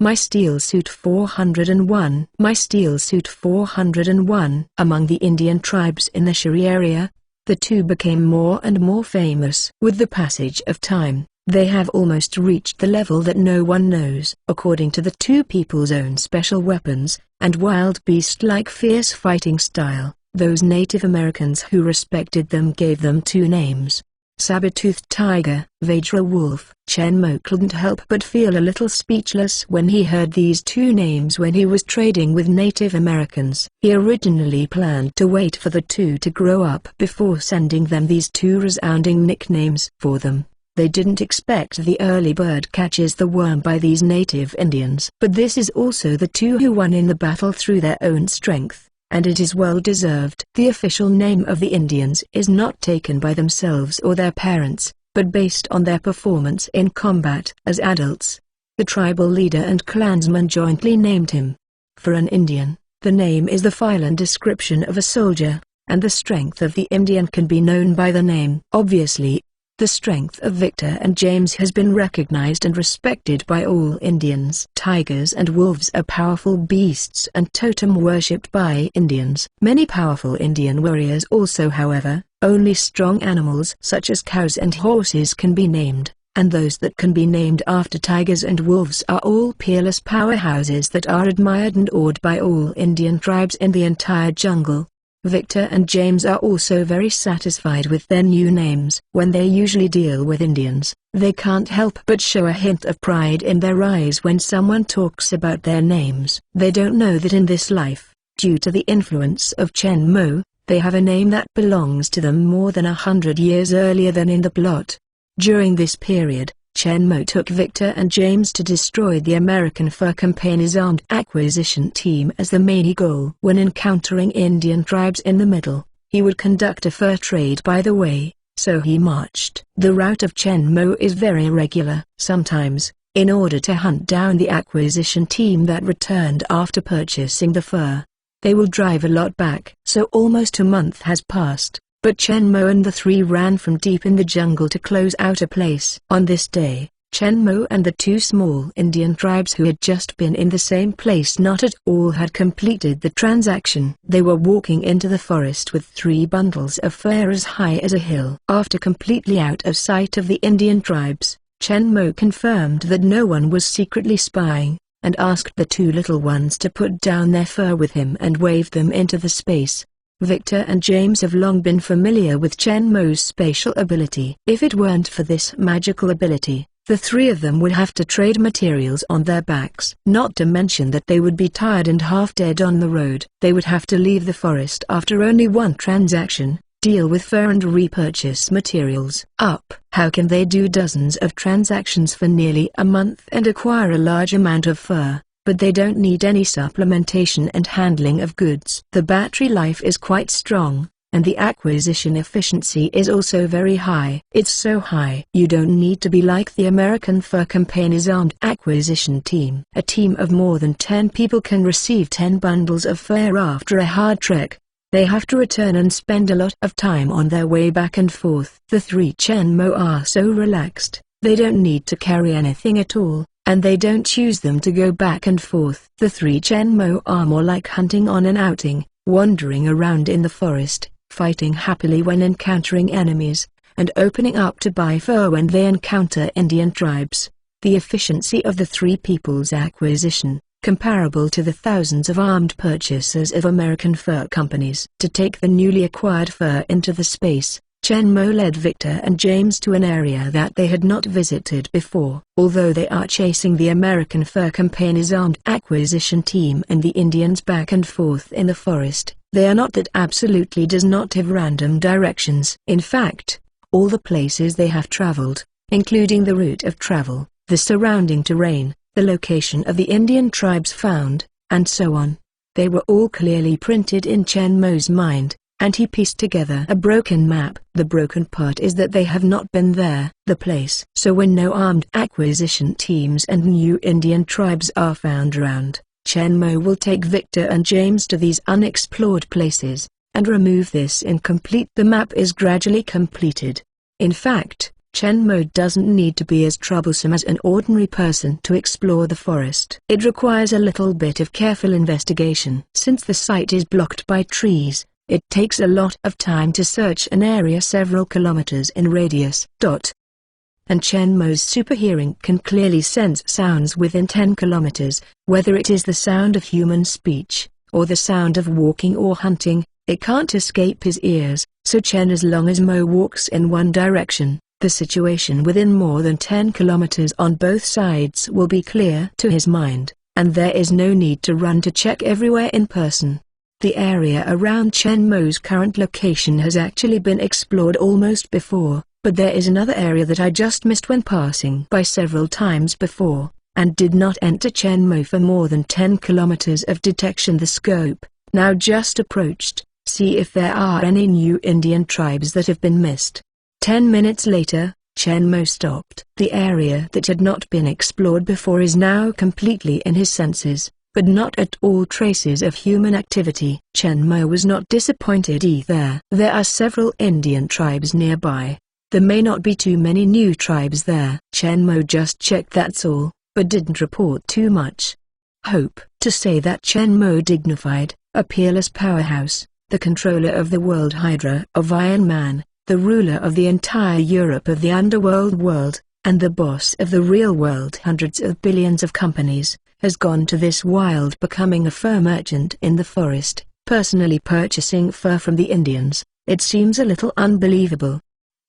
My Steel Suit 401. My Steel Suit 401. Among the Indian tribes in the Shire area, the two became more and more famous. With the passage of time, they have almost reached the level that no one knows. According to the two people's own special weapons, and wild beast-like fierce fighting style, those Native Americans who respected them gave them two names: Saber-toothed Tiger, Vajra Wolf. Chen Mo couldn't help but feel a little speechless when he heard these two names when he was trading with Native Americans. He originally planned to wait for the two to grow up before sending them these two resounding nicknames for them. They didn't expect the early bird catches the worm by these native Indians. But this is also the two who won in the battle through their own strength, and it is well deserved. The official name of the Indians is not taken by themselves or their parents, but based on their performance in combat as adults. The tribal leader and clansmen jointly named him. For an Indian, the name is the final description of a soldier, and the strength of the Indian can be known by the name. Obviously, the strength of Victor and James has been recognized and respected by all Indians. Tigers and wolves are powerful beasts and totem worshipped by Indians. Many powerful Indian warriors also, however, only strong animals such as cows and horses can be named, and those that can be named after tigers and wolves are all peerless powerhouses that are admired and awed by all Indian tribes in the entire jungle. Victor and James are also very satisfied with their new names. When they usually deal with Indians, they can't help but show a hint of pride in their eyes when someone talks about their names. They don't know that in this life, due to the influence of Chen Mo, they have a name that belongs to them more than 100 years earlier than in the plot. During this period, Chen Mo took Victor and James to destroy the American Fur Company's armed acquisition team as the main goal. When encountering Indian tribes in the middle, he would conduct a fur trade by the way, so he marched. The route of Chen Mo is very irregular. Sometimes, in order to hunt down the acquisition team that returned after purchasing the fur, they will drive a lot back. So almost a month has passed, but Chen Mo and the three ran from deep in the jungle to close out a place. On this day, Chen Mo and the two small Indian tribes who had just been in the same place not at all had completed the transaction. They were walking into the forest with 3 bundles of fur as high as a hill. After completely out of sight of the Indian tribes, Chen Mo confirmed that no one was secretly spying, and asked the 2 little ones to put down their fur with him and wave them into the space. Victor and James have long been familiar with Chen Mo's spatial ability. If it weren't for this magical ability, the 3 of them would have to trade materials on their backs. Not to mention that they would be tired and half dead on the road. They would have to leave the forest after only one transaction, deal with fur and repurchase materials. How can they do dozens of transactions for nearly a month and acquire a large amount of fur? But they don't need any supplementation and handling of goods. The battery life is quite strong, and the acquisition efficiency is also very high. It's so high you don't need to be like the American Fur Company's armed acquisition team. A team of more than 10 people can receive 10 bundles of fur after a hard trek. They have to return and spend a lot of time on their way back and forth. The 3 Chen Mo are so relaxed, they don't need to carry anything at all, and they don't use them to go back and forth. The 3 Chen Mo are more like hunting on an outing, wandering around in the forest, fighting happily when encountering enemies, and opening up to buy fur when they encounter Indian tribes. The efficiency of the 3 people's acquisition, comparable to the thousands of armed purchasers of American fur companies. To take the newly acquired fur into the space, Chen Mo led Victor and James to an area that they had not visited before. Although they are chasing the American Fur Company's armed acquisition team and the Indians back and forth in the forest, they are not that absolutely does not have random directions. In fact, all the places they have traveled, including the route of travel, the surrounding terrain, the location of the Indian tribes found, and so on, they were all clearly printed in Chen Mo's mind, and he pieced together a broken map. The broken part is that they have not been there, the place. So when no armed acquisition teams and new Indian tribes are found around, Chen Mo will take Victor and James to these unexplored places, and remove this incomplete. The map is gradually completed. In fact, Chen Mo doesn't need to be as troublesome as an ordinary person to explore the forest. It requires a little bit of careful investigation. Since the site is blocked by trees, it takes a lot of time to search an area several kilometers in radius. And Chen Mo's super hearing can clearly sense sounds within 10 kilometers, whether it is the sound of human speech, or the sound of walking or hunting. It can't escape his ears, so as long as Mo walks in one direction, the situation within more than 10 kilometers on both sides will be clear to his mind, and there is no need to run to check everywhere in person. The area around Chen Mo's current location has actually been explored almost before, but there is another area that I just missed when passing by several times before, and did not enter Chen Mo for more than 10 kilometers of detection. The scope, now just approached, see if there are any new Indian tribes that have been missed. 10 minutes later, Chen Mo stopped. The area that had not been explored before is now completely in his senses, but not at all traces of human activity. Chen Mo was not disappointed either. There are several Indian tribes nearby. There may not be too many new tribes there. Chen Mo just checked, that's all, but didn't report too much. Hope to say that Chen Mo, dignified, a peerless powerhouse, the controller of the World Hydra of Iron Man, the ruler of the entire Europe of the underworld world, and the boss of the real world, hundreds of billions of companies, has gone to this wild, becoming a fur merchant in the forest, personally purchasing fur from the Indians. It seems a little unbelievable.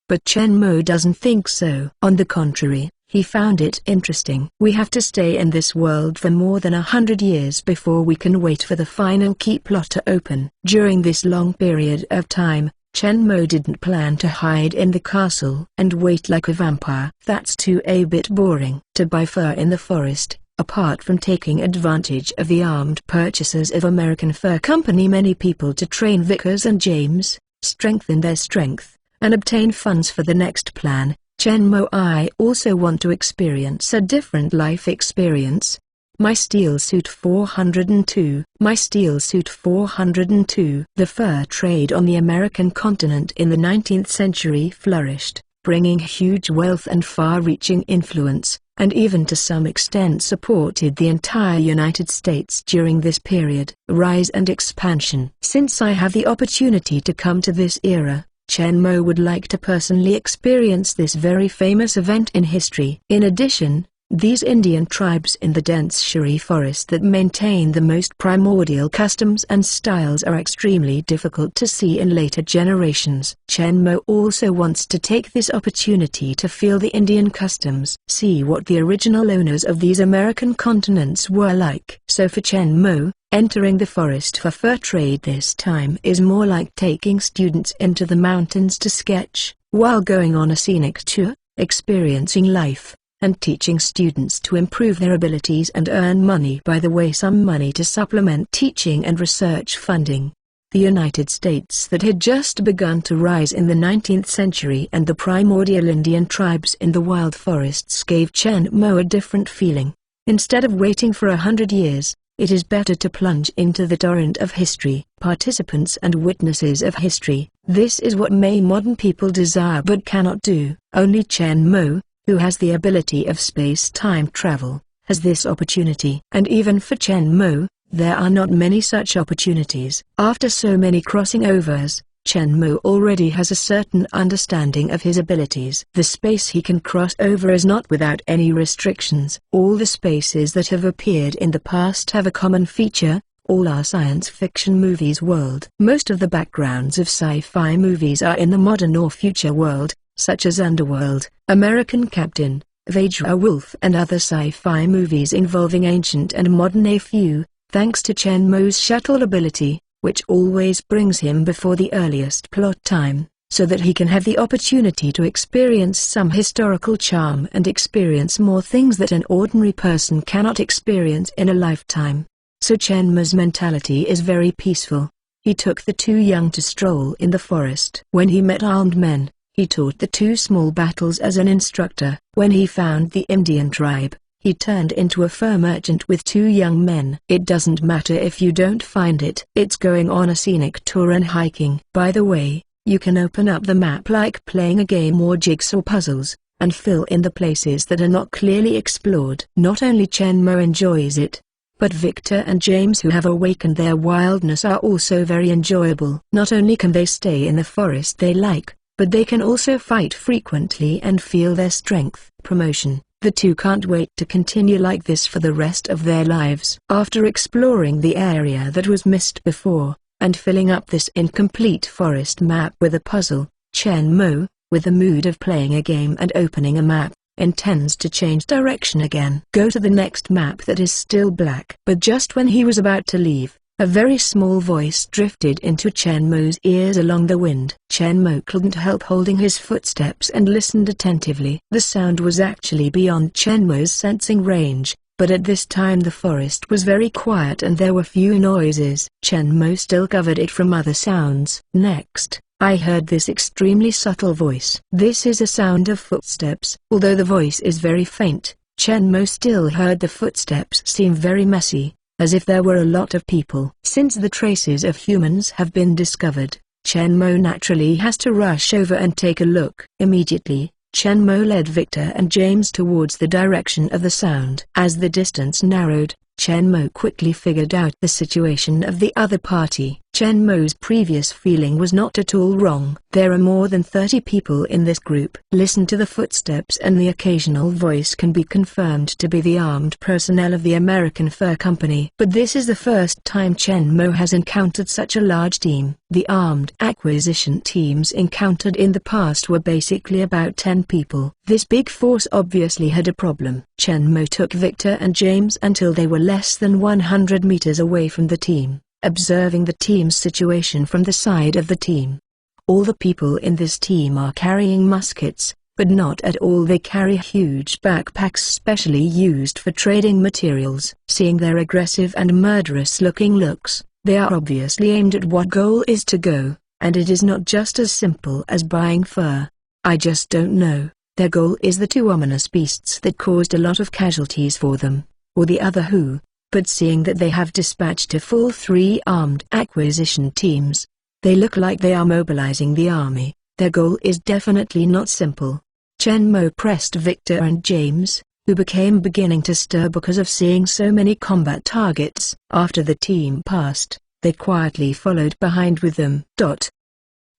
But Chen Mo doesn't think so. On the contrary, he found it interesting. We have to stay in this world for more than 100 years before we can wait for the final key plot to open. During this long period of time, Chen Mo didn't plan to hide in the castle and wait like a vampire. That's too a bit boring. To buy fur in the forest, apart from taking advantage of the armed purchases of American Fur Company, many people to train Vickers and James, strengthen their strength, and obtain funds for the next plan. Chen Mo, I also want to experience a different life experience. My Steel Suit 402. My Steel Suit 402. The fur trade on the American continent in the 19th century flourished, bringing huge wealth and far-reaching influence, and even to some extent supported the entire United States during this period. Rise and expansion. Since I have the opportunity to come to this era, Chen Mo would like to personally experience this very famous event in history. In addition, these Indian tribes in the dense Shiri forest that maintain the most primordial customs and styles are extremely difficult to see in later generations. Chen Mo also wants to take this opportunity to feel the Indian customs, see what the original owners of these American continents were like. So for Chen Mo, entering the forest for fur trade this time is more like taking students into the mountains to sketch, while going on a scenic tour, experiencing life, and teaching students to improve their abilities and earn money by the way, some money to supplement teaching and research funding. The United States that had just begun to rise in the 19th century and the primordial Indian tribes in the wild forests gave Chen Mo a different feeling. Instead of waiting for 100 years, it is better to plunge into the torrent of history. Participants and witnesses of history, this is what many modern people desire but cannot do. Only Chen Mo, who has the ability of space-time travel, has this opportunity. And even for Chen Mo, there are not many such opportunities. After so many crossing overs, Chen Mo already has a certain understanding of his abilities. The space he can cross over is not without any restrictions. All the spaces that have appeared in the past have a common feature: all are science fiction movies world. Most of the backgrounds of sci-fi movies are in the modern or future world, such as Underworld, American Captain, Vajra Wolf and other sci-fi movies involving ancient and modern. A few, thanks to Chen Mo's shuttle ability, which always brings him before the earliest plot time, so that he can have the opportunity to experience some historical charm and experience more things that an ordinary person cannot experience in a lifetime. So Chen Mo's mentality is very peaceful. He took the two young to stroll in the forest. When he met armed men, he taught the two small battles as an instructor. When he found the Indian tribe, he turned into a fur merchant with two young men. It doesn't matter if you don't find it. It's going on a scenic tour and hiking. By the way, You can open up the map like playing a game or jigsaw puzzles, and fill in the places that are not clearly explored. Not only Chen Mo enjoys it, but Victor and James, who have awakened their wildness, are also very enjoyable. Not only can they stay in the forest they like, but they can also fight frequently and feel their strength. Promotion. The two can't wait to continue like this for the rest of their lives. After exploring the area that was missed before, and filling up this incomplete forest map with a puzzle, Chen Mo, with the mood of playing a game and opening a map, intends to change direction again. Go to the next map that is still black. But just when he was about to leave, a very small voice drifted into Chen Mo's ears along the wind. Chen Mo couldn't help holding his footsteps and listened attentively. The sound was actually beyond Chen Mo's sensing range, but at this time the forest was very quiet and there were few noises. Chen Mo still covered it from other sounds. Next, I heard this extremely subtle voice. This is a sound of footsteps. Although the voice is very faint, Chen Mo still heard the footsteps seem very messy, as if there were a lot of people. Since the traces of humans have been discovered, Chen Mo naturally has to rush over and take a look. Immediately, Chen Mo led Victor and James towards the direction of the sound. As the distance narrowed, Chen Mo quickly figured out the situation of the other party. Chen Mo's previous feeling was not at all wrong. There are more than 30 people in this group. Listen to the footsteps, and the occasional voice can be confirmed to be the armed personnel of the American Fur Company. But this is the first time Chen Mo has encountered such a large team. The armed acquisition teams encountered in the past were basically about 10 people. This big force obviously had a problem. Chen Mo took Victor and James until they were less than 100 meters away from the team, observing the team's situation from the side of the team. All the people in this team are carrying muskets, but not at all. They carry huge backpacks specially used for trading materials. Seeing their aggressive and murderous-looking looks, they are obviously aimed at what goal is to go, and it is not just as simple as buying fur. I just don't know. Their goal is the two ominous beasts that caused a lot of casualties for them, or the other who. But seeing that they have dispatched a full 3 armed acquisition teams, they look like they are mobilizing the army. Their goal is definitely not simple. Chen Mo pressed Victor and James, who became beginning to stir because of seeing so many combat targets. After the team passed, they quietly followed behind with them.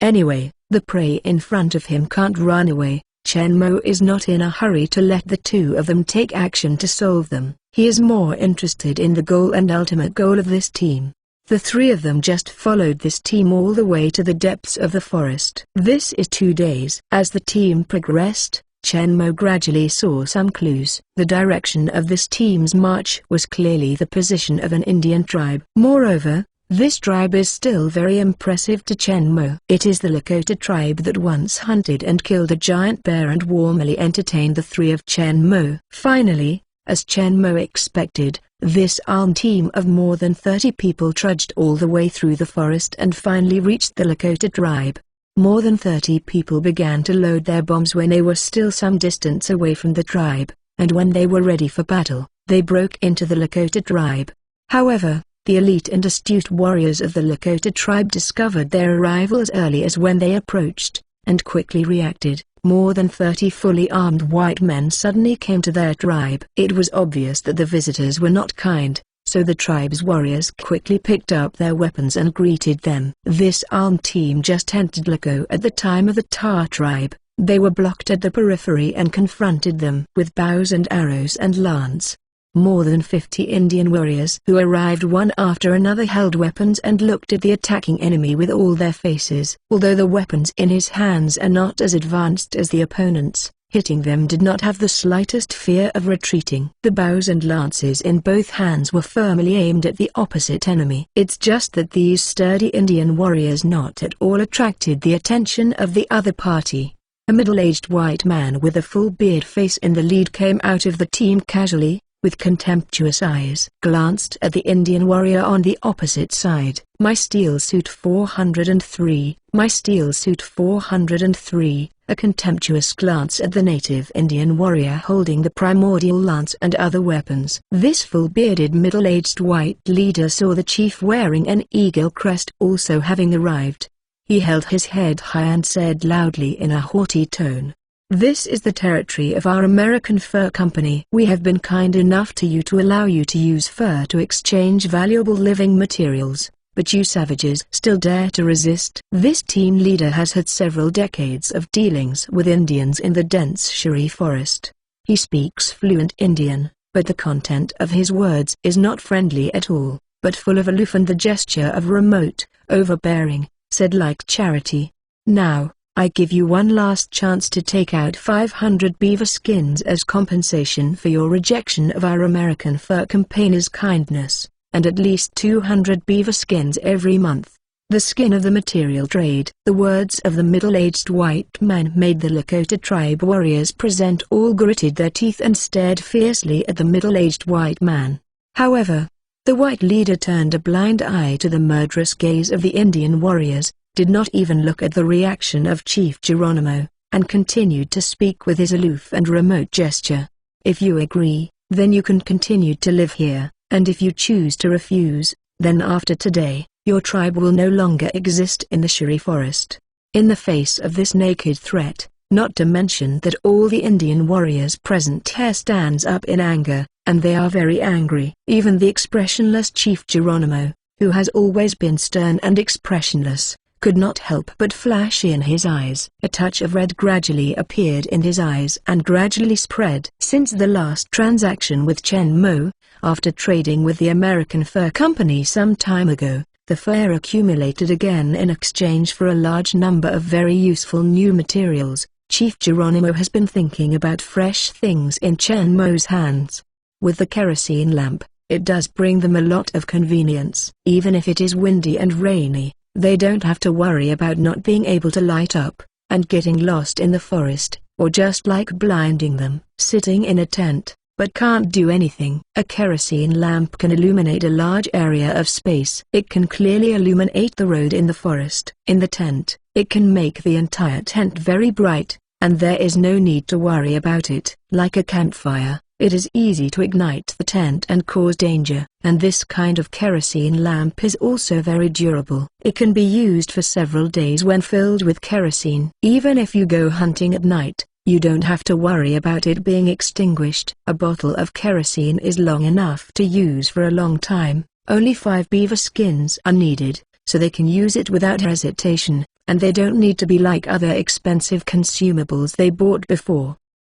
Anyway, the prey in front of him can't run away. Chen Mo is not in a hurry to let the two of them take action to solve them. He is more interested in the goal and ultimate goal of this team. The 3 of them just followed this team all the way to the depths of the forest. This is 2 days. As the team progressed, Chen Mo gradually saw some clues. The direction of this team's march was clearly the position of an Indian tribe. Moreover, this tribe is still very impressive to Chen Mo. It is the Lakota tribe that once hunted and killed a giant bear and warmly entertained the 3 of Chen Mo. Finally, as Chen Mo expected, this armed team of more than 30 people trudged all the way through the forest and finally reached the Lakota tribe. More than 30 people began to load their bombs when they were still some distance away from the tribe, and when they were ready for battle, they broke into the Lakota tribe. However, the elite and astute warriors of the Lakota tribe discovered their arrival as early as when they approached, and quickly reacted. More than 30 fully armed white men suddenly came to their tribe. It was obvious that the visitors were not kind, so the tribe's warriors quickly picked up their weapons and greeted them. This armed team just entered Laco at the time of the Tar tribe. They were blocked at the periphery and confronted them with bows and arrows and lance. More than 50 Indian warriors who arrived one after another held weapons and looked at the attacking enemy with all their faces. Although the weapons in his hands are not as advanced as the opponents, hitting them did not have the slightest fear of retreating. The bows and lances in both hands were firmly aimed at the opposite enemy. It's just that these sturdy Indian warriors not at all attracted the attention of the other party. A middle-aged white man with a full beard face in the lead came out of the team casually, with contemptuous eyes, glanced at the Indian warrior on the opposite side. "My steel suit 403, my steel suit 403, a contemptuous glance at the native Indian warrior holding the primordial lance and other weapons. This full-bearded middle-aged white leader saw the chief wearing an eagle crest also having arrived. He held his head high and said loudly in a haughty tone, "This is the territory of our American Fur Company. We have been kind enough to you to allow you to use fur to exchange valuable living materials, but you savages still dare to resist." This team leader has had several decades of dealings with Indians in the dense Shiri forest. He speaks fluent Indian, but the content of his words is not friendly at all, but full of aloof and the gesture of remote, overbearing, said-like charity. "Now, I give you one last chance to take out 500 beaver skins as compensation for your rejection of our American Fur Company's kindness, and at least 200 beaver skins every month. The skin of the material trade." The words of the middle-aged white man made the Lakota tribe warriors present all gritted their teeth and stared fiercely at the middle-aged white man. However, the white leader turned a blind eye to the murderous gaze of the Indian warriors, did not even look at the reaction of Chief Geronimo, and continued to speak with his aloof and remote gesture. "If you agree, then you can continue to live here, and if you choose to refuse, then after today, your tribe will no longer exist in the Shiri forest." In the face of this naked threat, not to mention that all the Indian warriors present here stands up in anger, and they are very angry. Even the expressionless Chief Geronimo, who has always been stern and expressionless, could not help but flash in his eyes. A touch of red gradually appeared in his eyes and gradually spread. Since the last transaction with Chen Mo, after trading with the American Fur Company some time ago, the fur accumulated again in exchange for a large number of very useful new materials. Chief Geronimo has been thinking about fresh things in Chen Mo's hands. With the kerosene lamp, it does bring them a lot of convenience. Even if it is windy and rainy, they don't have to worry about not being able to light up, and getting lost in the forest, or just like blinding them. Sitting in a tent, but can't do anything. A kerosene lamp can illuminate a large area of space. It can clearly illuminate the road in the forest. In the tent, it can make the entire tent very bright, and there is no need to worry about it. Like a campfire, it is easy to ignite the tent and cause danger, and this kind of kerosene lamp is also very durable. It can be used for several days when filled with kerosene. Even if you go hunting at night, you don't have to worry about it being extinguished. A bottle of kerosene is long enough to use for a long time. Only 5 beaver skins are needed, so they can use it without hesitation, and they don't need to be like other expensive consumables they bought before.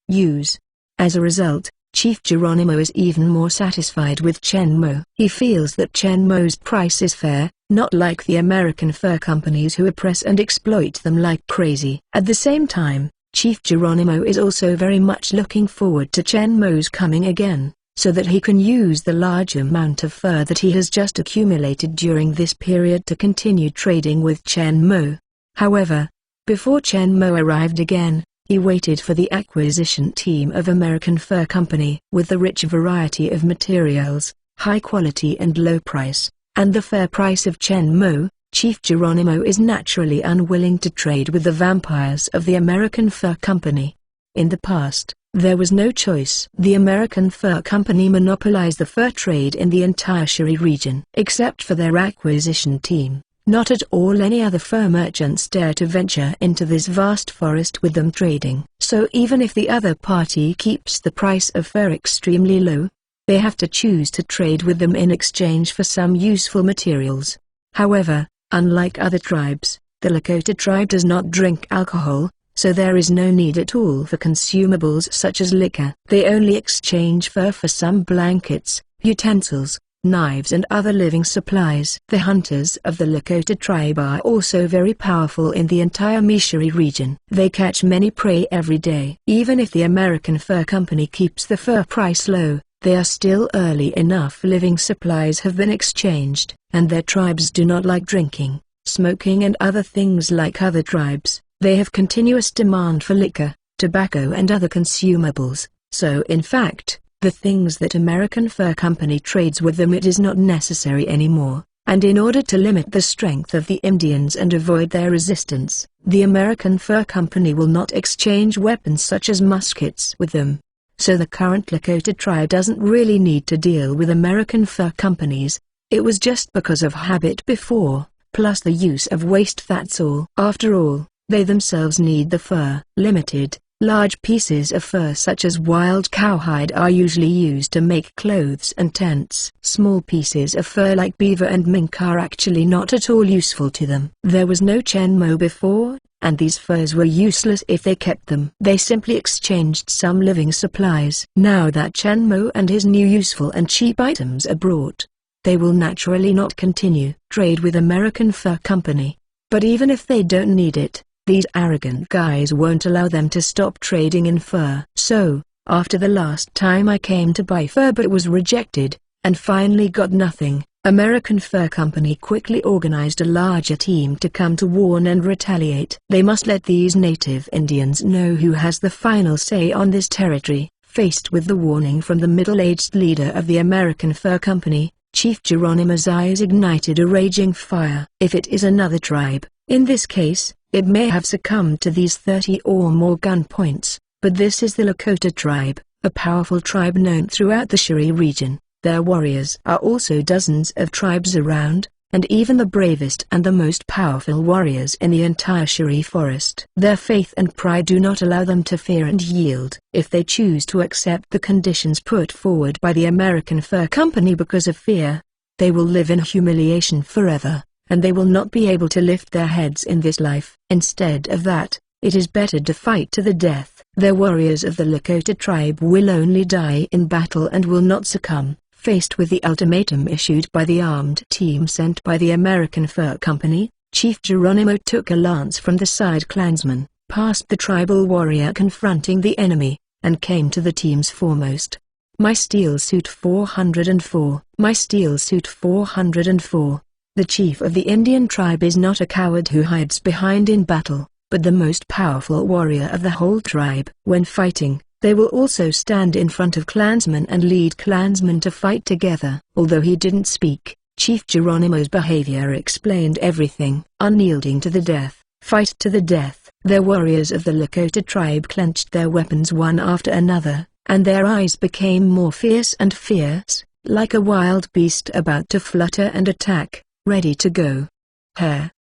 Use. As a result, Chief Geronimo is even more satisfied with Chen Mo. He feels that Chen Mo's price is fair, not like the American fur companies who oppress and exploit them like crazy. At the same time, Chief Geronimo is also very much looking forward to Chen Mo's coming again, so that he can use the large amount of fur that he has just accumulated during this period to continue trading with Chen Mo. However, before Chen Mo arrived again, he waited for the acquisition team of American Fur Company. With the rich variety of materials, high quality and low price, and the fair price of Chen Mo, Chief Geronimo is naturally unwilling to trade with the vampires of the American Fur Company. In the past, there was no choice. The American Fur Company monopolized the fur trade in the entire Shiri region. Except for their acquisition team, not at all any other fur merchants dare to venture into this vast forest with them trading. So even if the other party keeps the price of fur extremely low, they have to choose to trade with them in exchange for some useful materials. However, unlike other tribes, the Lakota tribe does not drink alcohol, so there is no need at all for consumables such as liquor. They only exchange fur for some blankets, utensils, knives and other living supplies. The hunters of the Lakota tribe are also very powerful in the entire Mishari region. They catch many prey every day. Even if the American Fur Company keeps the fur price low, they are still early enough. Living supplies have been exchanged, and their tribes do not like drinking, smoking and other things like other tribes. They have continuous demand for liquor, tobacco and other consumables, so in fact, the things that American Fur Company trades with them, it is not necessary anymore, and in order to limit the strength of the Indians and avoid their resistance, the American Fur Company will not exchange weapons such as muskets with them. So the current Lakota tribe doesn't really need to deal with American Fur Companies. It was just because of habit before, plus the use of waste, that's all. After all, they themselves need the fur. Limited, large pieces of fur such as wild cowhide are usually used to make clothes and tents. Small pieces of fur like beaver and mink are actually not at all useful to them. There was no Chenmo before, and these furs were useless if they kept them. They simply exchanged some living supplies. Now that Chenmo and his new useful and cheap items are brought, they will naturally not continue trade with American Fur Company. But even if they don't need it, these arrogant guys won't allow them to stop trading in fur. So, after the last time I came to buy fur but was rejected, and finally got nothing, American Fur Company quickly organized a larger team to come to warn and retaliate. They must let these native Indians know who has the final say on this territory. Faced with the warning from the middle-aged leader of the American Fur Company, Chief Geronimo's eyes ignited a raging fire. If it is another tribe, in this case, it may have succumbed to these 30 or more gun points, but this is the Lakota tribe, a powerful tribe known throughout the Shire region. Their warriors are also dozens of tribes around, and even the bravest and the most powerful warriors in the entire Shire forest. Their faith and pride do not allow them to fear and yield. If they choose to accept the conditions put forward by the American Fur Company because of fear, they will live in humiliation forever, and they will not be able to lift their heads in this life. Instead of that, it is better to fight to the death. The warriors of the Lakota tribe will only die in battle and will not succumb. Faced with the ultimatum issued by the armed team sent by the American Fur Company, Chief Geronimo took a lance from the side clansman, past the tribal warrior confronting the enemy, and came to the team's foremost. My steel suit 404. My steel suit 404. The chief of the Indian tribe is not a coward who hides behind in battle, but the most powerful warrior of the whole tribe. When fighting, they will also stand in front of clansmen and lead clansmen to fight together. Although he didn't speak, Chief Geronimo's behavior explained everything. Unyielding to the death, fight to the death. The warriors of the Lakota tribe clenched their weapons one after another, and their eyes became more fierce and fierce, like a wild beast about to flutter and attack, ready to go.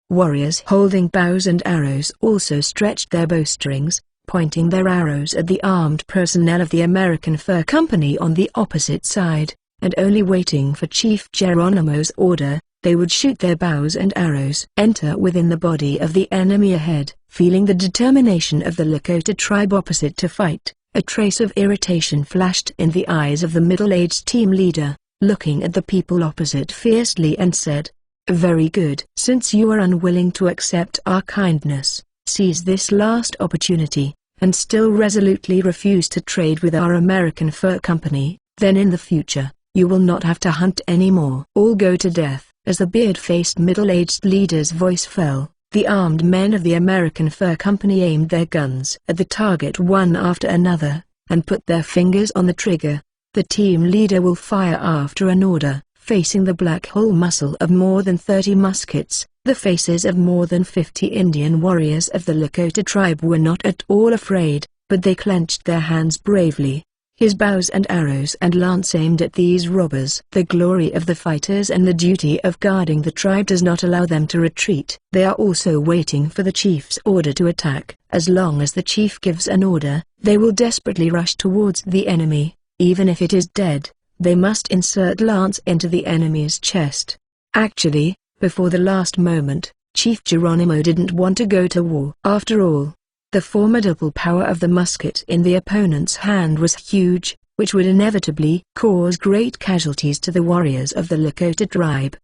Warriors holding bows and arrows also stretched their bowstrings, pointing their arrows at the armed personnel of the American Fur Company on the opposite side, and only waiting for Chief Geronimo's order, they would shoot their bows and arrows. Enter within the body of the enemy ahead. Feeling the determination of the Lakota tribe opposite to fight, a trace of irritation flashed in the eyes of the middle-aged team leader, looking at the people opposite fiercely and said, "Very good. Since you are unwilling to accept our kindness, seize this last opportunity, and still resolutely refuse to trade with our American Fur Company, then in the future, you will not have to hunt anymore. All go to death." As the beard-faced middle-aged leader's voice fell, the armed men of the American Fur Company aimed their guns at the target one after another, and put their fingers on the trigger. The team leader will fire after an order. Facing the black hole muscle of more than 30 muskets, the faces of more than 50 Indian warriors of the Lakota tribe were not at all afraid, but they clenched their hands bravely. His bows and arrows and lance aimed at these robbers. The glory of the fighters and the duty of guarding the tribe does not allow them to retreat. They are also waiting for the chief's order to attack. As long as the chief gives an order, they will desperately rush towards the enemy, even if it is dead. They must insert lance into the enemy's chest. Actually, before the last moment, Chief Geronimo didn't want to go to war. After all, the formidable power of the musket in the opponent's hand was huge, which would inevitably cause great casualties to the warriors of the Lakota tribe.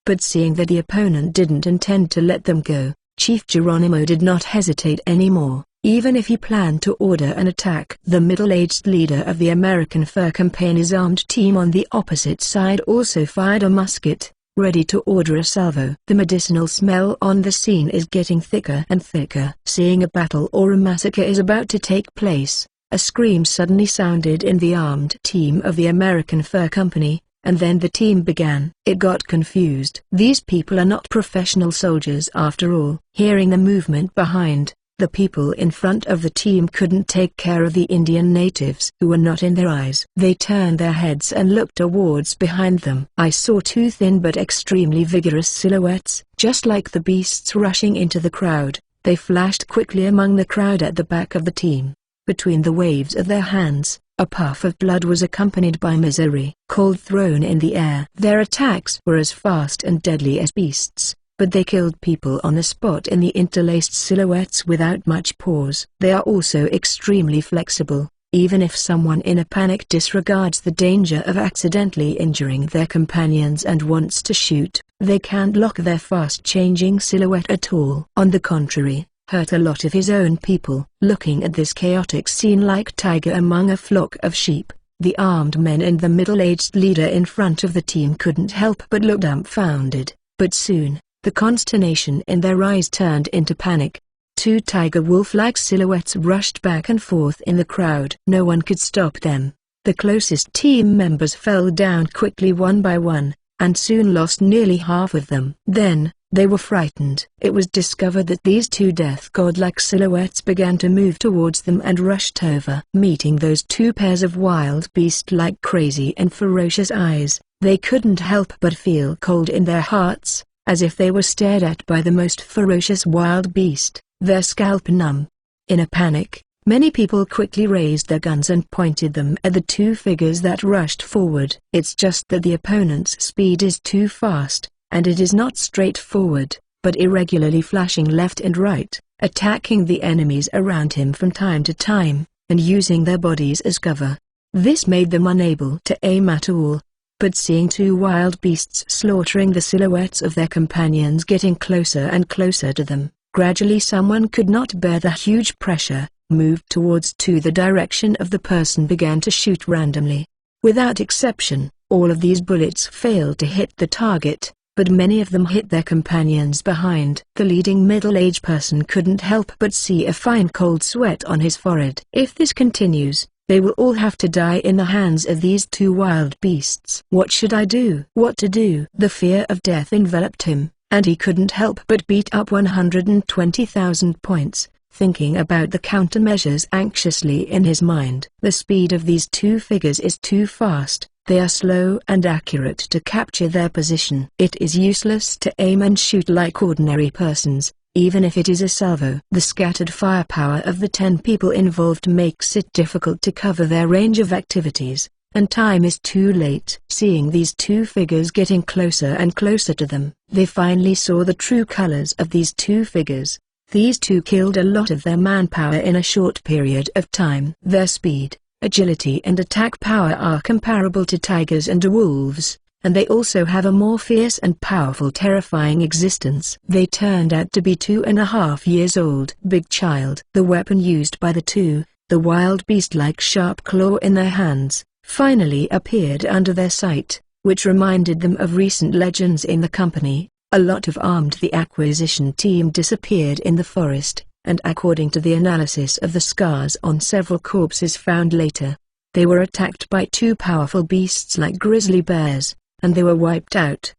But seeing that the opponent didn't intend to let them go, Chief Geronimo did not hesitate anymore. Even if he planned to order an attack. The middle-aged leader of the American Fur Company's armed team on the opposite side also fired a musket, ready to order a salvo. The medicinal smell on the scene is getting thicker and thicker. Seeing a battle or a massacre is about to take place, a scream suddenly sounded in the armed team of the American Fur Company, and then the team began. It got confused. These people are not professional soldiers after all. Hearing the movement behind, The people in front of the team couldn't take care of the Indian natives who were not in their eyes. They turned their heads and looked towards behind them. I saw two thin but extremely vigorous silhouettes. Just like the beasts rushing into the crowd, they flashed quickly among the crowd at the back of the team. Between the waves of their hands, a puff of blood was accompanied by misery. Cold thrown in the air. Their attacks were as fast and deadly as beasts, but they killed people on the spot in the interlaced silhouettes without much pause. They are also extremely flexible. Even if someone in a panic disregards the danger of accidentally injuring their companions and wants to shoot, they can't lock their fast-changing silhouette at all. On the contrary, hurt a lot of his own people. Looking at this chaotic scene like tiger among a flock of sheep, the armed men and the middle-aged leader in front of the team couldn't help but look dumbfounded. But soon, the consternation in their eyes turned into panic. Two tiger wolf-like silhouettes rushed back and forth in the crowd. No one could stop them. The closest team members fell down quickly one by one, and soon lost nearly half of them. Then, they were frightened. It was discovered that these two death god-like silhouettes began to move towards them and rushed over. Meeting those two pairs of wild beast-like crazy and ferocious eyes, they couldn't help but feel cold in their hearts, as if they were stared at by the most ferocious wild beast, their scalp numb. In a panic, many people quickly raised their guns and pointed them at the two figures that rushed forward. It's just that the opponent's speed is too fast, and it is not straightforward, but irregularly flashing left and right, attacking the enemies around him from time to time, and using their bodies as cover. This made them unable to aim at all. But seeing two wild beasts slaughtering the silhouettes of their companions getting closer and closer to them, gradually someone could not bear the huge pressure, moved towards to the direction of the person, began to shoot randomly. Without exception, all of these bullets failed to hit the target, but many of them hit their companions behind. The leading middle-aged person couldn't help but see a fine cold sweat on his forehead. If this continues, they will all have to die in the hands of these two wild beasts. What should I do? What to do? The fear of death enveloped him, and he couldn't help but beat up 120,000 points, thinking about the countermeasures anxiously in his mind. The speed of these two figures is too fast. They are slow and accurate to capture their position. It is useless to aim and shoot like ordinary persons, even if it is a salvo. The scattered firepower of the 10 people involved makes it difficult to cover their range of activities, and time is too late. Seeing these two figures getting closer and closer to them, they finally saw the true colors of these two figures. These two killed a lot of their manpower in a short period of time. Their speed, agility and attack power are comparable to tigers and wolves, and they also have a more fierce and powerful, terrifying existence. They turned out to be 2.5 years old. Big Child. The weapon used by the two, the wild beast-like sharp claw in their hands, finally appeared under their sight, which reminded them of recent legends in the company. A lot of armed the acquisition team disappeared in the forest, and according to the analysis of the scars on several corpses found later, they were attacked by two powerful beasts like grizzly bears, and they were wiped out.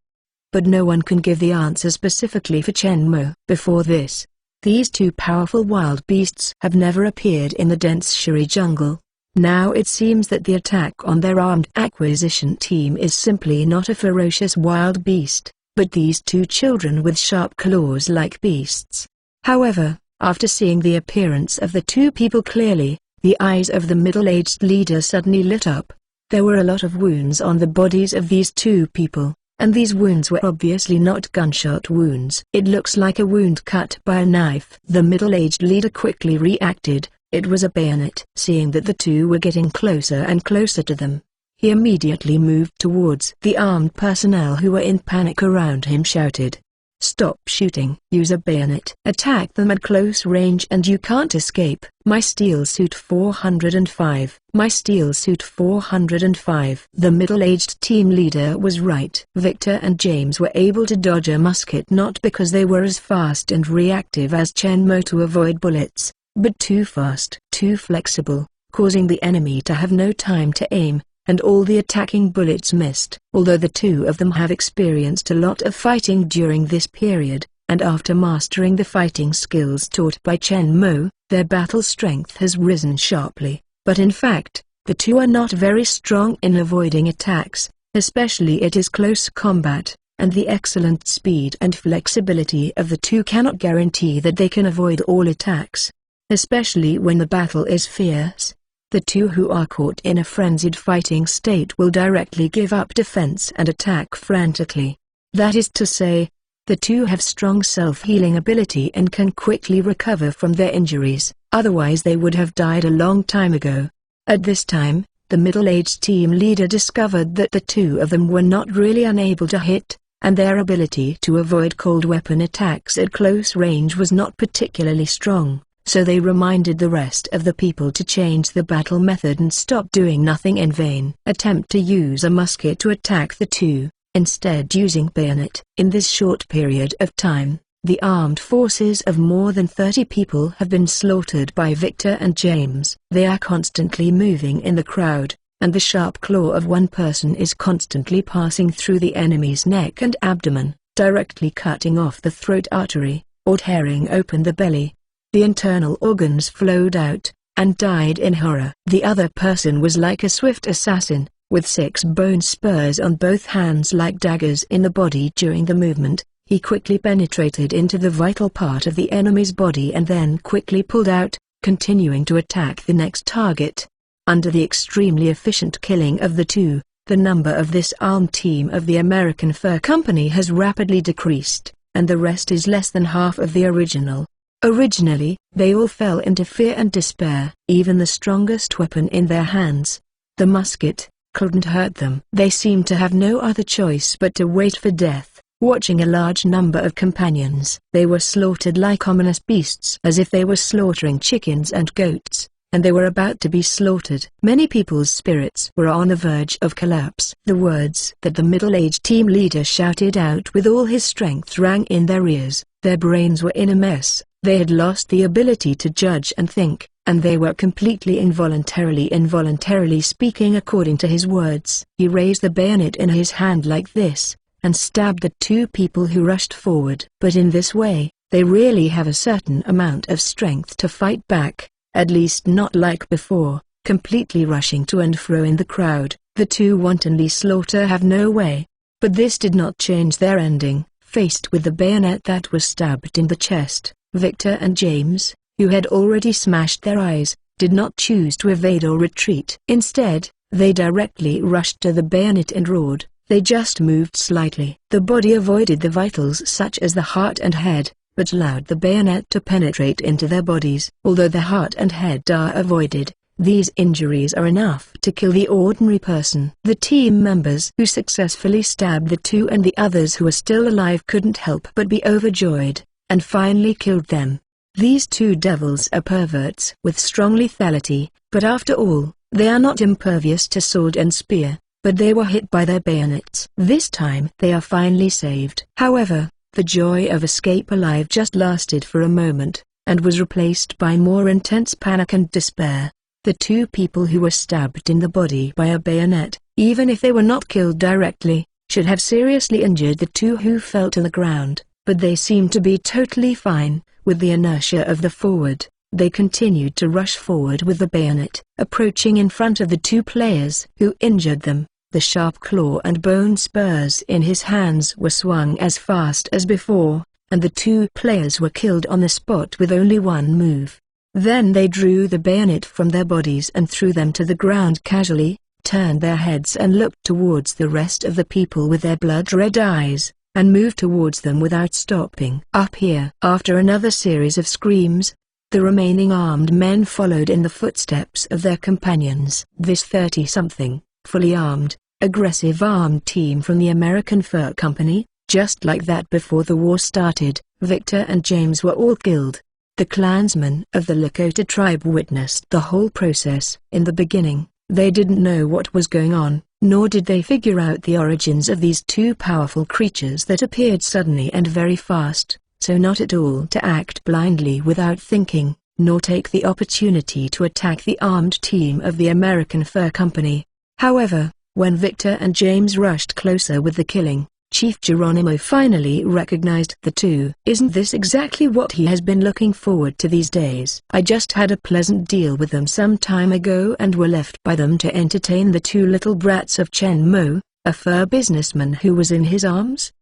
But no one can give the answer specifically for Chenmo. Before this, these two powerful wild beasts have never appeared in the dense Shuri jungle. Now it seems that the attack on their armed acquisition team is simply not a ferocious wild beast, but these two children with sharp claws like beasts. However, after seeing the appearance of the two people clearly, the eyes of the middle-aged leader suddenly lit up. There were a lot of wounds on the bodies of these two people, and these wounds were obviously not gunshot wounds. It looks like a wound cut by a knife. The middle-aged leader quickly reacted. It was a bayonet. Seeing that the two were getting closer and closer to them, he immediately moved towards the armed personnel who were in panic around him, shouted, "Stop shooting! Use a bayonet! Attack them at close range and you can't escape!" My Steel Suit 405. My Steel Suit 405. The middle-aged team leader was right. Victor and James were able to dodge a musket not because they were as fast and reactive as Chenmo to avoid bullets, but too fast, too flexible, causing the enemy to have no time to aim, and all the attacking bullets missed. Although the two of them have experienced a lot of fighting during this period, and after mastering the fighting skills taught by Chen Mo, their battle strength has risen sharply. But in fact, the two are not very strong in avoiding attacks, especially it is close combat, and the excellent speed and flexibility of the two cannot guarantee that they can avoid all attacks. Especially when the battle is fierce, the two who are caught in a frenzied fighting state will directly give up defense and attack frantically. That is to say, the two have strong self-healing ability and can quickly recover from their injuries, otherwise they would have died a long time ago. At this time, the middle-aged team leader discovered that the two of them were not really unable to hit, and their ability to avoid cold weapon attacks at close range was not particularly strong, so they reminded the rest of the people to change the battle method and stop doing nothing in vain. Attempt to use a musket to attack the two, instead using bayonet. In this short period of time, the armed forces of more than 30 people have been slaughtered by Victor and James. They are constantly moving in the crowd, and the sharp claw of one person is constantly passing through the enemy's neck and abdomen, directly cutting off the throat artery, or tearing open the belly. The internal organs flowed out, and died in horror. The other person was like a swift assassin, with 6 bone spurs on both hands like daggers in the body. During the movement, he quickly penetrated into the vital part of the enemy's body and then quickly pulled out, continuing to attack the next target. Under the extremely efficient killing of the two, the number of this armed team of the American Fur Company has rapidly decreased, and the rest is less than half of the original. Originally, they all fell into fear and despair. Even the strongest weapon in their hands, the musket, couldn't hurt them. They seemed to have no other choice but to wait for death, watching a large number of companions. They were slaughtered like ominous beasts, as if they were slaughtering chickens and goats, and they were about to be slaughtered. Many people's spirits were on the verge of collapse. The words that the middle-aged team leader shouted out with all his strength rang in their ears. Their brains were in a mess. They had lost the ability to judge and think, and they were completely involuntarily speaking according to his words. He raised the bayonet in his hand like this, and stabbed the two people who rushed forward. But in this way, they really have a certain amount of strength to fight back, at least not like before, completely rushing to and fro in the crowd. The two wantonly slaughter have no way. But this did not change their ending. Faced with the bayonet that was stabbed in the chest, Victor and James, who had already smashed their eyes, did not choose to evade or retreat. Instead, they directly rushed to the bayonet and roared. They just moved slightly. The body avoided the vitals such as the heart and head, but allowed the bayonet to penetrate into their bodies. Although the heart and head are avoided, these injuries are enough to kill the ordinary person. The team members who successfully stabbed the two and the others who are still alive couldn't help but be overjoyed, and finally killed them. These two devils are perverts with strong lethality, but after all, they are not impervious to sword and spear, but they were hit by their bayonets. This time they are finally saved. However, the joy of escape alive just lasted for a moment, and was replaced by more intense panic and despair. The two people who were stabbed in the body by a bayonet, even if they were not killed directly, should have seriously injured the two who fell to the ground, but they seemed to be totally fine. With the inertia of the forward, they continued to rush forward with the bayonet. Approaching in front of the two players who injured them, the sharp claw and bone spurs in his hands were swung as fast as before, and the two players were killed on the spot with only one move. Then they drew the bayonet from their bodies and threw them to the ground casually, turned their heads and looked towards the rest of the people with their blood-red eyes, and moved towards them without stopping. Up here. After another series of screams, the remaining armed men followed in the footsteps of their companions. This 30-something, fully armed, aggressive armed team from the American Fur Company, just like that before the war started, Victor and James were all killed. The clansmen of the Lakota tribe witnessed the whole process. In the beginning, they didn't know what was going on, nor did they figure out the origins of these two powerful creatures that appeared suddenly and very fast, so not at all to act blindly without thinking, nor take the opportunity to attack the armed team of the American Fur Company. However, when Victor and James rushed closer with the killing, Chief Geronimo finally recognized the two. Isn't this exactly what he has been looking forward to these days? I just had a pleasant deal with them some time ago and were left by them to entertain the two little brats of Chen Mo, a fur businessman who was in his arms.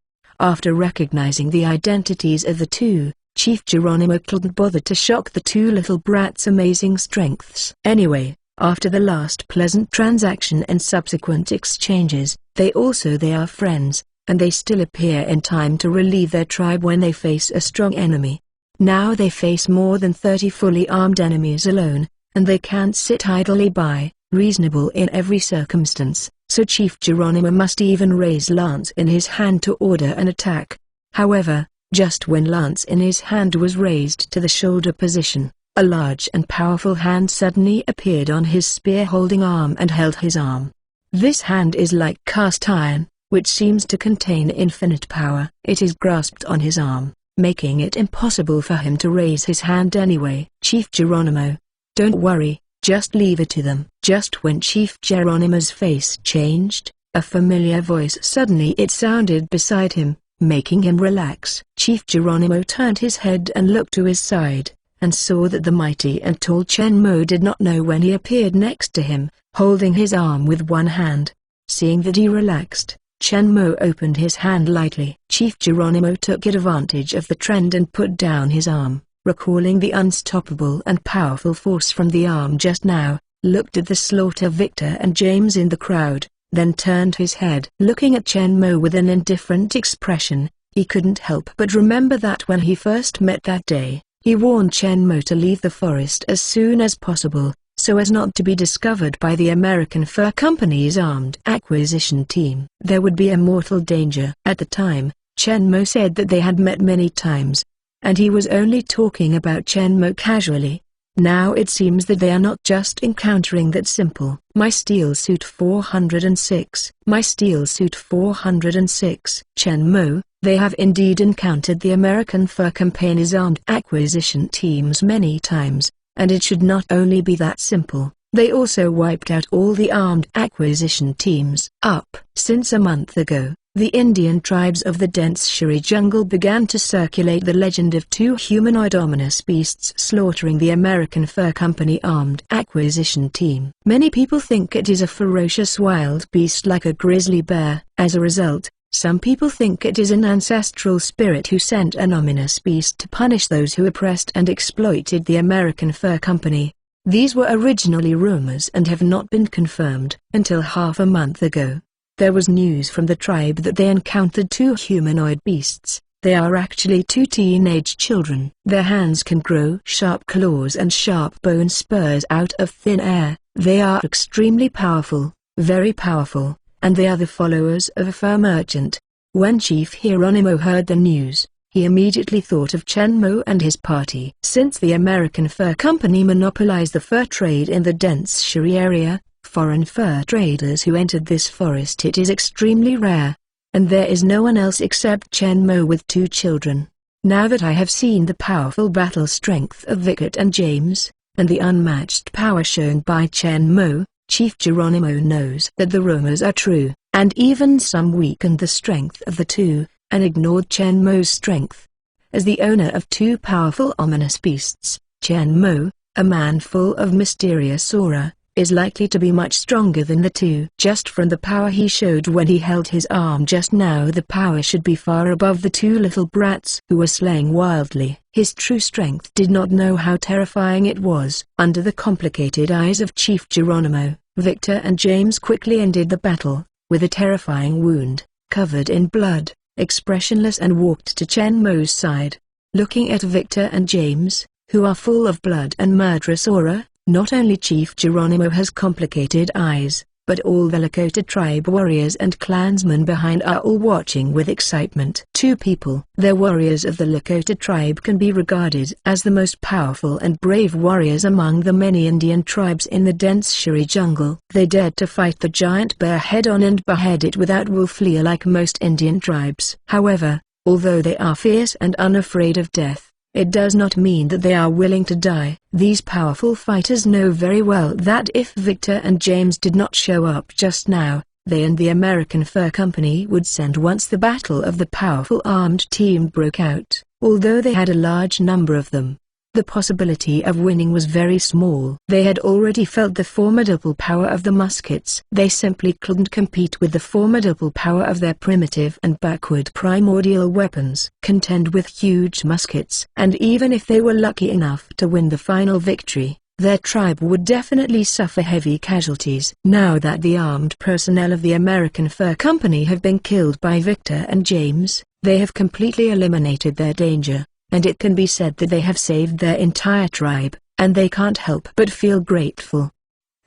After recognizing the identities of the two, Chief Geronimo couldn't bother to shock the two little brats' amazing strengths. Anyway, after the last pleasant transaction and subsequent exchanges, they are friends, and they still appear in time to relieve their tribe when they face a strong enemy. Now they face more than 30 fully armed enemies alone, and they can't sit idly by, reasonable in every circumstance, so Chief Geronimo must even raise lance in his hand to order an attack. However, just when lance in his hand was raised to the shoulder position, a large and powerful hand suddenly appeared on his spear-holding arm and held his arm. This hand is like cast iron, which seems to contain infinite power. It is grasped on his arm, making it impossible for him to raise his hand anyway. Chief Geronimo, don't worry, just leave it to them. Just when Chief Geronimo's face changed, a familiar voice suddenly sounded beside him, making him relax. Chief Geronimo turned his head and looked to his side, and saw that the mighty and tall Chen Mo did not know when he appeared next to him, holding his arm with one hand. Seeing that he relaxed, Chen Mo opened his hand lightly. Chief Geronimo took advantage of the trend and put down his arm, recalling the unstoppable and powerful force from the arm just now, looked at the Slaughter Victor and James in the crowd, then turned his head. Looking at Chen Mo with an indifferent expression, he couldn't help but remember that when he first met that day, he warned Chen Mo to leave the forest as soon as possible, so as not to be discovered by the American Fur Company's armed acquisition team. There would be a mortal danger. At the time, Chen Mo said that they had met many times, and he was only talking about Chen Mo casually. Now it seems that they are not just encountering that simple. My Steel Suit 406. My Steel Suit 406. Chen Mo, they have indeed encountered the American Fur Company's armed acquisition teams many times, and it should not only be that simple. They also wiped out all the armed acquisition teams. Since a month ago, the Indian tribes of the dense Shiri jungle began to circulate the legend of two humanoid ominous beasts slaughtering the American Fur Company armed acquisition team. Many people think it is a ferocious wild beast like a grizzly bear. As a result, some people think it is an ancestral spirit who sent an ominous beast to punish those who oppressed and exploited the American Fur Company. These were originally rumors and have not been confirmed. Until half a month ago, there was news from the tribe that they encountered two humanoid beasts. They are actually two teenage children. Their hands can grow sharp claws and sharp bone spurs out of thin air. They are extremely powerful, very powerful, and they are the followers of a fur merchant. When Chief Geronimo heard the news, he immediately thought of Chen Mo and his party. Since the American Fur Company monopolized the fur trade in the dense Shiri area, foreign fur traders who entered this forest it is extremely rare, and there is no one else except Chen Mo with two children. Now that I have seen the powerful battle strength of Victor and James, and the unmatched power shown by Chen Mo, Chief Geronimo knows that the rumors are true, and even some weakened the strength of the two, and ignored Chen Mo's strength. As the owner of two powerful ominous beasts, Chen Mo, a man full of mysterious aura, is likely to be much stronger than the two. Just from the power he showed when he held his arm just now, the power should be far above the two little brats who were slaying wildly. His true strength did not know how terrifying it was. Under the complicated eyes of Chief Geronimo, Victor and James quickly ended the battle, with a terrifying wound, covered in blood, expressionless, and walked to Chen Mo's side. Looking at Victor and James, who are full of blood and murderous aura, not only Chief Geronimo has complicated eyes, but all the Lakota tribe warriors and clansmen behind are all watching with excitement. Two people. The warriors of the Lakota tribe can be regarded as the most powerful and brave warriors among the many Indian tribes in the dense Shiri jungle. They dared to fight the giant bear head-on and behead it without wolf-fear like most Indian tribes. However, although they are fierce and unafraid of death, it does not mean that they are willing to die. These powerful fighters know very well that if Victor and James did not show up just now, they and the American Fur Company would send once the battle of the powerful armed team broke out. Although they had a large number of them, the possibility of winning was very small. They had already felt the formidable power of the muskets. They simply couldn't compete with the formidable power of their primitive and backward primordial weapons. Contend with huge muskets. And even if they were lucky enough to win the final victory, their tribe would definitely suffer heavy casualties. Now that the armed personnel of the American Fur Company have been killed by Victor and James, they have completely eliminated their danger, and it can be said that they have saved their entire tribe, and they can't help but feel grateful.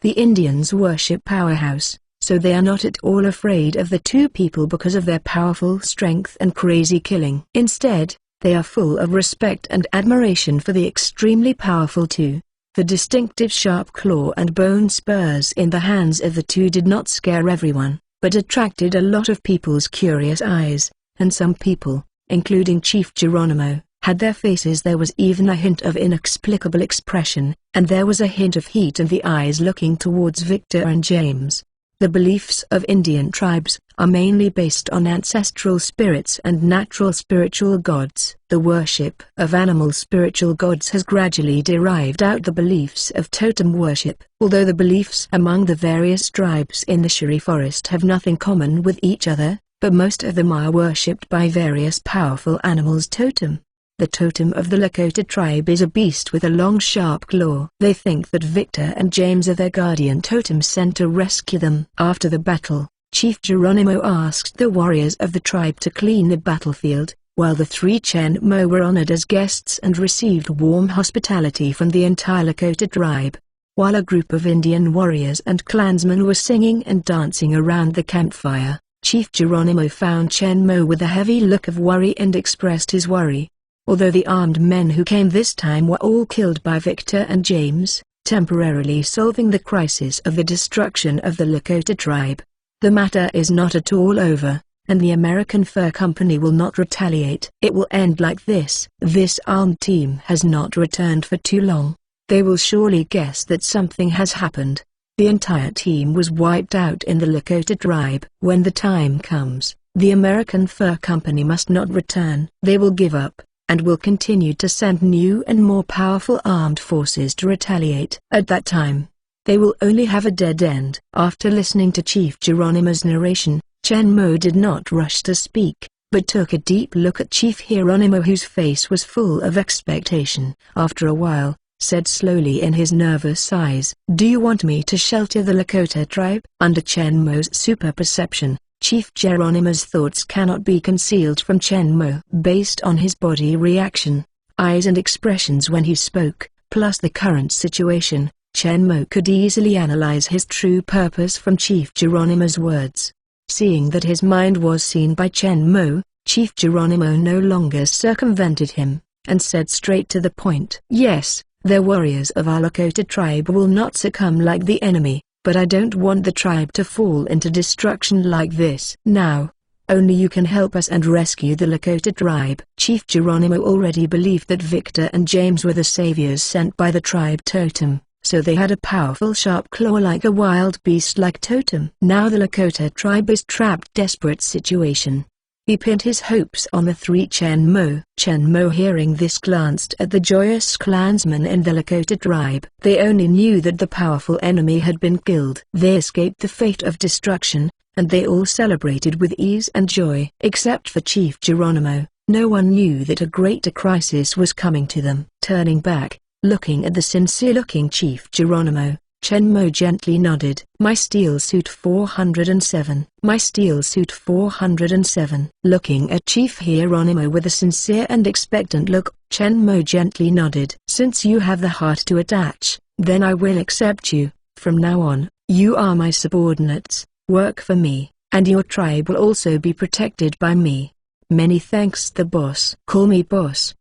The Indians worship Powerhouse, so they are not at all afraid of the two people because of their powerful strength and crazy killing. Instead, they are full of respect and admiration for the extremely powerful two. The distinctive sharp claw and bone spurs in the hands of the two did not scare everyone, but attracted a lot of people's curious eyes, and some people, including Chief Geronimo, had their faces. There was even a hint of inexplicable expression, and there was a hint of heat in the eyes looking towards Victor and James. The beliefs of Indian tribes are mainly based on ancestral spirits and natural spiritual gods. The worship of animal spiritual gods has gradually derived out the beliefs of totem worship. Although the beliefs among the various tribes in the Shiri forest have nothing common with each other, but most of them are worshipped by various powerful animals' totem. The totem of the Lakota tribe is a beast with a long sharp claw. They think that Victor and James are their guardian totem sent to rescue them. After the battle, Chief Geronimo asked the warriors of the tribe to clean the battlefield, while the three Chen Mo were honored as guests and received warm hospitality from the entire Lakota tribe. While a group of Indian warriors and clansmen were singing and dancing around the campfire, Chief Geronimo found Chen Mo with a heavy look of worry and expressed his worry. Although the armed men who came this time were all killed by Victor and James, temporarily solving the crisis of the destruction of the Lakota tribe, the matter is not at all over, and the American Fur Company will not retaliate. It will end like this. This armed team has not returned for too long. They will surely guess that something has happened. The entire team was wiped out in the Lakota tribe. When the time comes, the American Fur Company must not return. They will give up, and will continue to send new and more powerful armed forces to retaliate. At that time, they will only have a dead end. After listening to Chief Geronimo's narration, Chen Mo did not rush to speak, but took a deep look at Chief Geronimo, whose face was full of expectation. After a while, said slowly in his nervous eyes, "Do you want me to shelter the Lakota tribe?" Under Chen Mo's super perception, Chief Geronimo's thoughts cannot be concealed from Chen Mo. Based on his body reaction, eyes and expressions when he spoke, plus the current situation, Chen Mo could easily analyze his true purpose from Chief Geronimo's words. Seeing that his mind was seen by Chen Mo, Chief Geronimo no longer circumvented him, and said straight to the point. "Yes, the warriors of our Lakota tribe will not succumb like the enemy. But I don't want the tribe to fall into destruction like this. Now, only you can help us and rescue the Lakota tribe." Chief Geronimo already believed that Victor and James were the saviors sent by the tribe totem, so they had a powerful sharp claw like a wild beast-like totem. Now the Lakota tribe is trapped, desperate situation. He pinned his hopes on the three Chen Mo. Chen Mo, hearing this, glanced at the joyous clansmen in the Lakota tribe. They only knew that the powerful enemy had been killed. They escaped the fate of destruction, and they all celebrated with ease and joy. Except for Chief Geronimo, no one knew that a greater crisis was coming to them. Turning back, looking at the sincere-looking Chief Geronimo, Chen Mo gently nodded. "My steel suit 407. My steel suit 407. Looking at Chief Geronimo with a sincere and expectant look, Chen Mo gently nodded. "Since you have the heart to attach, then I will accept you. From now on, you are my subordinates, work for me, and your tribe will also be protected by me. Many thanks, the boss. Call me boss."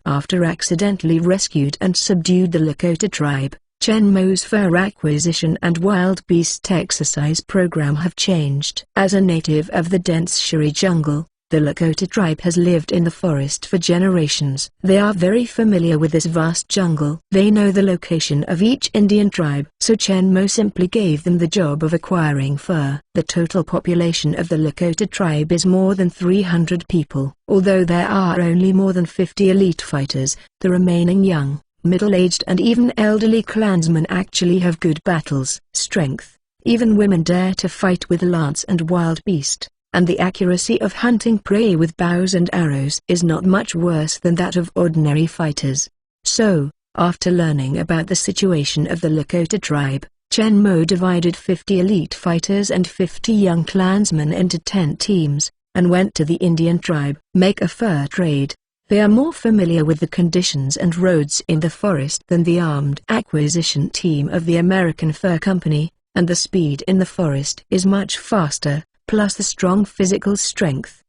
After accidentally rescued and subdued the Lakota tribe, Chen Mo's fur acquisition and wild beast exercise program have changed. As a native of the dense Shiri jungle, The Lakota tribe has lived in the forest for generations. They are very familiar with this vast jungle. They know the location of each Indian tribe. So Chen Mo simply gave them the job of acquiring fur. The total population of the Lakota tribe is more than 300 people. Although there are only more than 50 elite fighters, the remaining young, middle-aged and even elderly clansmen actually have good battles strength. Even women dare to fight with lance and wild beast. And the accuracy of hunting prey with bows and arrows is not much worse than that of ordinary fighters. So, after learning about the situation of the Lakota tribe, Chen Mo divided 50 elite fighters and 50 young clansmen into 10 teams, and went to the Indian tribe. Make a fur trade. They are more familiar with the conditions and roads in the forest than the armed acquisition team of the American Fur Company, and the speed in the forest is much faster. Plus the strong physical strength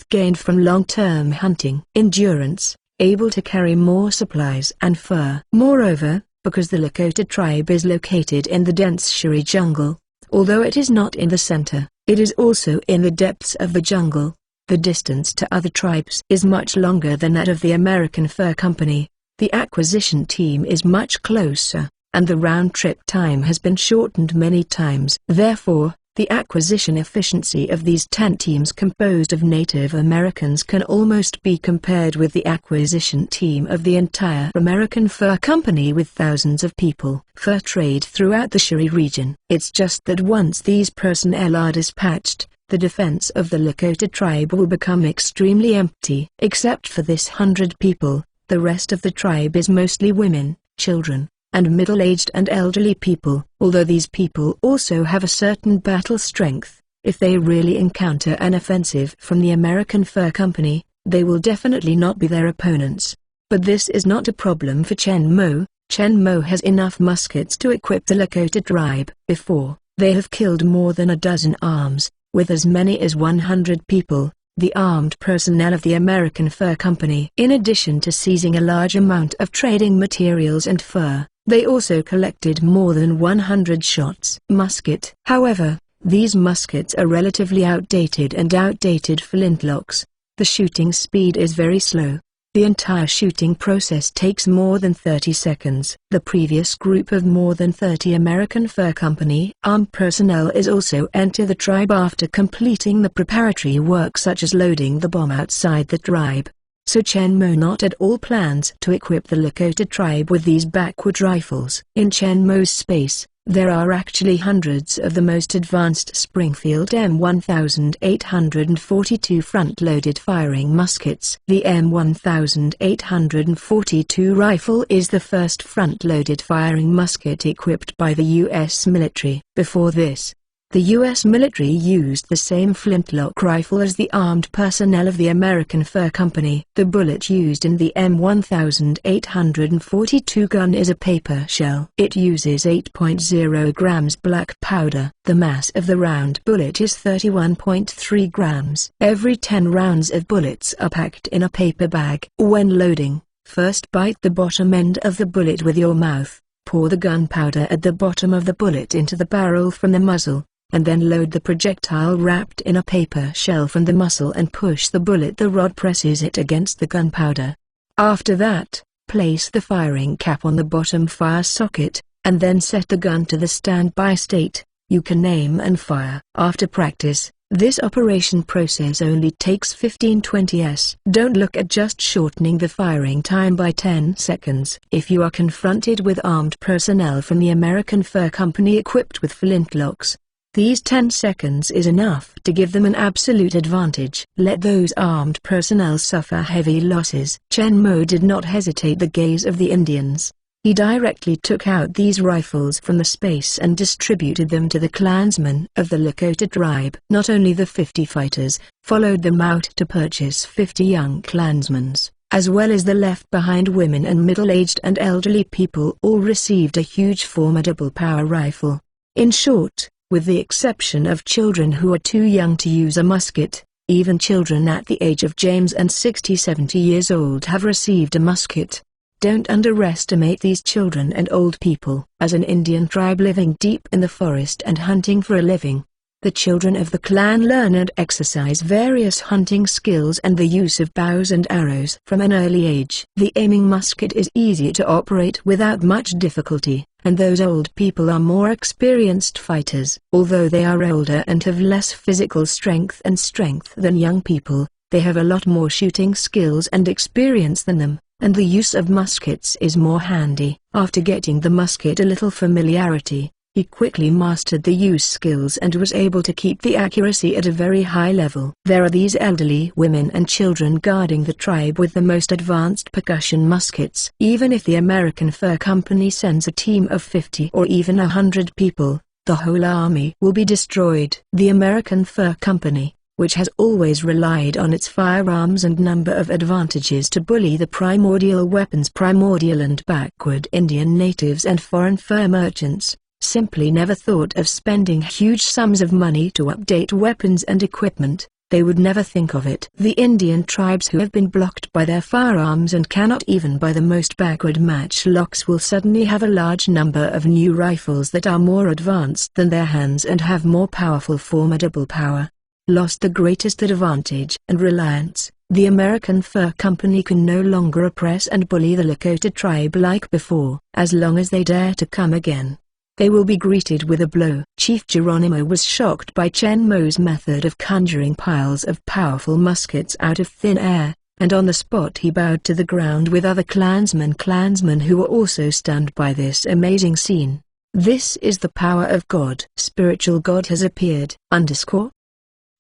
gained from long-term hunting. Endurance, able to carry more supplies and fur. Moreover, because the Lakota tribe is located in the dense Shiri jungle, although it is not in the center, it is also in the depths of the jungle. The distance to other tribes is much longer than that of the American Fur Company. The acquisition team is much closer, and the round-trip time has been shortened many times. Therefore, the acquisition efficiency of these 10 teams composed of Native Americans can almost be compared with the acquisition team of the entire American Fur Company with thousands of people. Fur trade throughout the Shiri region. It's just that once these personnel are dispatched, the defense of the Lakota tribe will become extremely empty. Except for this 100 people, the rest of the tribe is mostly women, children, and middle-aged and elderly people. Although these people also have a certain battle strength, if they really encounter an offensive from the American Fur Company, they will definitely not be their opponents. But this is not a problem for Chen Mo. Chen Mo has enough muskets to equip the Lakota tribe. Before, they have killed more than a dozen arms, with as many as 100 people, the armed personnel of the American Fur Company. In addition to seizing a large amount of trading materials and fur, they also collected more than 100 shots. Musket. However, these muskets are relatively outdated and outdated flintlocks. The shooting speed is very slow. The entire shooting process takes more than 30 seconds. The previous group of more than 30 American Fur Company armed personnel is also enter the tribe after completing the preparatory work such as loading the bomb outside the tribe. So Chen Mo not at all plans to equip the Lakota tribe with these backward rifles. In Chen Mo's space, there are actually hundreds of the most advanced Springfield M1842 front-loaded firing muskets. The M1842 rifle is the first front-loaded firing musket equipped by the U.S. military. Before this, the U.S. military used the same flintlock rifle as the armed personnel of the American Fur Company. The bullet used in the M1842 gun is a paper shell. It uses 8.0 grams black powder. The mass of the round bullet is 31.3 grams. Every 10 rounds of bullets are packed in a paper bag. When loading, first bite the bottom end of the bullet with your mouth, pour the gunpowder at the bottom of the bullet into the barrel from the muzzle, and then load the projectile wrapped in a paper shell from the muzzle and push the bullet. The rod presses it against the gunpowder. After that, place the firing cap on the bottom fire socket, and then set the gun to the standby state. You can aim and fire. After practice, this operation process only takes 15-20 s. Don't look at just shortening the firing time by 10 seconds. If you are confronted with armed personnel from the American Fur Company equipped with flintlocks, these 10 seconds is enough to give them an absolute advantage. Let those armed personnel suffer heavy losses. Chen Mo did not hesitate the gaze of the Indians. He directly took out these rifles from the space and distributed them to the clansmen of the Lakota tribe. Not only the 50 fighters followed them out to purchase 50 young clansmen, as well as the left-behind women and middle-aged and elderly people all received a huge formidable power rifle. In short, with the exception of children who are too young to use a musket, even children at the age of James and 60-70 years old have received a musket. Don't underestimate these children and old people. As an Indian tribe living deep in the forest and hunting for a living, The children of the clan learn and exercise various hunting skills and the use of bows and arrows from an early age. The aiming musket is easy to operate without much difficulty, and those old people are more experienced fighters. Although they are older and have less physical strength than young people, they have a lot more shooting skills and experience than them, and the use of muskets is more handy. After getting the musket a little familiarity, he quickly mastered the use skills and was able to keep the accuracy at a very high level. There are these elderly women and children guarding the tribe with the most advanced percussion muskets. Even if the American Fur Company sends a team of 50 or even 100 people, the whole army will be destroyed. The American Fur Company, which has always relied on its firearms and number of advantages to bully the primordial weapons, primordial and backward Indian natives and foreign fur merchants, simply never thought of spending huge sums of money to update weapons and equipment. They would never think of it. The Indian tribes who have been blocked by their firearms and cannot even buy the most backward matchlocks will suddenly have a large number of new rifles that are more advanced than their hands and have more powerful formidable power. Lost the greatest advantage and reliance, the American Fur Company can no longer oppress and bully the Lakota tribe like before. As long as they dare to come again, they will be greeted with a blow. Chief Geronimo was shocked by Chen Mo's method of conjuring piles of powerful muskets out of thin air, and on the spot he bowed to the ground with other clansmen who were also stunned by this amazing scene. This is the power of God. Spiritual God has appeared.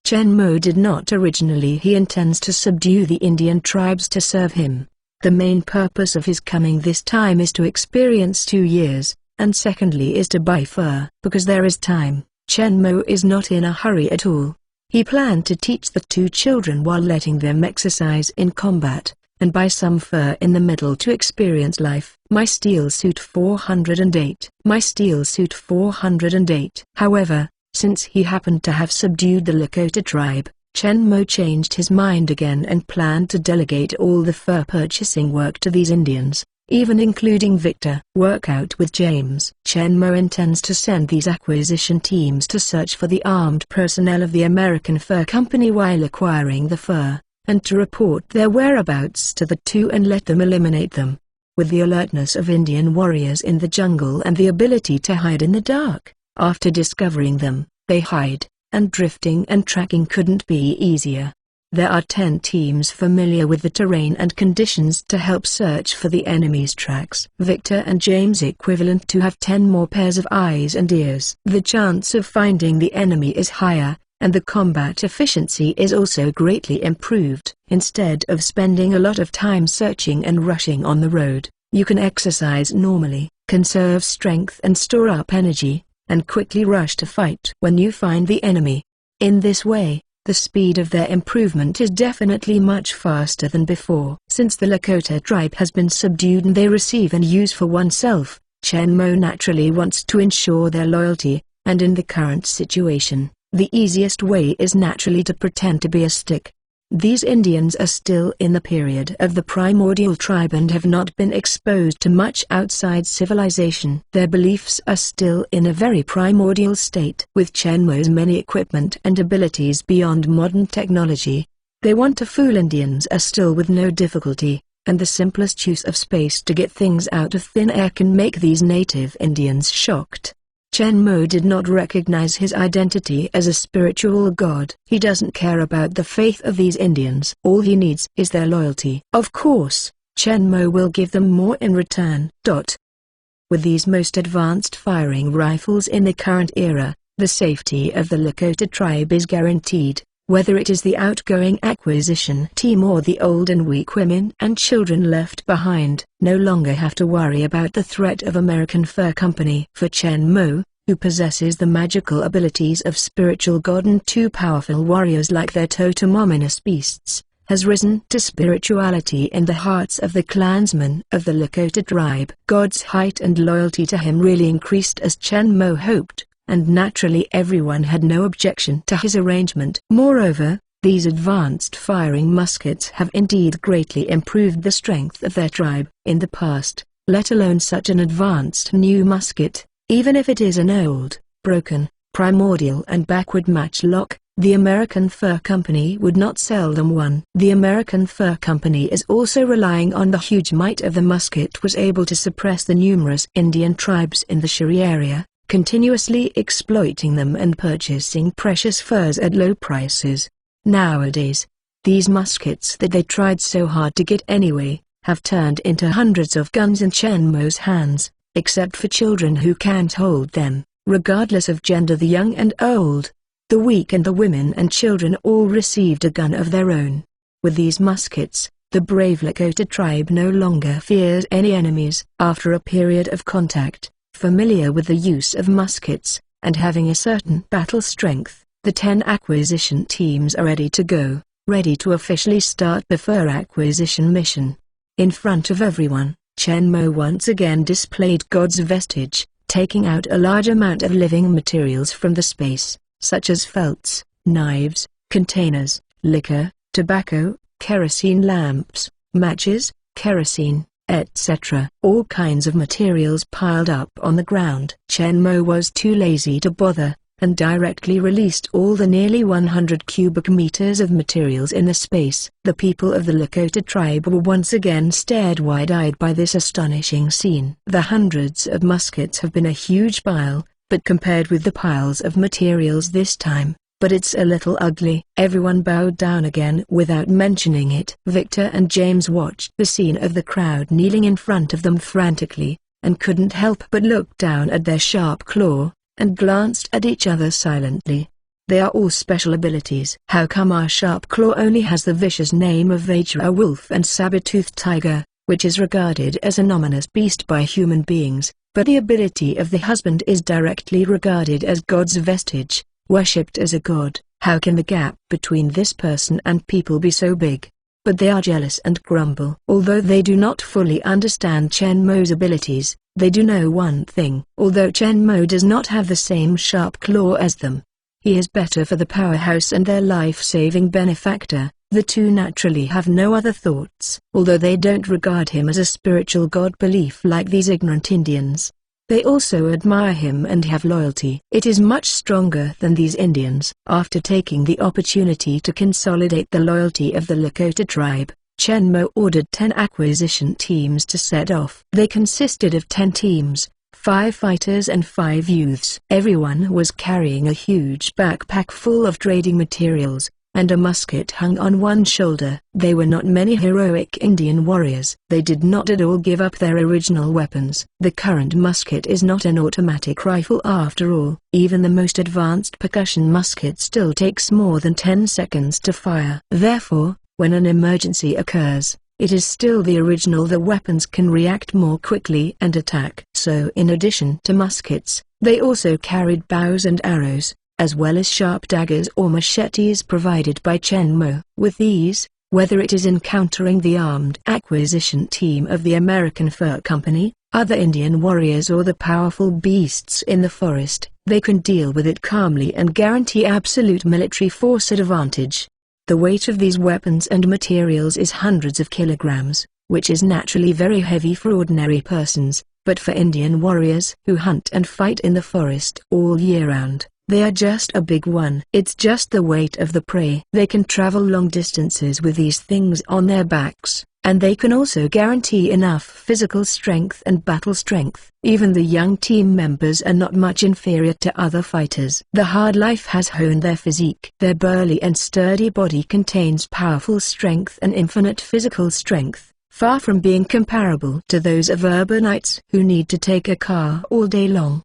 Chen Mo did not originally. He intends to subdue the Indian tribes to serve him. The main purpose of his coming this time is to experience 2 years, and secondly is to buy fur. Because there is time, Chen Mo is not in a hurry at all. He planned to teach the 2 children while letting them exercise in combat, and buy some fur in the middle to experience life. My Steel Suit 408. My Steel Suit 408. However, since he happened to have subdued the Lakota tribe, Chen Mo changed his mind again and planned to delegate all the fur purchasing work to these Indians, even including Victor. Work out with James. Chen Mo intends to send these acquisition teams to search for the armed personnel of the American Fur Company while acquiring the fur, and to report their whereabouts to the 2 and let them eliminate them. With the alertness of Indian warriors in the jungle and the ability to hide in the dark, after discovering them, they hide, and drifting and tracking couldn't be easier. There are 10 teams familiar with the terrain and conditions to help search for the enemy's tracks. Victor and James equivalent to have 10 more pairs of eyes and ears. The chance of finding the enemy is higher, and the combat efficiency is also greatly improved. Instead of spending a lot of time searching and rushing on the road, you can exercise normally, conserve strength and store up energy, and quickly rush to fight when you find the enemy. In this way, the speed of their improvement is definitely much faster than before. Since the Lakota tribe has been subdued and they receive and use for oneself, Chen Mo naturally wants to ensure their loyalty, and in the current situation, the easiest way is naturally to pretend to be a stick. These Indians are still in the period of the primordial tribe and have not been exposed to much outside civilization. Their beliefs are still in a very primordial state. With Chen Mo's many equipment and abilities beyond modern technology, they want to fool Indians still with no difficulty, and the simplest use of space to get things out of thin air can make these native Indians shocked. Chen Mo did not recognize his identity as a spiritual god. He doesn't care about the faith of these Indians. All he needs is their loyalty. Of course, Chen Mo will give them more in return. With these most advanced firing rifles in the current era, the safety of the Lakota tribe is guaranteed. Whether it is the outgoing acquisition team or the old and weak women and children left behind, no longer have to worry about the threat of American Fur Company. For Chen Mo, who possesses the magical abilities of spiritual god and 2 powerful warriors like their totem ominous beasts, has risen to spirituality in the hearts of the clansmen of the Lakota tribe. God's height and loyalty to him really increased as Chen Mo hoped, and naturally everyone had no objection to his arrangement. Moreover, these advanced firing muskets have indeed greatly improved the strength of their tribe. In the past, let alone such an advanced new musket, even if it is an old, broken, primordial and backward matchlock, the American Fur Company would not sell them one. The American Fur Company is also relying on the huge might of the musket was able to suppress the numerous Indian tribes in the Shire area, continuously exploiting them and purchasing precious furs at low prices. Nowadays, these muskets that they tried so hard to get anyway, have turned into hundreds of guns in Chen Mo's hands, except for children who can't hold them, regardless of gender. The young and old, the weak and the women and children all received a gun of their own. With these muskets, the brave Lakota tribe no longer fears any enemies. After a period of contact, familiar with the use of muskets, and having a certain battle strength, the 10 acquisition teams are ready to go, ready to officially start the fur acquisition mission. In front of everyone, Chen Mo once again displayed God's vestige, taking out a large amount of living materials from the space, such as felts, knives, containers, liquor, tobacco, kerosene lamps, matches, kerosene, etc. All kinds of materials piled up on the ground. Chen Mo was too lazy to bother, and directly released all the nearly 100 cubic meters of materials in the space. The people of the Lakota tribe were once again stared wide-eyed by this astonishing scene. The hundreds of muskets have been a huge pile, but compared with the piles of materials this time, but it's a little ugly. Everyone bowed down again without mentioning it. Victor and James watched the scene of the crowd kneeling in front of them frantically, and couldn't help but look down at their sharp claw, and glanced at each other silently. They are all special abilities. How come our Sharp Claw only has the vicious name of Vajra Wolf and Saber-toothed Tiger, which is regarded as an ominous beast by human beings, but the ability of the husband is directly regarded as God's vestige, worshipped as a god? How can the gap between this person and people be so big? But they are jealous and grumble. Although they do not fully understand Chen Mo's abilities, they do know one thing. Although Chen Mo does not have the same sharp claw as them, he is better for the powerhouse and their life-saving benefactor. The two naturally have no other thoughts. Although they don't regard him as a spiritual god belief like these ignorant Indians, they also admire him and have loyalty. It is much stronger than these Indians. After taking the opportunity to consolidate the loyalty of the Lakota tribe, Chen Mo ordered 10 acquisition teams to set off. They consisted of 10 teams, 5 fighters and 5 youths. Everyone was carrying a huge backpack full of trading materials, and a musket hung on one shoulder. They were not many heroic Indian warriors. They did not at all give up their original weapons. The current musket is not an automatic rifle after all. Even the most advanced percussion musket still takes more than 10 seconds to fire. Therefore, when an emergency occurs, it is still the original. The weapons can react more quickly and attack. So in addition to muskets, they also carried bows and arrows, as well as sharp daggers or machetes provided by Chen Mo. With these, whether it is encountering the armed acquisition team of the American Fur Company, other Indian warriors or the powerful beasts in the forest, they can deal with it calmly and guarantee absolute military force advantage. The weight of these weapons and materials is hundreds of kilograms, which is naturally very heavy for ordinary persons, but for Indian warriors who hunt and fight in the forest all year round, they are just a big one. It's just the weight of the prey. They can travel long distances with these things on their backs, and they can also guarantee enough physical strength and battle strength. Even the young team members are not much inferior to other fighters. The hard life has honed their physique. Their burly and sturdy body contains powerful strength and infinite physical strength, far from being comparable to those of urbanites who need to take a car all day long.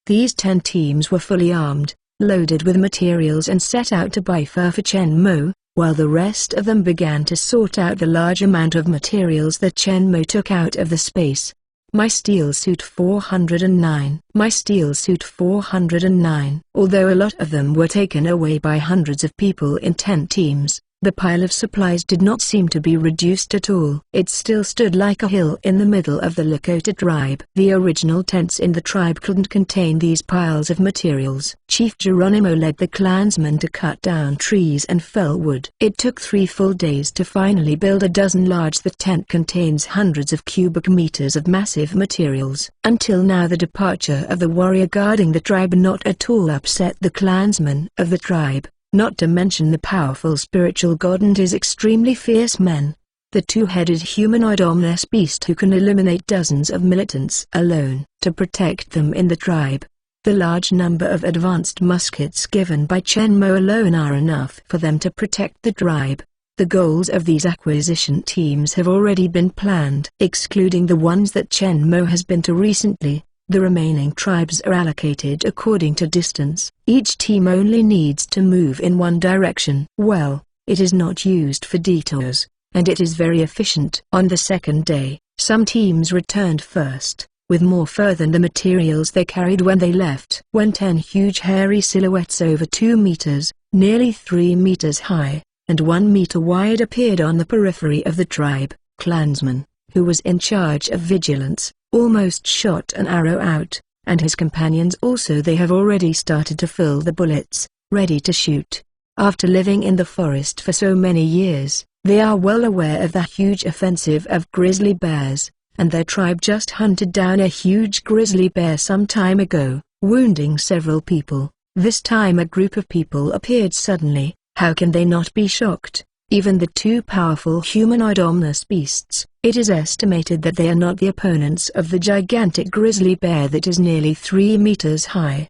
These 10 teams were fully armed, loaded with materials and set out to buy fur for Chen Mo, while the rest of them began to sort out the large amount of materials that Chen Mo took out of the space. My steel suit 409. My steel suit 409. Although a lot of them were taken away by hundreds of people in 10 teams, The pile of supplies did not seem to be reduced at all. It still stood like a hill in the middle of the Lakota tribe. The original tents in the tribe couldn't contain these piles of materials. Chief Geronimo led the clansmen to cut down trees and fell wood. It took 3 full days to finally build a dozen large. The tent contains hundreds of cubic meters of massive materials. Until now the departure of the warrior guarding the tribe not at all upset the clansmen of the tribe, not to mention the powerful spiritual god and his extremely fierce men. The two-headed humanoid omnis beast who can eliminate dozens of militants alone to protect them in the tribe. The large number of advanced muskets given by Chen Mo alone are enough for them to protect the tribe. The goals of these acquisition teams have already been planned. Excluding the ones that Chen Mo has been to recently, the remaining tribes are allocated according to distance. Each team only needs to move in one direction. Well, it is not used for detours, and it is very efficient. On the second day, some teams returned first, with more fur than the materials they carried when they left. When 10 huge hairy silhouettes over 2 meters, nearly 3 meters high, and 1 meter wide appeared on the periphery of the tribe, clansman, who was in charge of vigilance, almost shot an arrow out, and his companions also. They have already started to fill the bullets, ready to shoot. After living in the forest for so many years, they are well aware of the huge offensive of grizzly bears, and their tribe just hunted down a huge grizzly bear some time ago, wounding several people. This time a group of people appeared suddenly. How can they not be shocked? Even the 2 powerful humanoid omnis beasts. It is estimated that they are not the opponents of the gigantic grizzly bear that is nearly 3 meters high.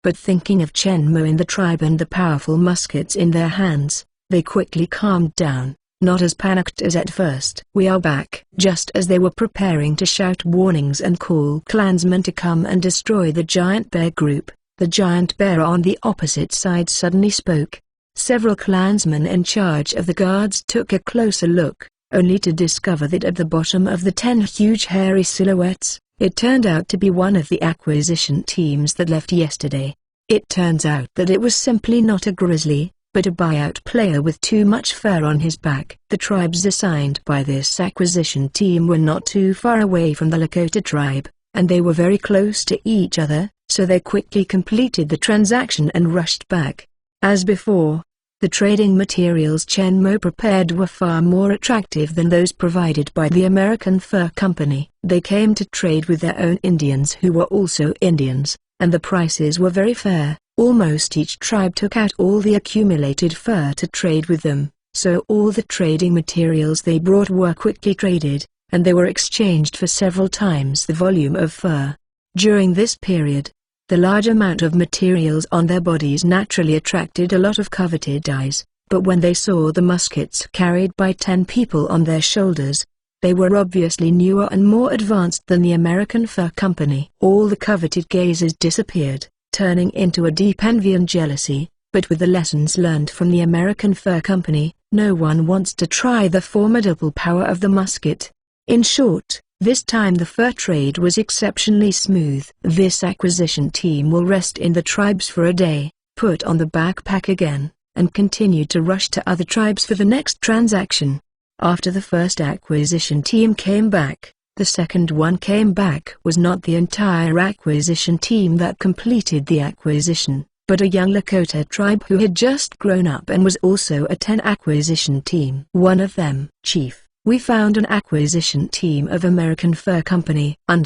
But thinking of Chen Mo in the tribe and the powerful muskets in their hands, they quickly calmed down, not as panicked as at first. "We are back." Just as they were preparing to shout warnings and call clansmen to come and destroy the giant bear group, the giant bear on the opposite side suddenly spoke. Several clansmen in charge of the guards took a closer look, only to discover that at the bottom of the 10 huge hairy silhouettes, it turned out to be one of the acquisition teams that left yesterday. It turns out that it was simply not a grizzly, but a buyout player with too much fur on his back. The tribes assigned by this acquisition team were not too far away from the Lakota tribe, and they were very close to each other, so they quickly completed the transaction and rushed back. As before, the trading materials Chen Mo prepared were far more attractive than those provided by the American Fur Company. They came to trade with their own Indians who were also Indians, and the prices were very fair. Almost each tribe took out all the accumulated fur to trade with them, so all the trading materials they brought were quickly traded, and they were exchanged for several times the volume of fur. During this period, the large amount of materials on their bodies naturally attracted a lot of coveted eyes, but when they saw the muskets carried by 10 people on their shoulders, they were obviously newer and more advanced than the American Fur Company. All the coveted gazes disappeared, turning into a deep envy and jealousy, but with the lessons learned from the American Fur Company, no one wants to try the formidable power of the musket. In short, this time the fur trade was exceptionally smooth. This acquisition team will rest in the tribes for a day, put on the backpack again, and continue to rush to other tribes for the next transaction. After the first acquisition team came back, the second one came back. Was not the entire acquisition team that completed the acquisition, but a young Lakota tribe who had just grown up and was also a 10 acquisition team. One of them, Chief. We found an acquisition team of American Fur Company. In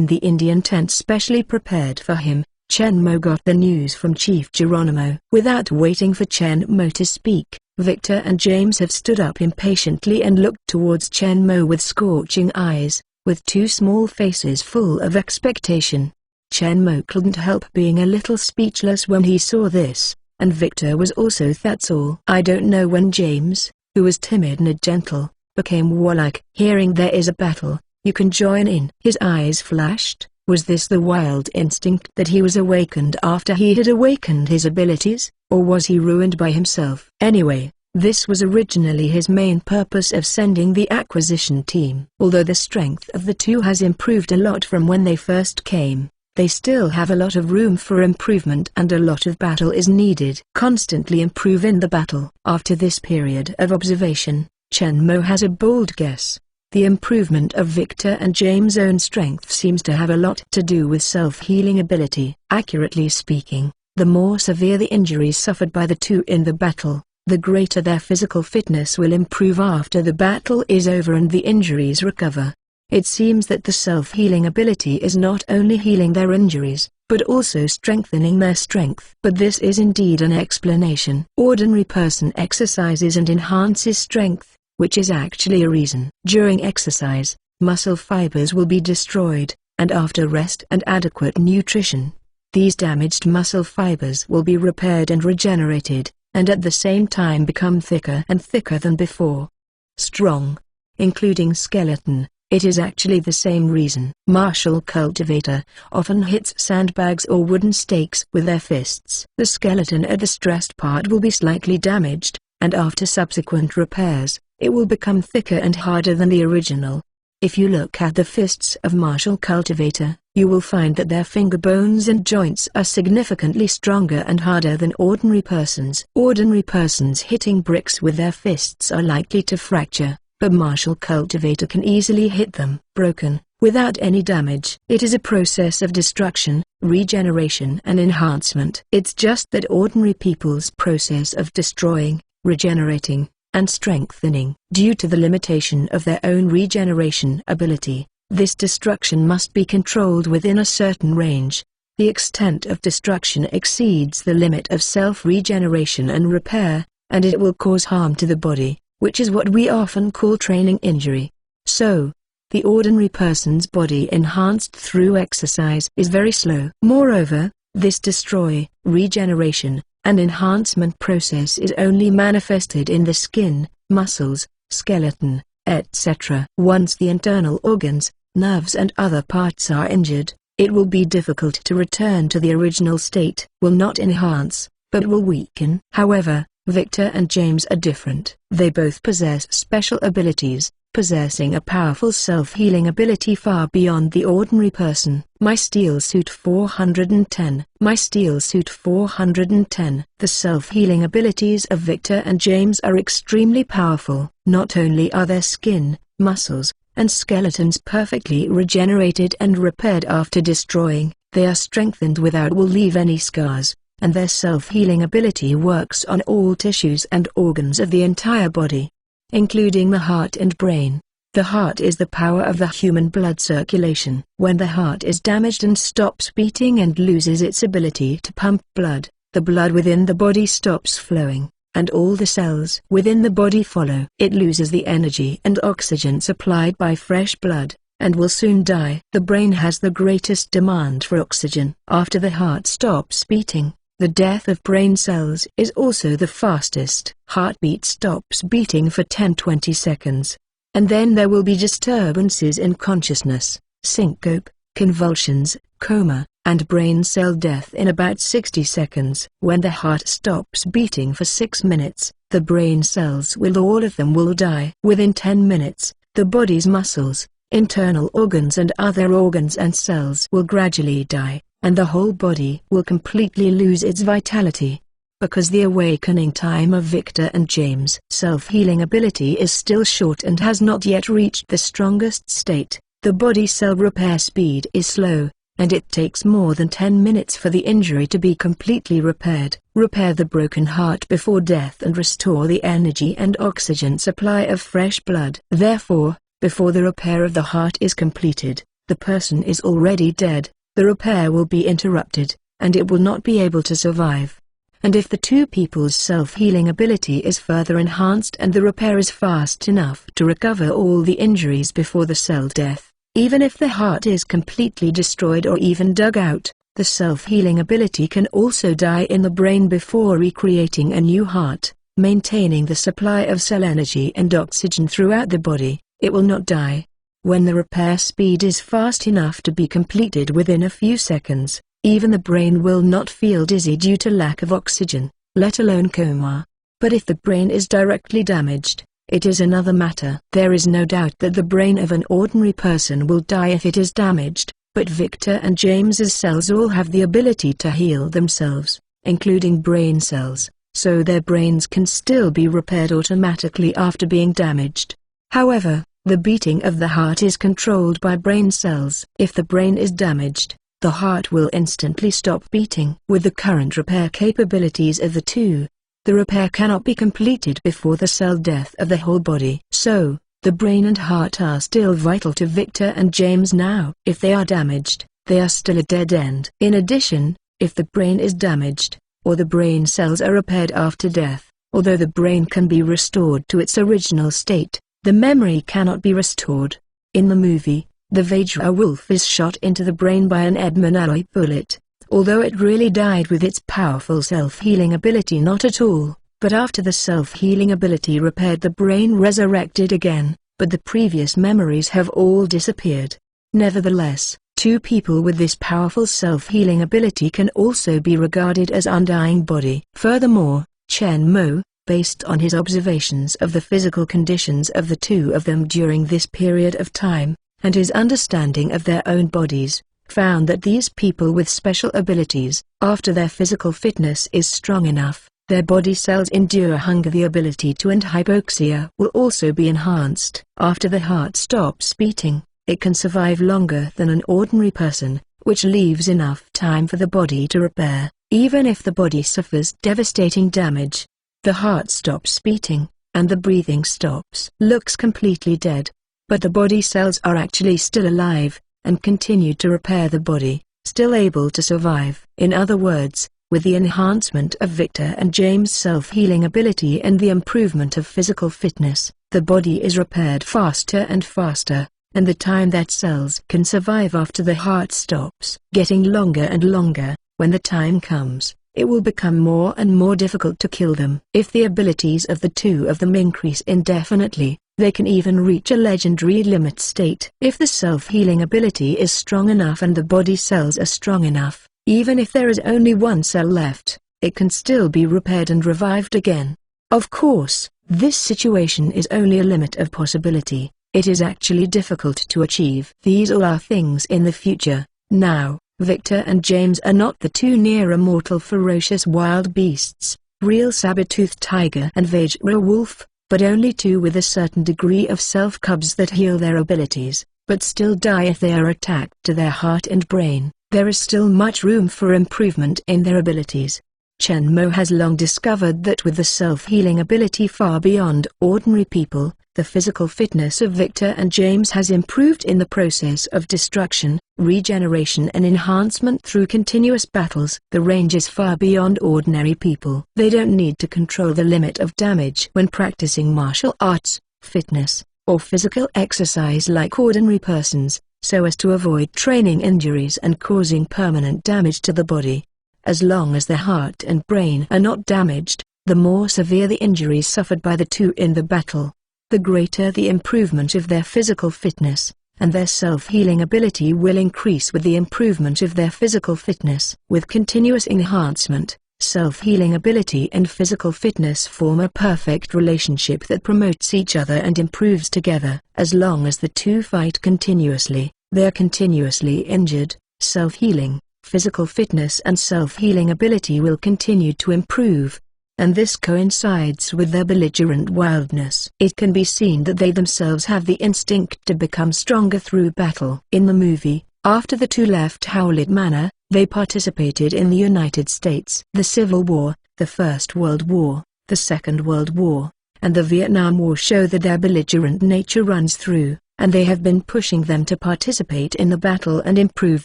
the Indian tent specially prepared for him, Chen Mo got the news from Chief Geronimo. Without waiting for Chen Mo to speak, Victor and James have stood up impatiently and looked towards Chen Mo with scorching eyes, with 2 small faces full of expectation. Chen Mo couldn't help being a little speechless when he saw this, and Victor was also. That's all. I don't know when James, who was timid and gentle, became warlike. Hearing there is a battle, you can join in. His eyes flashed. Was this the wild instinct that he was awakened after he had awakened his abilities, or was he ruined by himself? Anyway, this was originally his main purpose of sending the acquisition team. Although the strength of the 2 has improved a lot from when they first came, They still have a lot of room for improvement and a lot of battle is needed. Constantly improve in the battle. After this period of observation, Chen Mo has a bold guess. The improvement of Victor and James' own strength seems to have a lot to do with self-healing ability. Accurately speaking, the more severe the injuries suffered by the two in the battle, the greater their physical fitness will improve after the battle is over and the injuries recover. It seems that the self-healing ability is not only healing their injuries, but also strengthening their strength. But this is indeed an explanation. Ordinary person exercises and enhances strength, which is actually a reason. During exercise, muscle fibers will be destroyed, and after rest and adequate nutrition, these damaged muscle fibers will be repaired and regenerated, and at the same time become thicker and thicker than before. Strong, including skeleton. It is actually the same reason. Martial cultivator often hits sandbags or wooden stakes with their fists. The skeleton at the stressed part will be slightly damaged, and after subsequent repairs, it will become thicker and harder than the original. If you look at the fists of martial cultivator, you will find that their finger bones and joints are significantly stronger and harder than ordinary persons. Ordinary persons hitting bricks with their fists are likely to fracture, but martial cultivator can easily hit them broken, without any damage. It is a process of destruction, regeneration and enhancement. It's just that ordinary people's process of destroying, regenerating, and strengthening. Due to the limitation of their own regeneration ability, this destruction must be controlled within a certain range. The extent of destruction exceeds the limit of self-regeneration and repair, and it will cause harm to the body, which is what we often call training injury. So, the ordinary person's body enhanced through exercise is very slow. Moreover, this destroy, regeneration, and enhancement process is only manifested in the skin, muscles, skeleton, etc. Once the internal organs, nerves and other parts are injured, it will be difficult to return to the original state. Will not enhance, but will weaken. However, Victor and James are different. They both possess special abilities, possessing a powerful self-healing ability far beyond the ordinary person. My Steel Suit 410. My Steel Suit 410. The self-healing abilities of Victor and James are extremely powerful. Not only are their skin, muscles, and skeletons perfectly regenerated and repaired after destroying, they are strengthened without will leave any scars, and their self-healing ability works on all tissues and organs of the entire body, including the heart and brain. The heart is the power of the human blood circulation. When the heart is damaged and stops beating and loses its ability to pump blood, the blood within the body stops flowing, and all the cells within the body follow. It loses the energy and oxygen supplied by fresh blood, and will soon die. The brain has the greatest demand for oxygen. After the heart stops beating, the death of brain cells is also the fastest. Heartbeat stops beating for 10-20 seconds. And then there will be disturbances in consciousness, syncope, convulsions, coma, and brain cell death in about 60 seconds. When the heart stops beating for 6 minutes, the brain cells all of them will die. Within 10 minutes, the body's muscles, internal organs and other organs and cells will gradually die, and the whole body will completely lose its vitality. Because the awakening time of Victor and James' self-healing ability is still short and has not yet reached the strongest state, the body cell repair speed is slow, and it takes more than 10 minutes for the injury to be completely repaired. Repair the broken heart before death and restore the energy and oxygen supply of fresh blood. Therefore, before the repair of the heart is completed, the person is already dead. The repair will be interrupted, and it will not be able to survive. And if the two people's self-healing ability is further enhanced and the repair is fast enough to recover all the injuries before the cell death, even if the heart is completely destroyed or even dug out, the self-healing ability can also die in the brain before recreating a new heart, maintaining the supply of cell energy and oxygen throughout the body. It will not die. When the repair speed is fast enough to be completed within a few seconds, even the brain will not feel dizzy due to lack of oxygen, let alone coma. But if the brain is directly damaged, it is another matter. There is no doubt that the brain of an ordinary person will die if it is damaged, But Victor and James's cells all have the ability to heal themselves, including brain cells, so their brains can still be repaired automatically after being damaged. However, the beating of the heart is controlled by brain cells. If the brain is damaged, the heart will instantly stop beating. With the current repair capabilities of the two, the repair cannot be completed before the cell death of the whole body. So, the brain and heart are still vital to Victor and James now. If they are damaged, they are still a dead end. In addition, if the brain is damaged, or the brain cells are repaired after death, although the brain can be restored to its original state, the memory cannot be restored. In the movie, the Vajra wolf is shot into the brain by an Edmund alloy bullet, although it really died with its powerful self-healing ability not at all. But after the self-healing ability repaired, the brain resurrected again, but the previous memories have all disappeared. Nevertheless, two people with this powerful self-healing ability can also be regarded as undying body. Furthermore, Chen Mo, based on his observations of the physical conditions of the two of them during this period of time, and his understanding of their own bodies, found that these people with special abilities, after their physical fitness is strong enough, their body cells endure hunger. The ability to end hypoxia will also be enhanced. After the heart stops beating, it can survive longer than an ordinary person, which leaves enough time for the body to repair. Even if the body suffers devastating damage, the heart stops beating, and the breathing stops. Looks completely dead. But the body cells are actually still alive, and continue to repair the body, still able to survive. In other words, with the enhancement of Victor and James' self-healing ability and the improvement of physical fitness, the body is repaired faster and faster, and the time that cells can survive after the heart stops getting longer and longer. When the time comes, it will become more and more difficult to kill them. If the abilities of the two of them increase indefinitely, they can even reach a legendary limit state. If the self-healing ability is strong enough and the body cells are strong enough, even if there is only one cell left, it can still be repaired and revived again. Of course, this situation is only a limit of possibility. It is actually difficult to achieve. These all are things in the future. Now, Victor and James are not the two near-immortal ferocious wild beasts, real saber-toothed tiger and Vajra wolf, but only two with a certain degree of self-cubs that heal their abilities, but still die if they are attacked to their heart and brain. There is still much room for improvement in their abilities. Chen Mo has long discovered that with the self-healing ability far beyond ordinary people, the physical fitness of Victor and James has improved in the process of destruction, regeneration and enhancement through continuous battles. The range is far beyond ordinary people. They don't need to control the limit of damage when practicing martial arts, fitness, or physical exercise like ordinary persons, so as to avoid training injuries and causing permanent damage to the body. As long as the heart and brain are not damaged, the more severe the injuries suffered by the two in the battle, the greater the improvement of their physical fitness, and their self-healing ability will increase with the improvement of their physical fitness. With continuous enhancement, self-healing ability and physical fitness form a perfect relationship that promotes each other and improves together. As long as the two fight continuously, they are continuously injured. Self-healing, physical fitness and self-healing ability will continue to improve, and this coincides with their belligerent wildness. It can be seen that they themselves have the instinct to become stronger through battle. In the movie, after the two left Howlett Manor, they participated in the United States, the Civil War, the First World War, the Second World War, and the Vietnam War show that their belligerent nature runs through, and they have been pushing them to participate in the battle and improve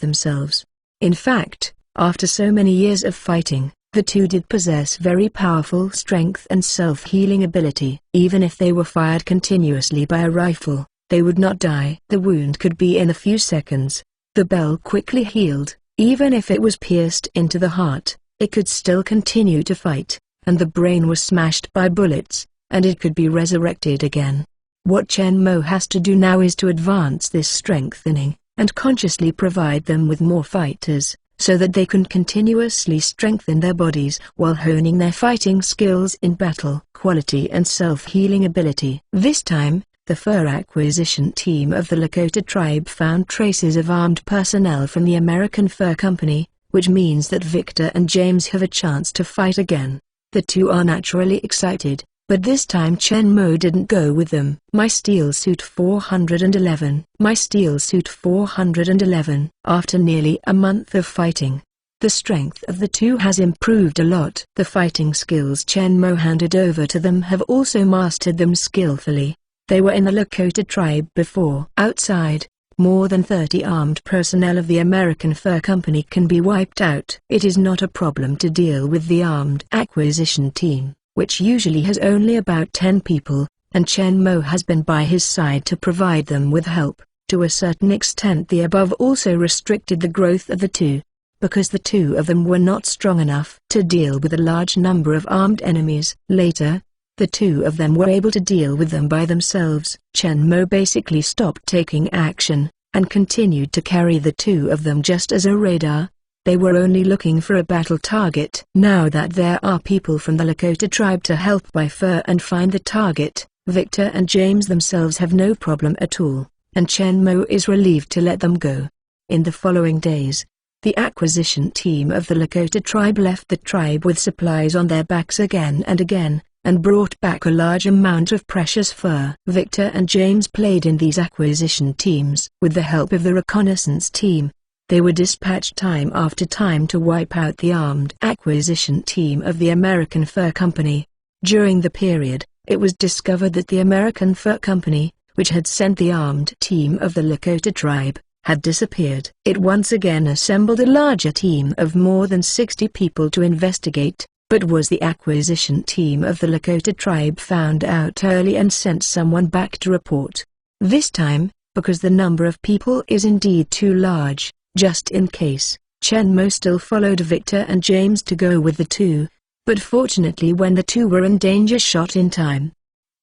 themselves. In fact, after so many years of fighting, the two did possess very powerful strength and self-healing ability. Even if they were fired continuously by a rifle, they would not die. The wound could be in a few seconds. The bell quickly healed. Even if it was pierced into the heart, it could still continue to fight, and the brain was smashed by bullets, and it could be resurrected again. What Chen Mo has to do now is to advance this strengthening, and consciously provide them with more fighters, so that they can continuously strengthen their bodies while honing their fighting skills in battle, quality and self-healing ability. This time, The fur acquisition team of the Lakota tribe found traces of armed personnel from the American Fur Company, which means that Victor and James have a chance to fight again. The two are naturally excited, but this time Chen Mo didn't go with them. My Steel Suit 411. My Steel Suit 411. After nearly a month of fighting, the strength of the two has improved a lot. The fighting skills Chen Mo handed over to them have also mastered them skillfully. They were in the Lakota tribe before. Outside, more than 30 armed personnel of the American Fur Company can be wiped out. It is not a problem to deal with the armed acquisition team, which usually has only about 10 people, and Chen Mo has been by his side to provide them with help. To a certain extent the above also restricted the growth of the two, because the two of them were not strong enough to deal with a large number of armed enemies. Later, the two of them were able to deal with them by themselves. Chen Mo basically stopped taking action, and continued to carry the two of them just as a radar. They were only looking for a battle target. Now that there are people from the Lakota tribe to help buy fur and find the target, Victor and James themselves have no problem at all, and Chen Mo is relieved to let them go. In the following days, the acquisition team of the Lakota tribe left the tribe with supplies on their backs again and again, and brought back a large amount of precious fur. Victor and James played in these acquisition teams. With the help of the reconnaissance team, they were dispatched time after time to wipe out the armed acquisition team of the American Fur Company. During the period, it was discovered that the American Fur Company, which had sent the armed team of the Lakota tribe, had disappeared. It once again assembled a larger team of more than 60 people to investigate, but was the acquisition team of the Lakota tribe found out early and sent someone back to report. This time, because the number of people is indeed too large, just in case, Chen Mo still followed Victor and James to go with the two, but fortunately when the two were in danger shot in time.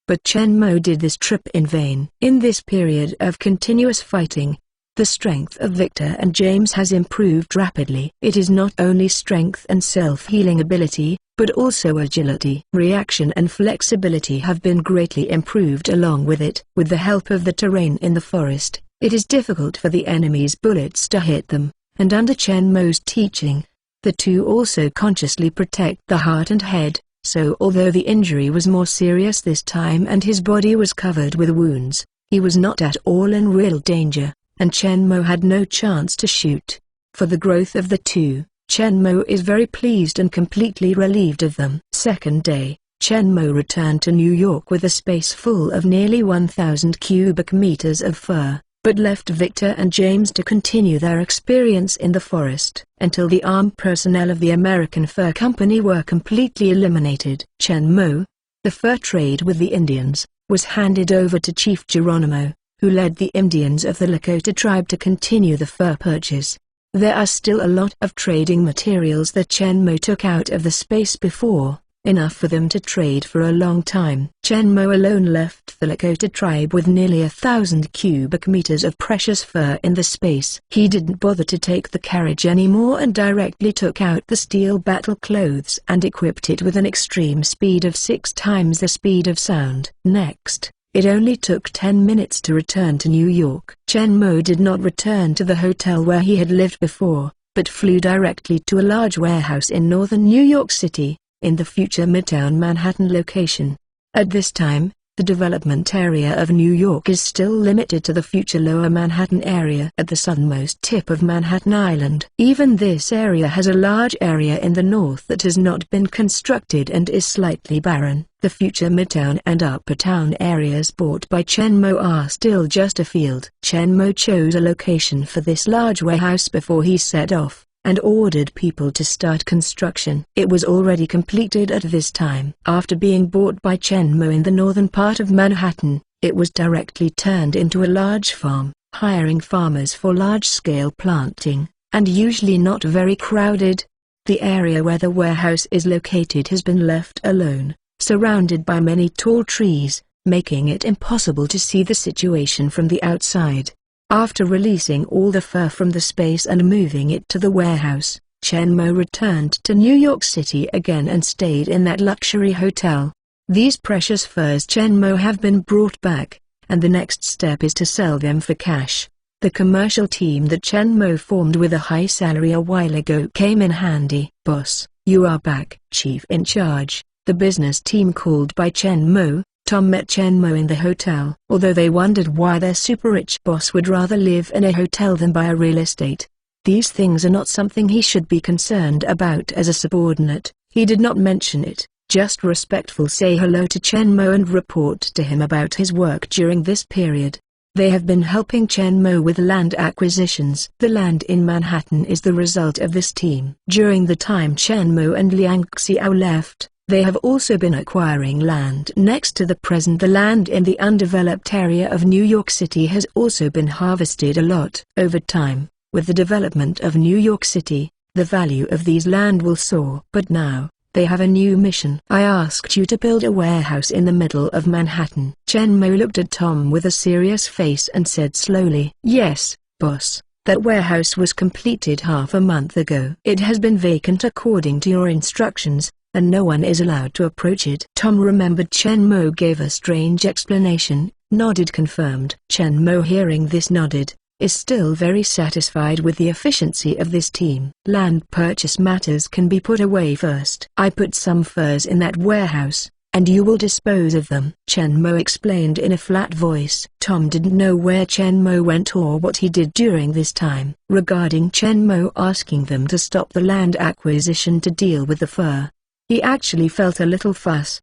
But Chen Mo did this trip in vain. In this period of continuous fighting, the strength of Victor and James has improved rapidly. It is not only strength and self-healing ability, but also agility. Reaction and flexibility have been greatly improved along with it. With the help of the terrain in the forest, it is difficult for the enemy's bullets to hit them, and under Chen Mo's teaching, the two also consciously protect the heart and head, so although the injury was more serious this time and his body was covered with wounds, he was not at all in real danger, and Chen Mo had no chance to shoot. For the growth of the two, Chen Mo is very pleased and completely relieved of them. Second day, Chen Mo returned to New York with a space full of nearly 1,000 cubic meters of fur, but left Victor and James to continue their experience in the forest until the armed personnel of the American Fur Company were completely eliminated. Chen Mo, the fur trade with the Indians, was handed over to Chief Geronimo, who led the Indians of the Lakota tribe to continue the fur purchase. There are still a lot of trading materials that Chen Mo took out of the space before, enough for them to trade for a long time. Chen Mo alone left the Lakota tribe with nearly 1,000 cubic meters of precious fur in the space. He didn't bother to take the carriage anymore and directly took out the steel battle clothes and equipped it with an extreme speed of 6 times the speed of sound. Next, it only took 10 minutes to return to New York. Chen Mo did not return to the hotel where he had lived before, but flew directly to a large warehouse in northern New York City, in the future Midtown Manhattan location. At this time, the development area of New York is still limited to the future Lower Manhattan area at the southernmost tip of Manhattan Island. Even this area has a large area in the north that has not been constructed and is slightly barren. The future Midtown and Upper Town areas bought by Chen Mo are still just a field. Chen Mo chose a location for this large warehouse before he set off, and ordered people to start construction. It was already completed at this time. After being bought by Chen Mo in the northern part of Manhattan, it was directly turned into a large farm, hiring farmers for large-scale planting, and usually not very crowded. The area where the warehouse is located has been left alone, surrounded by many tall trees, making it impossible to see the situation from the outside. After releasing all the fur from the space and moving it to the warehouse, Chen Mo returned to New York City again and stayed in that luxury hotel. These precious furs Chen Mo have been brought back, and the next step is to sell them for cash. The commercial team that Chen Mo formed with a high salary a while ago came in handy. "Boss, you are back." Chief in charge, the business team called by Chen Mo, Tom met Chen Mo in the hotel. Although they wondered why their super-rich boss would rather live in a hotel than buy a real estate, these things are not something he should be concerned about as a subordinate. He did not mention it, just respectful say hello to Chen Mo and report to him about his work during this period. They have been helping Chen Mo with land acquisitions. The land in Manhattan is the result of this team. During the time Chen Mo and Liang Xiao left, they have also been acquiring land next to the present. The land in the undeveloped area of New York City has also been harvested a lot. Over time, with the development of New York City, the value of these land will soar. But now, they have a new mission. "I asked you to build a warehouse in the middle of Manhattan." Chen Mo looked at Tom with a serious face and said slowly, "Yes, boss. That warehouse was completed half a month ago. It has been vacant according to your instructions, and no one is allowed to approach it." Tom remembered Chen Mo gave a strange explanation, nodded confirmed. Chen Mo hearing this nodded, is still very satisfied with the efficiency of this team. "Land purchase matters can be put away first. I put some furs in that warehouse, and you will dispose of them," Chen Mo explained in a flat voice. Tom didn't know where Chen Mo went or what he did during this time. Regarding Chen Mo asking them to stop the land acquisition to deal with the fur, he actually felt a little fuss.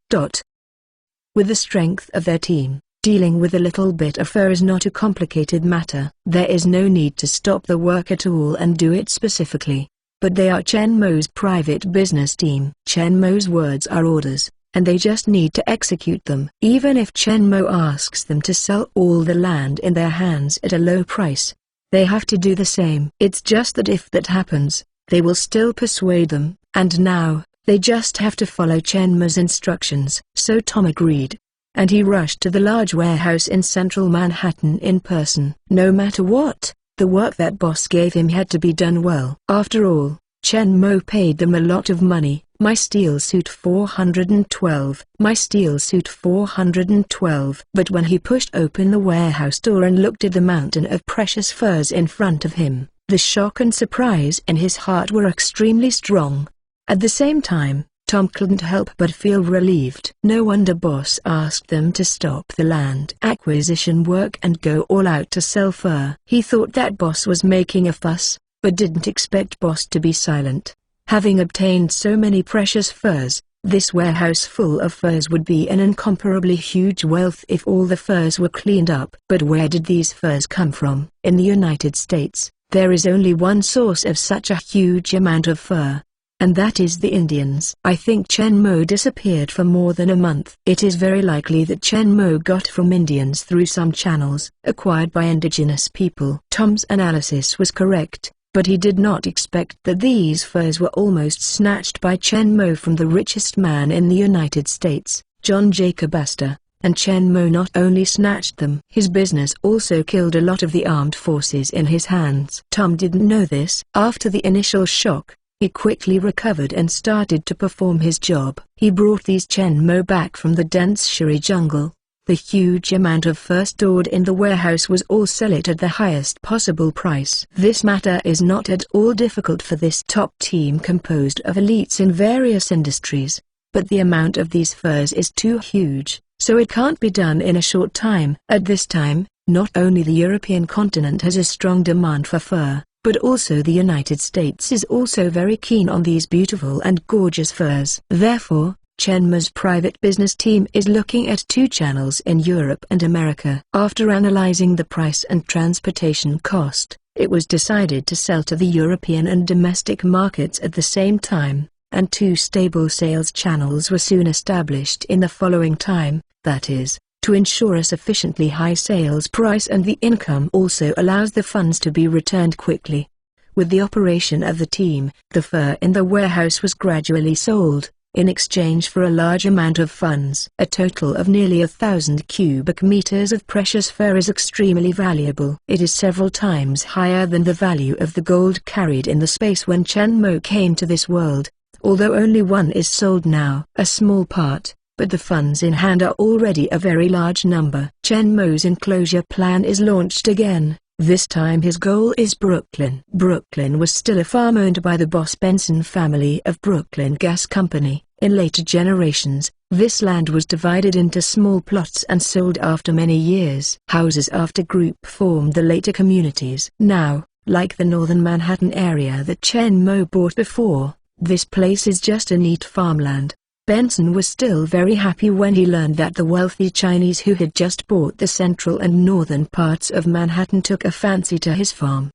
With the strength of their team, dealing with a little bit of fur is not a complicated matter. There is no need to stop the work at all and do it specifically. But they are Chen Mo's private business team. Chen Mo's words are orders, and they just need to execute them. Even if Chen Mo asks them to sell all the land in their hands at a low price, they have to do the same. It's just that if that happens, they will still persuade them, and now, they just have to follow Chen Mo's instructions. So Tom agreed, and he rushed to the large warehouse in central Manhattan in person. No matter what, the work that boss gave him had to be done well. After all, Chen Mo paid them a lot of money. "My steel suit 412, my steel suit 412." But when he pushed open the warehouse door and looked at the mountain of precious furs in front of him, the shock and surprise in his heart were extremely strong. At the same time, Tom couldn't help but feel relieved. No wonder boss asked them to stop the land acquisition work and go all out to sell fur. He thought that boss was making a fuss, but didn't expect boss to be silent. Having obtained so many precious furs, this warehouse full of furs would be an incomparably huge wealth if all the furs were cleaned up. But where did these furs come from? In the United States, there is only one source of such a huge amount of fur, and that is the Indians. I think Chen Mo disappeared for more than a month. It is very likely that Chen Mo got from Indians through some channels acquired by indigenous people. Tom's analysis was correct, but he did not expect that these furs were almost snatched by Chen Mo from the richest man in the United States, John Jacob Astor. And Chen Mo not only snatched them, his business also killed a lot of the armed forces in his hands. Tom didn't know this. After the initial shock, he quickly recovered and started to perform his job. He brought these Chen Mo back from the dense Shuri jungle. The huge amount of fur stored in the warehouse was all sell it at the highest possible price. This matter is not at all difficult for this top team composed of elites in various industries, but the amount of these furs is too huge, so it can't be done in a short time. At this time, not only the European continent has a strong demand for fur, but also the United States is also very keen on these beautiful and gorgeous furs. Therefore, Chen Mo's private business team is looking at two channels in Europe and America. After analyzing the price and transportation cost, it was decided to sell to the European and domestic markets at the same time, and two stable sales channels were soon established in the following time, that is, to ensure a sufficiently high sales price, and the income also allows the funds to be returned quickly. With the operation of the team, the fur in the warehouse was gradually sold, in exchange for a large amount of funds. A total of nearly 1,000 cubic meters of precious fur is extremely valuable. It is several times higher than the value of the gold carried in the space when Chen Mo came to this world, although only one is sold now. A small part, but the funds in hand are already a very large number. Chen Mo's enclosure plan is launched again. This time his goal is Brooklyn. Brooklyn was still a farm owned by the Boss Benson family of Brooklyn Gas Company. In later generations, this land was divided into small plots and sold after many years. Houses after group formed the later communities. Now, like the northern Manhattan area that Chen Mo bought before, this place is just a neat farmland. Benson was still very happy when he learned that the wealthy Chinese who had just bought the central and northern parts of Manhattan took a fancy to his farm.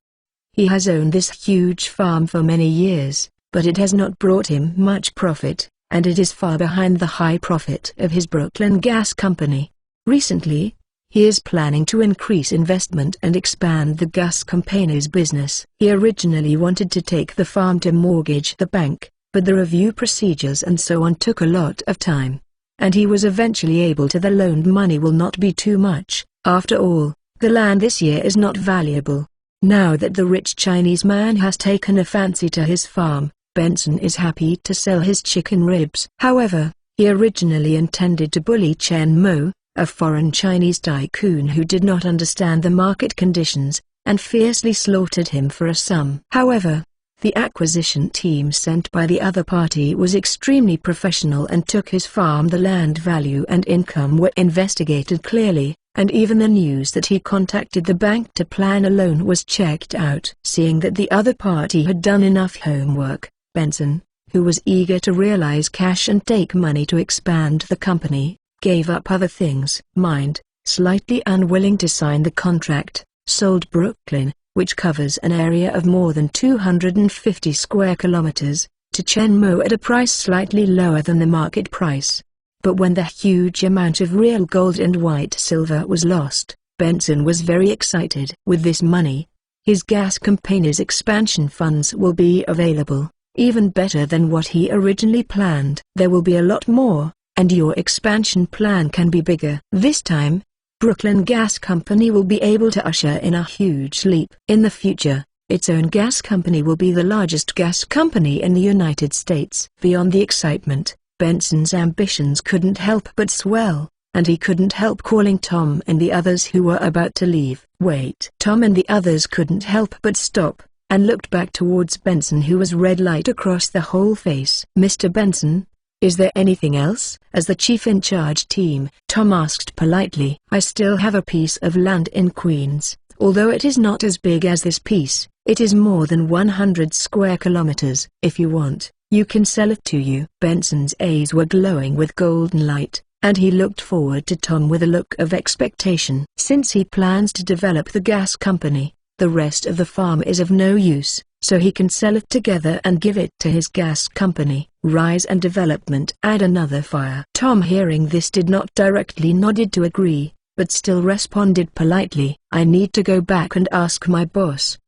He has owned this huge farm for many years, but it has not brought him much profit, and it is far behind the high profit of his Brooklyn Gas Company. Recently, he is planning to increase investment and expand the gas company's business. He originally wanted to take the farm to mortgage the bank, but the review procedures and so on took a lot of time, and he was eventually able to. The loaned money will not be too much. After all, the land this year is not valuable. Now that the rich Chinese man has taken a fancy to his farm, Benson is happy to sell his chicken ribs. However, he originally intended to bully Chen Mo, a foreign Chinese tycoon who did not understand the market conditions, and fiercely slaughtered him for a sum. However, the acquisition team sent by the other party was extremely professional and took his farm. The land value and income were investigated clearly, and even the news that he contacted the bank to plan a loan was checked out. Seeing that the other party had done enough homework, Benson, who was eager to realize cash and take money to expand the company, gave up other things. Slightly unwilling to sign the contract, sold Brooklyn, which covers an area of more than 250 square kilometers, to Chen Mo at a price slightly lower than the market price. But when the huge amount of real gold and white silver was lost, Benson was very excited. With this money, his gas company's expansion funds will be available, even better than what he originally planned. There will be a lot more, and your expansion plan can be bigger. This time, Brooklyn Gas Company will be able to usher in a huge leap. In the future, its own gas company will be the largest gas company in the United States. Beyond the excitement, Benson's ambitions couldn't help but swell, and he couldn't help calling Tom and the others who were about to leave. Wait. Tom and the others couldn't help but stop, and looked back towards Benson, who was red light across the whole face. Mr. Benson, is there anything else? As the chief in charge team, Tom asked politely. I still have a piece of land in Queens, although it is not as big as this piece. It is more than 100 square kilometers. If you want, you can sell it to you. Benson's eyes were glowing with golden light, and he looked forward to Tom with a look of expectation. Since he plans to develop the gas company, the rest of the farm is of no use, so he can sell it together and give it to his gas company. Rise and development add another fire. Tom, hearing this, did not directly nodded to agree, but still responded politely. I need to go back and ask my boss.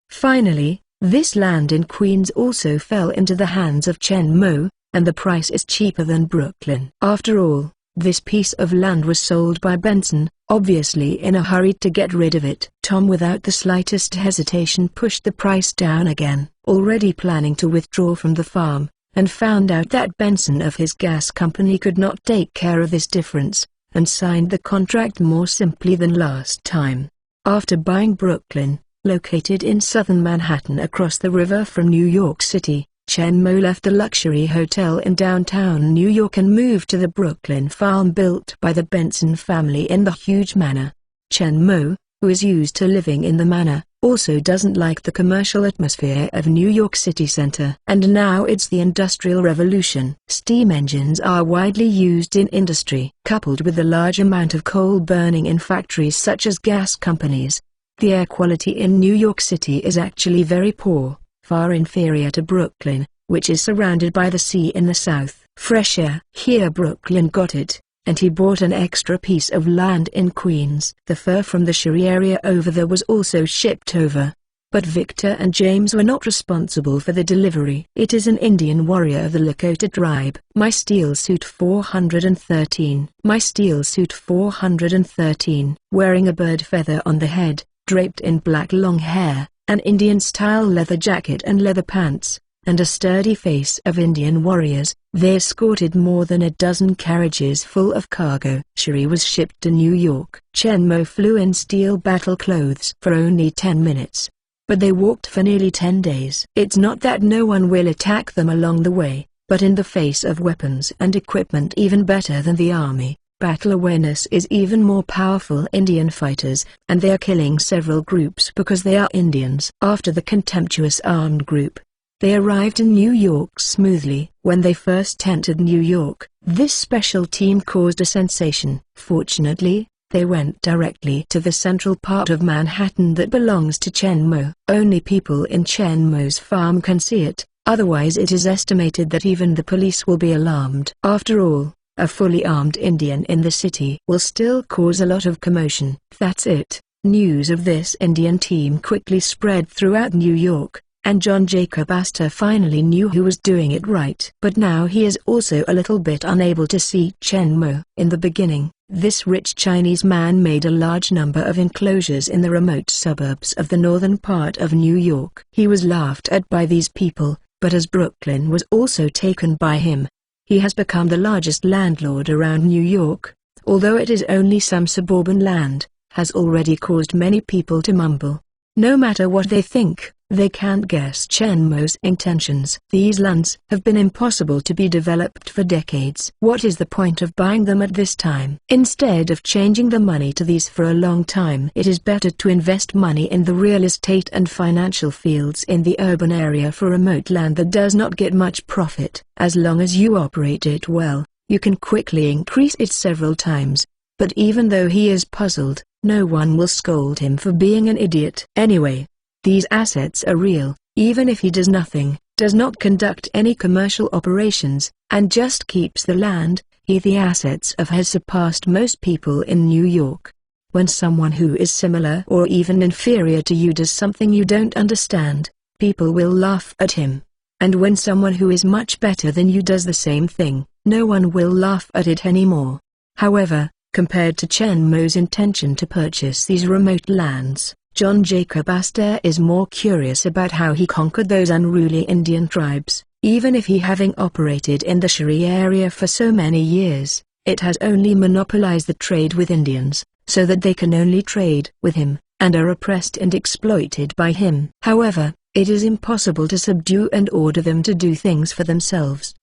Finally, this land in Queens also fell into the hands of Chen Mo, and the price is cheaper than Brooklyn. After all, this piece of land was sold by Benson, obviously in a hurry to get rid of it. Tom, without the slightest hesitation, pushed the price down again, already planning to withdraw from the farm, and found out that Benson of his gas company could not take care of this difference, and signed the contract more simply than last time. After buying Brooklyn, located in southern Manhattan across the river from New York City, Chen Mo left a luxury hotel in downtown New York and moved to the Brooklyn farm built by the Benson family in the huge manor. Chen Mo, who is used to living in the manor, also doesn't like the commercial atmosphere of New York City Center. And now it's the Industrial Revolution. Steam engines are widely used in industry. Coupled with the large amount of coal burning in factories such as gas companies, the air quality in New York City is actually very poor, far inferior to Brooklyn, which is surrounded by the sea in the south. Fresh air. Here Brooklyn got it, and he bought an extra piece of land in Queens. The fur from the Shuri area over there was also shipped over, but Victor and James were not responsible for the delivery. It is an Indian warrior of the Lakota tribe. My steel suit 413. My steel suit 413. Wearing a bird feather on the head, draped in black long hair, an Indian-style leather jacket and leather pants, and a sturdy face of Indian warriors, they escorted more than a dozen carriages full of cargo. Shuri was shipped to New York. Chen Mo flew in steel battle clothes for only 10 minutes. But they walked for nearly 10 days. It's not that no one will attack them along the way, but in the face of weapons and equipment even better than the army, battle awareness is even more powerful. Indian fighters, and they are killing several groups because they are Indians. After the contemptuous armed group, they arrived in New York smoothly. When they first entered New York, this special team caused a sensation. Fortunately, they went directly to the central part of Manhattan that belongs to Chen Mo. Only people in Chen Mo's farm can see it, otherwise it is estimated that even the police will be alarmed. After all, a fully armed Indian in the city will still cause a lot of commotion. That's it. News of this Indian team quickly spread throughout New York, and John Jacob Astor finally knew who was doing it right. But now he is also a little bit unable to see Chen Mo. In the beginning, this rich Chinese man made a large number of enclosures in the remote suburbs of the northern part of New York. He was laughed at by these people, but as Brooklyn was also taken by him, he has become the largest landlord around New York, although it is only some suburban land, has already caused many people to mumble. No matter what they think, they can't guess Chen Mo's intentions. These lands have been impossible to be developed for decades. What is the point of buying them at this time? Instead of changing the money to these for a long time, it is better to invest money in the real estate and financial fields in the urban area for remote land that does not get much profit. As long as you operate it well, you can quickly increase it several times. But even though he is puzzled, no one will scold him for being an idiot. Anyway, these assets are real. Even if he does nothing, does not conduct any commercial operations, and just keeps the land, the assets of has surpassed most people in New York. When someone who is similar or even inferior to you does something you don't understand, people will laugh at him. And when someone who is much better than you does the same thing, no one will laugh at it anymore. However, compared to Chen Mo's intention to purchase these remote lands, John Jacob Astor is more curious about how he conquered those unruly Indian tribes. Even if he having operated in the Shuri area for so many years, it has only monopolized the trade with Indians, so that they can only trade with him, and are oppressed and exploited by him. However, it is impossible to subdue and order them to do things for themselves.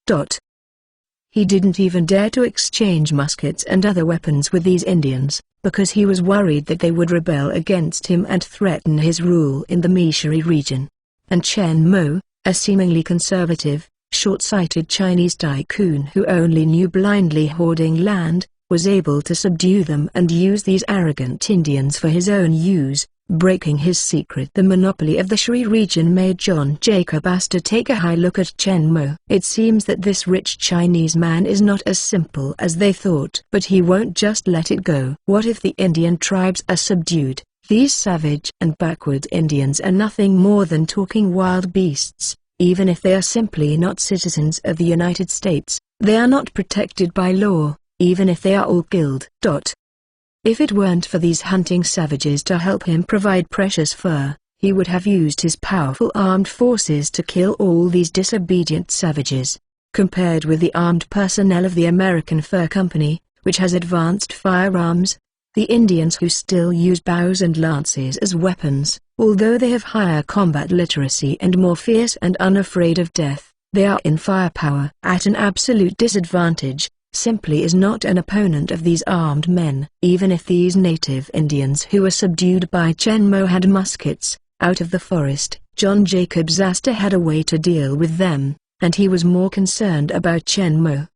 He didn't even dare to exchange muskets and other weapons with these Indians, because he was worried that they would rebel against him and threaten his rule in the Meishuri region. And Chen Mo, a seemingly conservative, short-sighted Chinese tycoon who only knew blindly hoarding land, was able to subdue them and use these arrogant Indians for his own use, breaking his secret. The monopoly of the Shuri region made John Jacob Astor take a high look at Chen Mo. It seems that this rich Chinese man is not as simple as they thought. But he won't just let it go. What if the Indian tribes are subdued? These savage and backward Indians are nothing more than talking wild beasts. Even if they are simply not citizens of the United States, they are not protected by law, even if they are all killed. If it weren't for these hunting savages to help him provide precious fur, he would have used his powerful armed forces to kill all these disobedient savages. Compared with the armed personnel of the American Fur Company, which has advanced firearms, the Indians who still use bows and lances as weapons, although they have higher combat literacy and more fierce and unafraid of death, they are in firepower at an absolute disadvantage. Simply is not an opponent of these armed men. Even if these native Indians who were subdued by Chen Mo had muskets, out of the forest, John Jacob Astor had a way to deal with them, and he was more concerned about Chen Mo.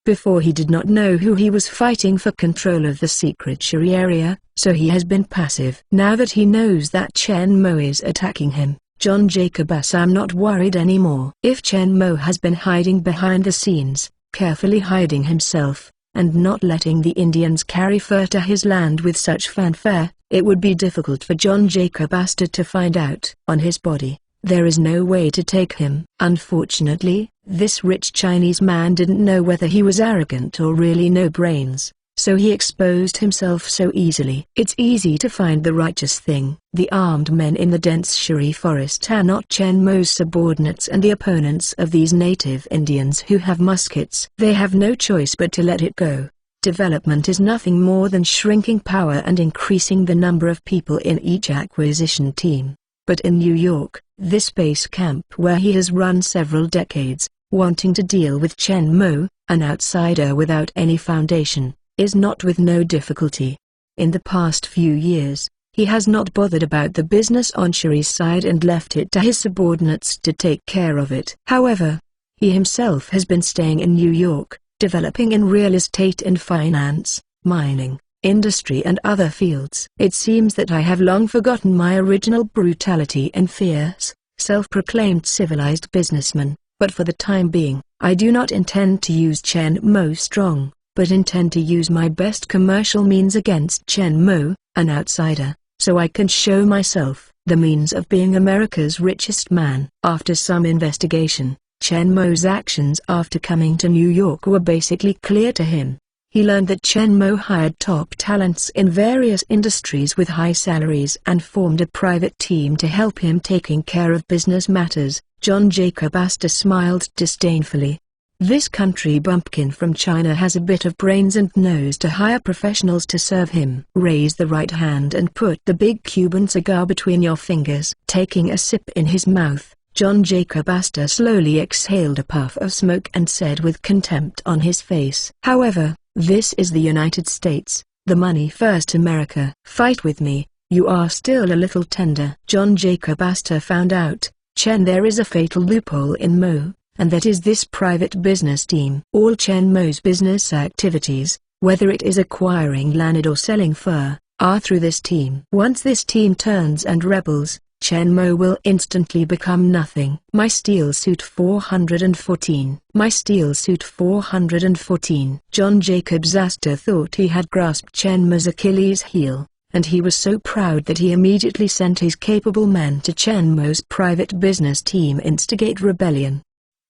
Before he did not know who he was fighting for control of the secret Shuri area, so he has been passive. Now that he knows that Chen Mo is attacking him, John Jacob Astor not worried anymore. If Chen Mo has been hiding behind the scenes, carefully hiding himself, and not letting the Indians carry fur to his land with such fanfare, it would be difficult for John Jacob Astor to find out. On his body, there is no way to take him. Unfortunately, this rich Chinese man didn't know whether he was arrogant or really no brains. so he exposed himself so easily. It's easy to find the righteous thing. The armed men in the dense Shiri forest are not Chen Mo's subordinates and the opponents of these native Indians who have muskets. They have no choice but to let it go. Development is nothing more than shrinking power and increasing the number of people in each acquisition team. But in New York, this base camp where he has run several decades, wanting to deal with Chen Mo, an outsider without any foundation, is not with no difficulty. In the past few years, he has not bothered about the business on Shiri's side and left it to his subordinates to take care of it. However, he himself has been staying in New York, developing in real estate and finance, mining, industry and other fields. It seems that I have long forgotten my original brutality and fierce, self-proclaimed civilized businessman, but for the time being, I do not intend to use Chen Mo strong, but intend to use my best commercial means against Chen Mo, an outsider, so I can show myself the means of being America's richest man. After some investigation, Chen Mo's actions after coming to New York were basically clear to him. He learned that Chen Mo hired top talents in various industries with high salaries and formed a private team to help him taking care of business matters. John Jacob Astor smiled disdainfully. This country bumpkin from China has a bit of brains and knows to hire professionals to serve him. Raise the right hand and put the big Cuban cigar between your fingers. Taking a sip in his mouth, John Jacob Astor slowly exhaled a puff of smoke and said with contempt on his face, "However, this is the United States, the money first America. Fight with me, you are still a little tender." John Jacob Astor found out, there is a fatal loophole in Mo, and that is this private business team. All Chen Mo's business activities, whether it is acquiring land or selling fur, are through this team. Once this team turns and rebels, Chen Mo will instantly become nothing. My Steel Suit 414. My Steel Suit 414. John Jacob Astor thought he had grasped Chen Mo's Achilles heel, and he was so proud that he immediately sent his capable men to Chen Mo's private business team instigate rebellion.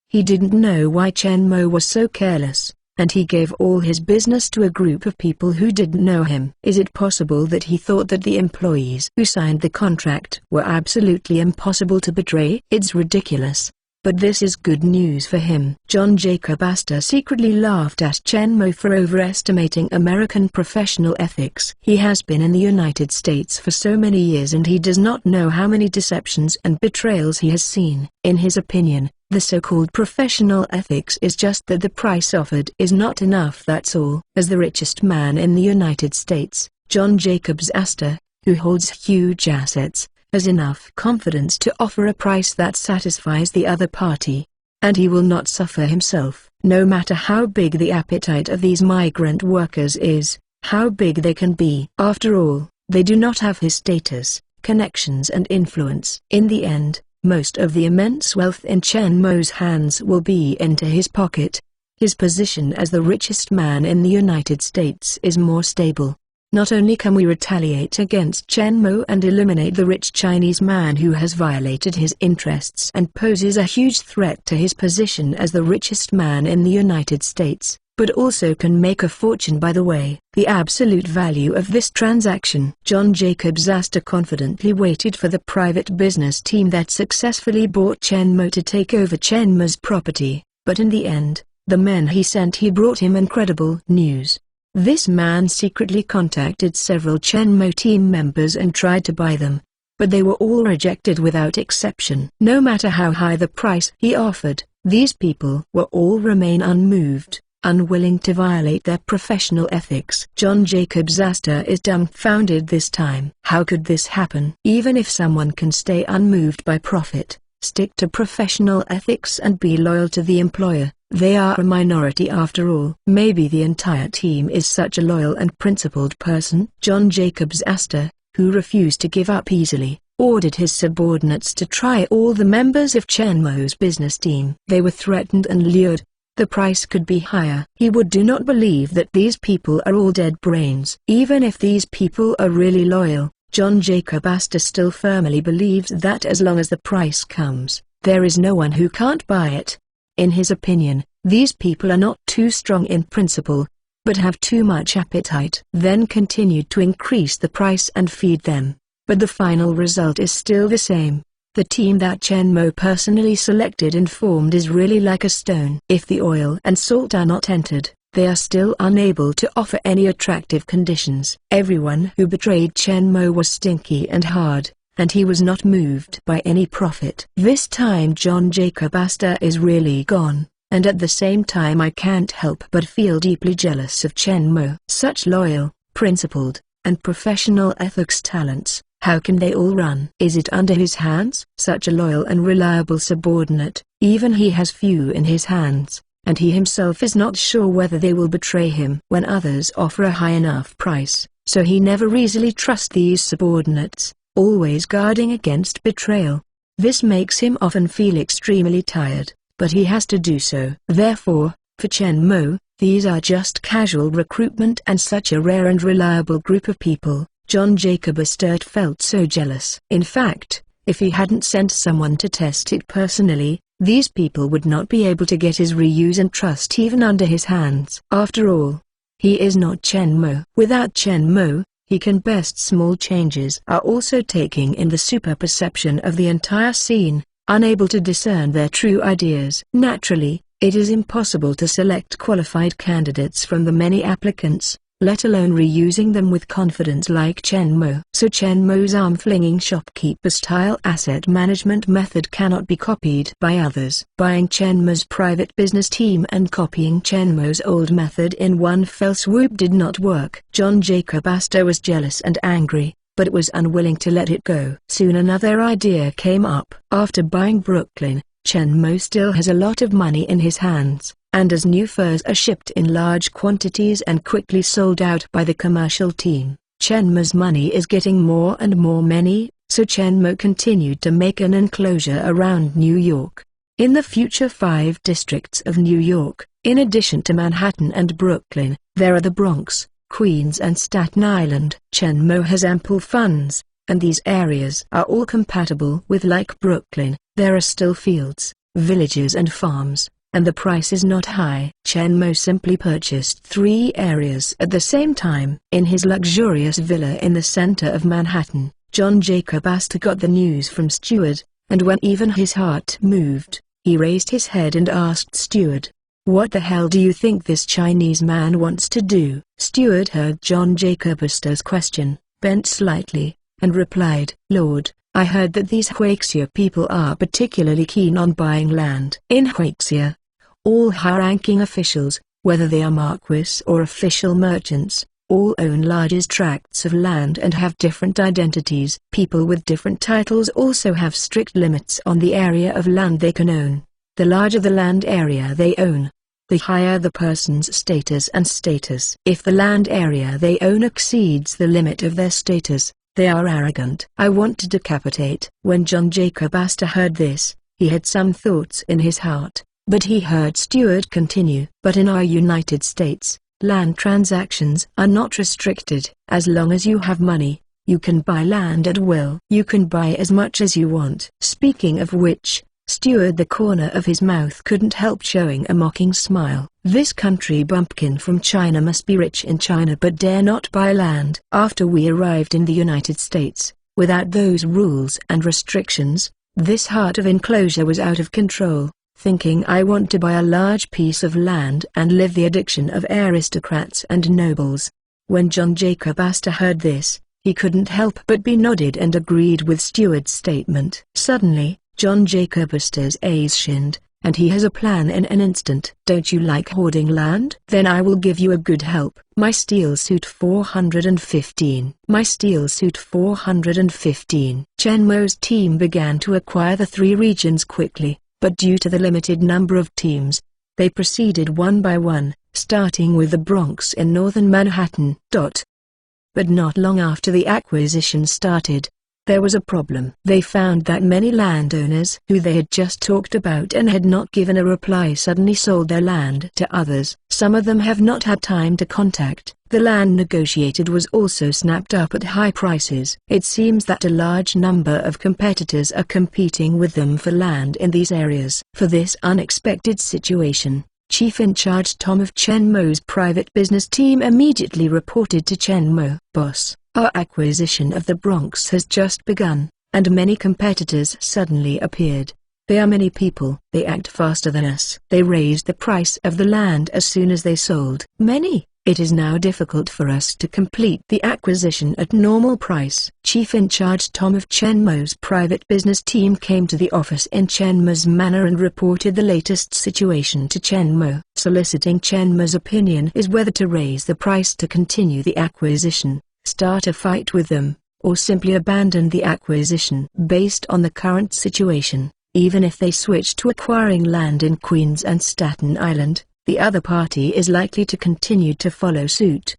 He didn't know why Chen Mo was so careless, and he gave all his business to a group of people who didn't know him. Is it possible that he thought that the employees who signed the contract were absolutely impossible to betray? It's ridiculous. But this is good news for him. John Jacob Astor secretly laughed at Chen Mo for overestimating American professional ethics. He has been in the United States for so many years and he does not know how many deceptions and betrayals he has seen. In his opinion, the so-called professional ethics is just that the price offered is not enough, that's all. As the richest man in the United States, John Jacob Astor, who holds huge assets, has enough confidence to offer a price that satisfies the other party. And he will not suffer himself. No matter how big the appetite of these migrant workers is, how big they can be. After all, they do not have his status, connections and influence. In the end, most of the immense wealth in Chen Mo's hands will be into his pocket. His position as the richest man in the United States is more stable. Not only can we retaliate against Chen Mo and eliminate the rich Chinese man who has violated his interests and poses a huge threat to his position as the richest man in the United States, but also can make a fortune by the way. The absolute value of this transaction. John Jacob Astor confidently waited for the private business team that successfully bought Chen Mo to take over Chen Mo's property, but in the end, the men he sent brought him incredible news. This man secretly contacted several Chen Mo team members and tried to buy them, but they were all rejected without exception. No matter how high the price he offered, these people will all remain unmoved, unwilling to violate their professional ethics. John Jacob Astor is dumbfounded this time. How could this happen? Even if someone can stay unmoved by profit, stick to professional ethics and be loyal to the employer, they are a minority after all. Maybe the entire team is such a loyal and principled person. John Jacob Astor, who refused to give up easily, ordered his subordinates to try all the members of Chen Mo's business team. They were threatened and lured. The price could be higher. He do not believe that these people are all dead brains. Even if these people are really loyal, John Jacob Astor still firmly believes that as long as the price comes, there is no one who can't buy it. In his opinion, these people are not too strong in principle. but have too much appetite. Then continued to increase the price and feed them. But the final result is still the same. The team that Chen Mo personally selected and formed is really like a stone. If the oil and salt are not entered, they are still unable to offer any attractive conditions. Everyone who betrayed Chen Mo was stinky and hard, and he was not moved by any profit. This time John Jacob Astor is really gone, and at the same time I can't help but feel deeply jealous of Chen Mo. Such loyal, principled, and professional ethics talents, how can they all run? Is it under his hands? Such a loyal and reliable subordinate, even he has few in his hands, and he himself is not sure whether they will betray him when others offer a high enough price, so he never easily trusts these subordinates, always guarding against betrayal. This makes him often feel extremely tired, but he has to do so. Therefore, for Chen Mo, these are just casual recruitment and such a rare and reliable group of people. John Jacob Astor felt so jealous. In fact, if he hadn't sent someone to test it personally, these people would not be able to get his reuse and trust even under his hands. After all, he is not Chen Mo. Without Chen Mo, he can best small changes are also taking in the super-perception of the entire scene, unable to discern their true ideas. Naturally, it is impossible to select qualified candidates from the many applicants, let alone reusing them with confidence like Chen Mo. So Chen Mo's arm-flinging shopkeeper-style asset management method cannot be copied by others. Buying Chen Mo's private business team and copying Chen Mo's old method in one fell swoop did not work. John Jacob Astor was jealous and angry, but was unwilling to let it go. Soon another idea came up. After buying Brooklyn, Chen Mo still has a lot of money in his hands, and as new furs are shipped in large quantities and quickly sold out by the commercial team, Chen Mo's money is getting more and more many, so Chen Mo continued to make an enclosure around New York. In the future 5 districts of New York, in addition to Manhattan and Brooklyn, there are the Bronx, Queens and Staten Island. Chen Mo has ample funds, and these areas are all compatible with. Like Brooklyn, there are still fields, villages and farms, and the price is not high. Chen Mo simply purchased 3 areas at the same time. In his luxurious villa in the center of Manhattan, John Jacob Astor got the news from Steward, and when even his heart moved, he raised his head and asked Steward, "What the hell do you think this Chinese man wants to do?" Steward heard John Jacob Astor's question, bent slightly, and replied, "Lord, I heard that these Huaxia people are particularly keen on buying land. In Huaxia, all high-ranking officials, whether they are marquis or official merchants, all own large tracts of land and have different identities. People with different titles also have strict limits on the area of land they can own. The larger the land area they own, the higher the person's status and status. If the land area they own exceeds the limit of their status, they are arrogant. I want to decapitate." When John Jacob Astor heard this, he had some thoughts in his heart, but he heard Steward continue. "But in our United States, land transactions are not restricted. As long as you have money, you can buy land at will. You can buy as much as you want." Speaking of which, Steward, the corner of his mouth couldn't help showing a mocking smile. This country bumpkin from China must be rich in China but dare not buy land. After we arrived in the United States, without those rules and restrictions, this heart of enclosure was out of control, thinking I want to buy a large piece of land and live the addiction of aristocrats and nobles. When John Jacob Astor heard this, he couldn't help but be nodded and agreed with Steward's statement. Suddenly, John Jacob Astor's eyes shined, and he has a plan in an instant. "Don't you like hoarding land? Then I will give you a good help." My Steel Suit 415. My Steel Suit 415. Chen Mo's team began to acquire the 3 regions quickly, but due to the limited number of teams, they proceeded one by one, starting with the Bronx in northern Manhattan. But not long after the acquisition started, there was a problem. They found that many landowners who they had just talked about and had not given a reply suddenly sold their land to others. Some of them have not had time to contact. The land negotiated was also snapped up at high prices. It seems that a large number of competitors are competing with them for land in these areas. For this unexpected situation, Chief in charge Tom of Chen Mo's private business team immediately reported to Chen Mo. "Boss, our acquisition of the Bronx has just begun, and many competitors suddenly appeared. They are many people. They act faster than us. They raised the price of the land as soon as they sold. Many. It is now difficult for us to complete the acquisition at normal price." Chief in charge Tom of Chen Mo's private business team came to the office in Chen Mo's manor and reported the latest situation to Chen Mo. Soliciting Chen Mo's opinion is whether to raise the price to continue the acquisition, start a fight with them, or simply abandon the acquisition. Based on the current situation, even if they switch to acquiring land in Queens and Staten Island, the other party is likely to continue to follow suit.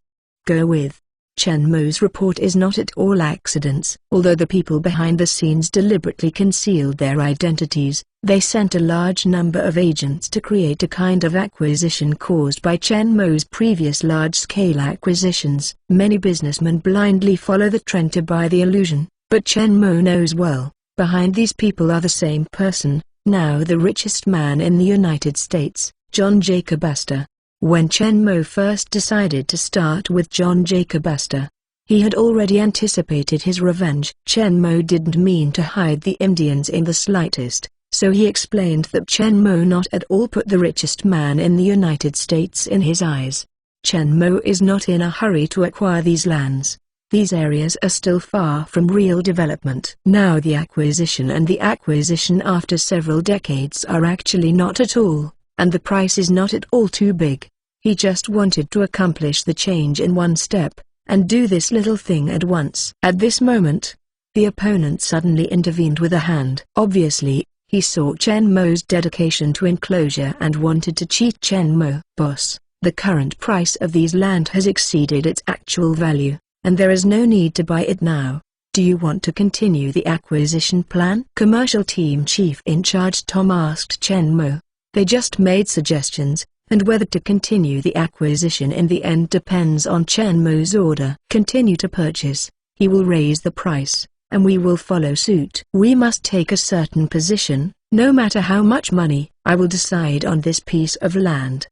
Go with. Chen Mo's report is not at all accidents. Although the people behind the scenes deliberately concealed their identities, they sent a large number of agents to create a kind of acquisition caused by Chen Mo's previous large-scale acquisitions. Many businessmen blindly follow the trend to buy the illusion, but Chen Mo knows well, behind these people are the same person, now the richest man in the United States, John Jacob Astor. When Chen Mo first decided to start with John Jacob Astor, he had already anticipated his revenge. Chen Mo didn't mean to hide the Indians in the slightest, so he explained that Chen Mo not at all put the richest man in the United States in his eyes. Chen Mo is not in a hurry to acquire these lands. These areas are still far from real development. Now the acquisition and the acquisition after several decades are actually not at all, and the price is not at all too big. He just wanted to accomplish the change in one step, and do this little thing at once. At this moment, the opponent suddenly intervened with a hand. Obviously, he saw Chen Mo's dedication to enclosure and wanted to cheat Chen Mo. "Boss, the current price of these land has exceeded its actual value, and there is no need to buy it now. Do you want to continue the acquisition plan?" Commercial team chief in charge Tom asked Chen Mo. They just made suggestions, and whether to continue the acquisition in the end depends on Chen Mo's order. "Continue to purchase, he will raise the price, and we will follow suit. We must take a certain position, no matter how much money. I will decide on this piece of land."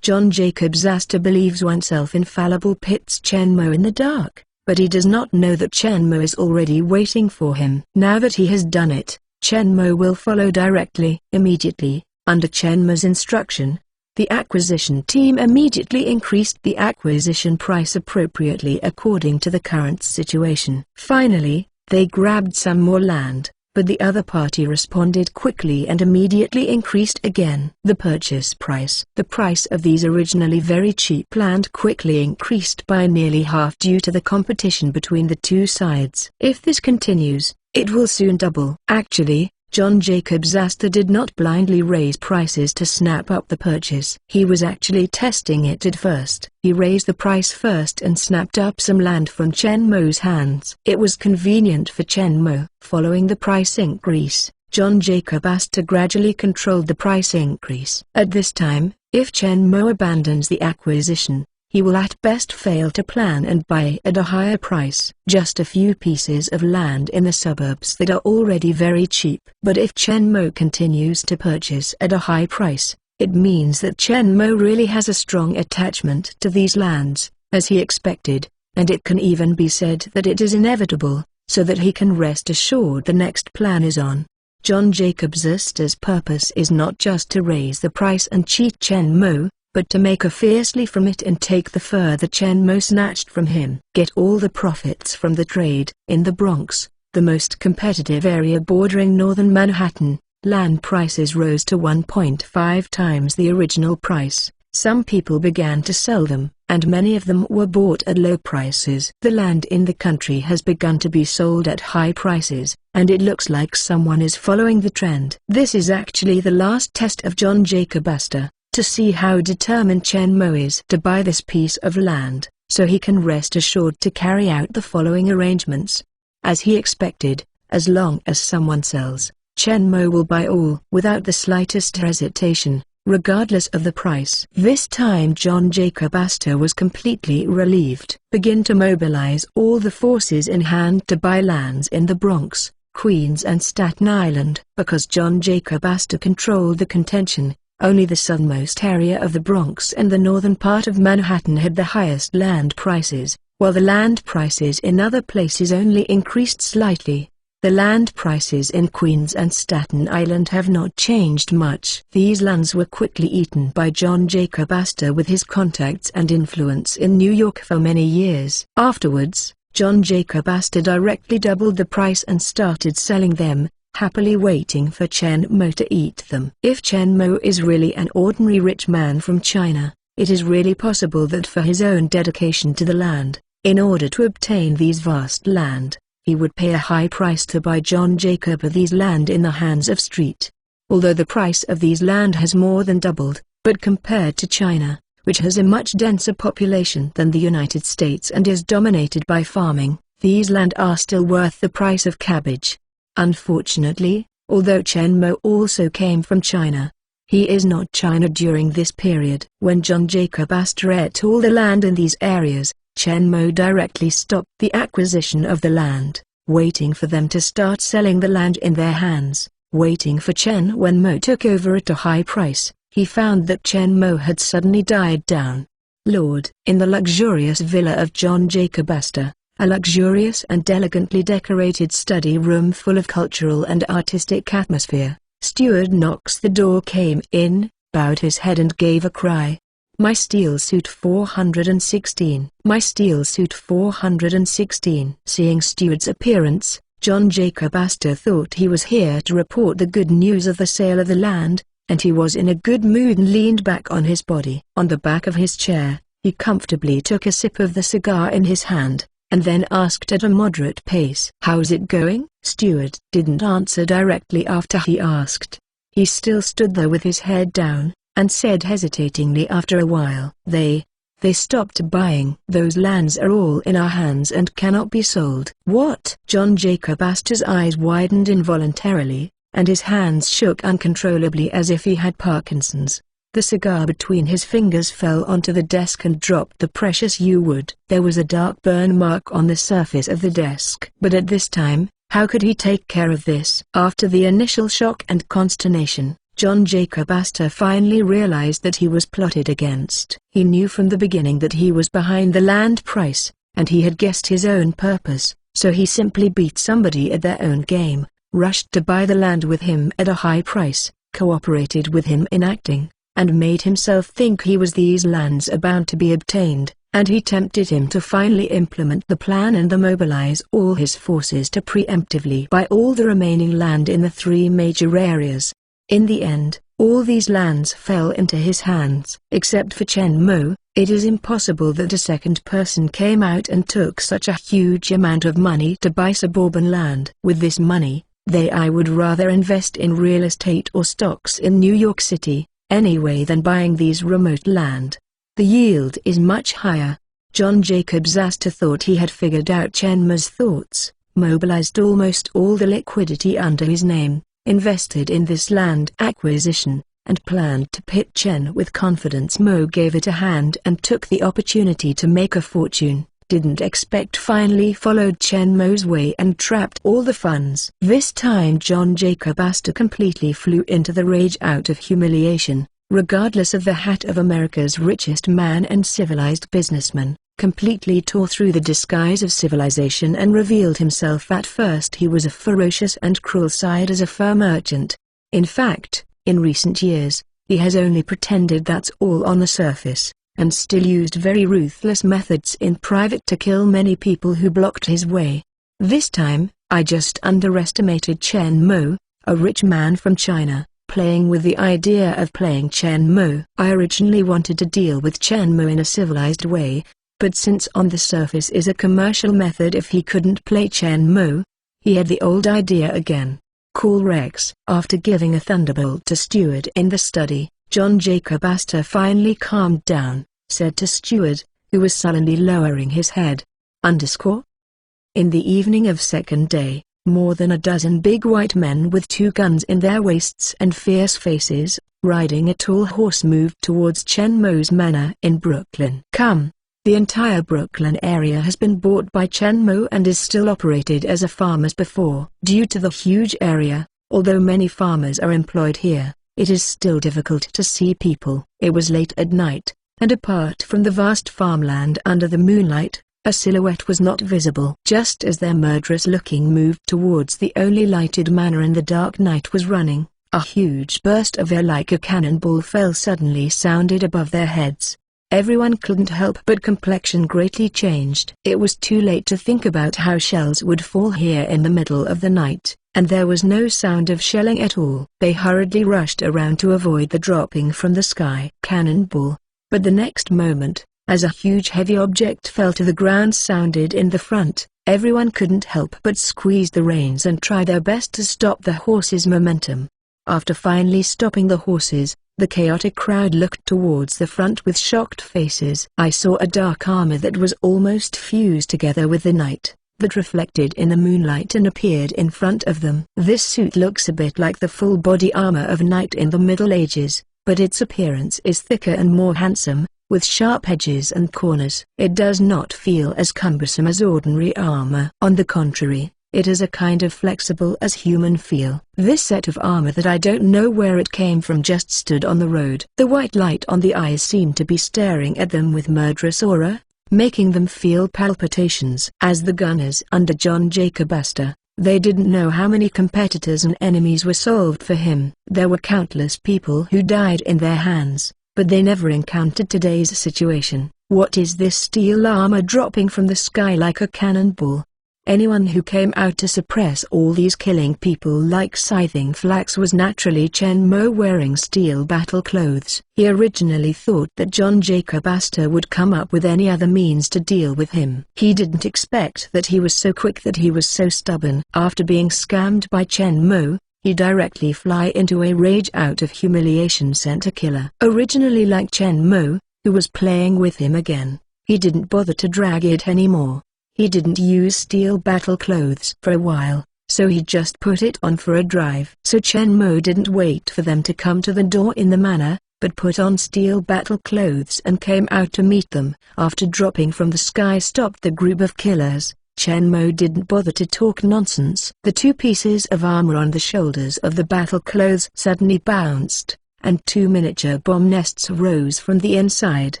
John Jacob Astor believes oneself infallible pits Chen Mo in the dark, but he does not know that Chen Mo is already waiting for him. Now that he has done it, Chen Mo will follow directly. Immediately, under Chen Mo's instruction, the acquisition team immediately increased the acquisition price appropriately according to the current situation. Finally, they grabbed some more land, but the other party responded quickly and immediately increased again the purchase price. The price of these originally very cheap land quickly increased by nearly half due to the competition between the two sides. If this continues, it will soon double. Actually, John Jacob Astor did not blindly raise prices to snap up the purchase. He was actually testing it at first. He raised the price first and snapped up some land from Chen Mo's hands. It was convenient for Chen Mo. Following the price increase, John Jacob Astor gradually controlled the price increase. At this time, if Chen Mo abandons the acquisition, he will at best fail to plan and buy at a higher price. Just a few pieces of land in the suburbs that are already very cheap. But if Chen Mo continues to purchase at a high price, it means that Chen Mo really has a strong attachment to these lands, as he expected, and it can even be said that it is inevitable, so that he can rest assured the next plan is on. John Jacob Astor's purpose is not just to raise the price and cheat Chen Mo, but to make a fiercely from it and take the fur that Chen Mo snatched from him. Get all the profits from the trade. In the Bronx, the most competitive area bordering northern Manhattan, land prices rose to 1.5 times the original price. Some people began to sell them, and many of them were bought at low prices. The land in the country has begun to be sold at high prices, and it looks like someone is following the trend. This is actually the last test of John Jacob Astor, to see how determined Chen Mo is to buy this piece of land, so he can rest assured to carry out the following arrangements. As he expected, as long as someone sells, Chen Mo will buy all without the slightest hesitation, regardless of the price. This time John Jacob Astor was completely relieved. Begin to mobilize all the forces in hand to buy lands in the Bronx, Queens and Staten Island. Because John Jacob Astor controlled the contention, Only the southernmost area of the Bronx and the northern part of Manhattan had the highest land prices, while the land prices in other places only increased slightly. The land prices in Queens and Staten Island have not changed much. These lands were quickly eaten by John Jacob Astor with his contacts and influence in New York for many years. Afterwards, John Jacob Astor directly doubled the price and started selling them, happily waiting for Chen Mo to eat them. If Chen Mo is really an ordinary rich man from China, it is really possible that for his own dedication to the land, in order to obtain these vast land, he would pay a high price to buy John Jacob of these land in the hands of Street. Although the price of these land has more than doubled, but compared to China, which has a much denser population than the United States and is dominated by farming, these land are still worth the price of cabbage. Unfortunately, although Chen Mo also came from China, he is not China during this period. When John Jacob Astor ate all the land in these areas, Chen Mo directly stopped the acquisition of the land, waiting for them to start selling the land in their hands, waiting for Chen. When Mo took over at a high price, he found that Chen Mo had suddenly died down. Lord, in the luxurious villa of John Jacob Astor, a luxurious and elegantly decorated study room full of cultural and artistic atmosphere, Steward Knox the door came in, bowed his head and gave a cry. My steel suit 416. My steel suit 416. Seeing Steward's appearance, John Jacob Astor thought he was here to report the good news of the sale of the land, and he was in a good mood and leaned back on his body. On the back of his chair, he comfortably took a sip of the cigar in his hand, and then asked at a moderate pace, "How's it going?" Steward didn't answer directly after he asked. He still stood there with his head down, and said hesitatingly after a while, They stopped buying. Those lands are all in our hands and cannot be sold." "What?" John Jacob Astor's eyes widened involuntarily, and his hands shook uncontrollably as if he had Parkinson's. The cigar between his fingers fell onto the desk and dropped the precious yew wood. There was a dark burn mark on the surface of the desk. But at this time, how could he take care of this? After the initial shock and consternation, John Jacob Astor finally realized that he was plotted against. He knew from the beginning that he was behind the land price, and he had guessed his own purpose, so he simply beat somebody at their own game, rushed to buy the land with him at a high price, cooperated with him in acting, and made himself think he was these lands are bound to be obtained, and he tempted him to finally implement the plan and mobilize all his forces to preemptively buy all the remaining land in the three major areas. In the end, all these lands fell into his hands. Except for Chen Mo, it is impossible that a second person came out and took such a huge amount of money to buy suburban land. With this money, I would rather invest in real estate or stocks in New York City, anyway, than buying these remote land. The yield is much higher. John Jacob Astor thought he had figured out Chen Mo's thoughts, mobilized almost all the liquidity under his name, invested in this land acquisition, and planned to pit Chen with confidence. Mo gave it a hand and took the opportunity to make a fortune. Didn't expect. Finally followed Chen Mo's way and trapped all the funds. This time John Jacob Astor completely flew into the rage out of humiliation, regardless of the hat of America's richest man and civilized businessman, completely tore through the disguise of civilization and revealed himself. At first he was a ferocious and cruel side as a fur merchant. In fact, in recent years, he has only pretended that's all on the surface, and still used very ruthless methods in private to kill many people who blocked his way. This time, I just underestimated Chen Mo, a rich man from China, playing with the idea of playing Chen Mo. I originally wanted to deal with Chen Mo in a civilized way, but since on the surface is a commercial method, if he couldn't play Chen Mo, he had the old idea again. Cool Rex. After giving a thunderbolt to Steward in the study, John Jacob Astor finally calmed down, said to Steward, who was sullenly lowering his head. In the evening of second day, more than a dozen big white men with 2 guns in their waists and fierce faces, riding a tall horse, moved towards Chen Mo's manor in Brooklyn. Come. The entire Brooklyn area has been bought by Chen Mo and is still operated as a farm as before. Due to the huge area, although many farmers are employed here, it is still difficult to see people. It was late at night, and apart from the vast farmland under the moonlight, a silhouette was not visible. Just as their murderous-looking moved towards the only lighted manor in the dark night was running, a huge burst of air like a cannonball fell suddenly sounded above their heads. Everyone couldn't help but complexion greatly changed. It was too late to think about how shells would fall here in the middle of the night, and there was no sound of shelling at all. They hurriedly rushed around to avoid the dropping from the sky cannonball. But the next moment, as a huge heavy object fell to the ground sounded in the front, everyone couldn't help but squeeze the reins and try their best to stop the horses' momentum. After finally stopping the horses, the chaotic crowd looked towards the front with shocked faces. I saw a dark armor that was almost fused together with the night, that reflected in the moonlight and appeared in front of them. This suit looks a bit like the full-body armor of a knight in the Middle Ages, but its appearance is thicker and more handsome, with sharp edges and corners. It does not feel as cumbersome as ordinary armor. On the contrary, it is a kind of flexible as human feel. This set of armor that I don't know where it came from just stood on the road. The white light on the eyes seemed to be staring at them with murderous aura, making them feel palpitations. As the gunners under John Jacob Astor, they didn't know how many competitors and enemies were solved for him. There were countless people who died in their hands, but they never encountered today's situation. What is this steel armor dropping from the sky like a cannonball? Anyone who came out to suppress all these killing people like scything flax was naturally Chen Mo wearing steel battle clothes. He originally thought that John Jacob Astor would come up with any other means to deal with him. He didn't expect that he was so quick, that he was so stubborn. After being scammed by Chen Mo, he directly fly into a rage out of humiliation sent a killer. Originally like Chen Mo, who was playing with him again, he didn't bother to drag it anymore. He didn't use steel battle clothes for a while, so he just put it on for a drive. So Chen Mo didn't wait for them to come to the door in the manor, but put on steel battle clothes and came out to meet them. After dropping from the sky stopped the group of killers, Chen Mo didn't bother to talk nonsense. The two pieces of armor on the shoulders of the battle clothes suddenly bounced, and two miniature bomb nests rose from the inside.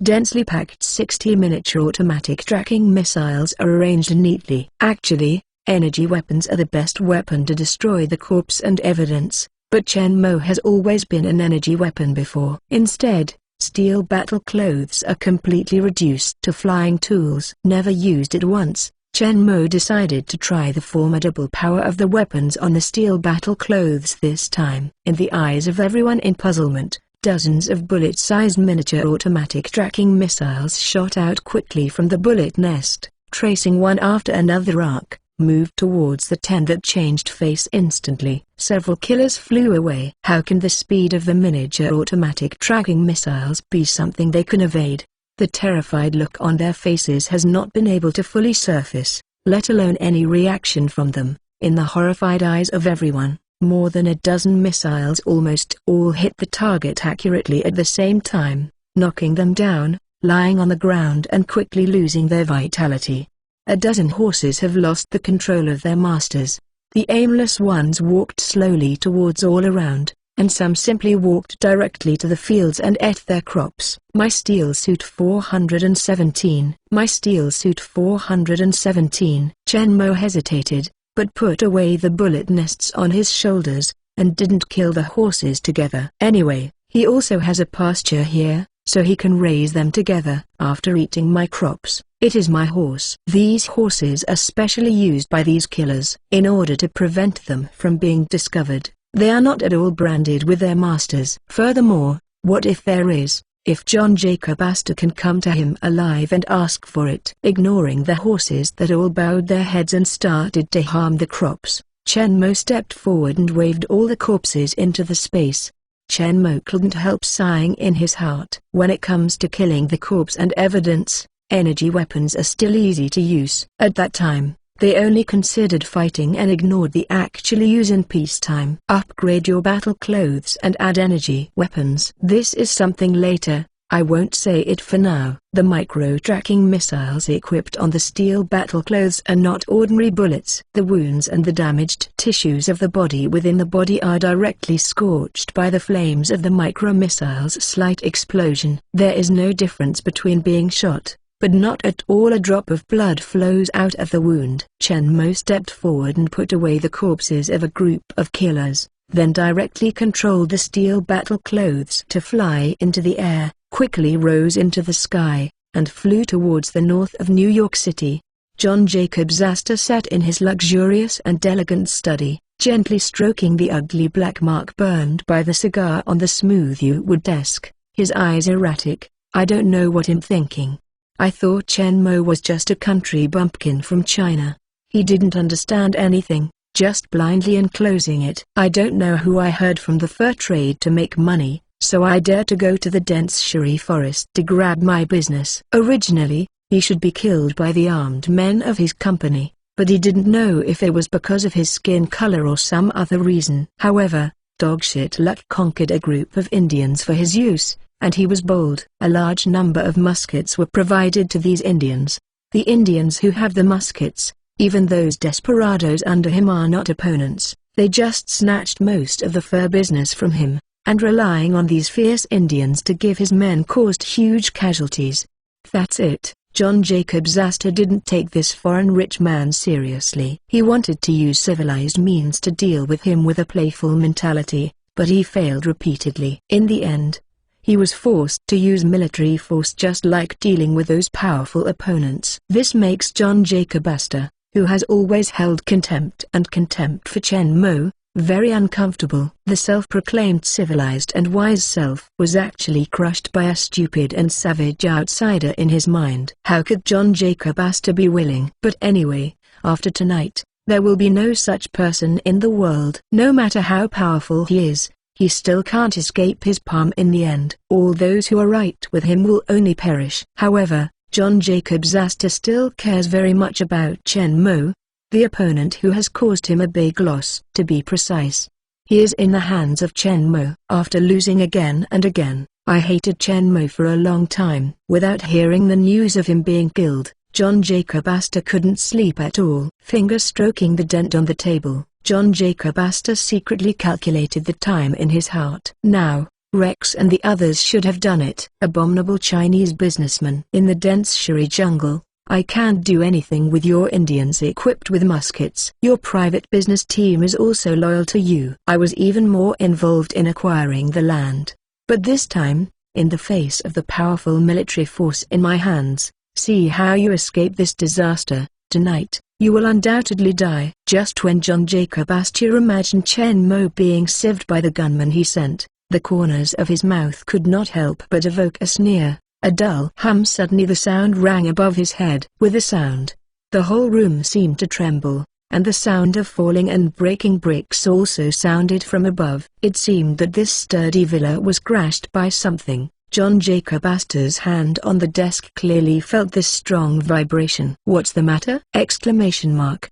Densely packed 60 miniature automatic tracking missiles are arranged neatly. Actually, energy weapons are the best weapon to destroy the corpse and evidence, but Chen Mo has always been an energy weapon before. Instead, steel battle clothes are completely reduced to flying tools. Never used it once, Chen Mo decided to try the formidable power of the weapons on the steel battle clothes this time. In the eyes of everyone in puzzlement, dozens of bullet-sized miniature automatic tracking missiles shot out quickly from the bullet nest, tracing one after another arc, moved towards the 10 that changed face instantly. Several killers flew away. How can the speed of the miniature automatic tracking missiles be something they can evade? The terrified look on their faces has not been able to fully surface, let alone any reaction from them. In the horrified eyes of everyone, more than a dozen missiles almost all hit the target accurately at the same time, knocking them down, lying on the ground and quickly losing their vitality. A dozen horses have lost the control of their masters. The aimless ones walked slowly towards all around, and some simply walked directly to the fields and ate their crops. My steel suit 417. My steel suit 417. Chen Mo hesitated, but put away the bullet nests on his shoulders, and didn't kill the horses together. Anyway, he also has a pasture here, so he can raise them together. After eating my crops, it is my horse. These horses are specially used by these killers. In order to prevent them from being discovered, they are not at all branded with their masters. Furthermore, what if there is? If John Jacob Astor can come to him alive and ask for it? Ignoring the horses that all bowed their heads and started to harm the crops, Chen Mo stepped forward and waved all the corpses into the space. Chen Mo couldn't help sighing in his heart. When it comes to killing the corpse and evidence, energy weapons are still easy to use. At that time, they only considered fighting and ignored the actual use in peacetime. Upgrade your battle clothes and add energy weapons. This is something later, I won't say it for now. The micro-tracking missiles equipped on the steel battleclothes are not ordinary bullets. The wounds and the damaged tissues of the body within the body are directly scorched by the flames of the micro-missile's slight explosion. There is no difference between being shot, but not at all a drop of blood flows out of the wound. Chen Mo stepped forward and put away the corpses of a group of killers, then directly controlled the steel battleclothes to fly into the air, quickly rose into the sky, and flew towards the north of New York City. John Jacobs Astor sat in his luxurious and elegant study, gently stroking the ugly black mark burned by the cigar on the smooth wood desk, his eyes erratic. I don't know what I'm thinking. I thought Chen Mo was just a country bumpkin from China. He didn't understand anything, just blindly enclosing it. I don't know who I heard from the fur trade to make money, so I dare to go to the dense Shuri forest to grab my business. Originally, he should be killed by the armed men of his company, but he didn't know if it was because of his skin color or some other reason. However, dogshit luck conquered a group of Indians for his use, and he was bold. A large number of muskets were provided to these Indians. The Indians who have the muskets, even those desperados under him, are not opponents. They just snatched most of the fur business from him, and relying on these fierce Indians to give his men caused huge casualties. That's it. John Jacobs Astor didn't take this foreign rich man seriously. He wanted to use civilized means to deal with him with a playful mentality, but he failed repeatedly. In the end, he was forced to use military force just like dealing with those powerful opponents. This makes John Jacob Astor, who has always held contempt for Chen Mo, very uncomfortable. The self-proclaimed civilized and wise self was actually crushed by a stupid and savage outsider in his mind. How could John Jacob Astor be willing? But anyway, after tonight, there will be no such person in the world. No matter how powerful he is, he still can't escape his palm in the end. All those who are right with him will only perish. However, John Jacobs Astor still cares very much about Chen Mo, the opponent who has caused him a big loss. To be precise, he is in the hands of Chen Mo. After losing again and again, I hated Chen Mo for a long time. Without hearing the news of him being killed, John Jacob Astor couldn't sleep at all. Finger stroking the dent on the table, John Jacob Astor secretly calculated the time in his heart. Now, Rex and the others should have done it. Abominable Chinese businessman. In the dense Shuri jungle, I can't do anything with your Indians equipped with muskets. Your private business team is also loyal to you. I was even more involved in acquiring the land. But this time, in the face of the powerful military force in my hands, see how you escape this disaster. Tonight, you will undoubtedly die. Just when John Jacob Astor imagined Chen Mo being sieved by the gunman he sent, the corners of his mouth could not help but evoke a sneer. A dull hum. Suddenly the sound rang above his head. With the sound, the whole room seemed to tremble, and the sound of falling and breaking bricks also sounded from above. It seemed that this sturdy villa was crashed by something. John Jacob Astor's hand on the desk clearly felt this strong vibration. What's the matter? Exclamation mark.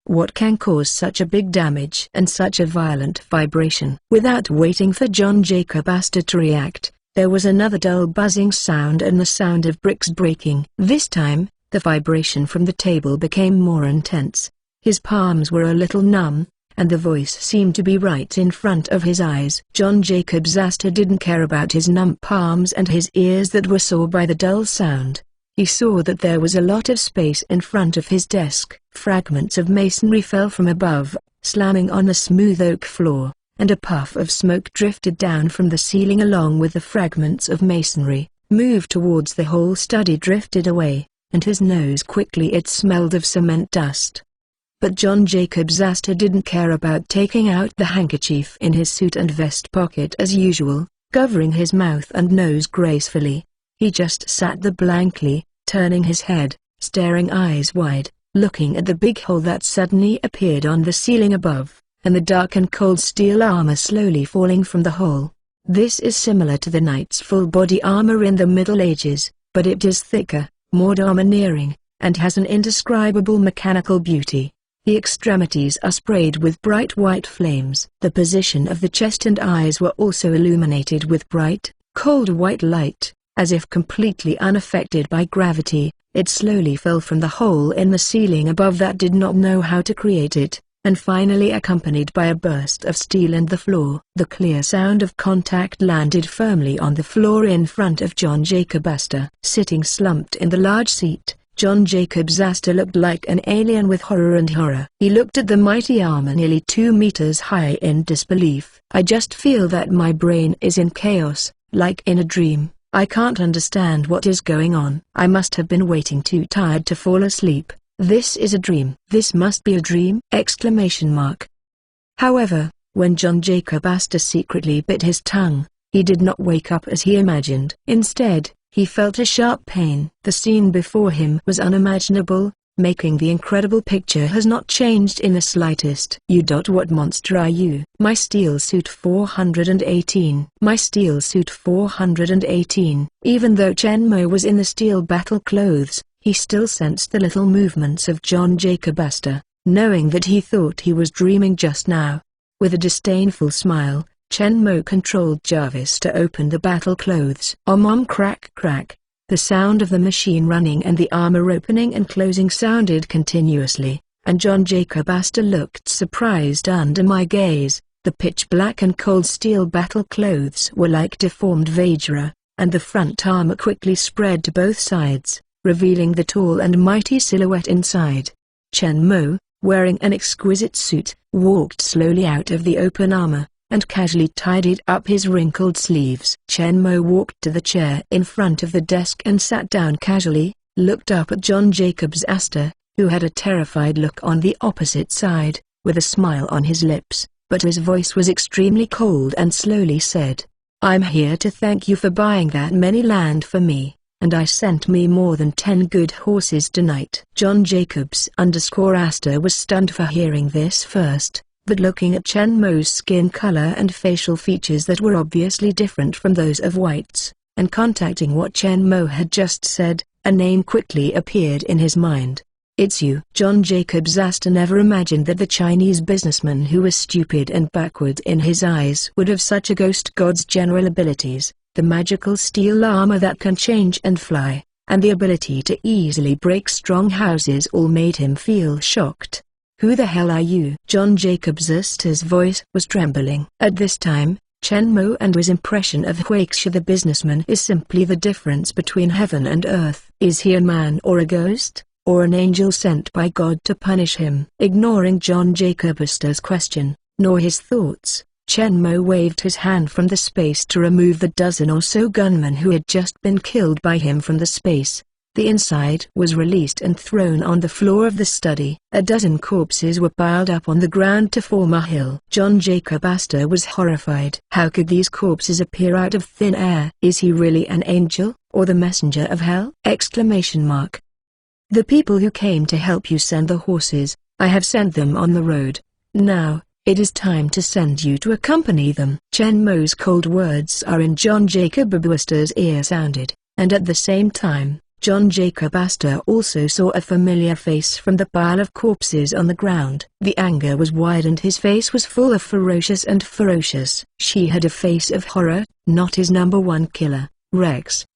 What can cause such a big damage and such a violent vibration? Without waiting for John Jacob Astor to react, there was another dull buzzing sound and the sound of bricks breaking. This time, the vibration from the table became more intense. His palms were a little numb, and the voice seemed to be right in front of his eyes. John Jacobs Astor didn't care about his numb palms and his ears that were sore by the dull sound. He saw that there was a lot of space in front of his desk. Fragments of masonry fell from above, slamming on the smooth oak floor, and a puff of smoke drifted down from the ceiling along with the fragments of masonry, moved towards the whole study, drifted away, and his nose quickly it smelled of cement dust. But John Jacobs Astor didn't care about taking out the handkerchief in his suit and vest pocket as usual, covering his mouth and nose gracefully. He just sat there blankly, turning his head, staring eyes wide, looking at the big hole that suddenly appeared on the ceiling above, and the dark and cold steel armor slowly falling from the hole. This is similar to the knight's full-body armor in the Middle Ages, but it is thicker, more domineering, and has an indescribable mechanical beauty. The extremities are sprayed with bright white flames. The position of the chest and eyes were also illuminated with bright, cold white light, As if completely unaffected by gravity, it slowly fell from the hole in the ceiling above that did not know how to create it, and finally accompanied by a burst of steel and the floor. The clear sound of contact landed firmly on the floor in front of John Jacob Astor. Sitting slumped in the large seat, John Jacob Astor looked like an alien with horror. He looked at the mighty armor nearly 2 meters high in disbelief. "I just feel that my brain is in chaos, like in a dream. I can't understand what is going on. I must have been waiting too tired to fall asleep. This is a dream. This must be a dream!" However, when John Jacob Astor secretly bit his tongue, he did not wake up as he imagined. Instead, he felt a sharp pain. The scene before him was unimaginable, making the incredible picture has not changed in the slightest. What monster are you? My steel suit 418. My steel suit 418. Even though Chen Mo was in the steel battle clothes, he still sensed the little movements of John Jacob Astor, knowing that he thought he was dreaming just now. With a disdainful smile, Chen Mo controlled Jarvis to open the battle clothes. Crack crack. The sound of the machine running and the armor opening and closing sounded continuously, and John Jacob Astor looked surprised under my gaze. The pitch black and cold steel battle clothes were like deformed Vajra, and the front armor quickly spread to both sides, revealing the tall and mighty silhouette inside. Chen Mo, wearing an exquisite suit, walked slowly out of the open armor, and casually tidied up his wrinkled sleeves. Chen Mo walked to the chair in front of the desk and sat down casually, looked up at John Jacob Astor, who had a terrified look on the opposite side, with a smile on his lips, but his voice was extremely cold, and slowly said, "I'm here to thank you for buying that many land for me, and I sent me more than 10 good horses tonight." John Jacobs Astor was stunned for hearing this first, but looking at Chen Mo's skin color and facial features that were obviously different from those of whites, and contacting what Chen Mo had just said, a name quickly appeared in his mind. "It's you." John Jacob Astor never imagined that the Chinese businessman who was stupid and backward in his eyes would have such a ghost god's general abilities, the magical steel armor that can change and fly, and the ability to easily break strong houses all made him feel shocked. "Who the hell are you?" John Jacob Astor's voice was trembling. At this time, Chen Mo and his impression of Huixia the businessman is simply the difference between heaven and earth. Is he a man or a ghost, or an angel sent by God to punish him? Ignoring John Jacob Astor's question, nor his thoughts, Chen Mo waved his hand from the space to remove the dozen or so gunmen who had just been killed by him from the space. The inside was released and thrown on the floor of the study. A dozen corpses were piled up on the ground to form a hill. John Jacob Astor was horrified. How could these corpses appear out of thin air? Is he really an angel, or the messenger of hell? The people who came to help you send the horses, I have sent them on the road. Now, it is time to send you to accompany them. Chen Mo's cold words are in John Jacob Astor's ear sounded, and at the same time, John Jacob Astor also saw a familiar face from the pile of corpses on the ground. The anger was wide and his face was full of ferocious. She had a face of horror, not his number one killer, Rex.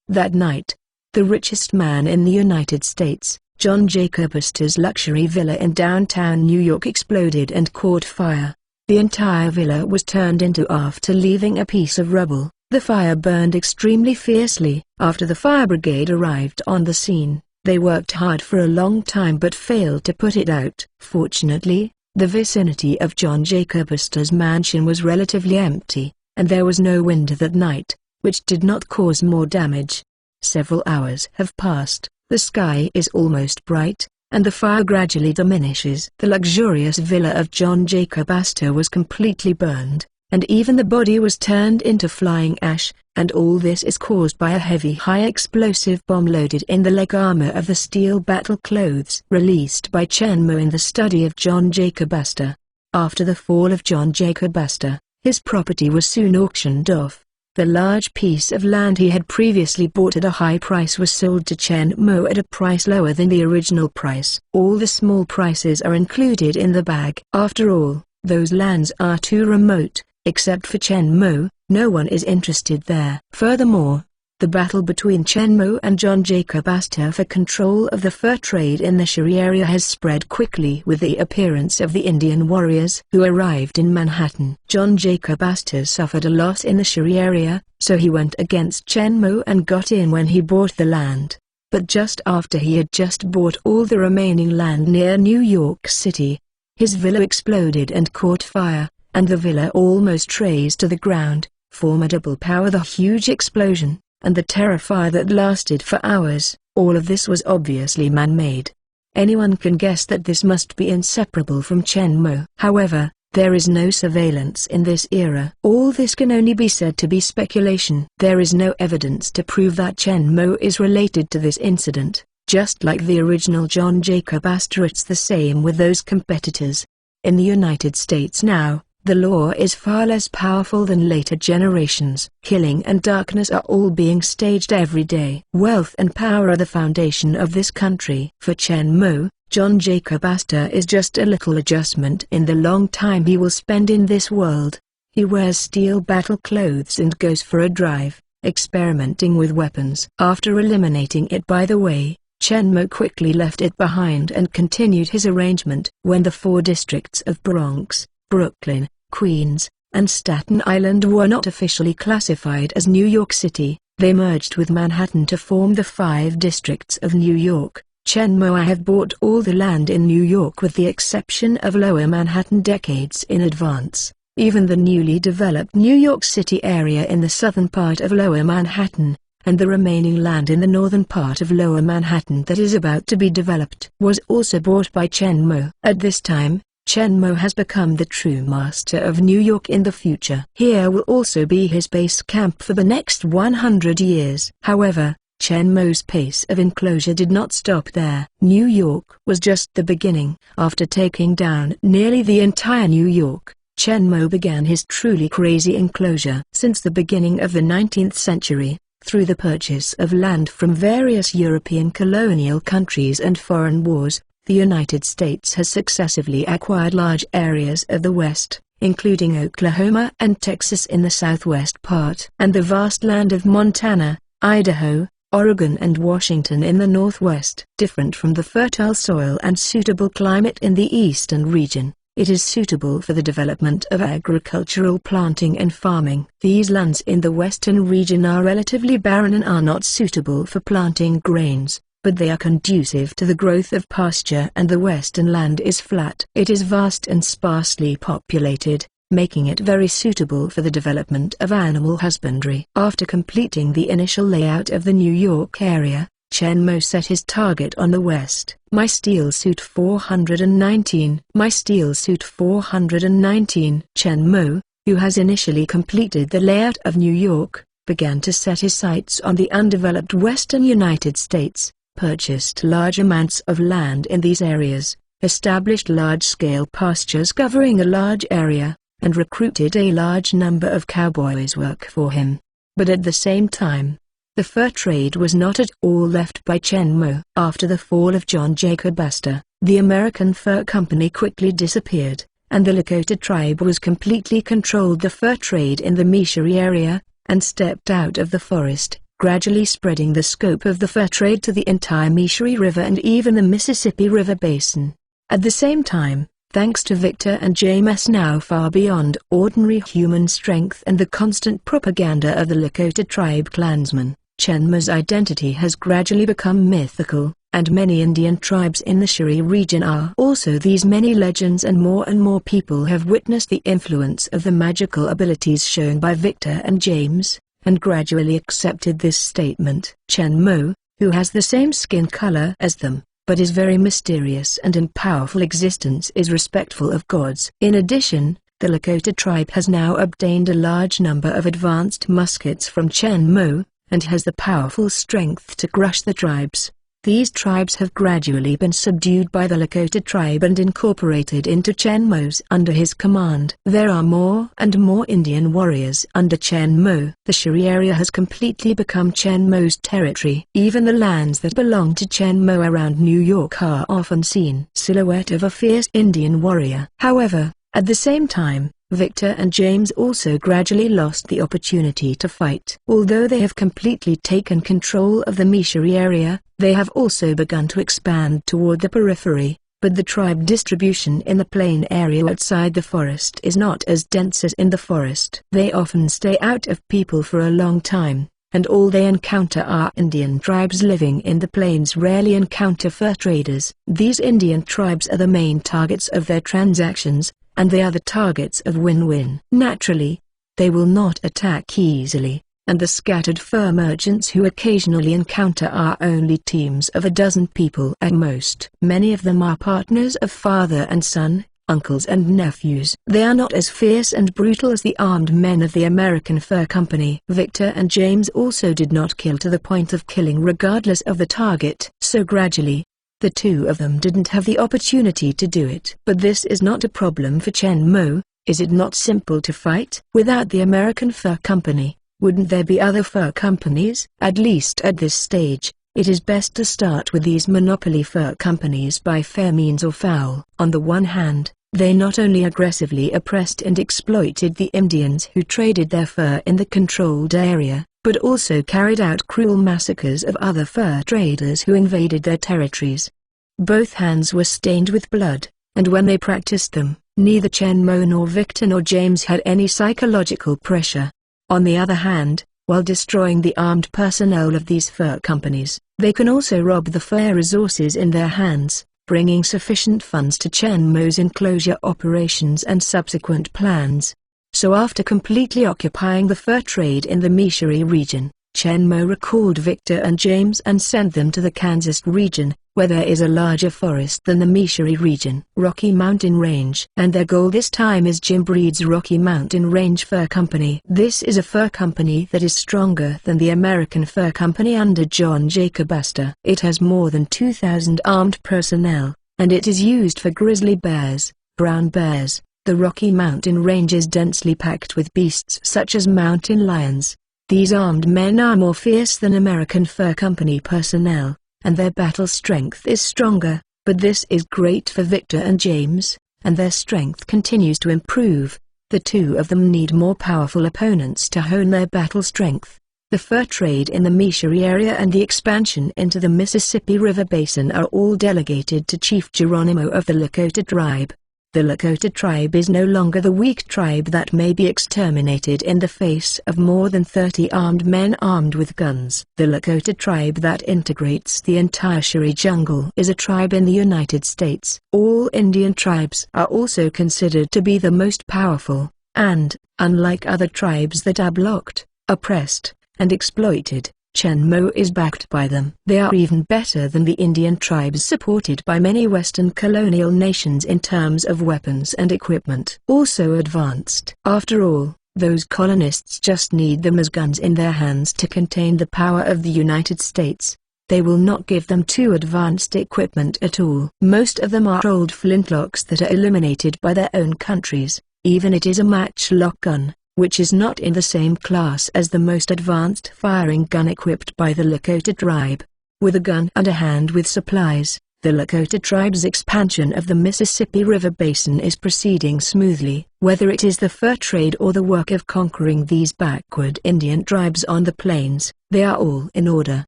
That night, the richest man in the United States, John Jacob Astor's luxury villa in downtown New York exploded and caught fire. The entire villa was turned into after leaving a piece of rubble. The fire burned extremely fiercely. After the fire brigade arrived on the scene, they worked hard for a long time but failed to put it out. Fortunately, the vicinity of John Jacob Astor's mansion was relatively empty, and there was no wind that night, which did not cause more damage. Several hours have passed, the sky is almost bright, and the fire gradually diminishes. The luxurious villa of John Jacob Astor was completely burned, and even the body was turned into flying ash, and all this is caused by a heavy high-explosive bomb loaded in the leg armor of the steel battle clothes released by Chen Mo in the study of John Jacob Astor. After the fall of John Jacob Astor, his property was soon auctioned off. The large piece of land he had previously bought at a high price was sold to Chen Mo at a price lower than the original price. All the small prices are included in the bag. After all, those lands are too remote, except for Chen Mo, no one is interested there. Furthermore, the battle between Chen Mo and John Jacob Astor for control of the fur trade in the Shiri area has spread quickly with the appearance of the Indian warriors who arrived in Manhattan. John Jacob Astor suffered a loss in the Shiri area, so he went against Chen Mo and got in when he bought the land. But just after he had just bought all the remaining land near New York City, his villa exploded and caught fire, and the villa almost razed to the ground. Formidable power, the huge explosion, and the terror fire that lasted for hours, all of this was obviously man-made. Anyone can guess that this must be inseparable from Chen Mo. However, there is no surveillance in this era. All this can only be said to be speculation. There is no evidence to prove that Chen Mo is related to this incident. Just like the original John Jacob Astor, it's the same with those competitors. In the United States now, the law is far less powerful than later generations. Killing and darkness are all being staged every day. Wealth and power are the foundation of this country. For Chen Mo, John Jacob Astor is just a little adjustment in the long time he will spend in this world. He wears steel battle clothes and goes for a drive, experimenting with weapons. After eliminating it, by the way, Chen Mo quickly left it behind and continued his arrangement. When the 4 districts of Bronx, Brooklyn, Queens, and Staten Island were not officially classified as New York City, they merged with Manhattan to form the 5 districts of New York. Chen Mo have bought all the land in New York with the exception of Lower Manhattan decades in advance. Even the newly developed New York City area in the southern part of Lower Manhattan, and the remaining land in the northern part of Lower Manhattan that is about to be developed, was also bought by Chen Mo. At this time, Chen Mo has become the true master of New York in the future. Here will also be his base camp for the next 100 years. However, Chen Mo's pace of enclosure did not stop there. New York was just the beginning. After taking down nearly the entire New York, Chen Mo began his truly crazy enclosure. Since the beginning of the 19th century, through the purchase of land from various European colonial countries and foreign wars, the United States has successively acquired large areas of the West, including Oklahoma and Texas in the southwest part, and the vast land of Montana, Idaho, Oregon and Washington in the northwest. Different from the fertile soil and suitable climate in the eastern region, it is suitable for the development of agricultural planting and farming. These lands in the western region are relatively barren and are not suitable for planting grains, but they are conducive to the growth of pasture, and the western land is flat. It is vast and sparsely populated, making it very suitable for the development of animal husbandry. After completing the initial layout of the New York area, Chen Mo set his target on the west. My Steel Suit 419. My Steel Suit 419. Chen Mo, who has initially completed the layout of New York, began to set his sights on the undeveloped western United States, purchased large amounts of land in these areas, established large-scale pastures covering a large area, and recruited a large number of cowboys work for him. But at the same time, the fur trade was not at all left by Chen Mo. After the fall of John Jacob Astor, the American Fur Company quickly disappeared, and the Lakota tribe was completely controlled the fur trade in the Meisheri area, and stepped out of the forest, gradually spreading the scope of the fur trade to the entire Meisheri River and even the Mississippi River basin. At the same time, thanks to Victor and James now far beyond ordinary human strength and the constant propaganda of the Lakota tribe clansmen, Chen Mo's identity has gradually become mythical, and many Indian tribes in the Shiri region are also these many legends, and more people have witnessed the influence of the magical abilities shown by Victor and James, and gradually accepted this statement. Chen Mo, who has the same skin color as them, but is very mysterious and in powerful existence, is respectful of gods. In addition, the Lakota tribe has now obtained a large number of advanced muskets from Chen Mo, and has the powerful strength to crush the tribes. These tribes have gradually been subdued by the Lakota tribe and incorporated into Chen Mo's under his command. There are more and more Indian warriors under Chen Mo. The Shiri area has completely become Chen Mo's territory. Even the lands that belong to Chen Mo around New York are often seen silhouette of a fierce Indian warrior. However, at the same time, Victor and James also gradually lost the opportunity to fight. Although they have completely taken control of the Meisheri area, they have also begun to expand toward the periphery, but the tribe distribution in the plain area outside the forest is not as dense as in the forest. They often stay out of people for a long time, and all they encounter are Indian tribes living in the plains. Rarely encounter fur traders. These Indian tribes are the main targets of their transactions, and they are the targets of win-win. Naturally, they will not attack easily, and the scattered fur merchants who occasionally encounter are only teams of a dozen people at most. Many of them are partners of father and son, uncles and nephews. They are not as fierce and brutal as the armed men of the American Fur Company. Victor and James also did not kill to the point of killing regardless of the target. So gradually, the two of them didn't have the opportunity to do it. But this is not a problem for Chen Mo. Is it not simple to fight? Without the American Fur Company, wouldn't there be other fur companies? At least at this stage, it is best to start with these monopoly fur companies by fair means or foul. On the one hand, they not only aggressively oppressed and exploited the Indians who traded their fur in the controlled area, but also carried out cruel massacres of other fur traders who invaded their territories. Both hands were stained with blood, and when they practiced them, neither Chen Mo nor Victor nor James had any psychological pressure. On the other hand, while destroying the armed personnel of these fur companies, they can also rob the fur resources in their hands, bringing sufficient funds to Chen Mo's enclosure operations and subsequent plans. So after completely occupying the fur trade in the Meisheri region, Chen Mo recalled Victor and James and sent them to the Kansas region, where there is a larger forest than the Meisheri region, Rocky Mountain Range. And their goal this time is Jim Breed's Rocky Mountain Range Fur Company. This is a fur company that is stronger than the American Fur Company under John Jacob Astor. It has more than 2,000 armed personnel, and it is used for grizzly bears, brown bears. The Rocky Mountain Range is densely packed with beasts such as mountain lions. These armed men are more fierce than American Fur Company personnel, and their battle strength is stronger, but this is great for Victor and James, and their strength continues to improve. The two of them need more powerful opponents to hone their battle strength. The fur trade in the Meisheri area and the expansion into the Mississippi River Basin are all delegated to Chief Geronimo of the Lakota tribe. The Lakota tribe is no longer the weak tribe that may be exterminated in the face of more than 30 armed men armed with guns. The Lakota tribe that integrates the entire Sheri jungle is a tribe in the United States. All Indian tribes are also considered to be the most powerful, and, unlike other tribes that are blocked, oppressed, and exploited, Chen Mo is backed by them. They are even better than the Indian tribes supported by many Western colonial nations in terms of weapons and equipment. Also advanced. After all, those colonists just need them as guns in their hands to contain the power of the United States. They will not give them too advanced equipment at all. Most of them are old flintlocks that are eliminated by their own countries. Even it is a matchlock gun, which is not in the same class as the most advanced firing gun equipped by the Lakota tribe. With a gun and a hand with supplies, the Lakota tribe's expansion of the Mississippi River Basin is proceeding smoothly. Whether it is the fur trade or the work of conquering these backward Indian tribes on the plains, they are all in order.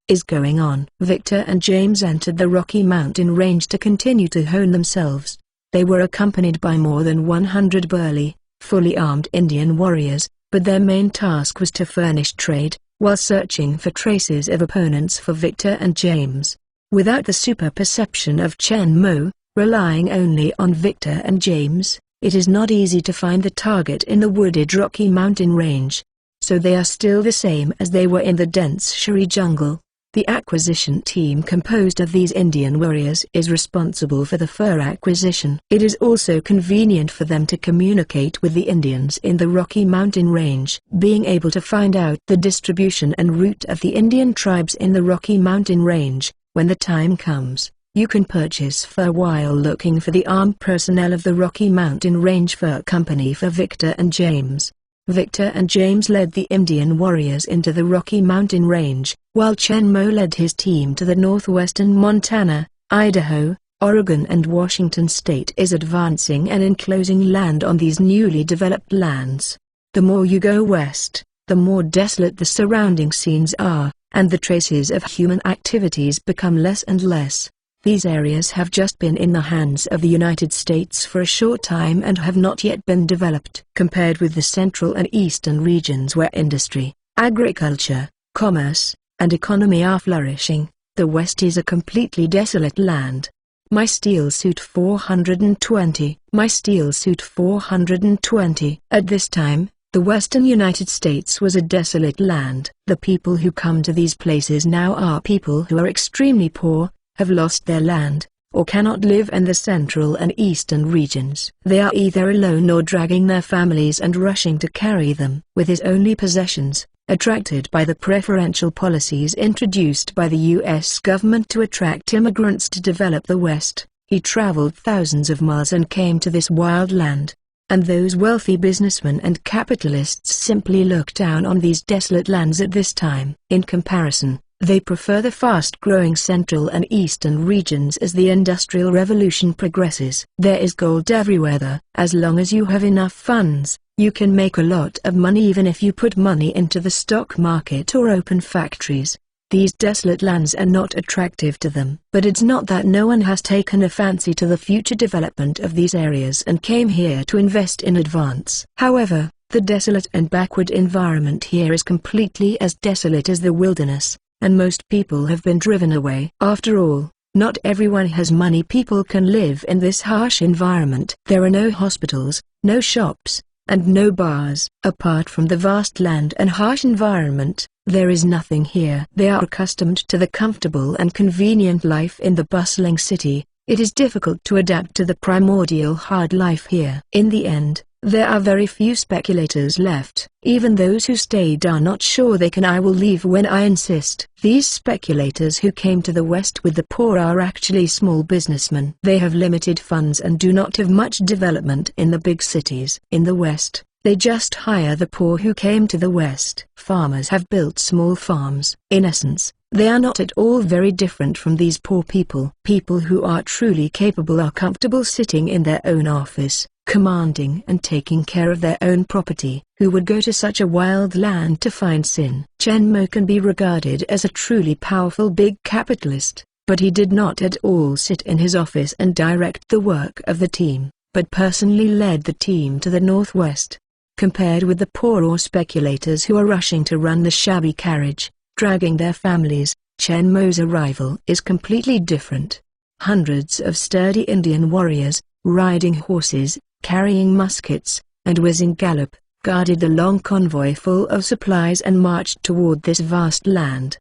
Is going on. Victor and James entered the Rocky Mountain Range to continue to hone themselves. They were accompanied by more than 100 burly, fully armed Indian warriors, but their main task was to furnish trade, while searching for traces of opponents for Victor and James. Without the super perception of Chen Mo, relying only on Victor and James, it is not easy to find the target in the wooded Rocky Mountain Range. So they are still the same as they were in the dense Sheri jungle. The acquisition team composed of these Indian warriors is responsible for the fur acquisition. It is also convenient for them to communicate with the Indians in the Rocky Mountain Range. Being able to find out the distribution and route of the Indian tribes in the Rocky Mountain Range, when the time comes, you can purchase fur while looking for the armed personnel of the Rocky Mountain Range Fur Company for Victor and James. Victor and James led the Indian warriors into the Rocky Mountain Range, while Chen Mo led his team to the northwestern Montana, Idaho, Oregon and Washington state is advancing and enclosing land on these newly developed lands. The more you go west, the more desolate the surrounding scenes are, and the traces of human activities become less and less. These areas have just been in the hands of the United States for a short time and have not yet been developed. Compared with the central and eastern regions where industry, agriculture, commerce, and economy are flourishing, the West is a completely desolate land. My Steel Suit 420. My Steel Suit 420. At this time, the western United States was a desolate land. The people who come to these places now are people who are extremely poor, have lost their land, or cannot live in the central and eastern regions. They are either alone or dragging their families and rushing to carry them. With his only possessions, attracted by the preferential policies introduced by the U.S. government to attract immigrants to develop the West, he traveled thousands of miles and came to this wild land. And those wealthy businessmen and capitalists simply look down on these desolate lands at this time. In comparison, they prefer the fast-growing central and eastern regions as the Industrial Revolution progresses. There is gold everywhere there. As long as you have enough funds, you can make a lot of money even if you put money into the stock market or open factories. These desolate lands are not attractive to them. But it's not that no one has taken a fancy to the future development of these areas and came here to invest in advance. However, the desolate and backward environment here is completely as desolate as the wilderness, and most people have been driven away. After all, not everyone has money. People can live in this harsh environment. There are no hospitals, no shops, and no bars. Apart from the vast land and harsh environment, there is nothing here. They are accustomed to the comfortable and convenient life in the bustling city. It is difficult to adapt to the primordial hard life here. In the end, there are very few speculators left. Even those who stayed are not sure they can. I will leave when I insist. These speculators who came to the West with the poor are actually small businessmen. They have limited funds and do not have much development in the big cities. In the West, they just hire the poor who came to the West. Farmers have built small farms. In essence, they are not at all very different from these poor people. People who are truly capable are comfortable sitting in their own office, commanding and taking care of their own property. Who would go to such a wild land to find sin? Chen Mo can be regarded as a truly powerful big capitalist, but he did not at all sit in his office and direct the work of the team, but personally led the team to the Northwest. Compared with the poor or speculators who are rushing to run the shabby carriage, dragging their families, Chen Mo's arrival is completely different. Hundreds of sturdy Indian warriors, riding horses, carrying muskets, and whizzing gallop, guarded the long convoy full of supplies and marched toward this vast land.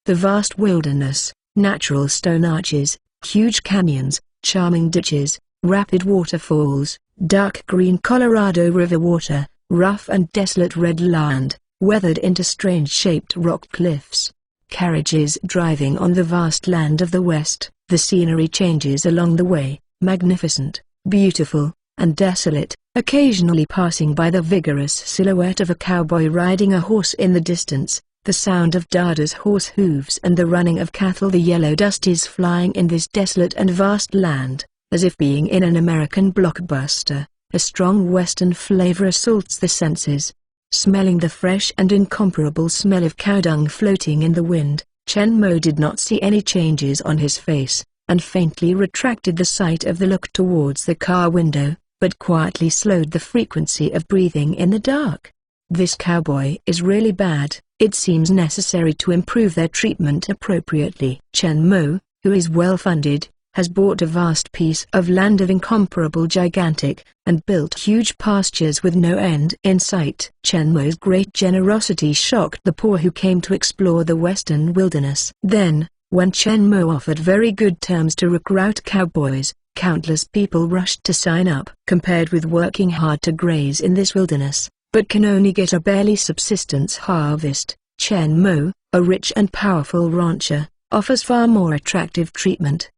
The vast wilderness, natural stone arches, huge canyons, charming ditches, rapid waterfalls, dark green Colorado River water, rough and desolate red land, weathered into strange-shaped rock cliffs. Carriages driving on the vast land of the West, the scenery changes along the way, magnificent, beautiful, and desolate, occasionally passing by the vigorous silhouette of a cowboy riding a horse in the distance, the sound of Dada's horse hooves and the running of cattle. The yellow dust is flying in this desolate and vast land, as if being in an American blockbuster. A strong western flavor assaults the senses. Smelling the fresh and incomparable smell of cow dung floating in the wind, Chen Mo did not see any changes on his face, and faintly retracted the sight of the look towards the car window, but quietly slowed the frequency of breathing in the dark. This cowboy is really bad. It seems necessary to improve their treatment appropriately. Chen Mo, who is well-funded, has bought a vast piece of land of incomparable gigantic, and built huge pastures with no end in sight. Chen Mo's great generosity shocked the poor who came to explore the western wilderness. Then, when Chen Mo offered very good terms to recruit cowboys, countless people rushed to sign up. Compared with working hard to graze in this wilderness, but can only get a barely subsistence harvest, Chen Mo, a rich and powerful rancher, offers far more attractive treatment.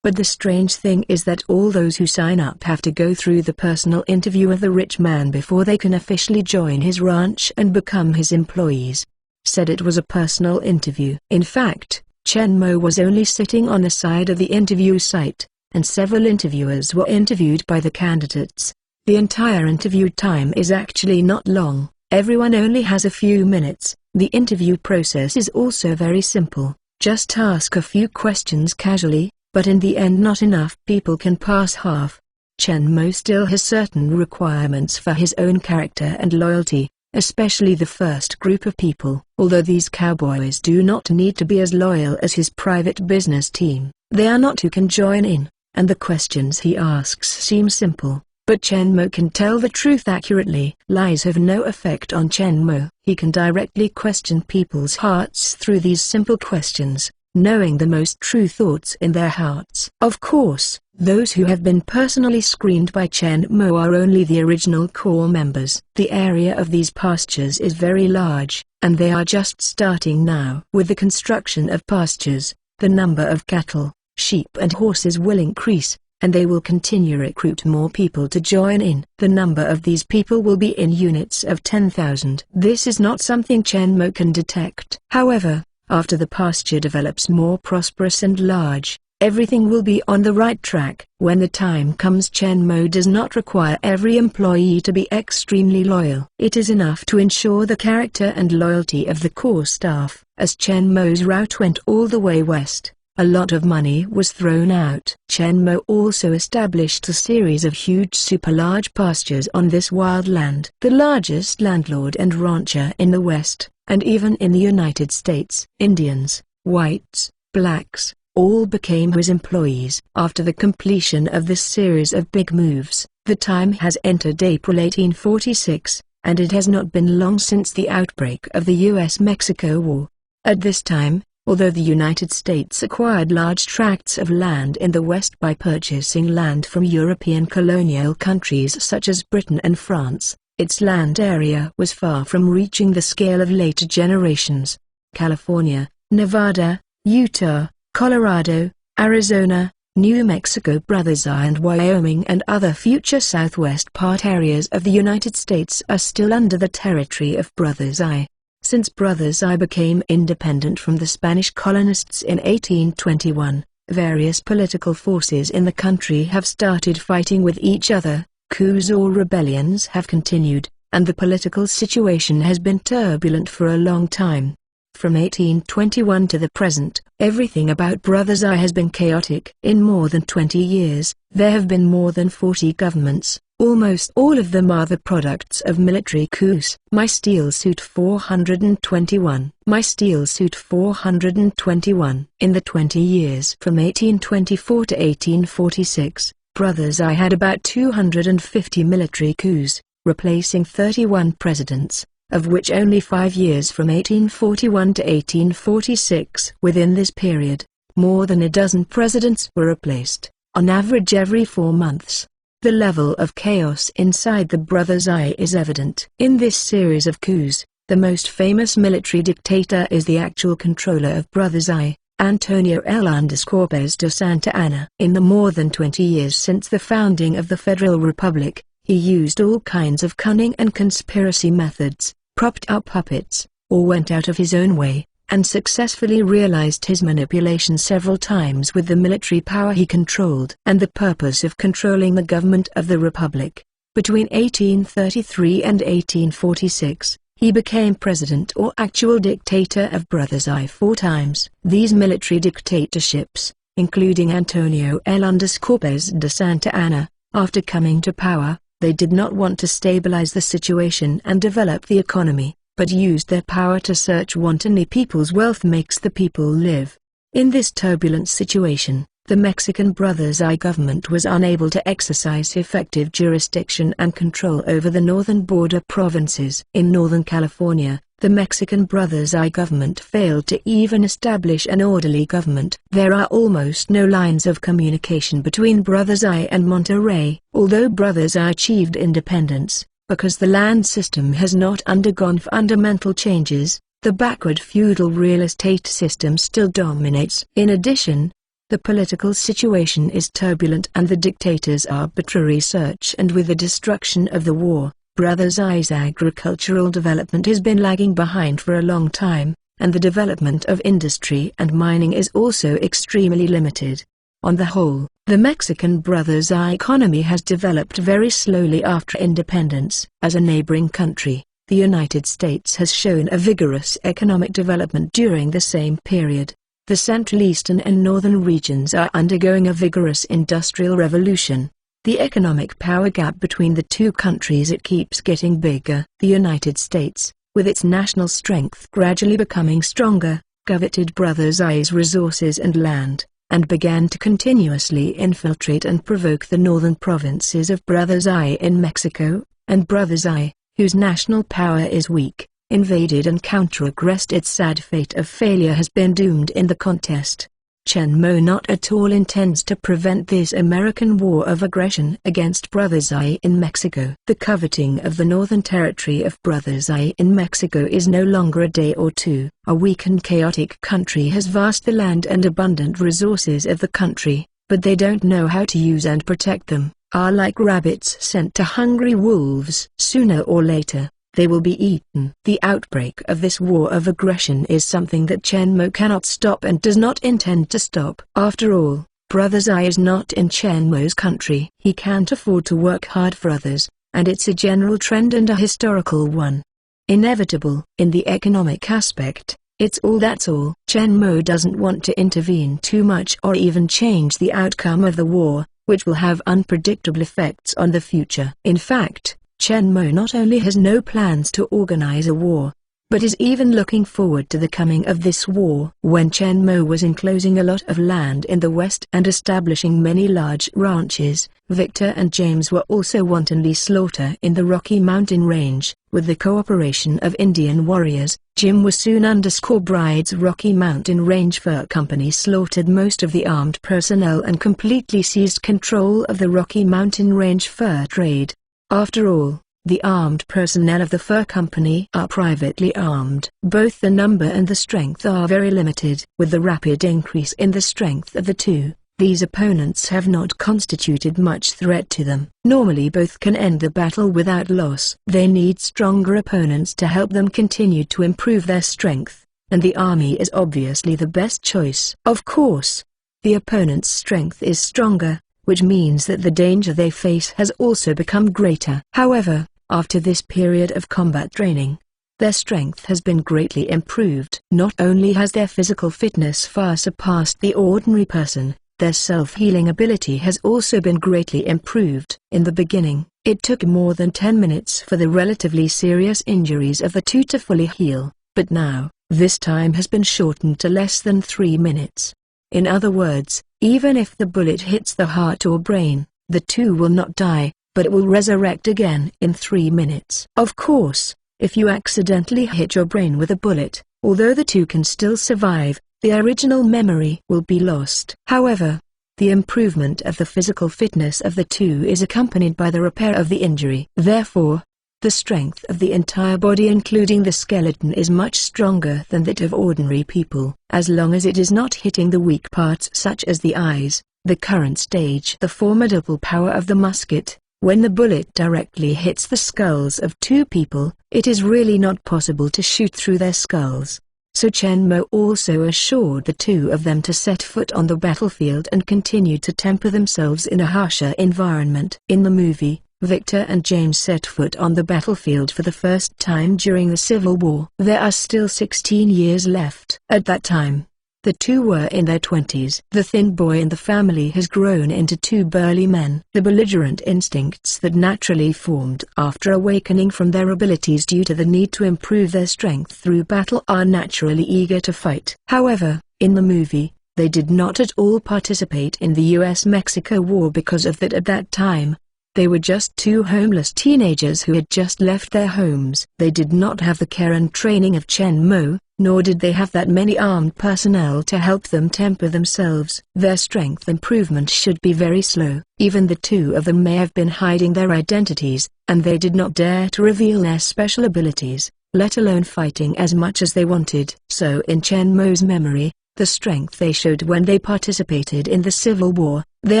But the strange thing is that all those who sign up have to go through the personal interview of the rich man before they can officially join his ranch and become his employees. Said it was a personal interview. In fact, Chen Mo was only sitting on the side of the interview site, and several interviewers were interviewed by the candidates. The entire interview time is actually not long, everyone only has a few minutes. The interview process is also very simple, just ask a few questions casually, but in the end not enough people can pass half. Chen Mo still has certain requirements for his own character and loyalty, especially the first group of people. Although these cowboys do not need to be as loyal as his private business team, they are not who can join in, and the questions he asks seem simple, but Chen Mo can tell the truth accurately. Lies have no effect on Chen Mo. He can directly question people's hearts through these simple questions, knowing the most true thoughts in their hearts. Of course, those who have been personally screened by Chen Mo are only the original core members. The area of these pastures is very large, and they are just starting now. With the construction of pastures, the number of cattle, sheep and horses will increase, and they will continue to recruit more people to join in. The number of these people will be in units of 10,000. This is not something Chen Mo can detect. However, after the pasture develops more prosperous and large, everything will be on the right track. When the time comes, Chen Mo does not require every employee to be extremely loyal. It is enough to ensure the character and loyalty of the core staff. As Chen Mo's route went all the way west, a lot of money was thrown out. Chen Mo also established a series of huge super large pastures on this wild land. The largest landlord and rancher in the West, and even in the United States. Indians, whites, blacks, all became his employees. After the completion of this series of big moves, the time has entered April 1846, and it has not been long since the outbreak of the U.S.-Mexico War. At this time, although the United States acquired large tracts of land in the West by purchasing land from European colonial countries such as Britain and France, its land area was far from reaching the scale of later generations. California, Nevada, Utah, Colorado, Arizona, New Mexico, Brothers Eye and Wyoming and other future southwest part areas of the United States are still under the territory of Brothers Eye. Since Brothers Eye became independent from the Spanish colonists in 1821, various political forces in the country have started fighting with each other, coups or rebellions have continued, and the political situation has been turbulent for a long time. From 1821 to the present, everything about Brothers Eye has been chaotic. In more than 20 years, there have been more than 40 governments. Almost all of them are the products of military coups. My Steel Suit 421. My Steel Suit 421. In the 20 years from 1824 to 1846, Brothers Eye had about 250 military coups, replacing 31 presidents, of which only 5 years from 1841 to 1846. Within this period, more than a dozen presidents were replaced, on average every 4 months. The level of chaos inside the Brothers Eye is evident. In this series of coups, the most famous military dictator is the actual controller of Brothers Eye, Antonio Hernandez Corpez de Santa Anna. In the more than 20 years since the founding of the Federal Republic, he used all kinds of cunning and conspiracy methods, propped up puppets, or went out of his own way, and successfully realized his manipulation several times with the military power he controlled. And the purpose of controlling the government of the Republic. Between 1833 and 1846, he became president or actual dictator of Brothers Eye 4 times. These military dictatorships, including Antonio Hernandez Corpez de Santa Anna, after coming to power, they did not want to stabilize the situation and develop the economy, but used their power to search wantonly people's wealth makes the people live. In this turbulent situation, the Mexican Brothers Eye government was unable to exercise effective jurisdiction and control over the northern border provinces. In Northern California, the Mexican Brothers Eye government failed to even establish an orderly government. There are almost no lines of communication between Brothers Eye and Monterrey. Although Brothers Eye achieved independence, because the land system has not undergone fundamental changes, the backward feudal real estate system still dominates. In addition, the political situation is turbulent and the dictator's arbitrary search, and with the destruction of the war, Brothers Eye's agricultural development has been lagging behind for a long time, and the development of industry and mining is also extremely limited. On the whole, the Mexican brothers' economy has developed very slowly after independence. As a neighboring country, the United States has shown a vigorous economic development during the same period. The Central Eastern and Northern regions are undergoing a vigorous industrial revolution. The economic power gap between the two countries, it keeps getting bigger. The United States, with its national strength gradually becoming stronger, coveted Brothers I's resources and land, and began to continuously infiltrate and provoke the northern provinces of Brothers I in Mexico, and Brothers I, whose national power is weak, invaded and counter-aggressed. Its sad fate of failure has been doomed in the contest. Chen Mo not at all intends to prevent this American war of aggression against Brothers I in Mexico. The coveting of the northern territory of Brothers I in Mexico is no longer a day or two. A weak and chaotic country has vast the land and abundant resources of the country, but they don't know how to use and protect them, are like rabbits sent to hungry wolves. Sooner or later, they will be eaten. The outbreak of this war of aggression is something that Chen Mo cannot stop and does not intend to stop. After all, Brothers I is not in Chen Mo's country. He can't afford to work hard for others, and it's a general trend and a historical one. Inevitable. In the economic aspect, it's all that's all. Chen Mo doesn't want to intervene too much or even change the outcome of the war, which will have unpredictable effects on the future. In fact, Chen Mo not only has no plans to organize a war, but is even looking forward to the coming of this war. When Chen Mo was enclosing a lot of land in the west and establishing many large ranches, Victor and James were also wantonly slaughtered in the Rocky Mountain Range. With the cooperation of Indian warriors, Jim was soon Bride's Rocky Mountain Range Fur Company slaughtered most of the armed personnel and completely seized control of the Rocky Mountain Range fur trade. After all, the armed personnel of the fur company are privately armed. Both the number and the strength are very limited. With the rapid increase in the strength of the two, these opponents have not constituted much threat to them. Normally both can end the battle without loss. They need stronger opponents to help them continue to improve their strength, and the army is obviously the best choice. Of course, the opponent's strength is stronger, which means that the danger they face has also become greater. However, after this period of combat training, their strength has been greatly improved. Not only has their physical fitness far surpassed the ordinary person, their self-healing ability has also been greatly improved. In the beginning, it took more than 10 minutes for the relatively serious injuries of the two to fully heal, but now, this time has been shortened to less than 3 minutes. In other words, even if the bullet hits the heart or brain, the two will not die, but it will resurrect again in 3 minutes. Of course, if you accidentally hit your brain with a bullet, although the two can still survive, the original memory will be lost. However, the improvement of the physical fitness of the two is accompanied by the repair of the injury. Therefore, the strength of the entire body including the skeleton is much stronger than that of ordinary people. As long as it is not hitting the weak parts such as the eyes, the current stage, the formidable power of the musket, when the bullet directly hits the skulls of two people, it is really not possible to shoot through their skulls. So Chen Mo also assured the two of them to set foot on the battlefield and continue to temper themselves in a harsher environment. In the movie, Victor and James set foot on the battlefield for the first time during the Civil War. There are still 16 years left. At that time, the two were in their 20s. The thin boy in the family has grown into two burly men. The belligerent instincts that naturally formed after awakening from their abilities due to the need to improve their strength through battle are naturally eager to fight. However, in the movie, they did not at all participate in the US-Mexico War because of that. At that time, they were just two homeless teenagers who had just left their homes. They did not have the care and training of Chen Mo, nor did they have that many armed personnel to help them temper themselves. Their strength improvement should be very slow. Even the two of them may have been hiding their identities, and they did not dare to reveal their special abilities, let alone fighting as much as they wanted. So in Chen Mo's memory, the strength they showed when they participated in the Civil War, they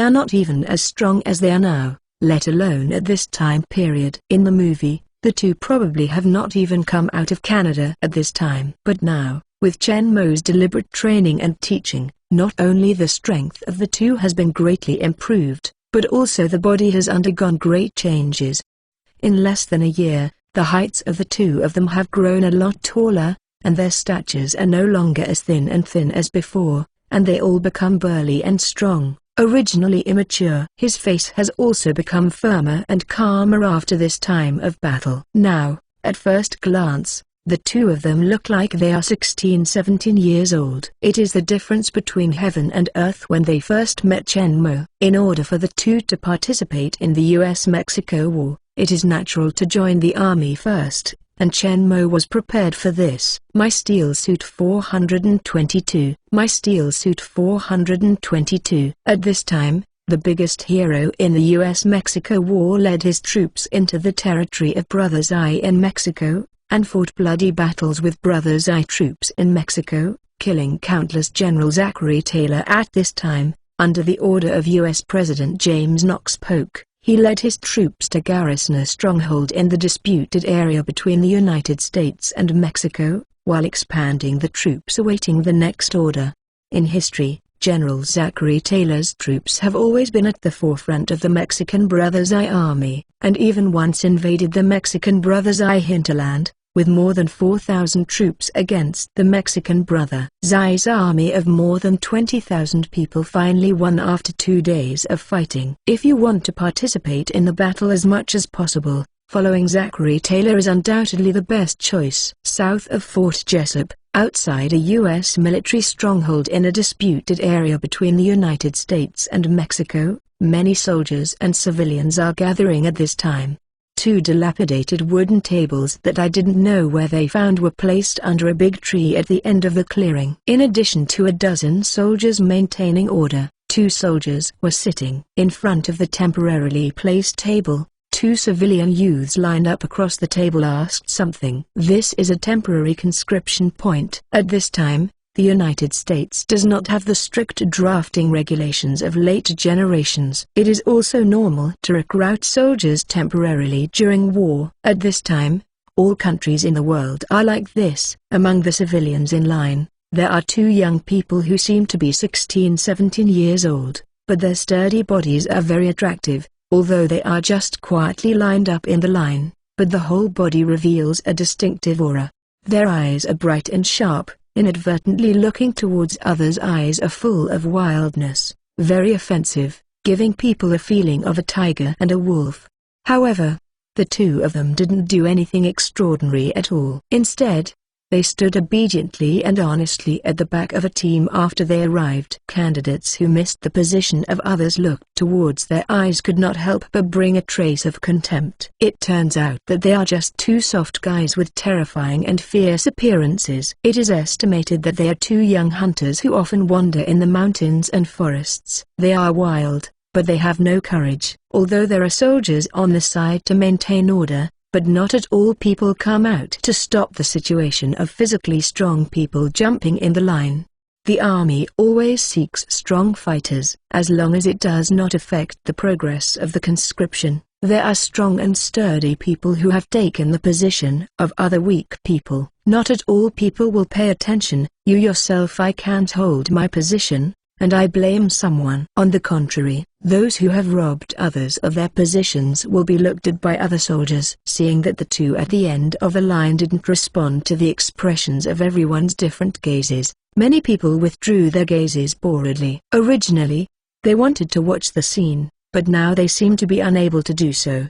are not even as strong as they are now, let alone at this time period. In the movie, the two probably have not even come out of Canada at this time. But now, with Chen Mo's deliberate training and teaching, Not only the strength of the two has been greatly improved, but also the body has undergone great changes. In less than a year, the heights of the two of them have grown a lot taller, and their statures are no longer as thin as before, and they all become burly and strong, originally immature. His face has also become firmer and calmer after this time of battle. Now, at first glance, the two of them look like they are 16-17 years old. It is the difference between heaven and earth. When they first met Chen Mo, in order for the two to participate in the US-Mexico War, it is natural to join the army first, and Chen Mo was prepared for this. My Steel Suit 422. My Steel Suit 422. At this time, the biggest hero in the US-Mexico War led his troops into the territory of Brothers I in Mexico, and fought bloody battles with Brothers I troops in Mexico, killing countless. General Zachary Taylor at this time, under the order of U.S. President James Knox Polk, he led his troops to garrison a stronghold in the disputed area between the United States and Mexico, while expanding the troops awaiting the next order. In history, General Zachary Taylor's troops have always been at the forefront of the Mexican Brothers I army, and even once invaded the Mexican Brothers I hinterland, with more than 4,000 troops against the Mexican Brothers I's army of more than 20,000 people finally won after 2 days of fighting. If you want to participate in the battle as much as possible, following Zachary Taylor is undoubtedly the best choice. South of Fort Jessup, outside a U.S. military stronghold in a disputed area between the United States and Mexico, many soldiers and civilians are gathering at this time. 2 dilapidated wooden tables that I didn't know where they found were placed under a big tree at the end of the clearing. In addition to a dozen soldiers maintaining order, 2 soldiers were sitting in front of the temporarily placed table. 2 civilian youths lined up across the table asked something. This is a temporary conscription point. At this time, the United States does not have the strict drafting regulations of later generations. It is also normal to recruit soldiers temporarily during war. At this time, all countries in the world are like this. Among the civilians in line, there are 2 young people who seem to be 16-17 years old, but their sturdy bodies are very attractive, although they are just quietly lined up in the line, but the whole body reveals a distinctive aura. Their eyes are bright and sharp, inadvertently looking towards others' eyes are full of wildness, very offensive, giving people a feeling of a tiger and a wolf. However, the 2 of them didn't do anything extraordinary at all. Instead, they stood obediently and honestly at the back of a team after they arrived. Candidates who missed the position of others looked towards their eyes could not help but bring a trace of contempt. It turns out that they are just 2 soft guys with terrifying and fierce appearances. It is estimated that they are 2 young hunters who often wander in the mountains and forests. They are wild, but they have no courage. Although there are soldiers on the side to maintain order, but not at all people come out to stop the situation of physically strong people jumping in the line. The army always seeks strong fighters, as long as it does not affect the progress of the conscription. There are strong and sturdy people who have taken the position of other weak people. Not at all people will pay attention. You yourself, I can't hold my position, and I blame someone. On the contrary, those who have robbed others of their positions will be looked at by other soldiers. Seeing that the 2 at the end of the line didn't respond to the expressions of everyone's different gazes, many people withdrew their gazes boredly. Originally, they wanted to watch the scene, but now they seem to be unable to do so.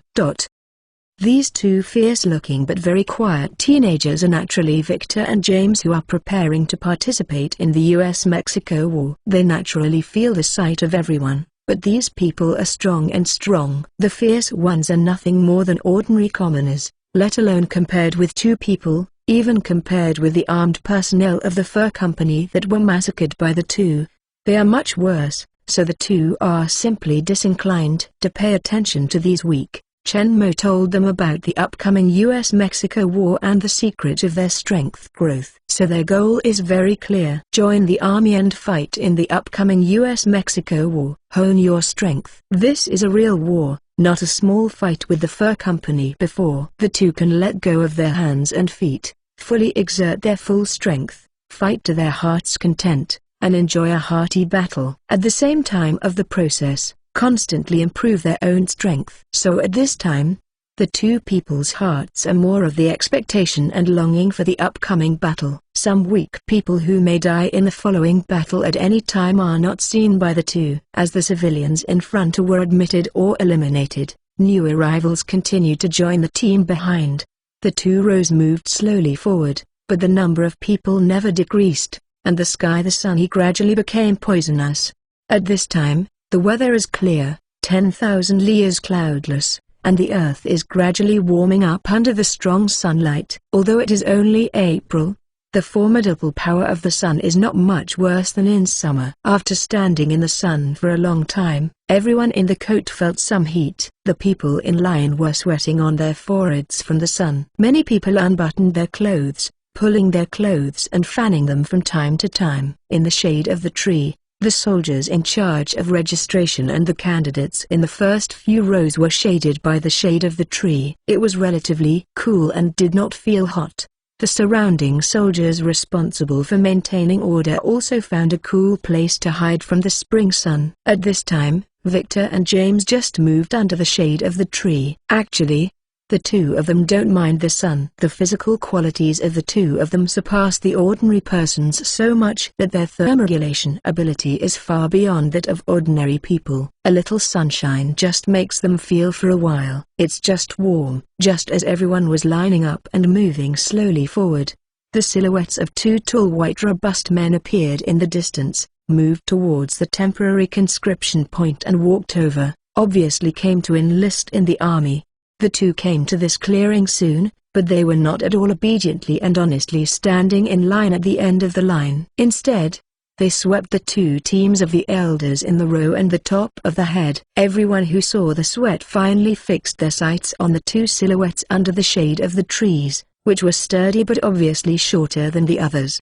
These 2 fierce-looking but very quiet teenagers are naturally Victor and James, who are preparing to participate in the US-Mexico War. They naturally feel the sight of everyone, but these people are strong and strong. The fierce ones are nothing more than ordinary commoners, let alone compared with 2 people, even compared with the armed personnel of the fur company that were massacred by the 2. They are much worse, so the 2 are simply disinclined to pay attention to these weak. Chen Mo told them about the upcoming US-Mexico War and the secret of their strength growth. So their goal is very clear. Join the army and fight in the upcoming US-Mexico War. Hone your strength. This is a real war, not a small fight with the fur company. Before the 2 can let go of their hands and feet, fully exert their full strength, fight to their heart's content, and enjoy a hearty battle. At the same time of the process, constantly improve their own strength. So at this time, the two people's hearts are more of the expectation and longing for the upcoming battle. Some weak people who may die in the following battle at any time are not seen by the two. As the civilians in front were admitted or eliminated, new arrivals continued to join the team behind. The two rows moved slowly forward, but the number of people never decreased, and the sky the sunny gradually became poisonous. At this time, the weather is clear, 10,000 lias cloudless, and the earth is gradually warming up under the strong sunlight. Although it is only April, the formidable power of the sun is not much worse than in summer. After standing in the sun for a long time, everyone in the court felt some heat. The people in line were sweating on their foreheads from the sun. Many people unbuttoned their clothes, pulling their clothes and fanning them from time to time. In the shade of the tree, the soldiers in charge of registration and the candidates in the first few rows were shaded by the shade of the tree. It was relatively cool and did not feel hot. The surrounding soldiers responsible for maintaining order also found a cool place to hide from the spring sun. At this time, Victor and James just moved under the shade of the tree. Actually, the two of them don't mind the sun. The physical qualities of the two of them surpass the ordinary persons so much that their thermoregulation ability is far beyond that of ordinary people. A little sunshine just makes them feel for a while. It's just warm. Just as everyone was lining up and moving slowly forward, the silhouettes of two tall white robust men appeared in the distance, moved towards the temporary conscription point and walked over, obviously came to enlist in the army. The two came to this clearing soon, but they were not at all obediently and honestly standing in line at the end of the line. Instead, they swept the two teams of the elders in the row and the top of the head. Everyone who saw the sweat finally fixed their sights on the two silhouettes under the shade of the trees, which were sturdy but obviously shorter than the others.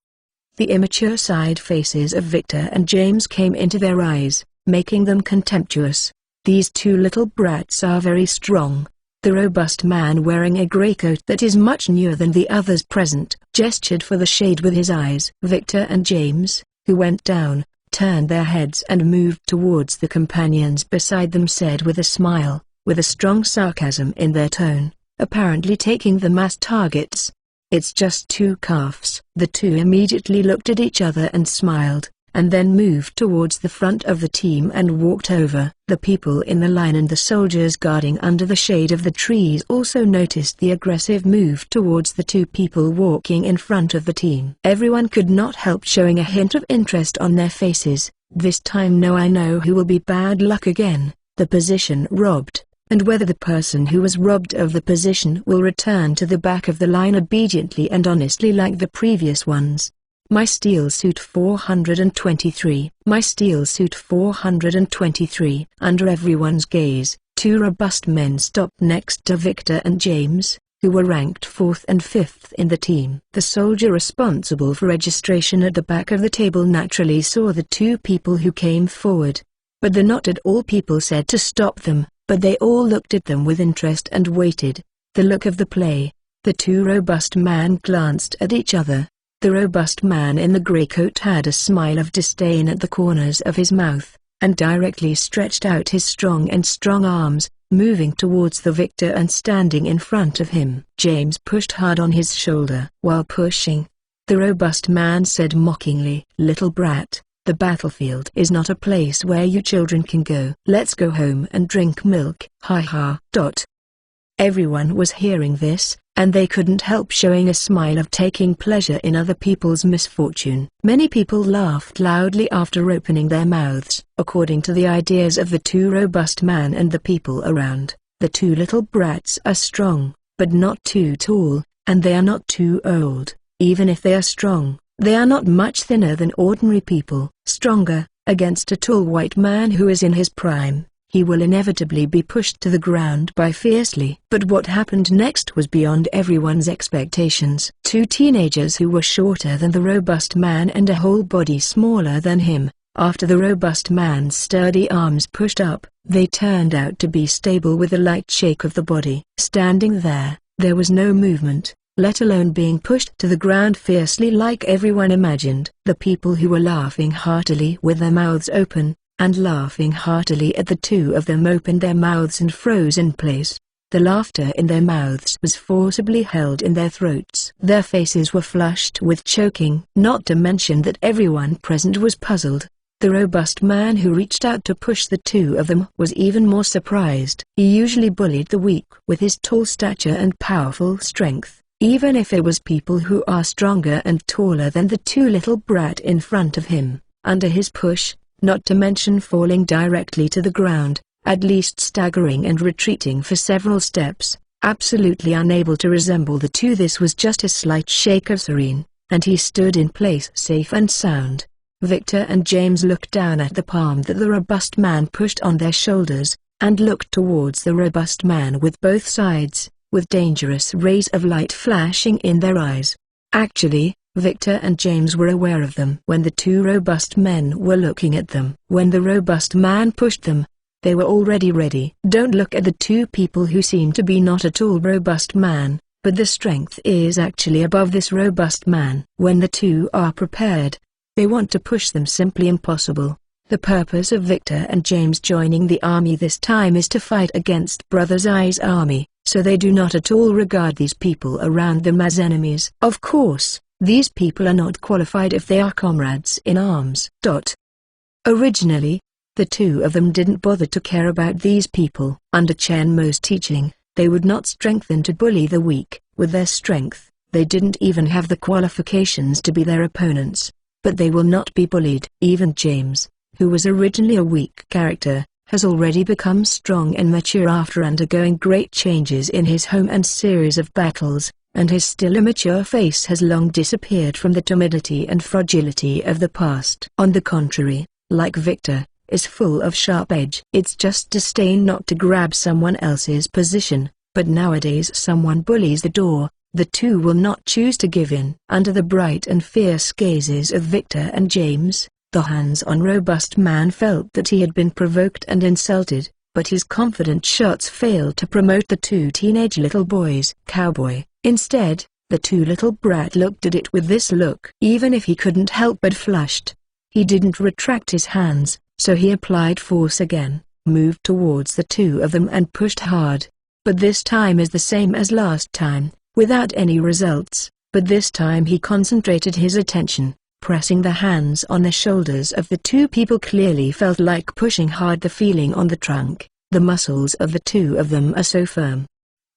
The immature side faces of Victor and James came into their eyes, making them contemptuous. These two little brats are very strong. The robust man wearing a grey coat that is much newer than the others present, gestured for the shade with his eyes. Victor and James, who went down, turned their heads and moved towards the companions beside them, said with a smile, with a strong sarcasm in their tone, apparently taking them as targets, "It's just two calves." The two immediately looked at each other and smiled, and then moved towards the front of the team and walked over. The people in the line and the soldiers guarding under the shade of the trees also noticed the aggressive move towards the two people walking in front of the team. Everyone could not help showing a hint of interest on their faces. This time I know who will be bad luck again, the position robbed, and whether the person who was robbed of the position will return to the back of the line obediently and honestly like the previous ones. My steel suit 423. My steel suit 423. Under everyone's gaze, two robust men stopped next to Victor and James, who were ranked 4th and 5th in the team. The soldier responsible for registration at the back of the table naturally saw the two people who came forward. But the not at all people said to stop them, but they all looked at them with interest and waited. The look of the play. The two robust men glanced at each other. The robust man in the grey coat had a smile of disdain at the corners of his mouth, and directly stretched out his strong arms, moving towards the victor and standing in front of him. James pushed hard on his shoulder. While pushing, the robust man said mockingly, "Little brat, the battlefield is not a place where you children can go. Let's go home and drink milk." Ha ha. Everyone was hearing this, and they couldn't help showing a smile of taking pleasure in other people's misfortune. Many people laughed loudly after opening their mouths. According to the ideas of the two robust men and the people around, the two little brats are strong, but not too tall, and they are not too old. Even if they are strong, they are not much thinner than ordinary people. Stronger, against a tall white man who is in his prime, he will inevitably be pushed to the ground by fiercely. But what happened next was beyond everyone's expectations. Two teenagers who were shorter than the robust man and a whole body smaller than him, after the robust man's sturdy arms pushed up, they turned out to be stable with a light shake of the body. Standing there was no movement, let alone being pushed to the ground fiercely like everyone imagined. The people who were laughing heartily with their mouths open, and laughing heartily at the two of them opened their mouths and froze in place. The laughter in their mouths was forcibly held in their throats. Their faces were flushed with choking. Not to mention that everyone present was puzzled. The robust man who reached out to push the two of them was even more surprised. He usually bullied the weak with his tall stature and powerful strength, even if it was people who are stronger and taller than the two little brat in front of him. Under his push, not to mention falling directly to the ground, at least staggering and retreating for several steps, absolutely unable to resemble the two, this was just a slight shake of Serene, and he stood in place safe and sound. Victor and James looked down at the palm that the robust man pushed on their shoulders, and looked towards the robust man with both sides, with dangerous rays of light flashing in their eyes. Actually, Victor and James were aware of them when the two robust men were looking at them. When the robust man pushed them, they were already ready. Don't look at the two people who seem to be not at all robust man, but the strength is actually above this robust man. When the two are prepared, they want to push them simply impossible. The purpose of Victor and James joining the army this time is to fight against Brother Zai's army, so they do not at all regard these people around them as enemies. Of course, these people are not qualified if they are comrades in arms. Originally, the two of them didn't bother to care about these people. Under Chen Mo's teaching, they would not strengthen to bully the weak. With their strength, they didn't even have the qualifications to be their opponents. But they will not be bullied. Even James, who was originally a weak character, has already become strong and mature after undergoing great changes in his home and series of battles, and his still immature face has long disappeared from the timidity and fragility of the past. On the contrary, like Victor, is full of sharp edge. It's just disdain not to grab someone else's position, but nowadays someone bullies the door, the two will not choose to give in. Under the bright and fierce gazes of Victor and James, the hands-on robust man felt that he had been provoked and insulted, but his confident shots failed to promote the two teenage little boys. Cowboy. Instead, the two little brat looked at it with this look. Even if he couldn't help but flushed, he didn't retract his hands, so he applied force again, moved towards the two of them and pushed hard. But this time is the same as last time, without any results, but this time he concentrated his attention, pressing the hands on the shoulders of the two people clearly felt like pushing hard. The feeling on the trunk, the muscles of the two of them are so firm.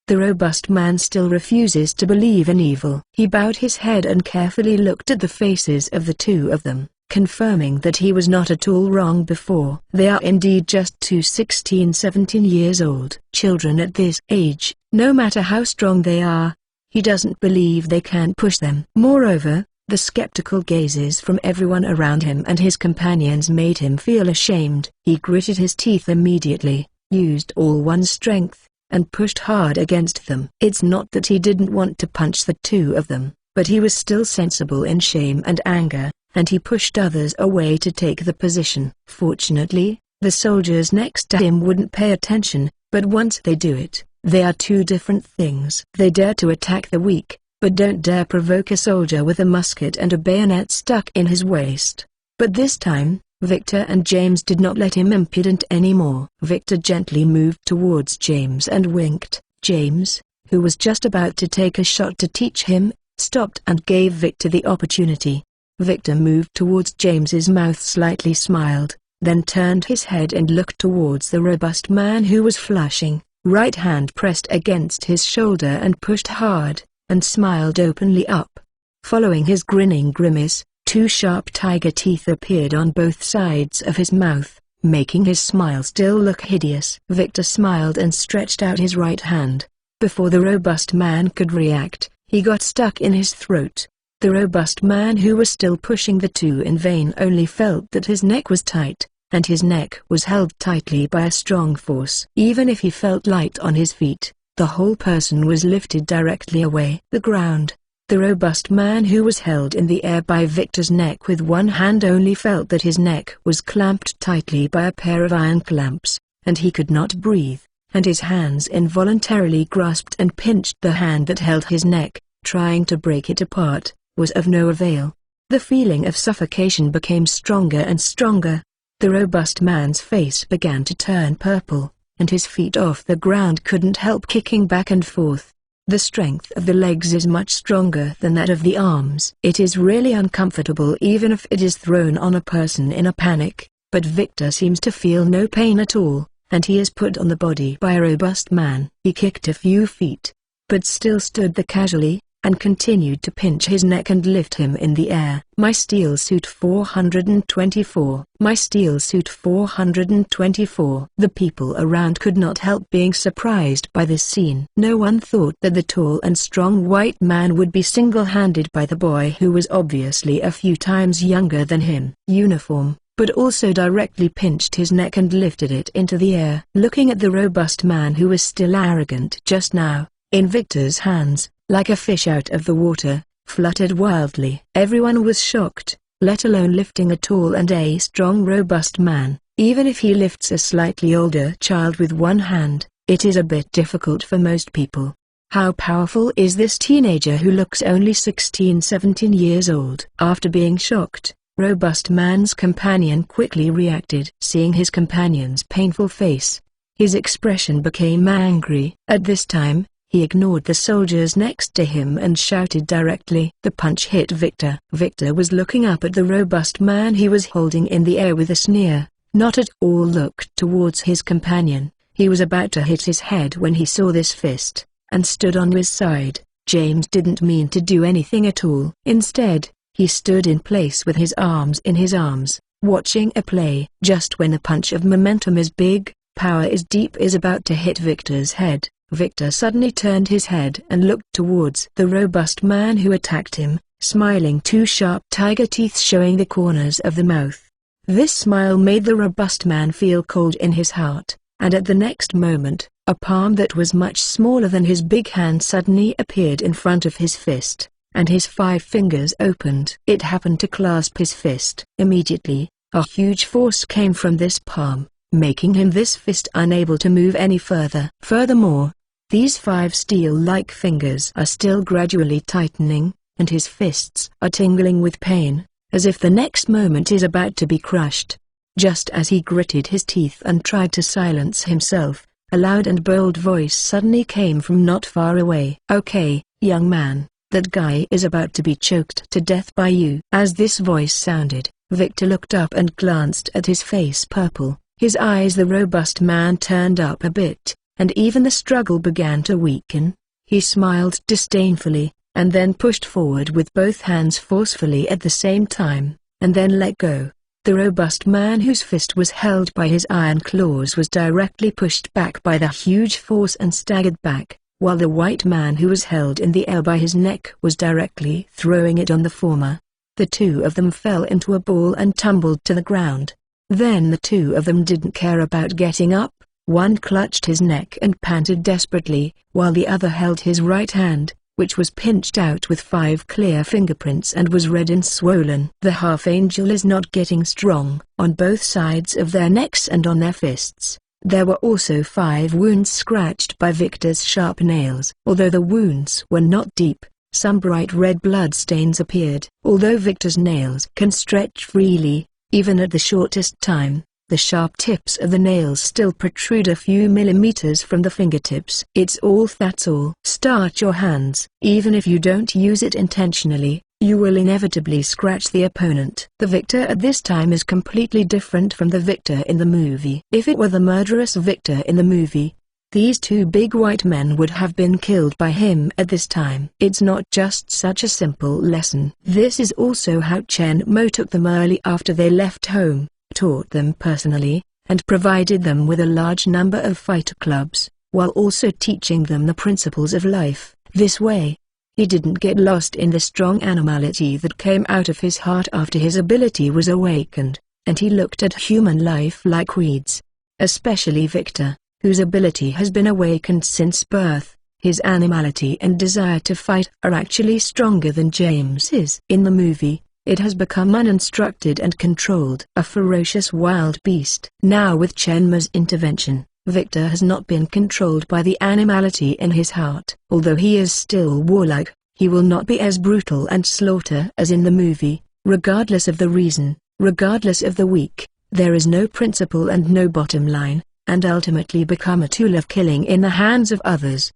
The robust man still refuses to believe in evil. He bowed his head and carefully looked at the faces of the two of them, confirming that he was not at all wrong before. They are indeed just two 16-17 years old children at this age. No matter how strong they are, he doesn't believe they can push them. Moreover, the skeptical gazes from everyone around him and his companions made him feel ashamed. He gritted his teeth immediately, used all one's strength, and pushed hard against them. It's not that he didn't want to punch the two of them, but he was still sensible in shame and anger, and he pushed others away to take the position. Fortunately, the soldiers next to him wouldn't pay attention, but once they do it, they are two different things. They dare to attack the weak, but don't dare provoke a soldier with a musket and a bayonet stuck in his waist. But this time, Victor and James did not let him impudent anymore. Victor gently moved towards James and winked. James, who was just about to take a shot to teach him, stopped and gave Victor the opportunity. Victor moved towards James's mouth, slightly smiled, then turned his head and looked towards the robust man who was flushing, right hand pressed against his shoulder and pushed hard, and smiled openly up. Following his grinning grimace, two sharp tiger teeth appeared on both sides of his mouth, making his smile still look hideous. Victor smiled and stretched out his right hand. Before the robust man could react, he got stuck in his throat. The robust man who was still pushing the two in vain only felt that his neck was tight, and his neck was held tightly by a strong force. Even if he felt light on his feet, the whole person was lifted directly away. The ground. The robust man who was held in the air by Victor's neck with one hand only felt that his neck was clamped tightly by a pair of iron clamps, and he could not breathe, and his hands involuntarily grasped and pinched the hand that held his neck, Trying to break it apart was of no avail. The feeling of suffocation became stronger and stronger. The robust man's face began to turn purple, and his feet off the ground couldn't help kicking back and forth. The strength of the legs is much stronger than that of the arms. It is really uncomfortable even if it is thrown on a person in a panic, but Victor seems to feel no pain at all, and he is put on the body by a robust man. He kicked a few feet, but still stood there casually, and continued to pinch his neck and lift him in the air. My steel suit 424. My steel suit 424. The people around could not help being surprised by this scene. No one thought that the tall and strong white man would be single-handed by the boy who was obviously a few times younger than him. Uniform, but also directly pinched his neck and lifted it into the air. Looking at the robust man who was still arrogant just now, in Victor's hands, like a fish out of the water, fluttered wildly. Everyone was shocked, let alone lifting a tall and a strong robust man. Even if he lifts a slightly older child with one hand, it is a bit difficult for most people. How powerful is this teenager who looks only 16-17 years old? After being shocked, robust man's companion quickly reacted. Seeing his companion's painful face, his expression became angry. At this time, he ignored the soldiers next to him and shouted directly. The punch hit Victor. Victor was looking up at the robust man he was holding in the air with a sneer, not at all looked towards his companion. He was about to hit his head when he saw this fist, and stood on his side. James didn't mean to do anything at all. Instead, he stood in place with his arms in his arms, watching a play. Just when a punch of momentum is big, power is deep is about to hit Victor's head, Victor suddenly turned his head and looked towards the robust man who attacked him, smiling, two sharp tiger teeth showing the corners of the mouth. This smile made the robust man feel cold in his heart, and at the next moment, a palm that was much smaller than his big hand suddenly appeared in front of his fist, and his 5 fingers opened. It happened to clasp his fist. Immediately, a huge force came from this palm, making this fist unable to move any further. Furthermore, these 5 steel-like fingers are still gradually tightening, and his fists are tingling with pain, as if the next moment is about to be crushed. Just as he gritted his teeth and tried to silence himself, a loud and bold voice suddenly came from not far away. "Okay, young man, that guy is about to be choked to death by you." As this voice sounded, Victor looked up and glanced at his face purple. His eyes, the robust man turned up a bit, and even the struggle began to weaken. He smiled disdainfully, and then pushed forward with both hands forcefully at the same time, and then let go. The robust man whose fist was held by his iron claws was directly pushed back by the huge force and staggered back, while the white man who was held in the air by his neck was directly throwing it on the former. The two of them fell into a ball and tumbled to the ground. Then the two of them didn't care about getting up. One clutched his neck and panted desperately, while the other held his right hand, which was pinched out with 5 clear fingerprints and was red and swollen. The half-angel is not getting strong. On both sides of their necks and on their fists, there were also 5 wounds scratched by Victor's sharp nails. Although the wounds were not deep, some bright red blood stains appeared. Although Victor's nails can stretch freely, even at the shortest time, the sharp tips of the nails still protrude a few millimeters from the fingertips. That's all. Start your hands. Even if you don't use it intentionally, you will inevitably scratch the opponent. The Victor at this time is completely different from the Victor in the movie. If it were the murderous Victor in the movie, these 2 big white men would have been killed by him at this time. It's not just such a simple lesson. This is also how Chen Mo took them early after they left home, taught them personally, and provided them with a large number of fighter clubs, while also teaching them the principles of life. This way, he didn't get lost in the strong animality that came out of his heart after his ability was awakened, and he looked at human life like weeds. Especially Victor, whose ability has been awakened since birth. His animality and desire to fight are actually stronger than James's. In the movie, it has become uninstructed and controlled, a ferocious wild beast. Now with Chen Mo's intervention, Victor has not been controlled by the animality in his heart. Although he is still warlike, He will not be as brutal and slaughter as in the movie, regardless of the reason, regardless of the weak. There is no principle and no bottom line, and ultimately become a tool of killing in the hands of others.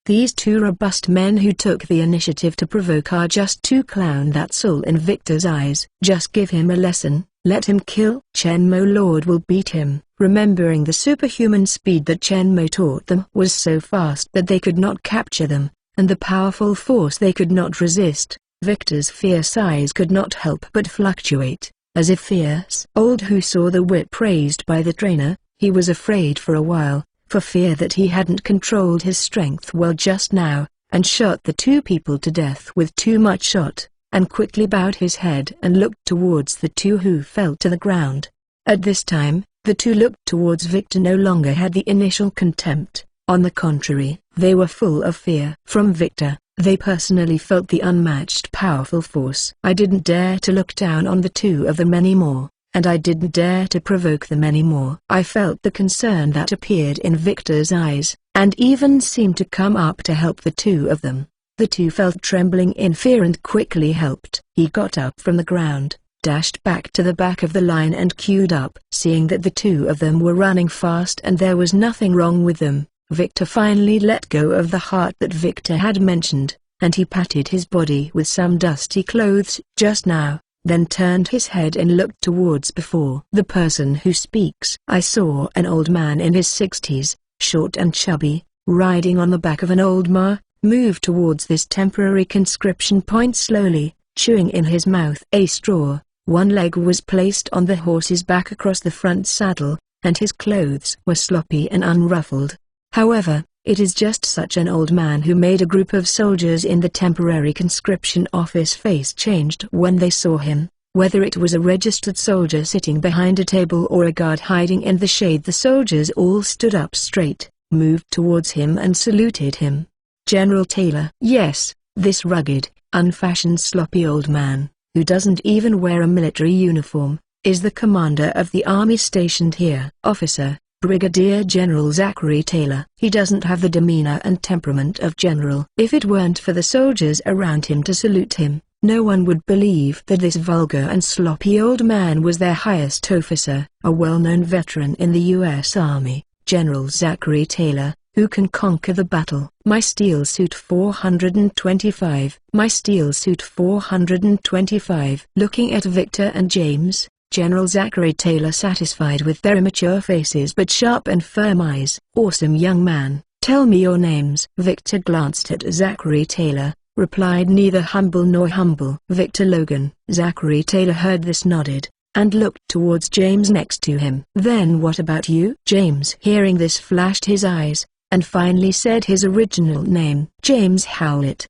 These two robust men who took the initiative to provoke are just to clown that soul in Victor's eyes. Just give him a lesson, let him kill. Shenmue Lord will beat him. Remembering the superhuman speed that Shenmue taught them was so fast that they could not capture them, and the powerful force they could not resist, Victor's fierce eyes could not help but fluctuate, as if fierce old who saw the whip praised by the trainer. He was afraid for a while, for fear that he hadn't controlled his strength well just now, and shot the two people to death with too much shot, and quickly bowed his head and looked towards the two who fell to the ground. At this time, the two looked towards Victor no longer had the initial contempt. On the contrary, they were full of fear. From Victor, they personally felt the unmatched powerful force. I didn't dare to look down on the two of them anymore, and I didn't dare to provoke them anymore. I felt the concern that appeared in Victor's eyes, and even seemed to come up to help the two of them. The two felt trembling in fear and quickly helped. He got up from the ground, dashed back to the back of the line and queued up. Seeing that the two of them were running fast and there was nothing wrong with them, Victor finally let go of the heart that Victor had mentioned, and he patted his body with some dusty clothes just now, then turned his head and looked towards before the person who speaks. I saw an old man in his 60s, short and chubby, riding on the back of an old mare, move towards this temporary conscription point slowly, chewing in his mouth a straw. One leg was placed on the horse's back across the front saddle, and his clothes were sloppy and unruffled. However, it is just such an old man who made a group of soldiers in the temporary conscription office face changed when they saw him. Whether it was a registered soldier sitting behind a table or a guard hiding in the shade, the soldiers all stood up straight, moved towards him and saluted him. General Taylor. Yes, this rugged, unfashioned sloppy old man, who doesn't even wear a military uniform, is the commander of the army stationed here. Officer, Brigadier General Zachary Taylor. He doesn't have the demeanor and temperament of general. If it weren't for the soldiers around him to salute him, no one would believe that this vulgar and sloppy old man was their highest officer. A well-known veteran in the U.S. Army, General Zachary Taylor, who can conquer the battle. My Steel Suit 425. My Steel Suit 425. Looking at Victor and James, General Zachary Taylor satisfied with their immature faces but sharp and firm eyes. Awesome young man, tell me your names. Victor glanced at Zachary Taylor, replied neither humble nor humble. Victor Logan. Zachary Taylor heard this, nodded, and looked towards James next to him. Then what about you? James, hearing this, flashed his eyes, and finally said his original name. James Howlett.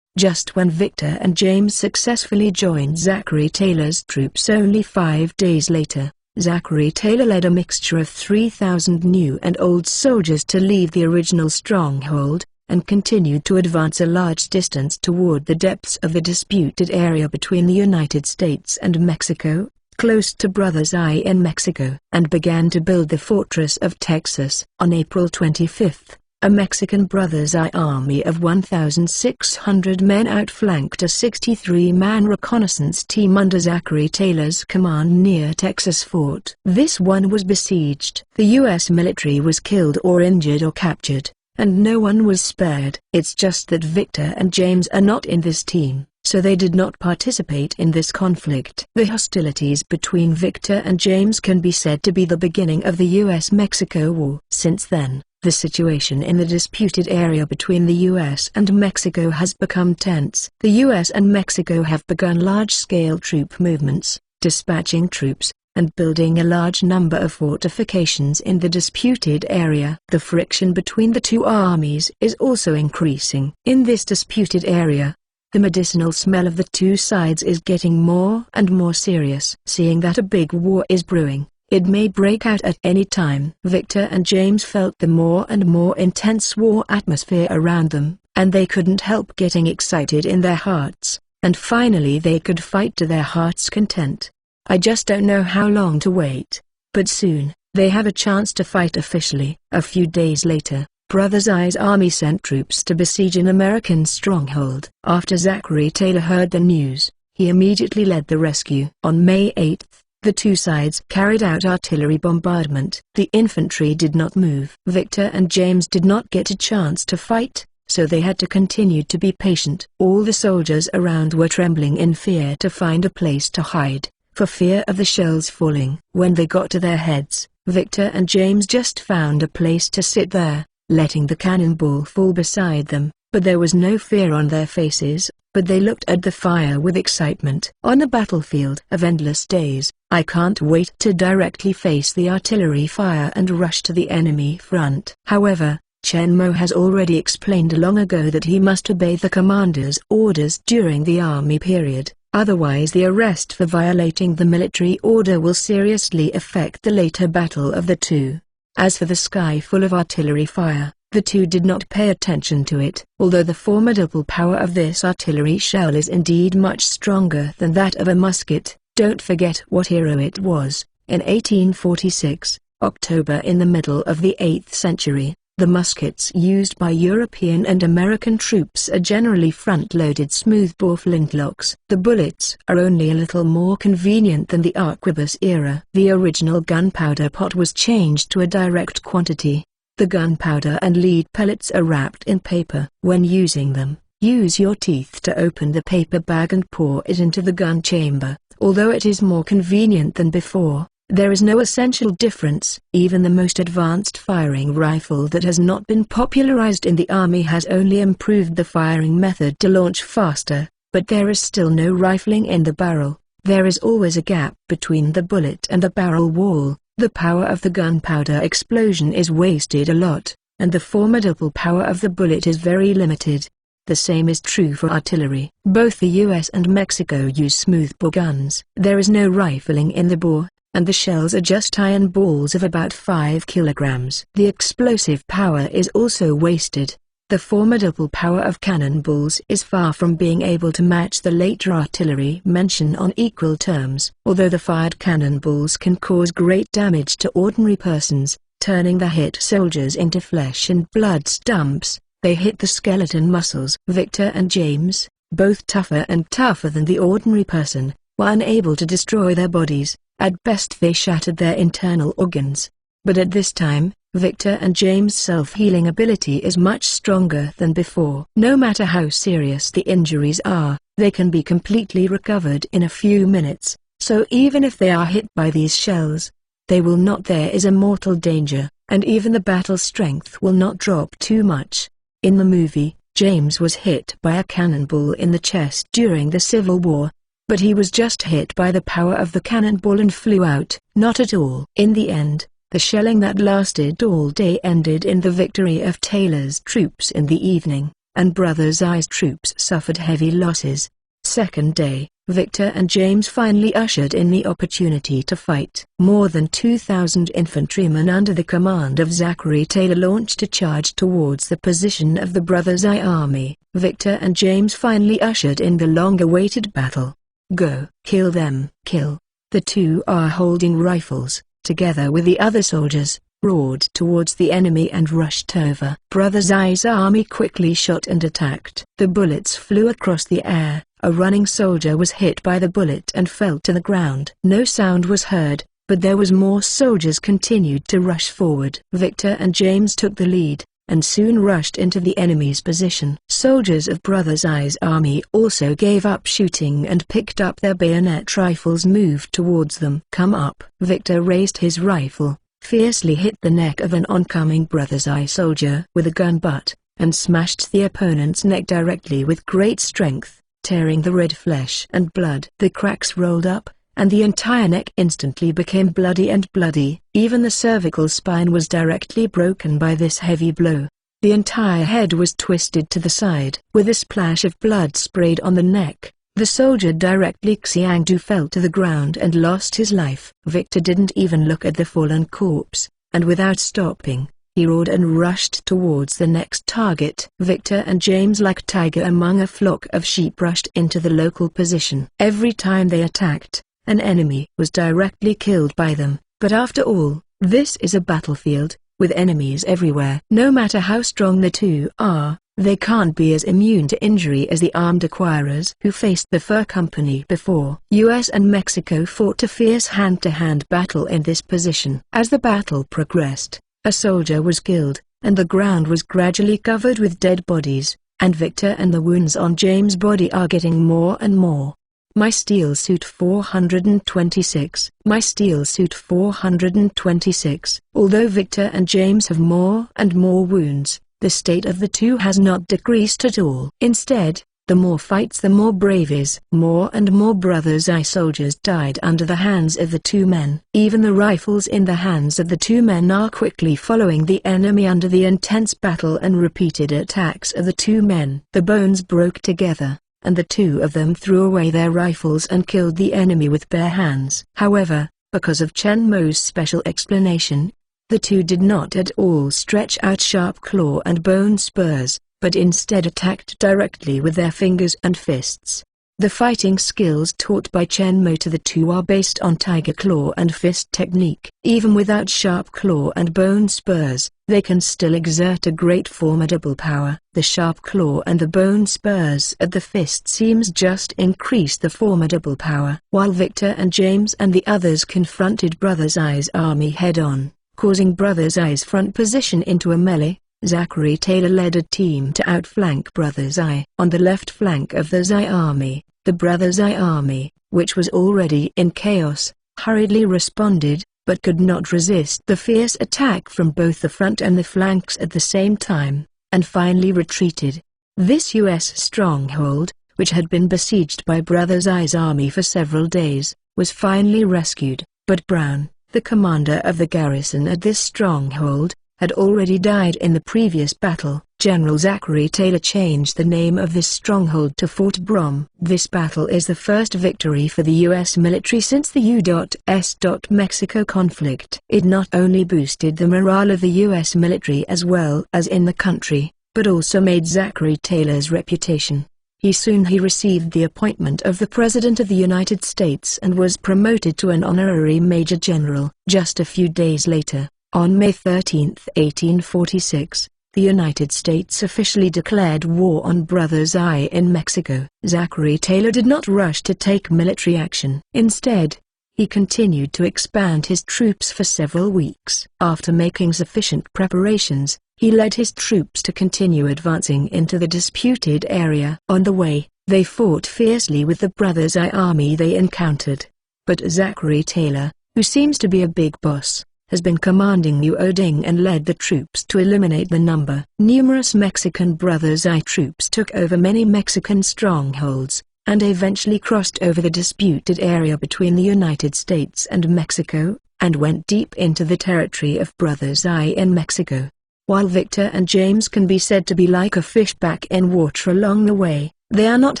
Just when Victor and James successfully joined Zachary Taylor's troops only 5 days later, Zachary Taylor led a mixture of 3,000 new and old soldiers to leave the original stronghold, and continued to advance a large distance toward the depths of the disputed area between the United States and Mexico, close to Brothers Eye in Mexico, and began to build the fortress of Texas. On April 25, a Mexican Brothers Eye army of 1,600 men outflanked a 63-man reconnaissance team under Zachary Taylor's command near Texas Fort. This one was besieged. The U.S. military was killed or injured or captured, and no one was spared. It's just that Victor and James are not in this team, so they did not participate in this conflict. The hostilities between Victor and James can be said to be the beginning of the U.S.-Mexico War. Since then, the situation in the disputed area between the U.S. and Mexico has become tense. The U.S. and Mexico have begun large-scale troop movements, dispatching troops, and building a large number of fortifications in the disputed area. The friction between the two armies is also increasing. In this disputed area, the medicinal smell of the two sides is getting more and more serious. Seeing that a big war is brewing, it may break out at any time. Victor and James felt the more and more intense war atmosphere around them, and they couldn't help getting excited in their hearts, and finally they could fight to their heart's content. I just don't know how long to wait, but soon, they have a chance to fight officially. A few days later, Brother Zai's army sent troops to besiege an American stronghold. After Zachary Taylor heard the news, he immediately led the rescue. On May 8, the two sides carried out artillery bombardment. The infantry did not move. Victor and James did not get a chance to fight, so they had to continue to be patient. All the soldiers around were trembling in fear to find a place to hide, for fear of the shells falling. When they got to their heads, Victor and James just found a place to sit there, letting the cannonball fall beside them, but there was no fear on their faces, but they looked at the fire with excitement. On a battlefield of endless days, I can't wait to directly face the artillery fire and rush to the enemy front. However, Chen Mo has already explained long ago that he must obey the commander's orders during the army period, otherwise the arrest for violating the military order will seriously affect the later battle of the two. As for the sky full of artillery fire, the two did not pay attention to it. Although the formidable power of this artillery shell is indeed much stronger than that of a musket, don't forget what era it was. In 1846, October, in the middle of the 8th century, the muskets used by European and American troops are generally front-loaded smoothbore flintlocks. The bullets are only a little more convenient than the arquebus era. The original gunpowder pot was changed to a direct quantity. The gunpowder and lead pellets are wrapped in paper. When using them, use your teeth to open the paper bag and pour it into the gun chamber. Although it is more convenient than before, there is no essential difference. Even the most advanced firing rifle that has not been popularized in the army has only improved the firing method to launch faster, but there is still no rifling in the barrel. There is always a gap between the bullet and the barrel wall. The power of the gunpowder explosion is wasted a lot, and the formidable power of the bullet is very limited. The same is true for artillery. Both the US and Mexico use smoothbore guns. There is no rifling in the bore, and the shells are just iron balls of about 5 kilograms. The explosive power is also wasted. The formidable power of cannonballs is far from being able to match the later artillery mentioned on equal terms. Although the fired cannonballs can cause great damage to ordinary persons, turning the hit soldiers into flesh and blood stumps, they hit the skeleton muscles. Victor and James, both tougher and tougher than the ordinary person, were unable to destroy their bodies. At best they shattered their internal organs. But at this time, Victor and James' self-healing ability is much stronger than before. No matter how serious the injuries are, they can be completely recovered in a few minutes, so even if they are hit by these shells, they will not. There is a mortal danger, and even the battle strength will not drop too much. In the movie, James was hit by a cannonball in the chest during the Civil War, but he was just hit by the power of the cannonball and flew out. Not at all. In the end, the shelling that lasted all day ended in the victory of Taylor's troops in the evening, and Brother Zai's troops suffered heavy losses. Second day, Victor and James finally ushered in the opportunity to fight. More than 2,000 infantrymen under the command of Zachary Taylor launched a charge towards the position of the Brother Zai army. Victor and James finally ushered in the long-awaited battle. Go! Kill them! Kill! The two are holding rifles, together with the other soldiers, roared towards the enemy and rushed over. Brother Zai's army quickly shot and attacked. The bullets flew across the air. A running soldier was hit by the bullet and fell to the ground. No sound was heard, but there was more soldiers continued to rush forward. Victor and James took the lead, and soon rushed into the enemy's position. Soldiers of Brother Zai's army also gave up shooting and picked up their bayonet rifles, moved towards them. Come up! Victor raised his rifle, fiercely hit the neck of an oncoming Brother Zai soldier with a gun butt, and smashed the opponent's neck directly with great strength, tearing the red flesh and blood. The cracks rolled up, and the entire neck instantly became bloody and bloody. Even the cervical spine was directly broken by this heavy blow. The entire head was twisted to the side. With a splash of blood sprayed on the neck, the soldier directly Xiangdu fell to the ground and lost his life. Victor didn't even look at the fallen corpse, and without stopping, he roared and rushed towards the next target. Victor and James, like a tiger among a flock of sheep, rushed into the local position. Every time they attacked, an enemy was directly killed by them. But after all, this is a battlefield, with enemies everywhere. No matter how strong the two are, they can't be as immune to injury as the armed acquirers who faced the fur company before. US and Mexico fought a fierce hand-to-hand battle in this position. As the battle progressed, a soldier was killed, and the ground was gradually covered with dead bodies, and Victor and the wounds on James' body are getting more and more. My Steel Suit 426. My Steel Suit 426. Although Victor and James have more and more wounds, the state of the two has not decreased at all. Instead, the more fights the more brave is. More and more Brothers Eye soldiers died under the hands of the two men. Even the rifles in the hands of the two men are quickly following the enemy under the intense battle and repeated attacks of the two men. The bones broke together, and the two of them threw away their rifles and killed the enemy with bare hands. However, because of Chen Mo's special explanation, the two did not at all stretch out sharp claw and bone spurs, but instead attacked directly with their fingers and fists. The fighting skills taught by Chen Mo to the two are based on tiger claw and fist technique. Even without sharp claw and bone spurs, they can still exert a great formidable power. The sharp claw and the bone spurs at the fist seems just increase the formidable power. While Victor and James and the others confronted Brothers Eye's army head-on, causing Brothers Eye's front position into a melee, Zachary Taylor led a team to outflank Brothers Eye. On the left flank of the Zai army, the Brothers Eye army, which was already in chaos, hurriedly responded, but could not resist the fierce attack from both the front and the flanks at the same time, and finally retreated. This U.S. stronghold, which had been besieged by Brothers Eye's army for several days, was finally rescued, but Brown, the commander of the garrison at this stronghold, had already died in the previous battle. General Zachary Taylor changed the name of this stronghold to Fort Brom. This battle is the first victory for the U.S. military since the U.S. Mexico conflict. It not only boosted the morale of the U.S. military as well as in the country, but also made Zachary Taylor's reputation. He received the appointment of the President of the United States and was promoted to an honorary Major General. Just a few days later, on May 13, 1846, the United States officially declared war on Brothers Eye in Mexico. Zachary Taylor did not rush to take military action. Instead, he continued to expand his troops for several weeks. After making sufficient preparations, he led his troops to continue advancing into the disputed area. On the way, they fought fiercely with the Brothers Eye army they encountered. But Zachary Taylor, who seems to be a big boss, has been commanding New Oding and led the troops to eliminate the number. Numerous Mexican Brothers Eye troops took over many Mexican strongholds, and eventually crossed over the disputed area between the United States and Mexico, and went deep into the territory of Brothers Eye in Mexico. While Victor and James can be said to be like a fish back in water along the way, they are not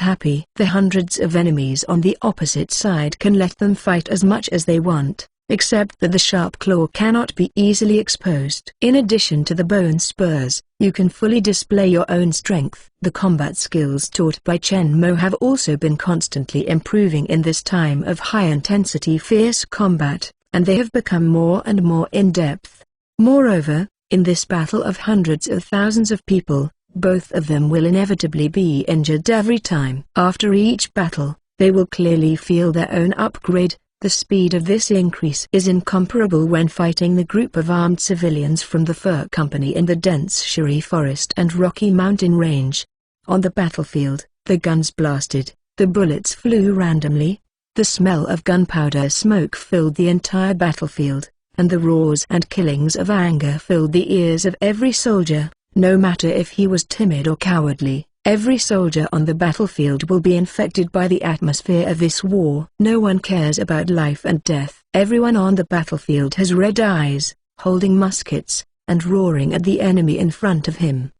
happy. The hundreds of enemies on the opposite side can let them fight as much as they want, except that the sharp claw cannot be easily exposed. In addition to the bone spurs, you can fully display your own strength. The combat skills taught by Chen Mo have also been constantly improving in this time of high-intensity fierce combat, and they have become more and more in-depth. Moreover, in this battle of hundreds of thousands of people, both of them will inevitably be injured every time. After each battle, they will clearly feel their own upgrade. The speed of this increase is incomparable when fighting the group of armed civilians from the fur company in the dense Shiri Forest and Rocky Mountain Range. On the battlefield, the guns blasted, the bullets flew randomly, the smell of gunpowder smoke filled the entire battlefield, and the roars and killings of anger filled the ears of every soldier. No matter if he was timid or cowardly, every soldier on the battlefield will be infected by the atmosphere of this war. No one cares about life and death. Everyone on the battlefield has red eyes, holding muskets, and roaring at the enemy in front of him.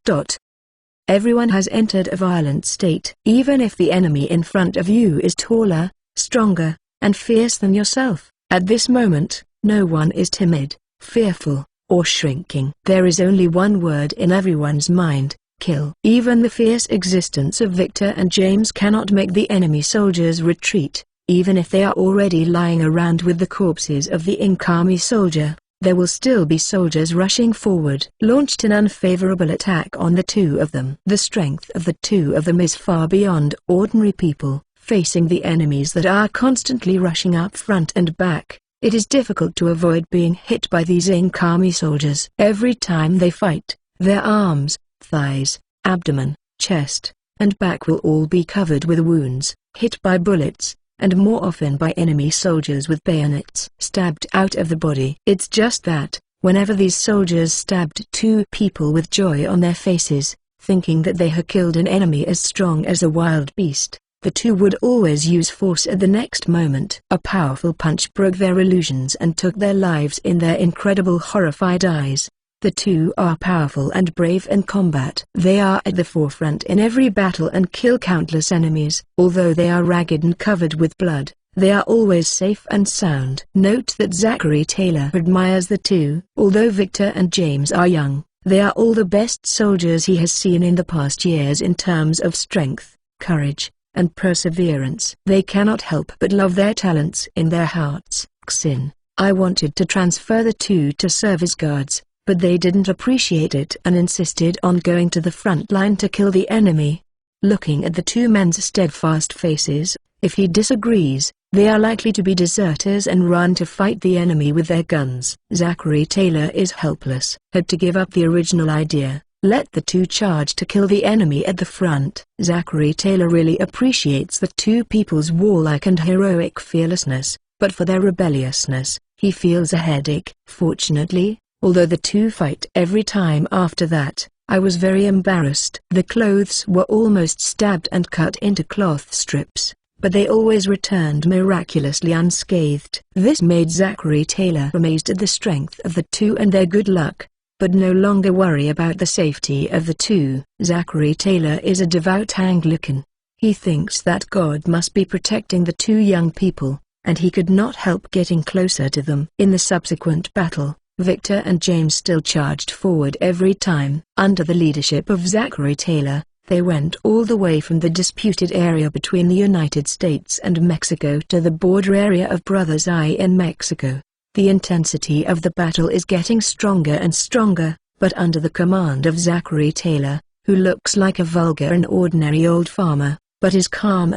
Everyone has entered a violent state. Even if the enemy in front of you is taller, stronger, and fierce than yourself, at this moment, no one is timid, fearful, or shrinking. There is only one word in everyone's mind: kill. Even the fierce existence of Victor and James cannot make the enemy soldiers retreat, even if they are already lying around with the corpses of the incoming soldier. there will still be soldiers rushing forward. Launched an unfavorable attack on the two of them. The strength of the two of them is far beyond ordinary people. Facing the enemies that are constantly rushing up front and back, it is difficult to avoid being hit by these Ink army soldiers. Every time they fight, their arms, thighs, abdomen, chest, and back will all be covered with wounds, hit by bullets, and more often by enemy soldiers with bayonets stabbed out of the body. It's just that, whenever these soldiers stabbed two people with joy on their faces, thinking that they had killed an enemy as strong as a wild beast, the two would always use force at the next moment. A powerful punch broke their illusions and took their lives in their incredible horrified eyes. The two are powerful and brave in combat. They are at the forefront in every battle and kill countless enemies. Although they are ragged and covered with blood, they are always safe and sound. Note that Zachary Taylor admires the two. Although Victor and James are young, they are all the best soldiers he has seen in the past years in terms of strength, courage, and perseverance. They cannot help but love their talents in their hearts. Xin, I wanted to transfer the two to serve as guards, but they didn't appreciate it and insisted on going to the front line to kill the enemy. Looking at the two men's steadfast faces, if he disagrees, they are likely to be deserters and run to fight the enemy with their guns. Zachary Taylor is helpless. Had to give up the original idea, let the two charge to kill the enemy at the front. Zachary Taylor really appreciates the two people's warlike and heroic fearlessness, but for their rebelliousness, he feels a headache. Fortunately, although the two fight every time after that, I was very embarrassed. The clothes were almost stabbed and cut into cloth strips, but they always returned miraculously unscathed. This made Zachary Taylor amazed at the strength of the two and their good luck, but no longer worry about the safety of the two. Zachary Taylor is a devout Anglican. He thinks that God must be protecting the two young people, and he could not help getting closer to them. In the subsequent battle, Victor and James still charged forward every time. Under the leadership of Zachary Taylor, they went all the way from the disputed area between the United States and Mexico to the border area of Brothers Eye in Mexico. The intensity of the battle is getting stronger and stronger, but under the command of Zachary Taylor, who looks like a vulgar and ordinary old farmer, but is calm,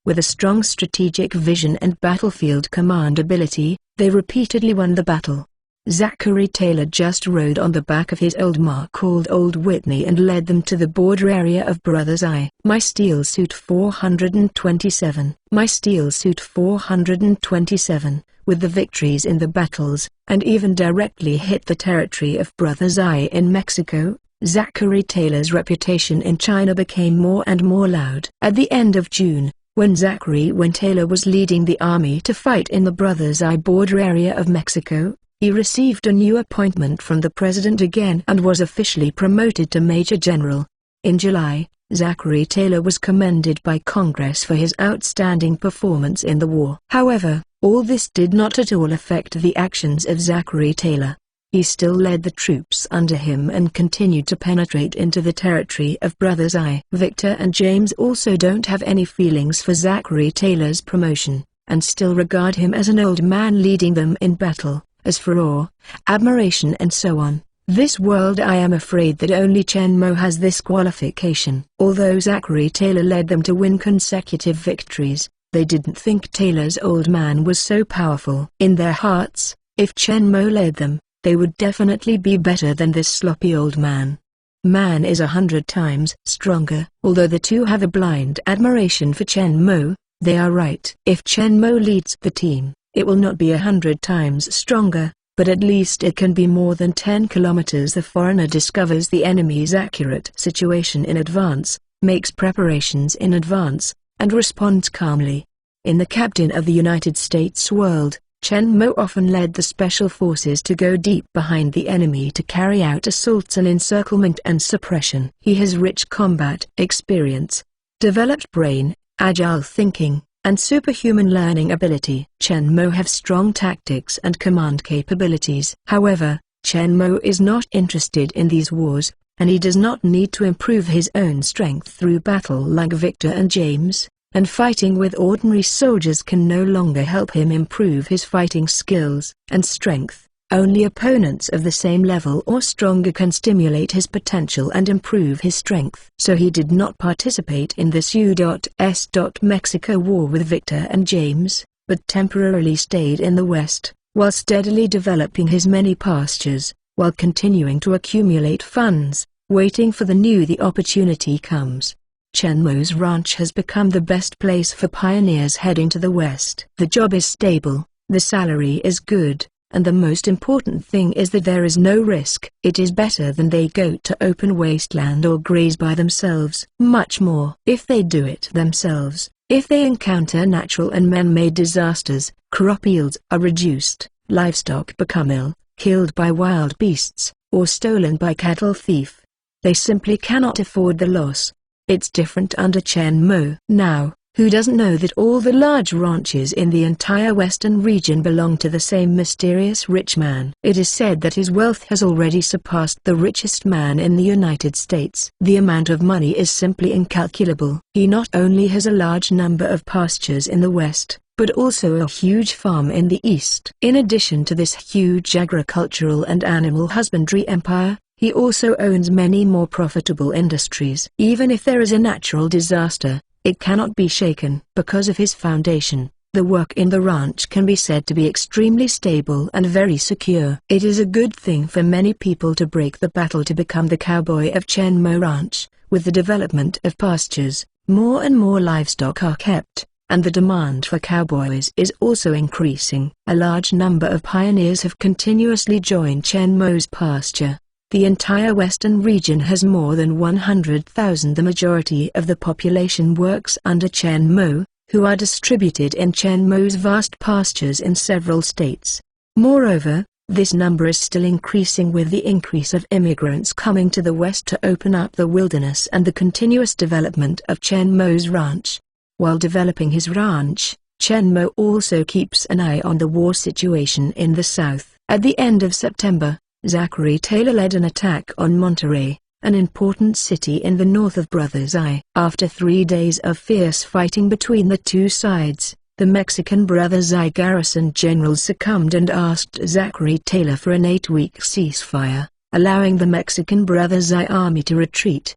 with a strong strategic vision and battlefield command ability, they repeatedly won the battle. Zachary Taylor just rode on the back of his old mare called Old Whitney and led them to the border area of Brothers Eye. My Steel Suit 427. My Steel Suit 427, with the victories in the battles, and even directly hit the territory of Brothers Eye in Mexico. Zachary Taylor's reputation in China became more and more loud. At the end of June, when Taylor was leading the army to fight in the Brothers Eye border area of Mexico, he received a new appointment from the president again and was officially promoted to Major General. In July, Zachary Taylor was commended by Congress for his outstanding performance in the war. However, all this did not at all affect the actions of Zachary Taylor. He still led the troops under him and continued to penetrate into the territory of Brothers Eye. Victor and James also don't have any feelings for Zachary Taylor's promotion, and still regard him as an old man leading them in battle. As for awe, admiration and so on, this world, I am afraid that only Chen Mo has this qualification. Although Zachary Taylor led them to win consecutive victories, they didn't think Taylor's old man was so powerful. In their hearts, if Chen Mo led them, they would definitely be better than this sloppy old man. Man is 100 times stronger. Although the two have a blind admiration for Chen Mo, they are right. If Chen Mo leads the team, it will not be 100 times stronger, but at least it can be more than 10 kilometers. The foreigner discovers the enemy's accurate situation in advance, makes preparations in advance, and responds calmly. In the Captain of the United States world, Chen Mo often led the special forces to go deep behind the enemy to carry out assaults and encirclement and suppression. He has rich combat experience, developed brain, agile thinking, and superhuman learning ability. Chen Mo have strong tactics and command capabilities. However, Chen Mo is not interested in these wars, and he does not need to improve his own strength through battle like Victor and James, and fighting with ordinary soldiers can no longer help him improve his fighting skills and strength. Only opponents of the same level or stronger can stimulate his potential and improve his strength. So he did not participate in this U.S. Mexico war with Victor and James, but temporarily stayed in the West, while steadily developing his many pastures, while continuing to accumulate funds, waiting for the opportunity comes. Chen Mo's ranch has become the best place for pioneers heading to the West. The job is stable, the salary is good, and the most important thing is that there is no risk. It is better than they go to open wasteland or graze by themselves. Much more. If they do it themselves, if they encounter natural and man-made disasters, crop yields are reduced, livestock become ill, killed by wild beasts, or stolen by cattle thief. They simply cannot afford the loss. It's different under Chen Mo. Now, who doesn't know that all the large ranches in the entire western region belong to the same mysterious rich man? It is said that his wealth has already surpassed the richest man in the United States. The amount of money is simply incalculable. He not only has a large number of pastures in the west, but also a huge farm in the east. In addition to this huge agricultural and animal husbandry empire, he also owns many more profitable industries. Even if there is a natural disaster, it cannot be shaken. Because of his foundation, the work in the ranch can be said to be extremely stable and very secure. It is a good thing for many people to break the battle to become the cowboy of Chen Mo Ranch. With the development of pastures, more and more livestock are kept, and the demand for cowboys is also increasing. A large number of pioneers have continuously joined Chen Mo's pasture. The entire western region has more than 100,000. The majority of the population works under Chen Mo, who are distributed in Chen Mo's vast pastures in several states. Moreover, this number is still increasing with the increase of immigrants coming to the west to open up the wilderness and the continuous development of Chen Mo's ranch. While developing his ranch, Chen Mo also keeps an eye on the war situation in the south. At the end of September, Zachary Taylor led an attack on Monterrey, an important city in the north of Brothers Eye. After 3 days of fierce fighting between the two sides, the Mexican Brothers Eye garrison generals succumbed and asked Zachary Taylor for an 8-week ceasefire, allowing the Mexican Brothers Eye army to retreat.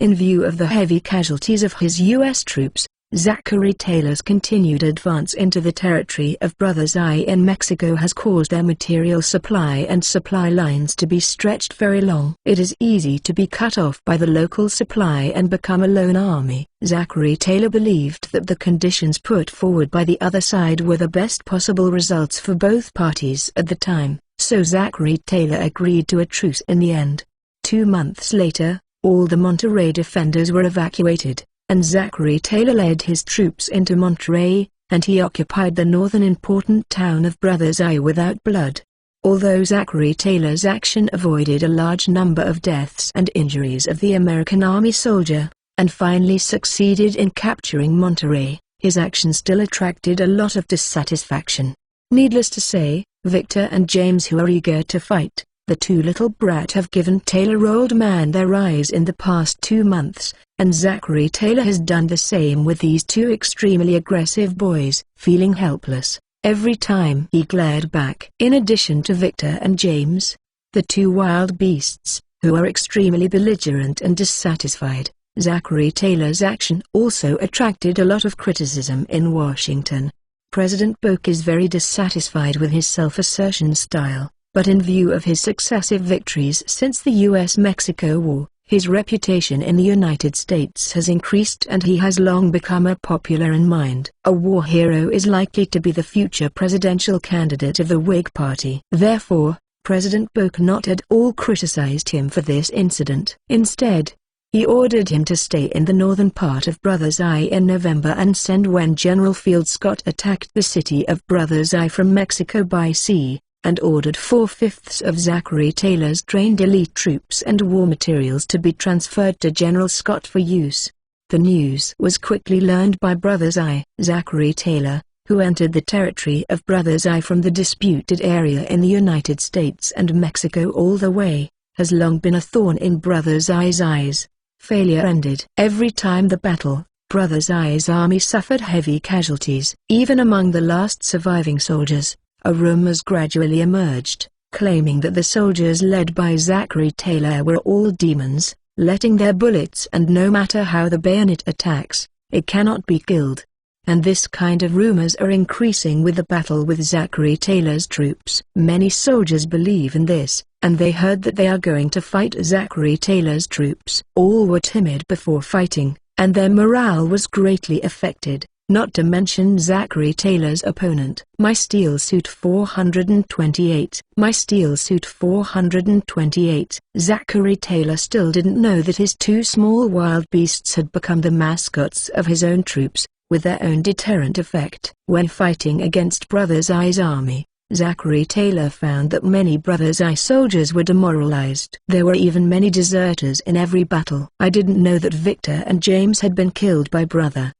In view of the heavy casualties of his U.S. troops, Zachary Taylor's continued advance into the territory of Brothers Eye in Mexico has caused their material supply and supply lines to be stretched very long. It is easy to be cut off by the local supply and become a lone army. Zachary Taylor believed that the conditions put forward by the other side were the best possible results for both parties at the time, so Zachary Taylor agreed to a truce in the end. 2 months later, all the Monterrey defenders were evacuated, and Zachary Taylor led his troops into Monterrey, and he occupied the northern important town of Brothers Eye without blood. Although Zachary Taylor's action avoided a large number of deaths and injuries of the American Army soldier, and finally succeeded in capturing Monterrey, his action still attracted a lot of dissatisfaction. Needless to say, Victor and James, who are eager to fight, the two little brat, have given Taylor old man their rise in the past 2 months, and Zachary Taylor has done the same with these two extremely aggressive boys. Feeling helpless, every time he glared back. In addition to Victor and James, the two wild beasts, who are extremely belligerent and dissatisfied, Zachary Taylor's action also attracted a lot of criticism in Washington. President Polk is very dissatisfied with his self-assertion style, but in view of his successive victories since the U.S.-Mexico War, his reputation in the United States has increased and he has long become a popular in mind. A war hero is likely to be the future presidential candidate of the Whig Party. Therefore, President Polk not at all criticized him for this incident. Instead, he ordered him to stay in the northern part of Brothers Eye in November and send when General Field Scott attacked the city of Brothers Eye from Mexico by sea, and ordered 4/5 of Zachary Taylor's trained elite troops and war materials to be transferred to General Scott for use. The news was quickly learned by Brothers Eye. Zachary Taylor, who entered the territory of Brothers Eye from the disputed area in the United States and Mexico all the way, has long been a thorn in Brothers Eye's eyes. Failure ended. Every time the battle, Brothers Eye's army suffered heavy casualties. Even among the last surviving soldiers, a rumors gradually emerged claiming that the soldiers led by Zachary Taylor were all demons, letting their bullets, and no matter how the bayonet attacks, it cannot be killed. And this kind of rumors are increasing with the battle with Zachary Taylor's troops. Many soldiers believe in this, and they heard that they are going to fight Zachary Taylor's troops. All were timid before fighting, and their morale was greatly affected, not to mention Zachary Taylor's opponent. My Steel Suit 428. My Steel Suit 428. Zachary Taylor still didn't know that his two small wild beasts had become the mascots of his own troops, with their own deterrent effect. When fighting against Brothers Eye's army, Zachary Taylor found that many Brothers Eye soldiers were demoralized. There were even many deserters in every battle. I didn't know that Victor and James had been killed by Brothers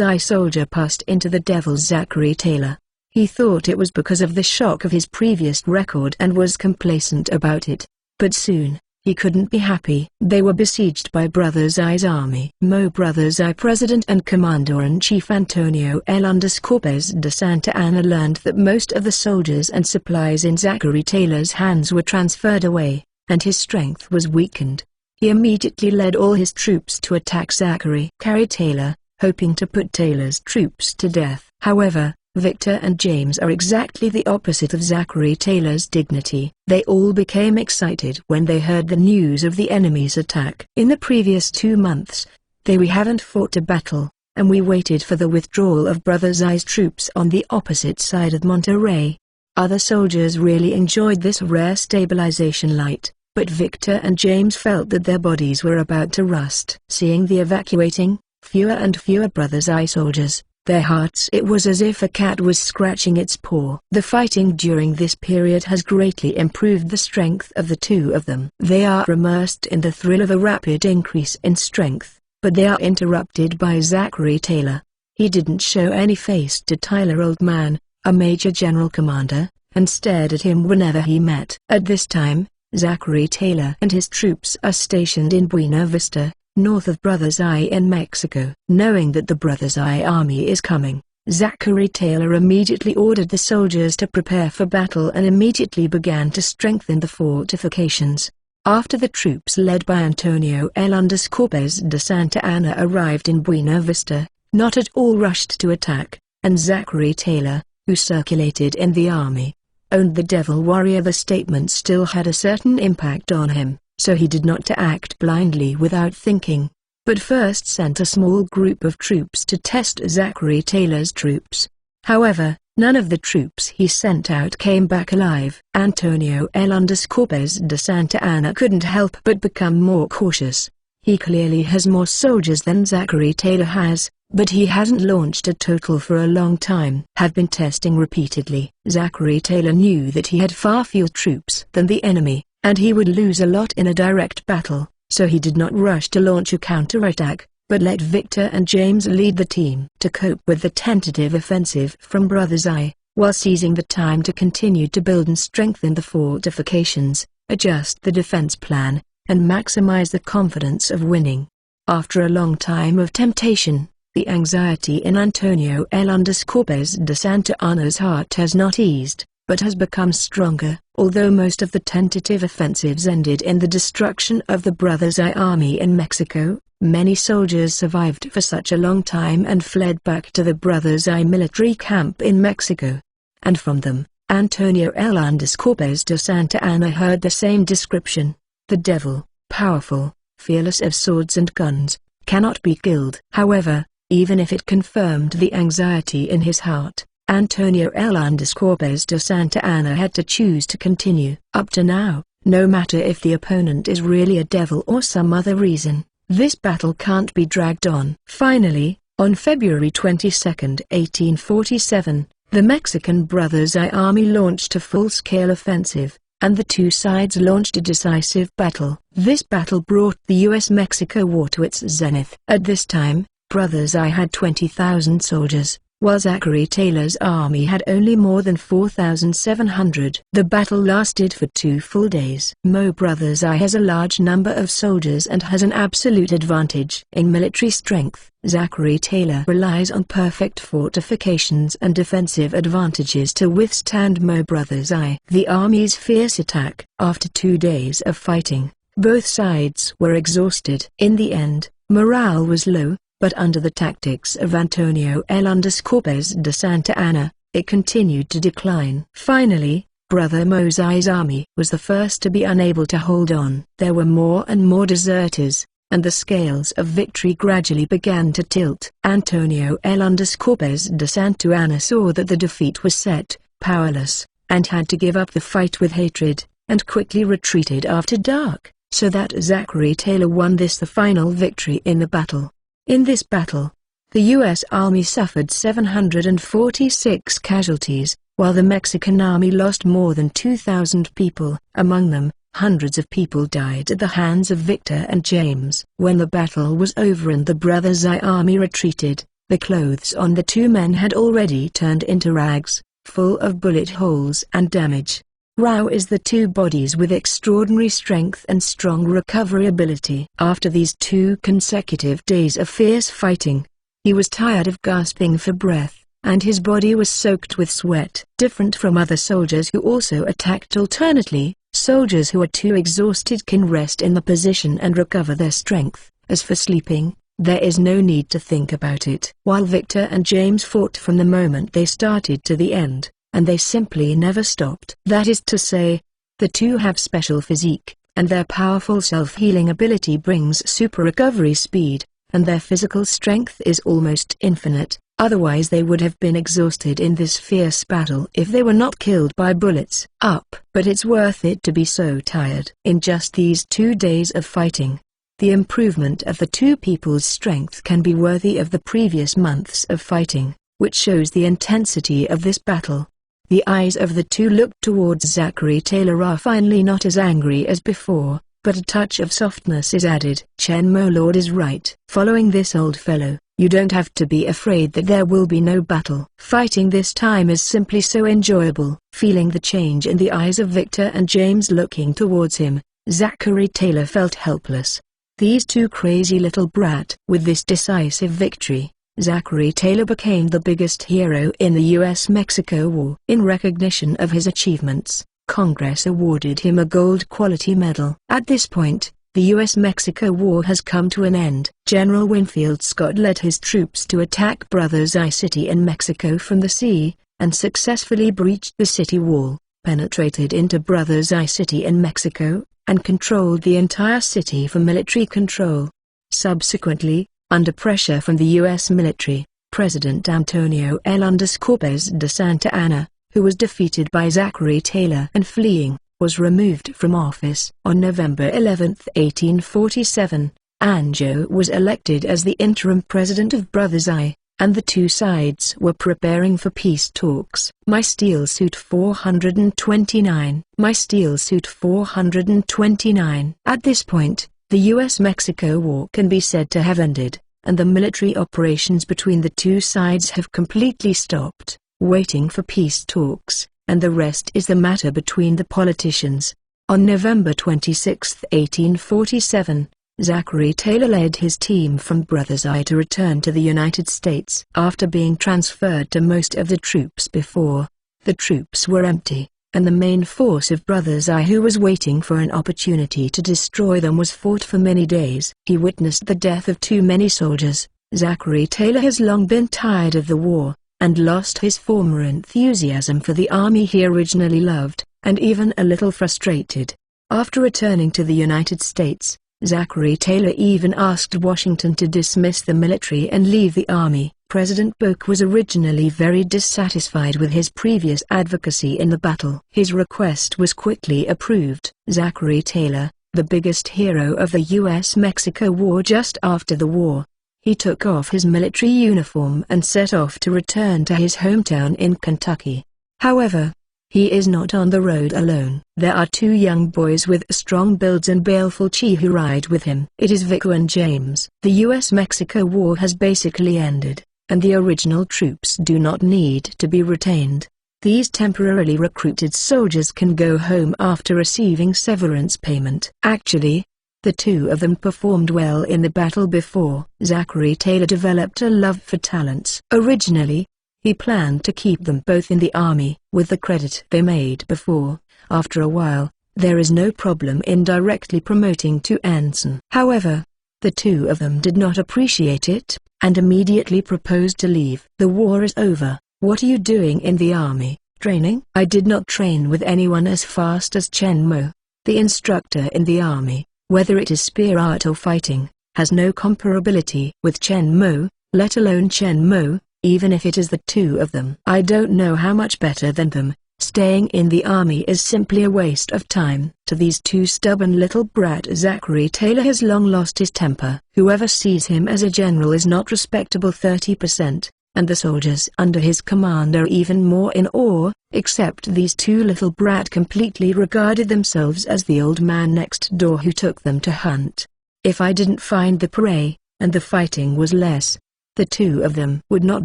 Eye soldier passed into the devil's Zachary Taylor. He thought it was because of the shock of his previous record and was complacent about it. But soon, he couldn't be happy. They were besieged by Brothers Eye's army. Brothers Eye President and Commander-in-Chief Antonio L. Pérez de Santa Anna learned that most of the soldiers and supplies in Zachary Taylor's hands were transferred away, and his strength was weakened. He immediately led all his troops to attack Zachary Taylor, hoping to put Taylor's troops to death. However, Victor and James are exactly the opposite of Zachary Taylor's dignity. They all became excited when they heard the news of the enemy's attack. In the previous 2 months, we haven't fought a battle, and we waited for the withdrawal of Brothers Eye's troops on the opposite side of Monterey. Other soldiers really enjoyed this rare stabilization light, but Victor and James felt that their bodies were about to rust. Seeing the evacuating, fewer and fewer Brothers Eye soldiers, their hearts, it was as if a cat was scratching its paw. The fighting during this period has greatly improved the strength of the two of them. They are immersed in the thrill of a rapid increase in strength, but they are interrupted by Zachary Taylor. He didn't show any face to Tyler Old Man, a Major General Commander, and stared at him whenever he met. At this time, Zachary Taylor and his troops are stationed in Buena Vista, north of Brothers Eye in Mexico. Knowing that the Brothers Eye army is coming, Zachary Taylor immediately ordered the soldiers to prepare for battle and immediately began to strengthen the fortifications. After the troops led by Antonio L. Pérez de Santa Anna arrived in Buena Vista, not at all rushed to attack, and Zachary Taylor, who circulated in the army, owned the Devil Warrior. The statement still had a certain impact on him, so he did not to act blindly without thinking, but first sent a small group of troops to test Zachary Taylor's troops. However, none of the troops he sent out came back alive. Antonio L. Pérez de Santa Anna couldn't help but become more cautious. He clearly has more soldiers than Zachary Taylor has, but he hasn't launched a total for a long time. Have been testing repeatedly. Zachary Taylor knew that he had far fewer troops than the enemy, and he would lose a lot in a direct battle, so he did not rush to launch a counterattack, but let Victor and James lead the team to cope with the tentative offensive from Brothers Eye, while seizing the time to continue to build and strengthen the fortifications, adjust the defense plan, and maximize the confidence of winning. After a long time of temptation, the anxiety in Antonio L. Pérez de Santa Anna's heart has not eased, but has become stronger. Although most of the tentative offensives ended in the destruction of the Brothers Eye army in Mexico, many soldiers survived for such a long time and fled back to the Brothers Eye military camp in Mexico. And from them, Antonio L. Pérez de Santa Anna heard the same description: the devil, powerful, fearless of swords and guns, cannot be killed. However, even if it confirmed the anxiety in his heart, Antonio L. Pérez de Santa Anna had to choose to continue. Up to now, no matter if the opponent is really a devil or some other reason, this battle can't be dragged on. Finally, on February 22, 1847, the Mexican Brothers Eye army launched a full-scale offensive, and the two sides launched a decisive battle. This battle brought the U.S.-Mexico War to its zenith. At this time, Brothers Eye had 20,000 soldiers, while Zachary Taylor's army had only more than 4,700. The battle lasted for 2 full days. Mo Brothers I has a large number of soldiers and has an absolute advantage in military strength. Zachary Taylor relies on perfect fortifications and defensive advantages to withstand Mo Brothers I. The army's fierce attack. After 2 days of fighting, both sides were exhausted. In the end, morale was low, but under the tactics of Antonio L. López de Santa Anna, it continued to decline. Finally, Brother Mosai's army was the first to be unable to hold on. There were more and more deserters, and the scales of victory gradually began to tilt. Antonio L. López de Santa Anna saw that the defeat was set, powerless, and had to give up the fight with hatred, and quickly retreated after dark, so that Zachary Taylor won the final victory in the battle. In this battle, the U.S. Army suffered 746 casualties, while the Mexican Army lost more than 2,000 people. Among them, hundreds of people died at the hands of Victor and James. When the battle was over and the Brothers I army retreated, the clothes on the 2 men had already turned into rags, full of bullet holes and damage. Rao is the 2 bodies with extraordinary strength and strong recovery ability. After these 2 consecutive days of fierce fighting, he was tired of gasping for breath, and his body was soaked with sweat. Different from other soldiers who also attacked alternately, soldiers who are too exhausted can rest in the position and recover their strength. As for sleeping, there is no need to think about it. While Victor and James fought from the moment they started to the end, and they simply never stopped. That is to say, the 2 have special physique, and their powerful self-healing ability brings super recovery speed, and their physical strength is almost infinite, otherwise they would have been exhausted in this fierce battle if they were not killed by bullets. But it's worth it to be so tired. In just these 2 days of fighting, the improvement of the 2 people's strength can be worthy of the previous months of fighting, which shows the intensity of this battle. The eyes of the 2 looked towards Zachary Taylor are finally not as angry as before, but a touch of softness is added. Chen Mo Lord is right. Following this old fellow, you don't have to be afraid that there will be no battle. Fighting this time is simply so enjoyable. Feeling the change in the eyes of Victor and James looking towards him, Zachary Taylor felt helpless. These 2 crazy little brat. With this decisive victory, Zachary Taylor became the biggest hero in the U.S.-Mexico War. In recognition of his achievements, Congress awarded him a gold quality medal. At this point, the U.S.-Mexico War has come to an end. General Winfield Scott led his troops to attack Brothers I City in Mexico from the sea, and successfully breached the city wall, penetrated into Brothers I City in Mexico, and controlled the entire city for military control. Subsequently, under pressure from the U.S. military, President Antonio L. López de Santa Anna, who was defeated by Zachary Taylor and fleeing, was removed from office. On November 11, 1847, Anjo was elected as the interim president of Brothers I, and the 2 sides were preparing for peace talks. My Steel Suit 429. My Steel Suit 429. At this point, the U.S.-Mexico War can be said to have ended, and the military operations between the 2 sides have completely stopped, waiting for peace talks, and the rest is the matter between the politicians. On November 26, 1847, Zachary Taylor led his team from Brothers I to return to the United States. After being transferred to most of the troops before, the troops were empty, and the main force of Brothers I who was waiting for an opportunity to destroy them was fought for many days. He witnessed the death of too many soldiers. Zachary Taylor has long been tired of the war, and lost his former enthusiasm for the army he originally loved, and even a little frustrated. After returning to the United States, Zachary Taylor even asked Washington to dismiss the military and leave the army. President Polk was originally very dissatisfied with his previous advocacy in the battle. His request was quickly approved. Zachary Taylor, the biggest hero of the U.S.-Mexico War just after the war, he took off his military uniform and set off to return to his hometown in Kentucky. However, he is not on the road alone. There are 2 young boys with strong builds and baleful chi who ride with him. It is Victor and James. The U.S.-Mexico War has basically ended, and the original troops do not need to be retained. These temporarily recruited soldiers can go home after receiving severance payment. Actually, the two of them performed well in the battle before. Zachary Taylor developed a love for talents. Originally, he planned to keep them both in the army. With the credit they made before, after a while, there is no problem in directly promoting to ensign. However, the two of them did not appreciate it, and immediately proposed to leave. "The war is over. What are you doing in the army?" "Training." "I did not train with anyone as fast as Chen Mo. The instructor in the army, whether it is spear art or fighting, has no comparability with Chen Mo, let alone Chen Mo, even if it is the two of them. I don't know how much better than them. Staying in the army is simply a waste of time." To these two stubborn little brats, Zachary Taylor has long lost his temper. Whoever sees him as a general is not respectable 30%, and the soldiers under his command are even more in awe, except these two little brats completely regarded themselves as the old man next door who took them to hunt. If I didn't find the prey, and the fighting was less, the two of them would not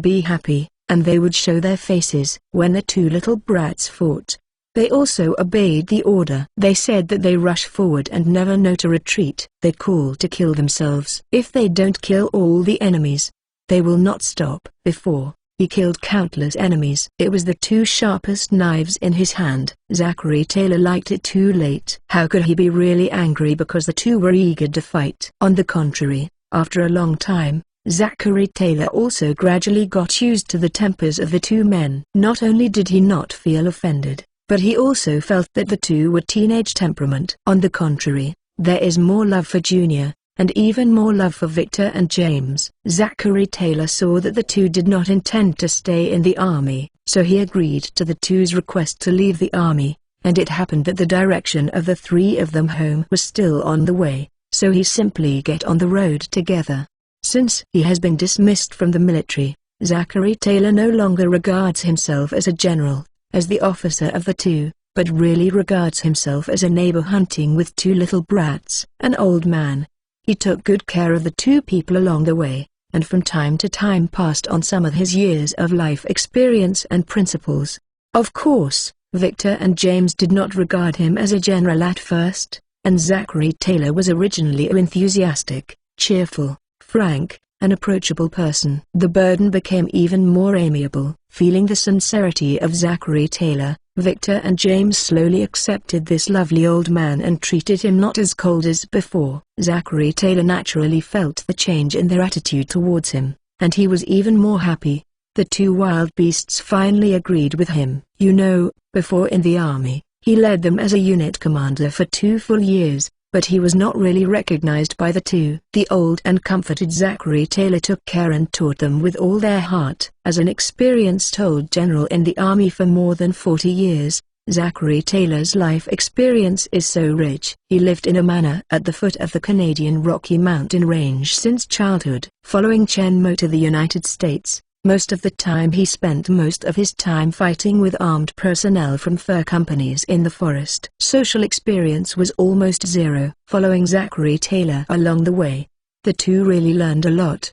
be happy, and they would show their faces. When the two little brats fought, they also obeyed the order. They said that they rush forward and never know to retreat. They call to kill themselves. If they don't kill all the enemies, they will not stop. Before, he killed countless enemies. It was the two sharpest knives in his hand. Zachary Taylor liked it too late. How could he be really angry because the two were eager to fight? On the contrary, after a long time, Zachary Taylor also gradually got used to the tempers of the two men. Not only did he not feel offended, but he also felt that the two were teenage temperament. On the contrary, there is more love for Junior, and even more love for Victor and James. Zachary Taylor saw that the two did not intend to stay in the army, so he agreed to the two's request to leave the army, and it happened that the direction of the three of them home was still on the way, so he simply get on the road together. Since he has been dismissed from the military, Zachary Taylor no longer regards himself as a general, as the officer of the two, but really regards himself as a neighbor hunting with two little brats. An old man, he took good care of the two people along the way, and from time to time passed on some of his years of life experience and principles. Of course, Victor and James did not regard him as a general at first, and Zachary Taylor was originally an enthusiastic, cheerful, frank, and approachable person. The burden became even more amiable. Feeling the sincerity of Zachary Taylor, Victor and James slowly accepted this lovely old man and treated him not as cold as before. Zachary Taylor naturally felt the change in their attitude towards him, and he was even more happy. The two wild beasts finally agreed with him. You know, before in the army, he led them as a unit commander for 2 full years, but he was not really recognized by the two. The old and comforted Zachary Taylor took care and taught them with all their heart. As an experienced old general in the army for more than 40 years, Zachary Taylor's life experience is so rich. He lived in a manor at the foot of the Canadian Rocky Mountain Range since childhood. Following Chen Mo to the United States, most of the time he spent most of his time fighting with armed personnel from fur companies in the forest. Social experience was almost zero. Following Zachary Taylor along the way, the two really learned a lot.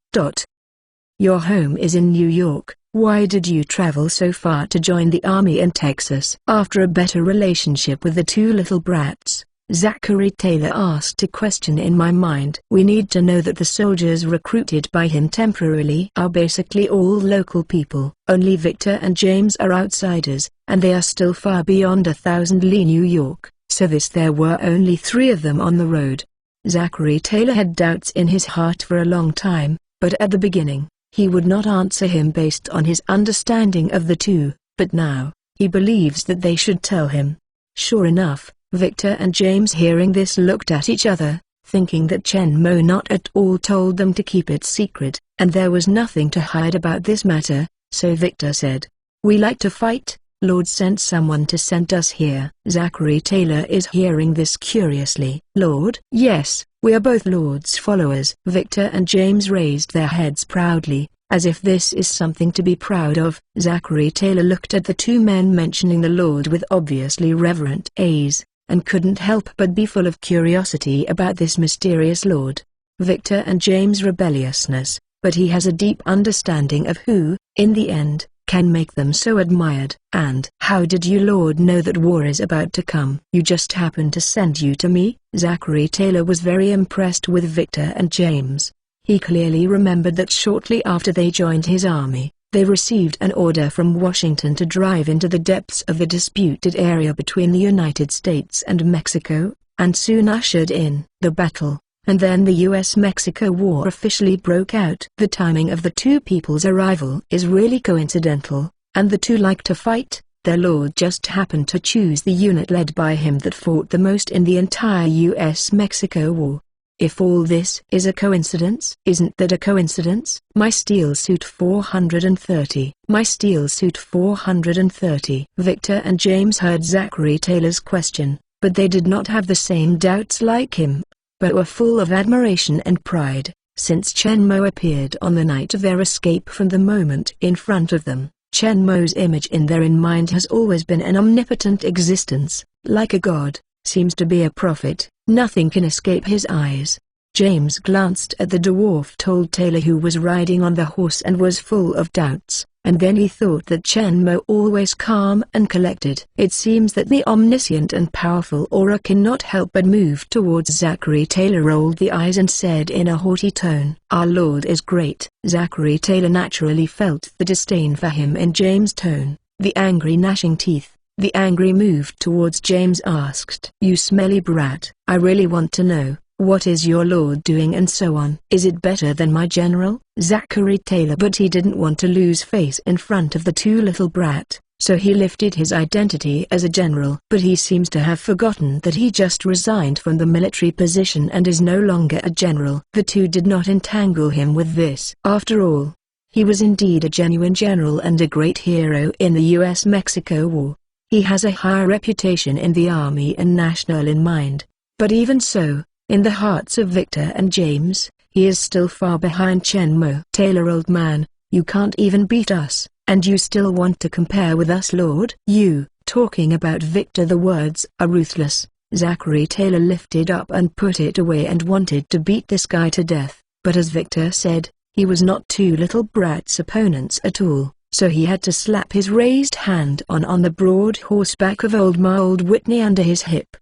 Your home is in New York. Why did you travel so far to join the army in Texas? After a better relationship with the two little brats, Zachary Taylor asked a question in my mind. We need to know that the soldiers recruited by him temporarily are basically all local people. Only Victor and James are outsiders, and they are still far beyond 1,000 li New York, so there were only 3 of them on the road. Zachary Taylor had doubts in his heart for a long time, but at the beginning, he would not answer him based on his understanding of the two, but now, he believes that they should tell him. Sure enough, Victor and James hearing this looked at each other, thinking that Chen Mo not at all told them to keep it secret, and there was nothing to hide about this matter, so Victor said, "We like to fight, Lord sent someone to send us here." Zachary Taylor is hearing this curiously. Lord? Yes, we are both Lord's followers. Victor and James raised their heads proudly, as if this is something to be proud of. Zachary Taylor looked at the two men mentioning the Lord with obviously reverent gaze, and couldn't help but be full of curiosity about this mysterious lord. Victor and James' rebelliousness, but he has a deep understanding of who, in the end, can make them so admired. And how did you Lord know that war is about to come? You just happened to send you to me? Zachary Taylor was very impressed with Victor and James. He clearly remembered that shortly after they joined his army, they received an order from Washington to drive into the depths of the disputed area between the United States and Mexico, and soon ushered in the battle. And then the US-Mexico War officially broke out. The timing of the two people's arrival is really coincidental, and the two like to fight. Their lord just happened to choose the unit led by him that fought the most in the entire US-Mexico War. If all this is a coincidence, isn't that a coincidence? My steel suit 430. My steel suit 430. Victor and James heard Zachary Taylor's question, but they did not have the same doubts like him, but were full of admiration and pride, since Chen Mo appeared on the night of their escape from the moment in front of them. Chen Mo's image in their mind has always been an omnipotent existence, like a god, seems to be a prophet, nothing can escape his eyes. James glanced at the dwarf told Taylor who was riding on the horse and was full of doubts, and then he thought that Chen Mo always calm and collected. It seems that the omniscient and powerful aura cannot help but move towards Zachary Taylor, rolled the eyes and said in a haughty tone, "Our Lord is great." Zachary Taylor naturally felt the disdain for him in James' tone, the angry gnashing teeth. The angry move towards James asked, "You smelly brat, I really want to know, what is your lord doing and so on? Is it better than my general?" Zachary Taylor, but he didn't want to lose face in front of the two little brat, so he lifted his identity as a general. But he seems to have forgotten that he just resigned from the military position and is no longer a general. The two did not entangle him with this. After all, he was indeed a genuine general and a great hero in the US-Mexico War. He has a higher reputation in the army and national in mind, but even so, in the hearts of Victor and James, he is still far behind Chen Mo. "Taylor, old man, you can't even beat us, and you still want to compare with us, Lord?" "You, talking about Victor, the words are ruthless." Zachary Taylor lifted up and put it away and wanted to beat this guy to death, but as Victor said, he was not two little brats' opponents at all. So he had to slap his raised hand on the broad horseback of old Whitney under his hip.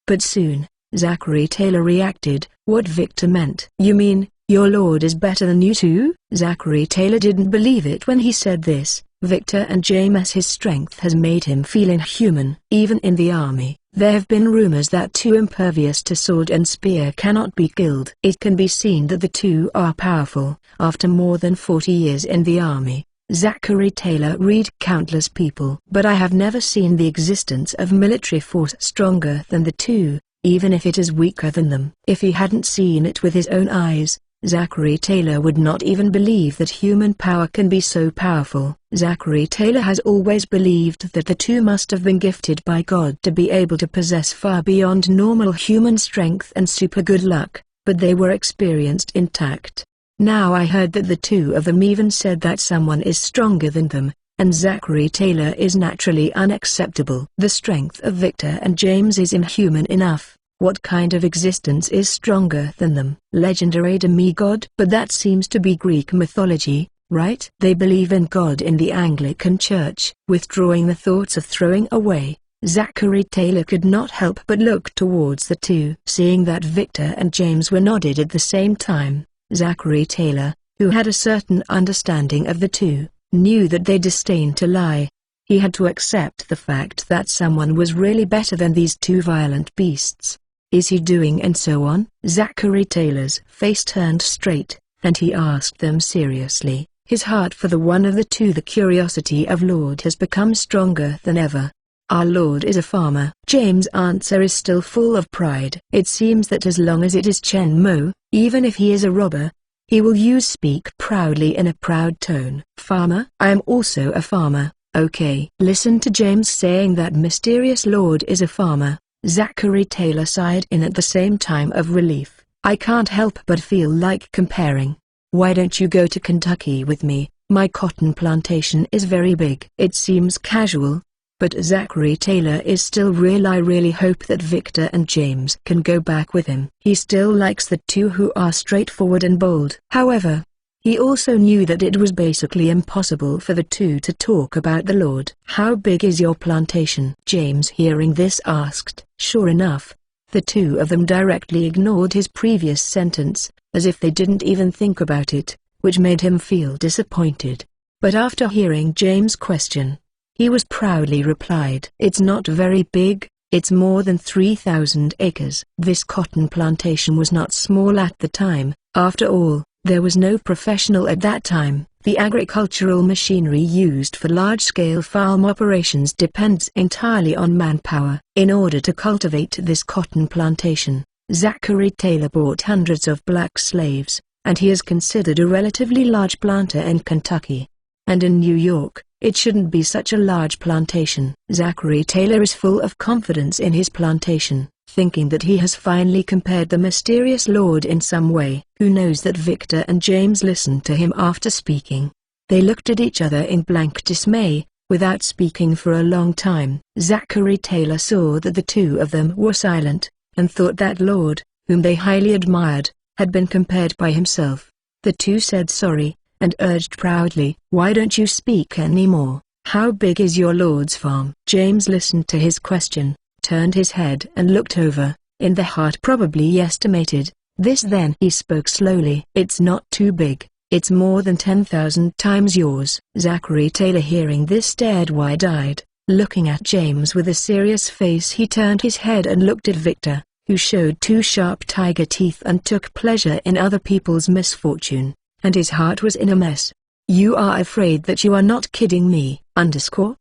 But soon, Zachary Taylor reacted, what Victor meant. "You mean, your lord is better than you two?" Zachary Taylor didn't believe it when he said this. Victor and James, his strength has made him feel inhuman. Even in the army, there have been rumors that two impervious to sword and spear cannot be killed. It can be seen that the two are powerful. After more than 40 years in the army, Zachary Taylor read countless people, but I have never seen the existence of military force stronger than the two, even if it is weaker than them. If he hadn't seen it with his own eyes, Zachary Taylor would not even believe that human power can be so powerful. Zachary Taylor has always believed that the two must have been gifted by God to be able to possess far beyond normal human strength and super good luck, but they were experienced intact. Now I heard that the two of them even said that someone is stronger than them, and Zachary Taylor is naturally unacceptable. The strength of Victor and James is inhuman enough. What kind of existence is stronger than them? Legendary demigod? But that seems to be Greek mythology, right? They believe in God in the Anglican Church. Withdrawing the thoughts of throwing away, Zachary Taylor could not help but look towards the two. Seeing that Victor and James were nodded at the same time, Zachary Taylor, who had a certain understanding of the two, knew that they disdained to lie. He had to accept the fact that someone was really better than these two violent beasts. "Is he doing and so on?" Zachary Taylor's face turned straight, and he asked them seriously, his heart for the one of the two. "The curiosity of Lord has become stronger than ever. Our Lord is a farmer." James' answer is still full of pride. It seems that as long as it is Chen Mo, even if he is a robber, he will speak proudly in a proud tone. "Farmer? I am also a farmer, okay." Listen to James saying that mysterious Lord is a farmer. Zachary Taylor sighed in at the same time of relief. "I can't help but feel like comparing. Why don't you go to Kentucky with me? My cotton plantation is very big." It seems casual, but Zachary Taylor is still real. I really hope that Victor and James can go back with him. He still likes the two who are straightforward and bold. However, He also knew that it was basically impossible for the two to talk about the Lord. "How big is your plantation?" James, hearing this, asked. Sure enough, the two of them directly ignored his previous sentence, as if they didn't even think about it, which made him feel disappointed. But after hearing James' question, he was proudly replied, "It's not very big, it's more than 3,000 acres." This cotton plantation was not small at the time. After all, there was no professional at that time. The agricultural machinery used for large-scale farm operations depends entirely on manpower. In order to cultivate this cotton plantation, Zachary Taylor bought hundreds of black slaves, and he is considered a relatively large planter in Kentucky. And in New York, it shouldn't be such a large plantation. Zachary Taylor is full of confidence in his plantation, thinking that he has finally compared the mysterious Lord in some way. Who knows that Victor and James listened to him after speaking. They looked at each other in blank dismay, without speaking for a long time. Zachary Taylor saw that the two of them were silent, and thought that Lord, whom they highly admired, had been compared by himself. The two said sorry, and urged proudly, "Why don't you speak anymore? How big is your Lord's farm?" James listened to his question, turned his head and looked over, in the heart probably estimated this. Then he spoke slowly. "It's not too big, it's more than 10,000 times yours." Zachary Taylor, hearing this, stared wide-eyed, looking at James with a serious face. He turned his head and looked at Victor, who showed two sharp tiger teeth and took pleasure in other people's misfortune, and his heart was in a mess. "You are afraid that you are not kidding me, underscore?"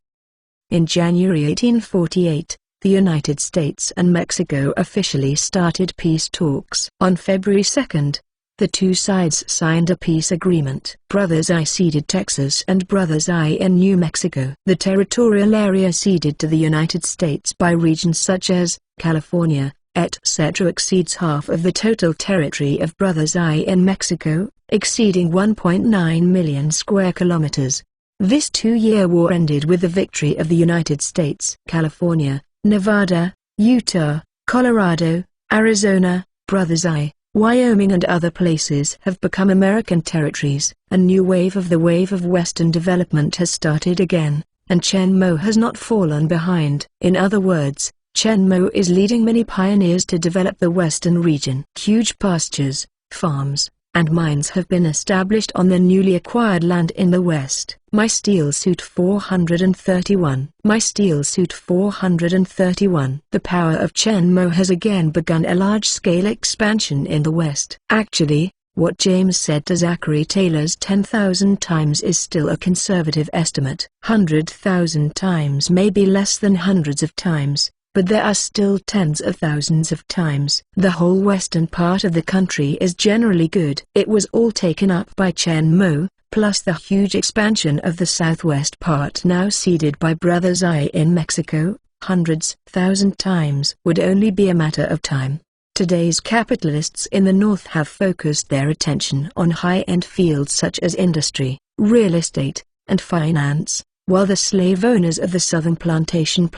In January 1848, the United States and Mexico officially started peace talks. On February 2nd, the two sides signed a peace agreement. Brothers I ceded Texas and Brothers I in New Mexico. The territorial area ceded to the United States by regions such as California, etc. exceeds half of the total territory of Brothers I in Mexico, exceeding 1.9 million square kilometers. This two-year war ended with the victory of the United States. California, Nevada, Utah, Colorado, Arizona, Brothers I, Wyoming and other places have become American territories. A new wave of Western development has started again, and Chen Mo has not fallen behind. In other words, Chen Mo is leading many pioneers to develop the Western region. Huge pastures, farms, and mines have been established on the newly acquired land in the West. My Steel Suit 431. My Steel Suit 431. The power of Chen Mo has again begun a large-scale expansion in the West. Actually, what James said to Zachary Taylor's 10,000 times is still a conservative estimate. 100,000 times may be less than hundreds of times, but there are still tens of thousands of times. The whole western part of the country is generally good. It was all taken up by Chen Mo, plus the huge expansion of the southwest part now ceded by Brothers I in Mexico. Hundreds, thousand times would only be a matter of time. Today's capitalists in the north have focused their attention on high-end fields such as industry, real estate, and finance, while the slave owners of the southern plantation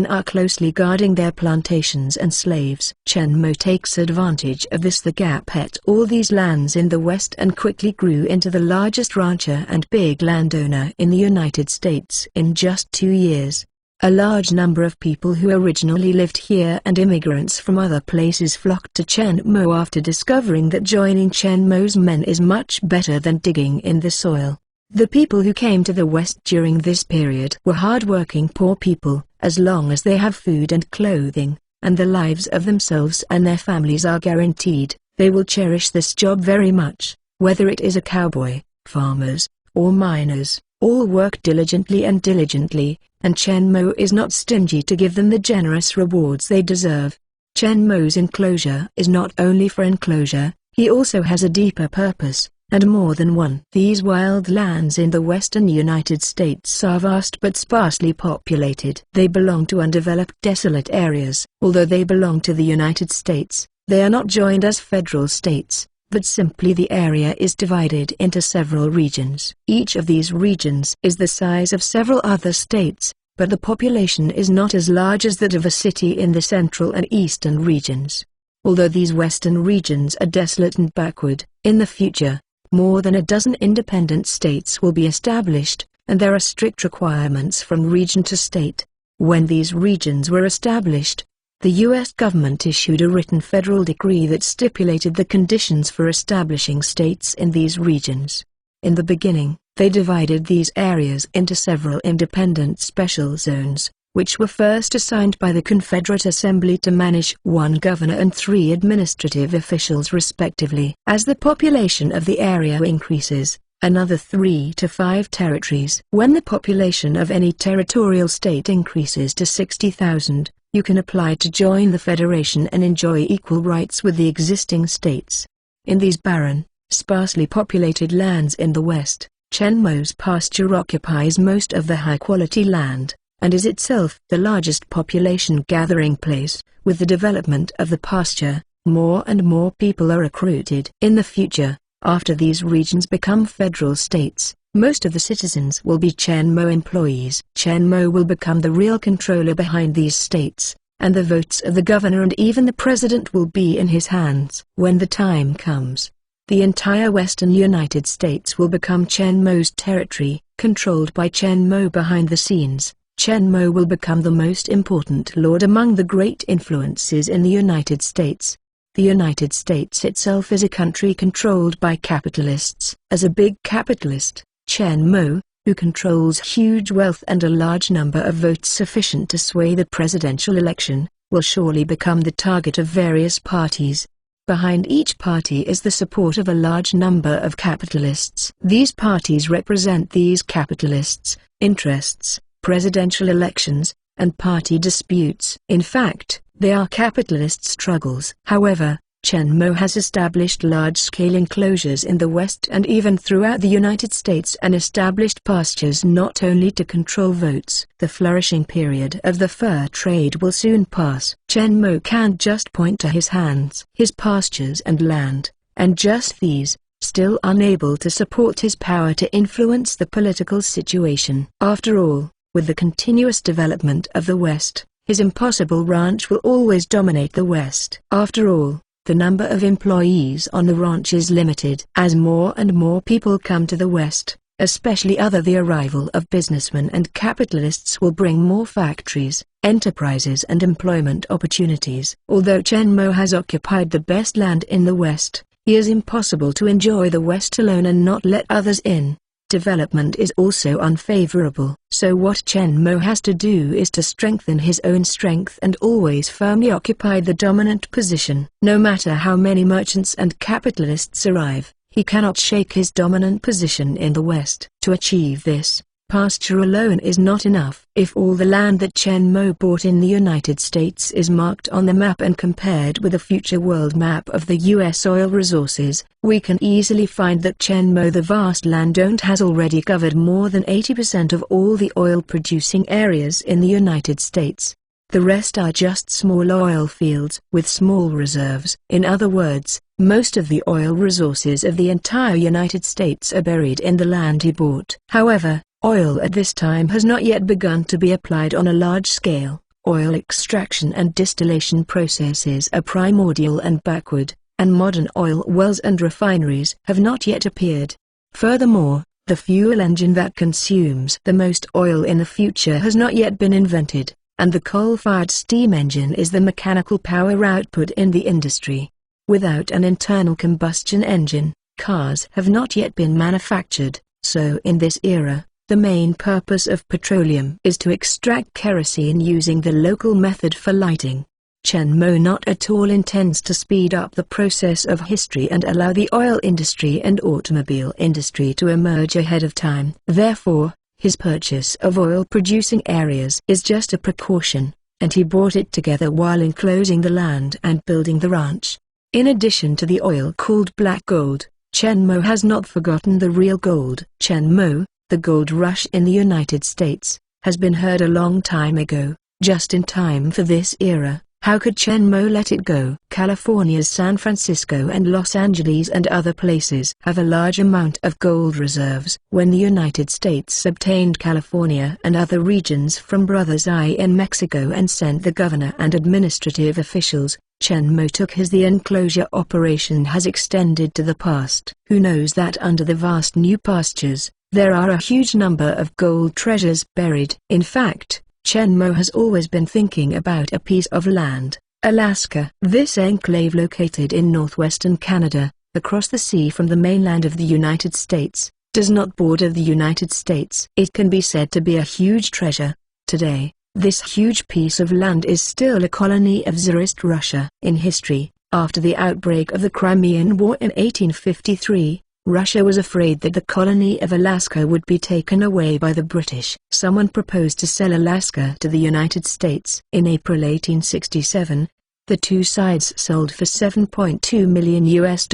are closely guarding their plantations and slaves. Chen Mo takes advantage of this. The Gap ate all these lands in the West and quickly grew into the largest rancher and big landowner in the United States in just 2 years. A large number of people who originally lived here and immigrants from other places flocked to Chen Mo after discovering that joining Chen Mo's men is much better than digging in the soil. The people who came to the West during this period were hard-working poor people. As long as they have food and clothing, and the lives of themselves and their families are guaranteed, they will cherish this job very much. Whether it is a cowboy, farmers, or miners, all work diligently, and Chen Mo is not stingy to give them the generous rewards they deserve. Chen Mo's enclosure is not only for enclosure, he also has a deeper purpose, and more than one. These wild lands in the western United States are vast but sparsely populated. They belong to undeveloped, desolate areas. Although they belong to the United States, they are not joined as federal states, but simply the area is divided into several regions. Each of these regions is the size of several other states, but the population is not as large as that of a city in the central and eastern regions. Although these western regions are desolate and backward, in the future, more than a dozen independent states will be established, and there are strict requirements from region to state. When these regions were established, the U.S. government issued a written federal decree that stipulated the conditions for establishing states in these regions. In the beginning, they divided these areas into several independent special zones, which were first assigned by the Confederate Assembly to manage one governor and 3 administrative officials respectively. As the population of the area increases, another 3 to 5 territories. When the population of any territorial state increases to 60,000, you can apply to join the federation and enjoy equal rights with the existing states. In these barren, sparsely populated lands in the west, Chen Mo's pasture occupies most of the high-quality land, and is itself the largest population gathering place. With the development of the pasture, more and more people are recruited. In the future, after these regions become federal states, most of the citizens will be Chen Mo employees. Chen Mo will become the real controller behind these states, and the votes of the governor and even the president will be in his hands. When the time comes, the entire western United States will become Chen Mo's territory, controlled by Chen Mo behind the scenes. Chen Mo will become the most important lord among the great influences in the United States. The United States itself is a country controlled by capitalists. As a big capitalist, Chen Mo, who controls huge wealth and a large number of votes sufficient to sway the presidential election, will surely become the target of various parties. Behind each party is the support of a large number of capitalists. These parties represent these capitalists' interests, presidential elections, and party disputes. In fact, they are capitalist struggles. However, Chen Mo has established large-scale enclosures in the West and even throughout the United States and established pastures not only to control votes. The flourishing period of the fur trade will soon pass. Chen Mo can't just point to his hands, his pastures and land, and just these, still unable to support his power to influence the political situation. After all, with the continuous development of the West, his impossible ranch will always dominate the West. After all, the number of employees on the ranch is limited. As more and more people come to the West, especially the arrival of businessmen and capitalists will bring more factories, enterprises and employment opportunities. Although Chen Mo has occupied the best land in the West, it is impossible to enjoy the West alone and not let others in. Development is also unfavorable. So what Chen Mo has to do is to strengthen his own strength and always firmly occupy the dominant position. No matter how many merchants and capitalists arrive, he cannot shake his dominant position in the West. To achieve this, pasture alone is not enough. If all the land that Chen Mo bought in the United States is marked on the map and compared with a future world map of the U.S. oil resources, we can easily find that Chen Mo, the vast landowner, has already covered more than 80% of all the oil-producing areas in the United States. The rest are just small oil fields with small reserves. In other words, most of the oil resources of the entire United States are buried in the land he bought. However, oil at this time has not yet begun to be applied on a large scale. Oil extraction and distillation processes are primordial and backward, and modern oil wells and refineries have not yet appeared. Furthermore, the fuel engine that consumes the most oil in the future has not yet been invented, and the coal-fired steam engine is the mechanical power output in the industry. Without an internal combustion engine, cars have not yet been manufactured, so in this era, the main purpose of petroleum is to extract kerosene using the local method for lighting. Chen Mo not at all intends to speed up the process of history and allow the oil industry and automobile industry to emerge ahead of time. Therefore, his purchase of oil-producing areas is just a precaution, and he bought it together while enclosing the land and building the ranch. In addition to the oil called black gold, Chen Mo has not forgotten the real gold. Chen Mo, the gold rush in the United States, has been heard a long time ago, just in time for this era. How could Chen Mo let it go? California's San Francisco and Los Angeles and other places have a large amount of gold reserves. When the United States obtained California and other regions from Brothers I in Mexico and sent the governor and administrative officials, Chen Mo took his. The enclosure operation has extended to the past. Who knows that under the vast new pastures, there are a huge number of gold treasures buried. In fact, Chen Mo has always been thinking about a piece of land, Alaska. This enclave located in northwestern Canada, across the sea from the mainland of the United States, does not border the United States. It can be said to be a huge treasure. Today, this huge piece of land is still a colony of Tsarist Russia. In history, after the outbreak of the Crimean War in 1853, Russia was afraid that the colony of Alaska would be taken away by the British. Someone proposed to sell Alaska to the United States. In April 1867, the two sides sold for $7.2 million US.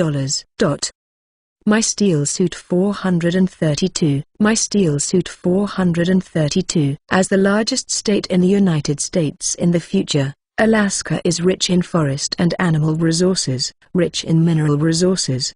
My Steel Suit 432. My Steel Suit 432. As the largest state in the United States in the future, Alaska is rich in forest and animal resources, rich in mineral resources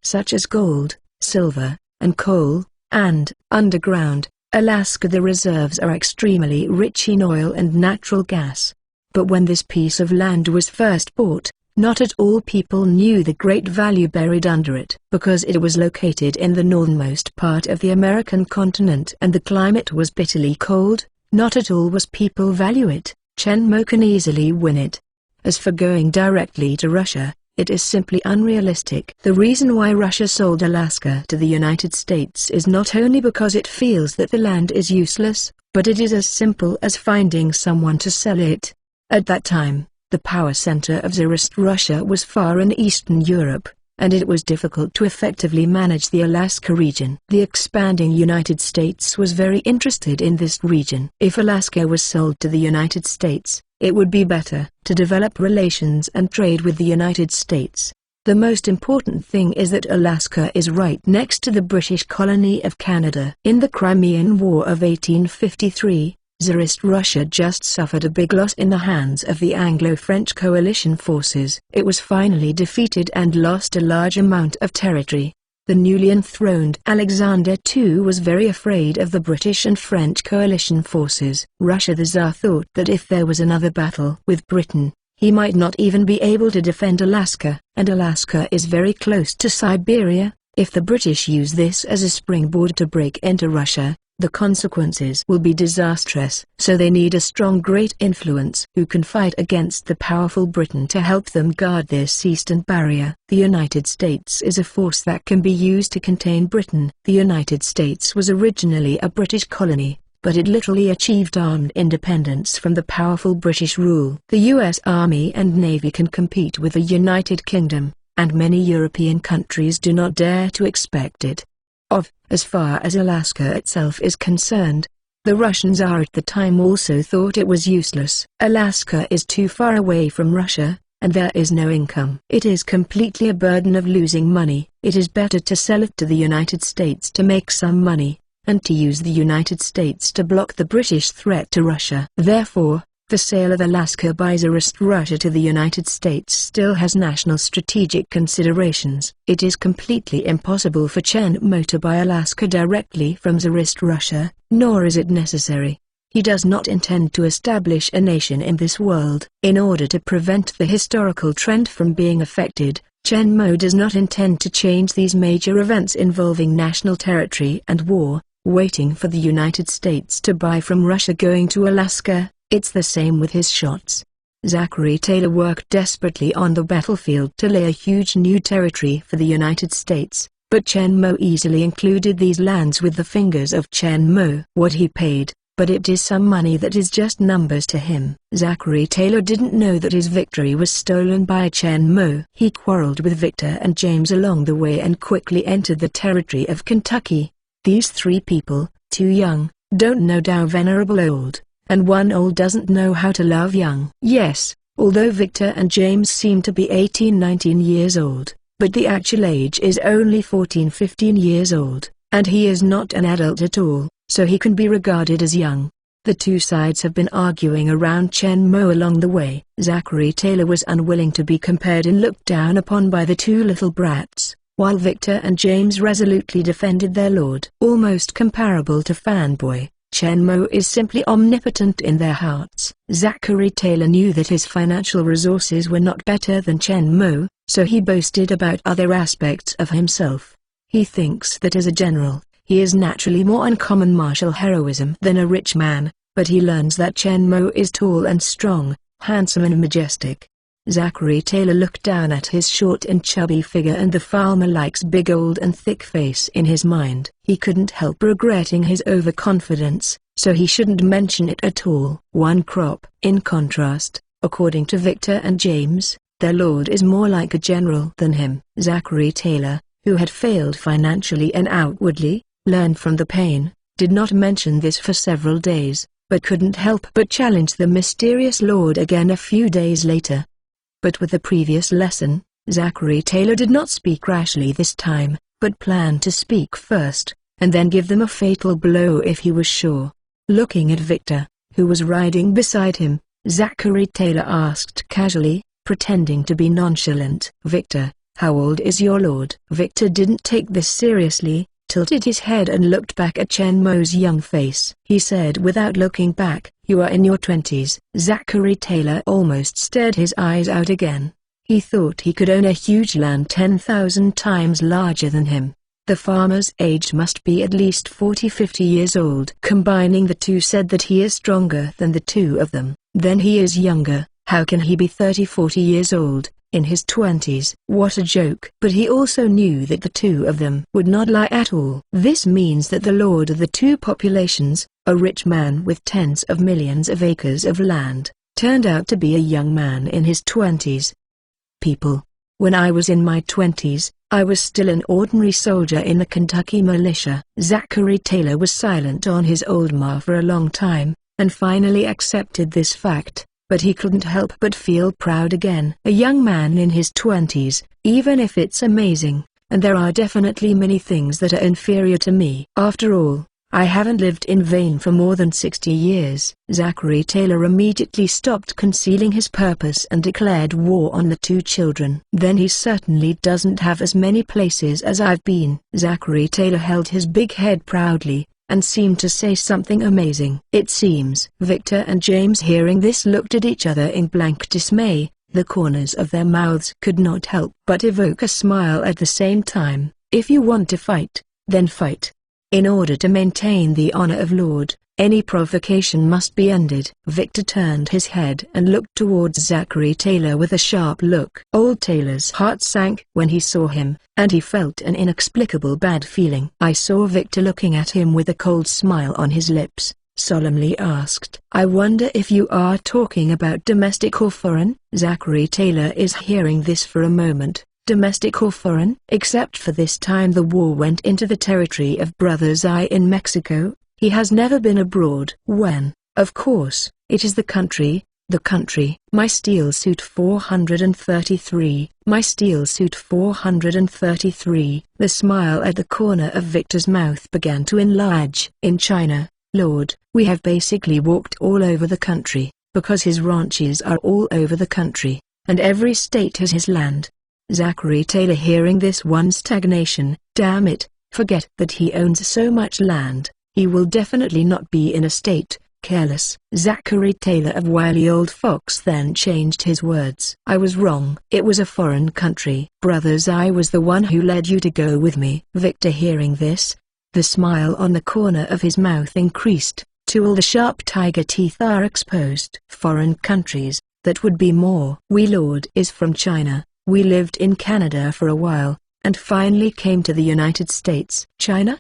such as gold, silver, and coal, and, underground, Alaska the reserves are extremely rich in oil and natural gas. But when this piece of land was first bought, not at all people knew the great value buried under it. Because it was located in the northernmost part of the American continent and the climate was bitterly cold, not at all was people value it. Chen Mo can easily win it. As for going directly to Russia, it is simply unrealistic. The reason why Russia sold Alaska to the United States is not only because it feels that the land is useless, but it is as simple as finding someone to sell it. At that time, the power center of Tsarist Russia was far in Eastern Europe, and it was difficult to effectively manage the Alaska region. The expanding United States was very interested in this region. If Alaska was sold to the United States, it would be better to develop relations and trade with the United States. The most important thing is that Alaska is right next to the British colony of Canada. In the Crimean War of 1853, Tsarist Russia just suffered a big loss in the hands of the Anglo-French coalition forces. It was finally defeated and lost a large amount of territory. The newly enthroned Alexander II was very afraid of the British and French coalition forces. Russia the Tsar thought that if there was another battle with Britain, he might not even be able to defend Alaska, and Alaska is very close to Siberia. If the British use this as a springboard to break into Russia, the consequences will be disastrous. So they need a strong great influence who can fight against the powerful Britain to help them guard this eastern barrier. The United States is a force that can be used to contain Britain. The United States was originally a British colony, but it literally achieved armed independence from the powerful British rule. The U.S. Army and Navy can compete with the United Kingdom, and many European countries do not dare to expect it. As far as Alaska itself is concerned, the Russian Tsar at the time also thought it was useless. Alaska is too far away from Russia, and there is no income. It is completely a burden of losing money. It is better to sell it to the United States to make some money, and to use the United States to block the British threat to Russia. Therefore, the sale of Alaska by Tsarist Russia to the United States still has national strategic considerations. It is completely impossible for Chen Mo to buy Alaska directly from Tsarist Russia, nor is it necessary. He does not intend to establish a nation in this world. In order to prevent the historical trend from being affected, Chen Mo does not intend to change these major events involving national territory and war, waiting for the United States to buy from Russia going to Alaska. It's the same with his shots. Zachary Taylor worked desperately on the battlefield to lay a huge new territory for the United States, but Chen Mo easily included these lands with the fingers of Chen Mo. What he paid, but it is some money that is just numbers to him. Zachary Taylor didn't know that his victory was stolen by Chen Mo. He quarreled with Victor and James along the way and quickly entered the territory of Kentucky. These three people, two young, don't know how venerable old, and one old doesn't know how to love young. Yes, although Victor and James seem to be 18-19 years old, but the actual age is only 14-15 years old, and he is not an adult at all, so he can be regarded as young. The two sides have been arguing around Chen Mo along the way. Zachary Taylor was unwilling to be compared and looked down upon by the two little brats, while Victor and James resolutely defended their lord. Almost comparable to fanboy, Chen Mo is simply omnipotent in their hearts. Zachary Taylor knew that his financial resources were not better than Chen Mo, so he boasted about other aspects of himself. He thinks that as a general, he is naturally more uncommon martial heroism than a rich man, but he learns that Chen Mo is tall and strong, handsome and majestic. Zachary Taylor looked down at his short and chubby figure and the farmer-like's big old and thick face in his mind. He couldn't help regretting his overconfidence, so he shouldn't mention it at all. One crop. In contrast, according to Victor and James, their lord is more like a general than him. Zachary Taylor, who had failed financially and outwardly, learned from the pain, did not mention this for several days, but couldn't help but challenge the mysterious lord again a few days later. But with the previous lesson, Zachary Taylor did not speak rashly this time, but planned to speak first, and then give them a fatal blow if he was sure. Looking at Victor, who was riding beside him, Zachary Taylor asked casually, pretending to be nonchalant. "Victor, how old is your lord?" Victor didn't take this seriously, tilted his head and looked back at Chen Mo's young face. He said without looking back, "You are in your 20s. Zachary Taylor almost stared his eyes out again. He thought he could own a huge land 10,000 times larger than him. The farmer's age must be at least 40-50 years old. Combining the two said that he is stronger than the two of them. Then he is younger. How can he be 30-40 years old, in his 20s? What a joke. But he also knew that the two of them would not lie at all. This means that the lord of the two populations, a rich man with tens of millions of acres of land, turned out to be a young man in his 20s. People. When I was in my 20s, I was still an ordinary soldier in the Kentucky militia. Zachary Taylor was silent on his old ma for a long time, and finally accepted this fact. But he couldn't help but feel proud again. A young man in his 20s, even if it's amazing, and there are definitely many things that are inferior to me. After all, I haven't lived in vain for more than 60 years. Zachary Taylor immediately stopped concealing his purpose and declared war on the two children. "Then he certainly doesn't have as many places as I've been." Zachary Taylor held his big head proudly, and seemed to say something amazing. It seems. Victor and James, hearing this, looked at each other in blank dismay. The corners of their mouths could not help but evoke a smile at the same time. "If you want to fight, then fight. In order to maintain the honor of Lord, any provocation must be ended." Victor turned his head and looked towards Zachary Taylor with a sharp look. Old Taylor's heart sank when he saw him, and he felt an inexplicable bad feeling. I saw Victor looking at him with a cold smile on his lips, solemnly asked, "I wonder if you are talking about domestic or foreign?" Zachary Taylor is hearing this for a moment. Domestic or foreign? Except for this time the war went into the territory of Brother Zai in Mexico, he has never been abroad. When, of course, it is the country. My steel suit 433. My steel suit 433. The smile at the corner of Victor's mouth began to enlarge. "In China, Lord, we have basically walked all over the country, because his ranches are all over the country, and every state has his land." Zachary Taylor, hearing this, one stagnation. Damn it, forget that he owns so much land. He will definitely not be in a state. Careless. Zachary Taylor of Wily Old Fox then changed his words. "I was wrong. It was a foreign country. Brother Zai was the one who led you to go with me." Victor, hearing this, the smile on the corner of his mouth increased, till all the sharp tiger teeth are exposed. "Foreign countries, that would be more. We lord is from China. We lived in Canada for a while, and finally came to the United States." "China?"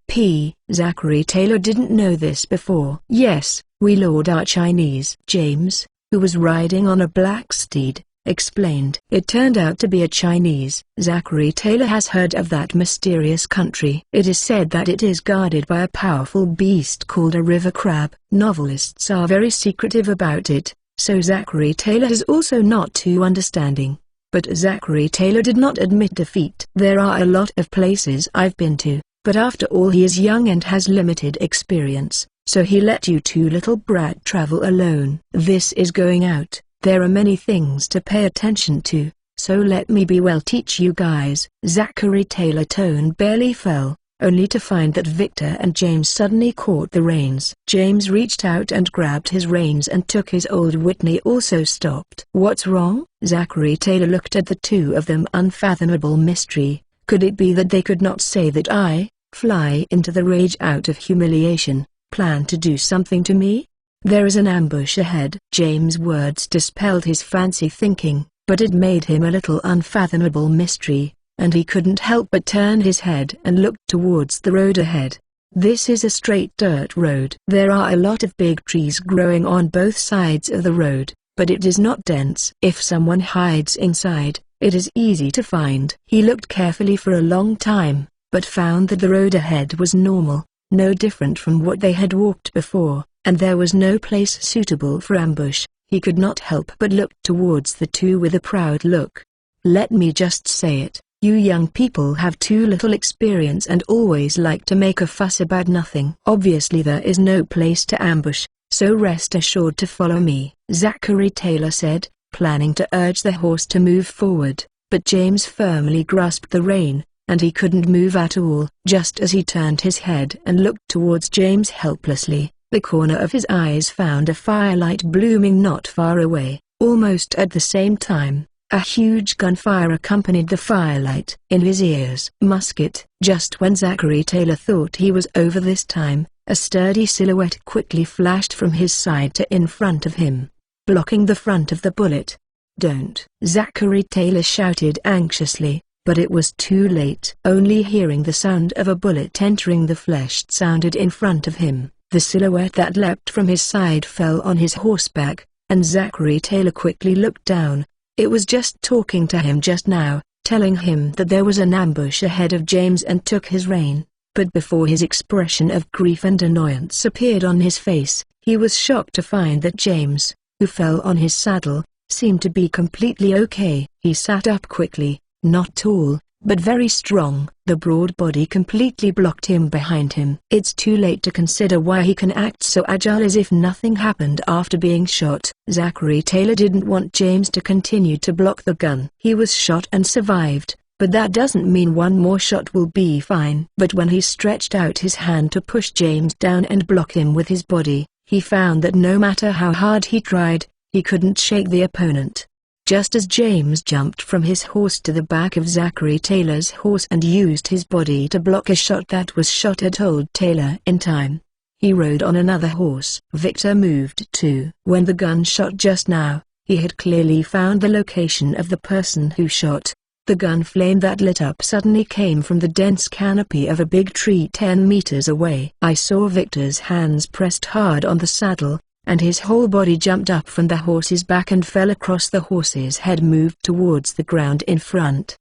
Zachary Taylor didn't know this before. "Yes, we lord are Chinese." James, who was riding on a black steed, explained. It turned out to be a Chinese. Zachary Taylor has heard of that mysterious country. It is said that it is guarded by a powerful beast called a river crab. Novelists are very secretive about it, so Zachary Taylor is also not too understanding. But Zachary Taylor did not admit defeat. "There are a lot of places I've been to, but after all he is young and has limited experience, so he let you two little brat travel alone. This is going out. There are many things to pay attention to, so let me be well teach you guys." Zachary Taylor's tone barely fell, only to find that Victor and James suddenly caught the reins. James reached out and grabbed his reins and took his old Whitney also stopped. "What's wrong?" Zachary Taylor looked at the two of them, unfathomable mystery. Could it be that they could not say that I, fly into the rage out of humiliation, plan to do something to me? "There is an ambush ahead." James' words dispelled his fancy thinking, but it made him a little unfathomable mystery, and he couldn't help but turn his head and look towards the road ahead. This is a straight dirt road. There are a lot of big trees growing on both sides of the road, but it is not dense. If someone hides inside, it is easy to find. He looked carefully for a long time, but found that the road ahead was normal, no different from what they had walked before, and there was no place suitable for ambush. He could not help but look towards the two with a proud look. "Let me just say it, you young people have too little experience and always like to make a fuss about nothing. Obviously there is no place to ambush, so rest assured to follow me," Zachary Taylor said, planning to urge the horse to move forward, but James firmly grasped the rein, and he couldn't move at all. Just as he turned his head and looked towards James helplessly, the corner of his eyes found a firelight blooming not far away. Almost at the same time, a huge gunfire accompanied the firelight. In his ears, musket. Just when Zachary Taylor thought he was over this time, a sturdy silhouette quickly flashed from his side to in front of him, blocking the front of the bullet. "Don't!" Zachary Taylor shouted anxiously, but it was too late. Only hearing the sound of a bullet entering the flesh sounded in front of him. The silhouette that leapt from his side fell on his horseback, and Zachary Taylor quickly looked down. It was just talking to him just now, telling him that there was an ambush ahead of James, and took his rein. But before his expression of grief and annoyance appeared on his face, he was shocked to find that James, who fell on his saddle, seemed to be completely okay. He sat up quickly, not tall, but very strong. The broad body completely blocked him behind him. It's too late to consider why he can act so agile as if nothing happened after being shot. Zachary Taylor didn't want James to continue to block the gun. He was shot and survived, but that doesn't mean one more shot will be fine. But when he stretched out his hand to push James down and block him with his body, he found that no matter how hard he tried, he couldn't shake the opponent. Just as James jumped from his horse to the back of Zachary Taylor's horse and used his body to block a shot that was shot at old Taylor in time, he rode on another horse. Victor moved too. When the gun shot just now, he had clearly found the location of the person who shot. The gun flame that lit up suddenly came from the dense canopy of a big tree 10 meters away. I saw Victor's hands pressed hard on the saddle, and his whole body jumped up from the horse's back and fell across the horse's head, moved towards the ground in front.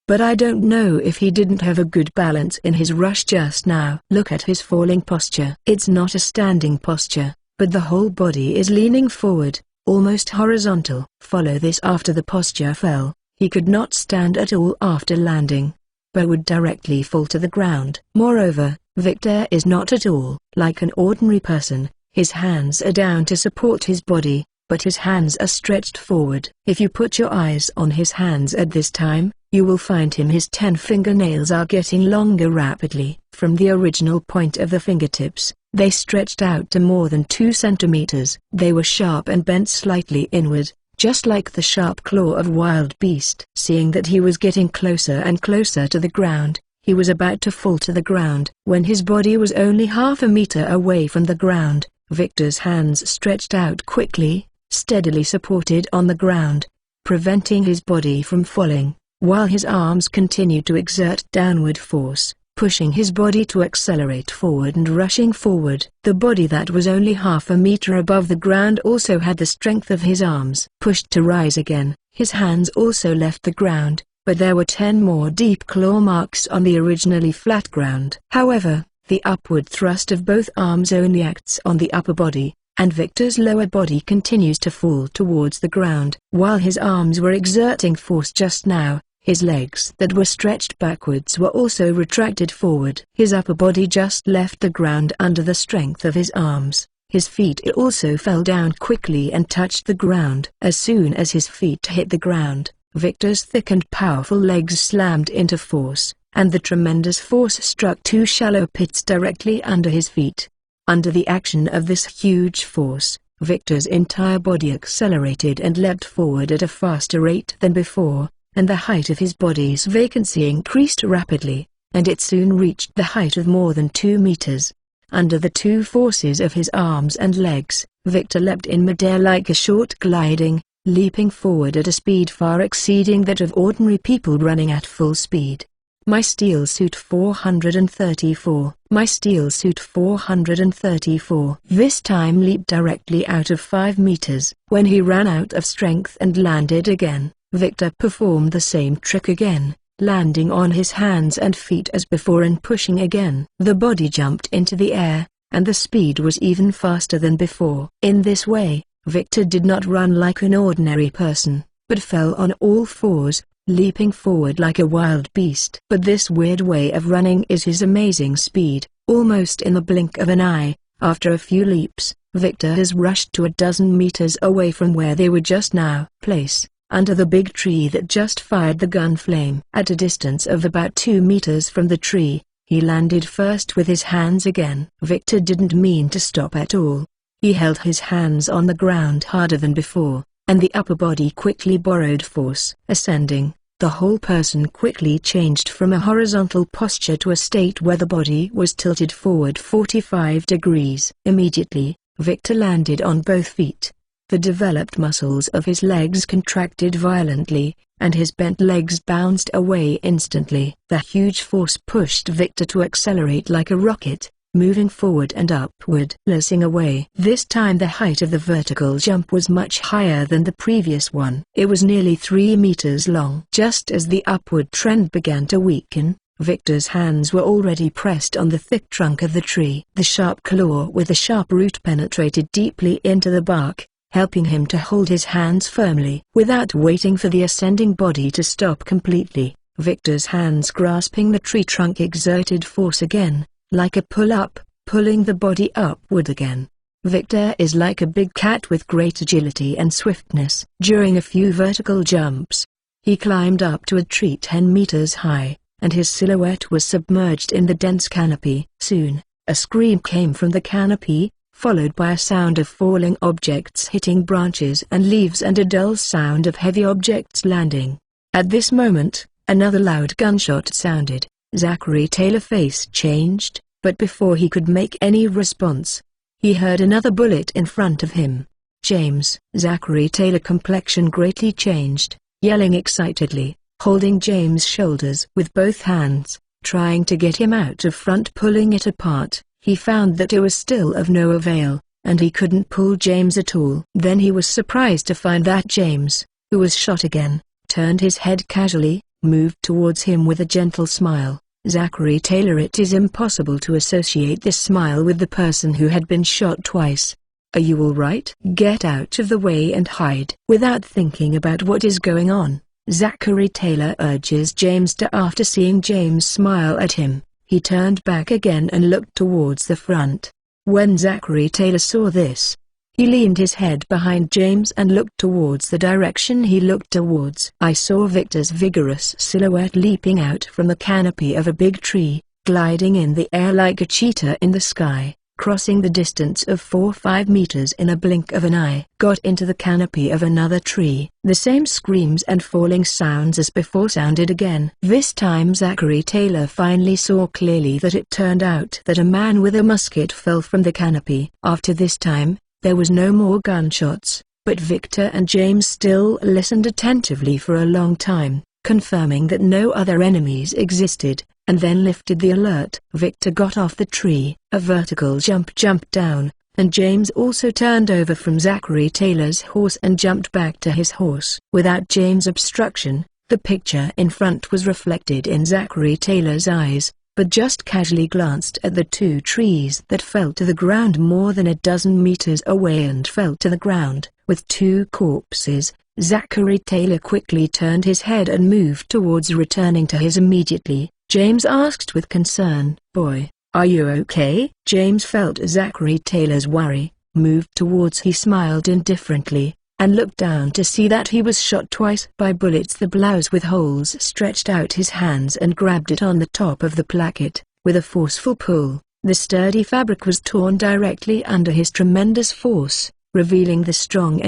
But I don't know if he didn't have a good balance in his rush just now. Look at his falling posture. It's not a standing posture, but the whole body is leaning forward, almost horizontal. Follow this. After the posture fell, he could not stand at all after landing, but would directly fall to the ground. Moreover, Victor is not at all like an ordinary person. His hands are down to support his body, but his hands are stretched forward. If you put your eyes on his hands at this time, you will find his 10 fingernails are getting longer rapidly. From the original point of the fingertips, they stretched out to more than 2 centimeters. They were sharp and bent slightly inward, just like the sharp claw of wild beast. Seeing that he was getting closer and closer to the ground, he was about to fall to the ground. When his body was only half a meter away from the ground, Victor's hands stretched out quickly, steadily supported on the ground, preventing his body from falling, while his arms continued to exert downward force, pushing his body to accelerate forward and rushing forward. The body that was only half a meter above the ground also had the strength of his arms. Pushed to rise again, his hands also left the ground, but there were 10 more deep claw marks on the originally flat ground. However, the upward thrust of both arms only acts on the upper body, and Victor's lower body continues to fall towards the ground. While his arms were exerting force just now, His legs that were stretched backwards were also retracted forward. His upper body just left the ground under the strength of his arms. His feet also fell down quickly and touched the ground. As soon as his feet hit the ground, Victor's thick and powerful legs slammed into force, and the tremendous force struck two shallow pits directly under his feet. Under the action of this huge force, Victor's entire body accelerated and leapt forward at a faster rate than before, and the height of his body's vacancy increased rapidly, and it soon reached the height of more than 2 meters. Under the two forces of his arms and legs, Victor leapt in midair like a short gliding, leaping forward at a speed far exceeding that of ordinary people running at full speed. My Steel Suit 434. My Steel Suit 434 this time leaped directly out of 5 meters. When he ran out of strength and landed again, Victor performed the same trick again, landing on his hands and feet as before and pushing again. The body jumped into the air, and the speed was even faster than before. In this way, Victor did not run like an ordinary person, but fell on all fours, leaping forward like a wild beast. But this weird way of running is his amazing speed. Almost in the blink of an eye, after a few leaps, Victor has rushed to a dozen meters away from where they were just now. Place, under the big tree that just fired the gun flame. At a distance of about 2 meters from the tree, he landed first with his hands again. Victor didn't mean to stop at all. He held his hands on the ground harder than before, and the upper body quickly borrowed force. Ascending, the whole person quickly changed from a horizontal posture to a state where the body was tilted forward 45 degrees. Immediately, Victor landed on both feet. The developed muscles of his legs contracted violently, and his bent legs bounced away instantly. The huge force pushed Victor to accelerate like a rocket, moving forward and upward. Lacing away. This time the height of the vertical jump was much higher than the previous one. It was nearly 3 meters long. Just as the upward trend began to weaken, Victor's hands were already pressed on the thick trunk of the tree. The sharp claw with the sharp root penetrated deeply into the bark, helping him to hold his hands firmly. Without waiting for the ascending body to stop completely, Victor's hands grasping the tree trunk exerted force again, like a pull-up, pulling the body upward again. Victor is like a big cat with great agility and swiftness. During a few vertical jumps, he climbed up to a tree 10 meters high, and his silhouette was submerged in the dense canopy. Soon, a scream came from the canopy, followed by a sound of falling objects hitting branches and leaves and a dull sound of heavy objects landing. At this moment, another loud gunshot sounded. Zachary Taylor's face changed, but before he could make any response, he heard another bullet in front of him. James. Zachary Taylor's complexion greatly changed, yelling excitedly, holding James' shoulders with both hands, trying to get him out of front. Pulling it apart, he found that it was still of no avail, and he couldn't pull James at all. Then he was surprised to find that James, who was shot again, turned his head casually, moved towards him with a gentle smile. Zachary Taylor. It is impossible to associate this smile with the person who had been shot twice. "Are you all right? Get out of the way and hide." Without thinking about what is going on, Zachary Taylor urges James to. After seeing James smile at him, he turned back again and looked towards the front. When Zachary Taylor saw this, he leaned his head behind James and looked towards the direction he looked towards. I saw Victor's vigorous silhouette leaping out from the canopy of a big tree, gliding in the air like a cheetah in the sky, crossing the distance of 4-5 meters in a blink of an eye. Got into the canopy of another tree. The same screams and falling sounds as before sounded again. This time Zachary Taylor finally saw clearly that it turned out that a man with a musket fell from the canopy. After this time, there was no more gunshots, but Victor and James still listened attentively for a long time, confirming that no other enemies existed, and then lifted the alert. Victor got off the tree. A vertical jump jumped down, and James also turned over from Zachary Taylor's horse and jumped back to his horse. Without James' obstruction, the picture in front was reflected in Zachary Taylor's eyes, but just casually glanced at the two trees that fell to the ground more than a dozen meters away and fell to the ground, with two corpses. Zachary Taylor quickly turned his head and moved towards returning to his immediately. James asked with concern, "Boy, are you okay?" James felt Zachary Taylor's worry, moved towards. He smiled indifferently, and looked down to see that he was shot twice by bullets. The blouse with holes stretched out his hands and grabbed it on the top of the placket. With a forceful pull, the sturdy fabric was torn directly under his tremendous force, revealing the strong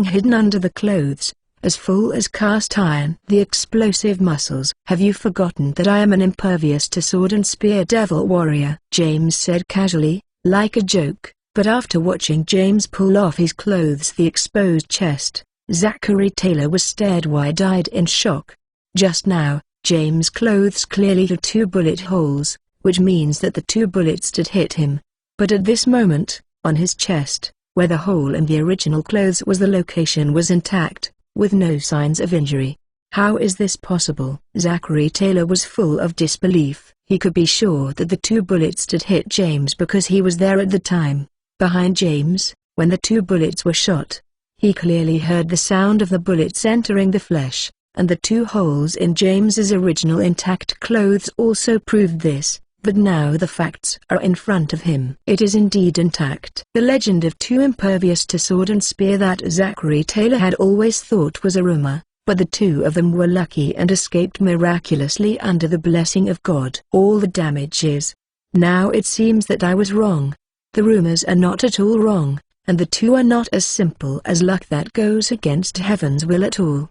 hidden under the clothes, as full as cast iron. The explosive muscles. "Have you forgotten that I am an impervious to sword and spear devil warrior?" James said casually, like a joke. But after watching James pull off his clothes, the exposed chest, Zachary Taylor was stared wide-eyed in shock. Just now, James' clothes clearly had two bullet holes, which means that the two bullets did hit him. But at this moment, on his chest, where the hole in the original clothes was, the location was intact, with no signs of injury. How is this possible? Zachary Taylor was full of disbelief. He could be sure that the two bullets did hit James because he was there at the time, behind James, when the two bullets were shot. He clearly heard the sound of the bullets entering the flesh, and the two holes in James's original intact clothes also proved this. But now the facts are in front of him. It is indeed intact. The legend of two impervious to sword and spear that Zachary Taylor had always thought was a rumor, but the two of them were lucky and escaped miraculously under the blessing of God. All the damage is. Now it seems that I was wrong. The rumors are not at all wrong, and the two are not as simple as luck that goes against heaven's will at all.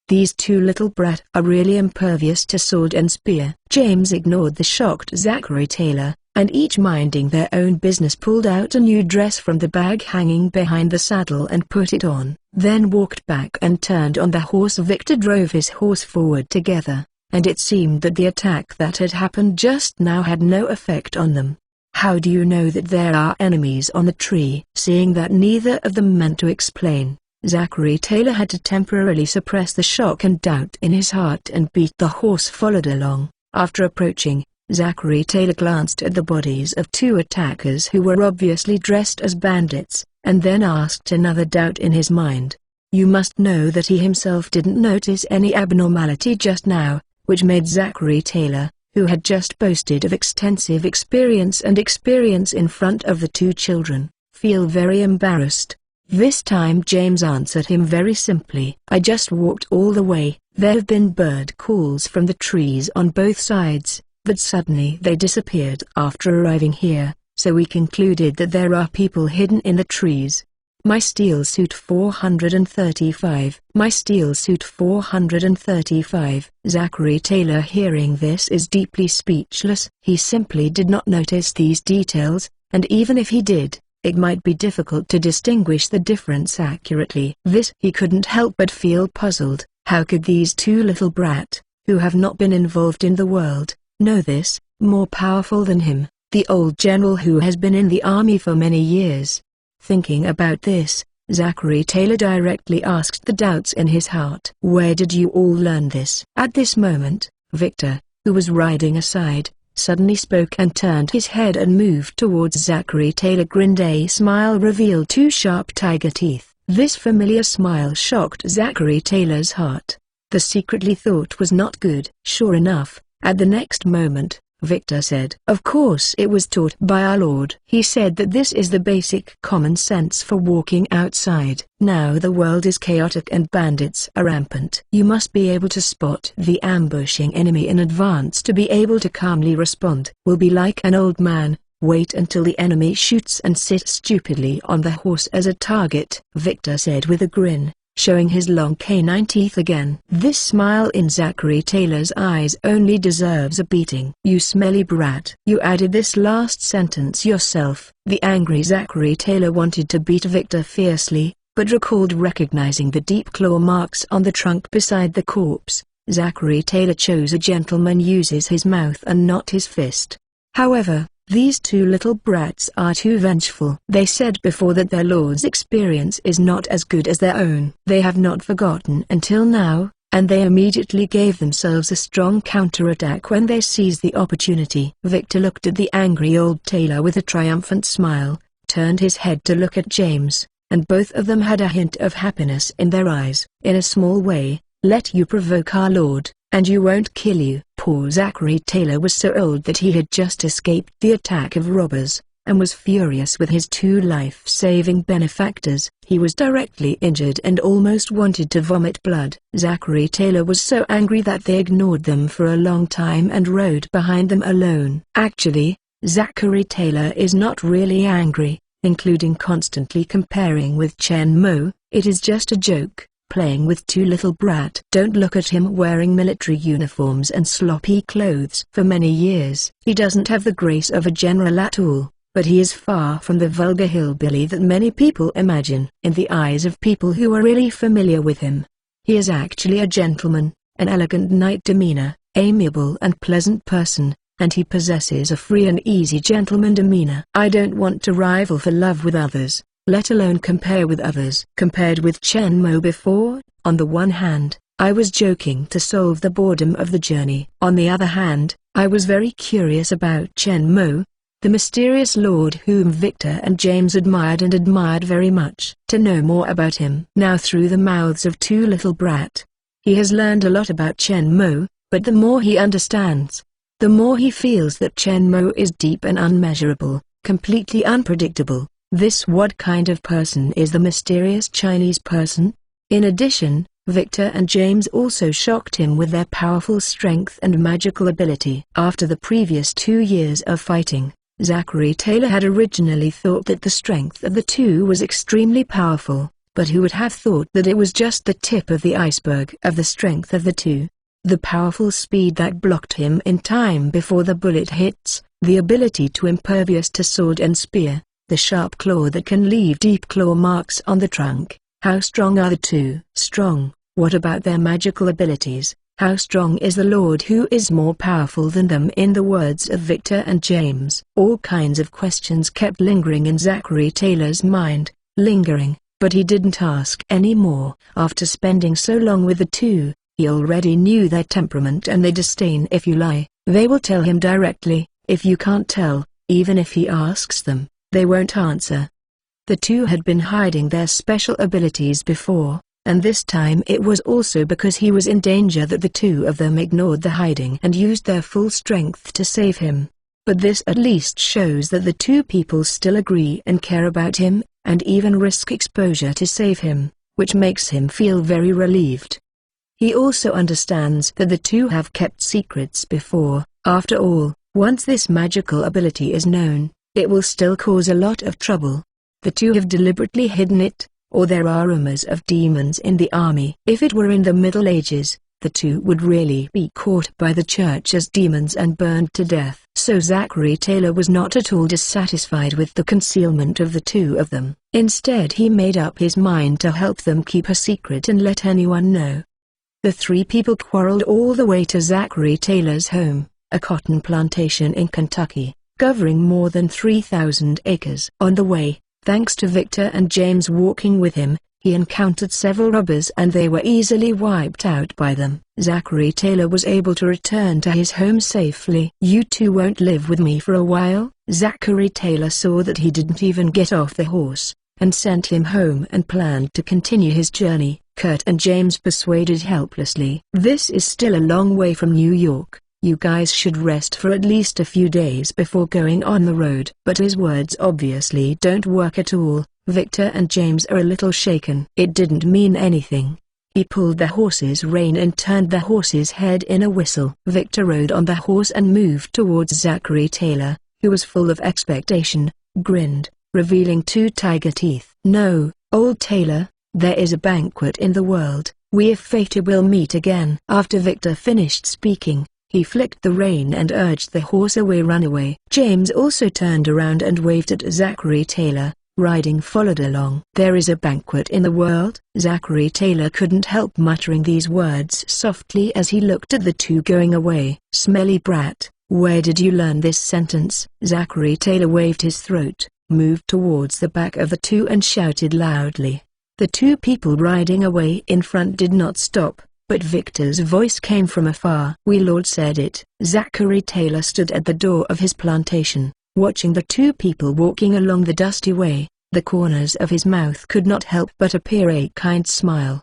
These two little brats are really impervious to sword and spear." James ignored the shocked Zachary Taylor, and each minding their own business pulled out a new dress from the bag hanging behind the saddle and put it on, then walked back and turned on the horse. Victor drove his horse forward together, and it seemed that the attack that had happened just now had no effect on them. "How do you know that there are enemies on the tree?" Seeing that neither of them meant to explain, Zachary Taylor had to temporarily suppress the shock and doubt in his heart and beat. The horse followed along. After approaching, Zachary Taylor glanced at the bodies of two attackers who were obviously dressed as bandits, and then asked, another doubt in his mind. You must know that he himself didn't notice any abnormality just now, which made Zachary Taylor, who had just boasted of extensive experience in front of the two children, feel very embarrassed. This time James answered him very simply. "I just walked all the way. There have been bird calls from the trees on both sides, but suddenly they disappeared after arriving here, so we concluded that there are people hidden in the trees." My Steel Suit 435. My Steel Suit 435. Zachary Taylor, hearing this, is deeply speechless. He simply did not notice these details, and even if he did, it might be difficult to distinguish the difference accurately. This he couldn't help but feel puzzled. How could these two little brats, who have not been involved in the world, know this, more powerful than him, the old general who has been in the army for many years? Thinking about this, Zachary Taylor directly asked the doubts in his heart. "Where did you all learn this?" At this moment, Victor, who was riding aside, suddenly spoke and turned his head and moved towards Zachary Taylor. Grinned. A smile revealed two sharp tiger teeth. This familiar smile shocked Zachary Taylor's heart. The secretly thought was not good. Sure enough, at the next moment, Victor said, "Of course it was taught by our Lord. He said that this is the basic common sense for walking outside. Now the world is chaotic and bandits are rampant. You must be able to spot the ambushing enemy in advance to be able to calmly respond. Will be like an old man, wait until the enemy shoots and sit stupidly on the horse as a target," Victor said with a grin, showing his long canine teeth again. This smile in Zachary Taylor's eyes only deserves a beating. "You smelly brat." "You added this last sentence yourself." The angry Zachary Taylor wanted to beat Victor fiercely, but recalled recognizing the deep claw marks on the trunk beside the corpse. Zachary Taylor chose a gentleman, uses his mouth and not his fist. However, these two little brats are too vengeful. They said before that their lord's experience is not as good as their own. They have not forgotten until now, and they immediately gave themselves a strong counterattack when they seized the opportunity. Victor looked at the angry old tailor with a triumphant smile, turned his head to look at James, and both of them had a hint of happiness in their eyes. "In a small way, let you provoke our Lord, and you won't kill you." Poor Zachary Taylor was so old that he had just escaped the attack of robbers, and was furious with his two life-saving benefactors. He was directly injured and almost wanted to vomit blood. Zachary Taylor was so angry that they ignored them for a long time and rode behind them alone. Actually, Zachary Taylor is not really angry, including constantly comparing with Chen Mo. It is just a joke, playing with two little brat. Don't look at him wearing military uniforms and sloppy clothes. For many years, he doesn't have the grace of a general at all, but he is far from the vulgar hillbilly that many people imagine. In the eyes of people who are really familiar with him, he is actually a gentleman, an elegant knight demeanor, amiable and pleasant person, and he possesses a free and easy gentleman demeanor. I don't want to rival for love with others, let alone compare with others. Compared with Chen Mo before, on the one hand, I was joking to solve the boredom of the journey. On the other hand, I was very curious about Chen Mo, the mysterious lord whom Victor and James admired very much, to know more about him. Now through the mouths of two little brat, he has learned a lot about Chen Mo, but the more he understands, the more he feels that Chen Mo is deep and unmeasurable, completely unpredictable. What kind of person is the mysterious Chinese person? In addition, Victor and James also shocked him with their powerful strength and magical ability. After the previous 2 years of fighting, Zachary Taylor had originally thought that the strength of the two was extremely powerful, but who would have thought that it was just the tip of the iceberg of the strength of the two? The powerful speed that blocked him in time before the bullet hits, the ability to impervious to sword and spear, the sharp claw that can leave deep claw marks on the trunk. How strong are the two? Strong. What about their magical abilities? How strong is the Lord who is more powerful than them? In the words of Victor and James, all kinds of questions kept lingering in Zachary Taylor's mind, but he didn't ask any more. After spending so long with the two, he already knew their temperament and their disdain. If you lie, they will tell him directly. If you can't tell, even if he asks them, they won't answer. The two had been hiding their special abilities before, and this time it was also because he was in danger that the two of them ignored the hiding and used their full strength to save him. But this at least shows that the two people still agree and care about him, and even risk exposure to save him, which makes him feel very relieved. He also understands that the two have kept secrets before. After all, once this magical ability is known, it will still cause a lot of trouble. The two have deliberately hidden it, or there are rumors of demons in the army. If it were in the Middle Ages, the two would really be caught by the church as demons and burned to death. So Zachary Taylor was not at all dissatisfied with the concealment of the two of them. Instead, he made up his mind to help them keep a secret and let anyone know. The three people quarreled all the way to Zachary Taylor's home, a cotton plantation in Kentucky, covering more than 3,000 acres. On the way, thanks to Victor and James walking with him, he encountered several robbers and they were easily wiped out by them. Zachary Taylor was able to return to his home safely. "You two won't live with me for a while?" Zachary Taylor saw that he didn't even get off the horse, and sent him home and planned to continue his journey. Kurt and James persuaded helplessly. "This is still a long way from New York. You guys should rest for at least a few days before going on the road." But his words obviously don't work at all. Victor and James are a little shaken. It didn't mean anything. He pulled the horse's rein and turned the horse's head in a whistle. Victor rode on the horse and moved towards Zachary Taylor, who was full of expectation, grinned, revealing 2 tiger teeth. "No, old Taylor, there is a banquet in the world. We're fated we'll meet again." After Victor finished speaking, he flicked the rein and urged the horse away. "Run away." James also turned around and waved at Zachary Taylor. Riding followed along. "There is a banquet in the world?" Zachary Taylor couldn't help muttering these words softly as he looked at the two going away. "Smelly brat, where did you learn this sentence?" Zachary Taylor waved his throat, moved towards the back of the two and shouted loudly. The two people riding away in front did not stop, but Victor's voice came from afar. "We Lord said it." Zachary Taylor stood at the door of his plantation, watching the two people walking along the dusty way. The corners of his mouth could not help but appear a kind smile.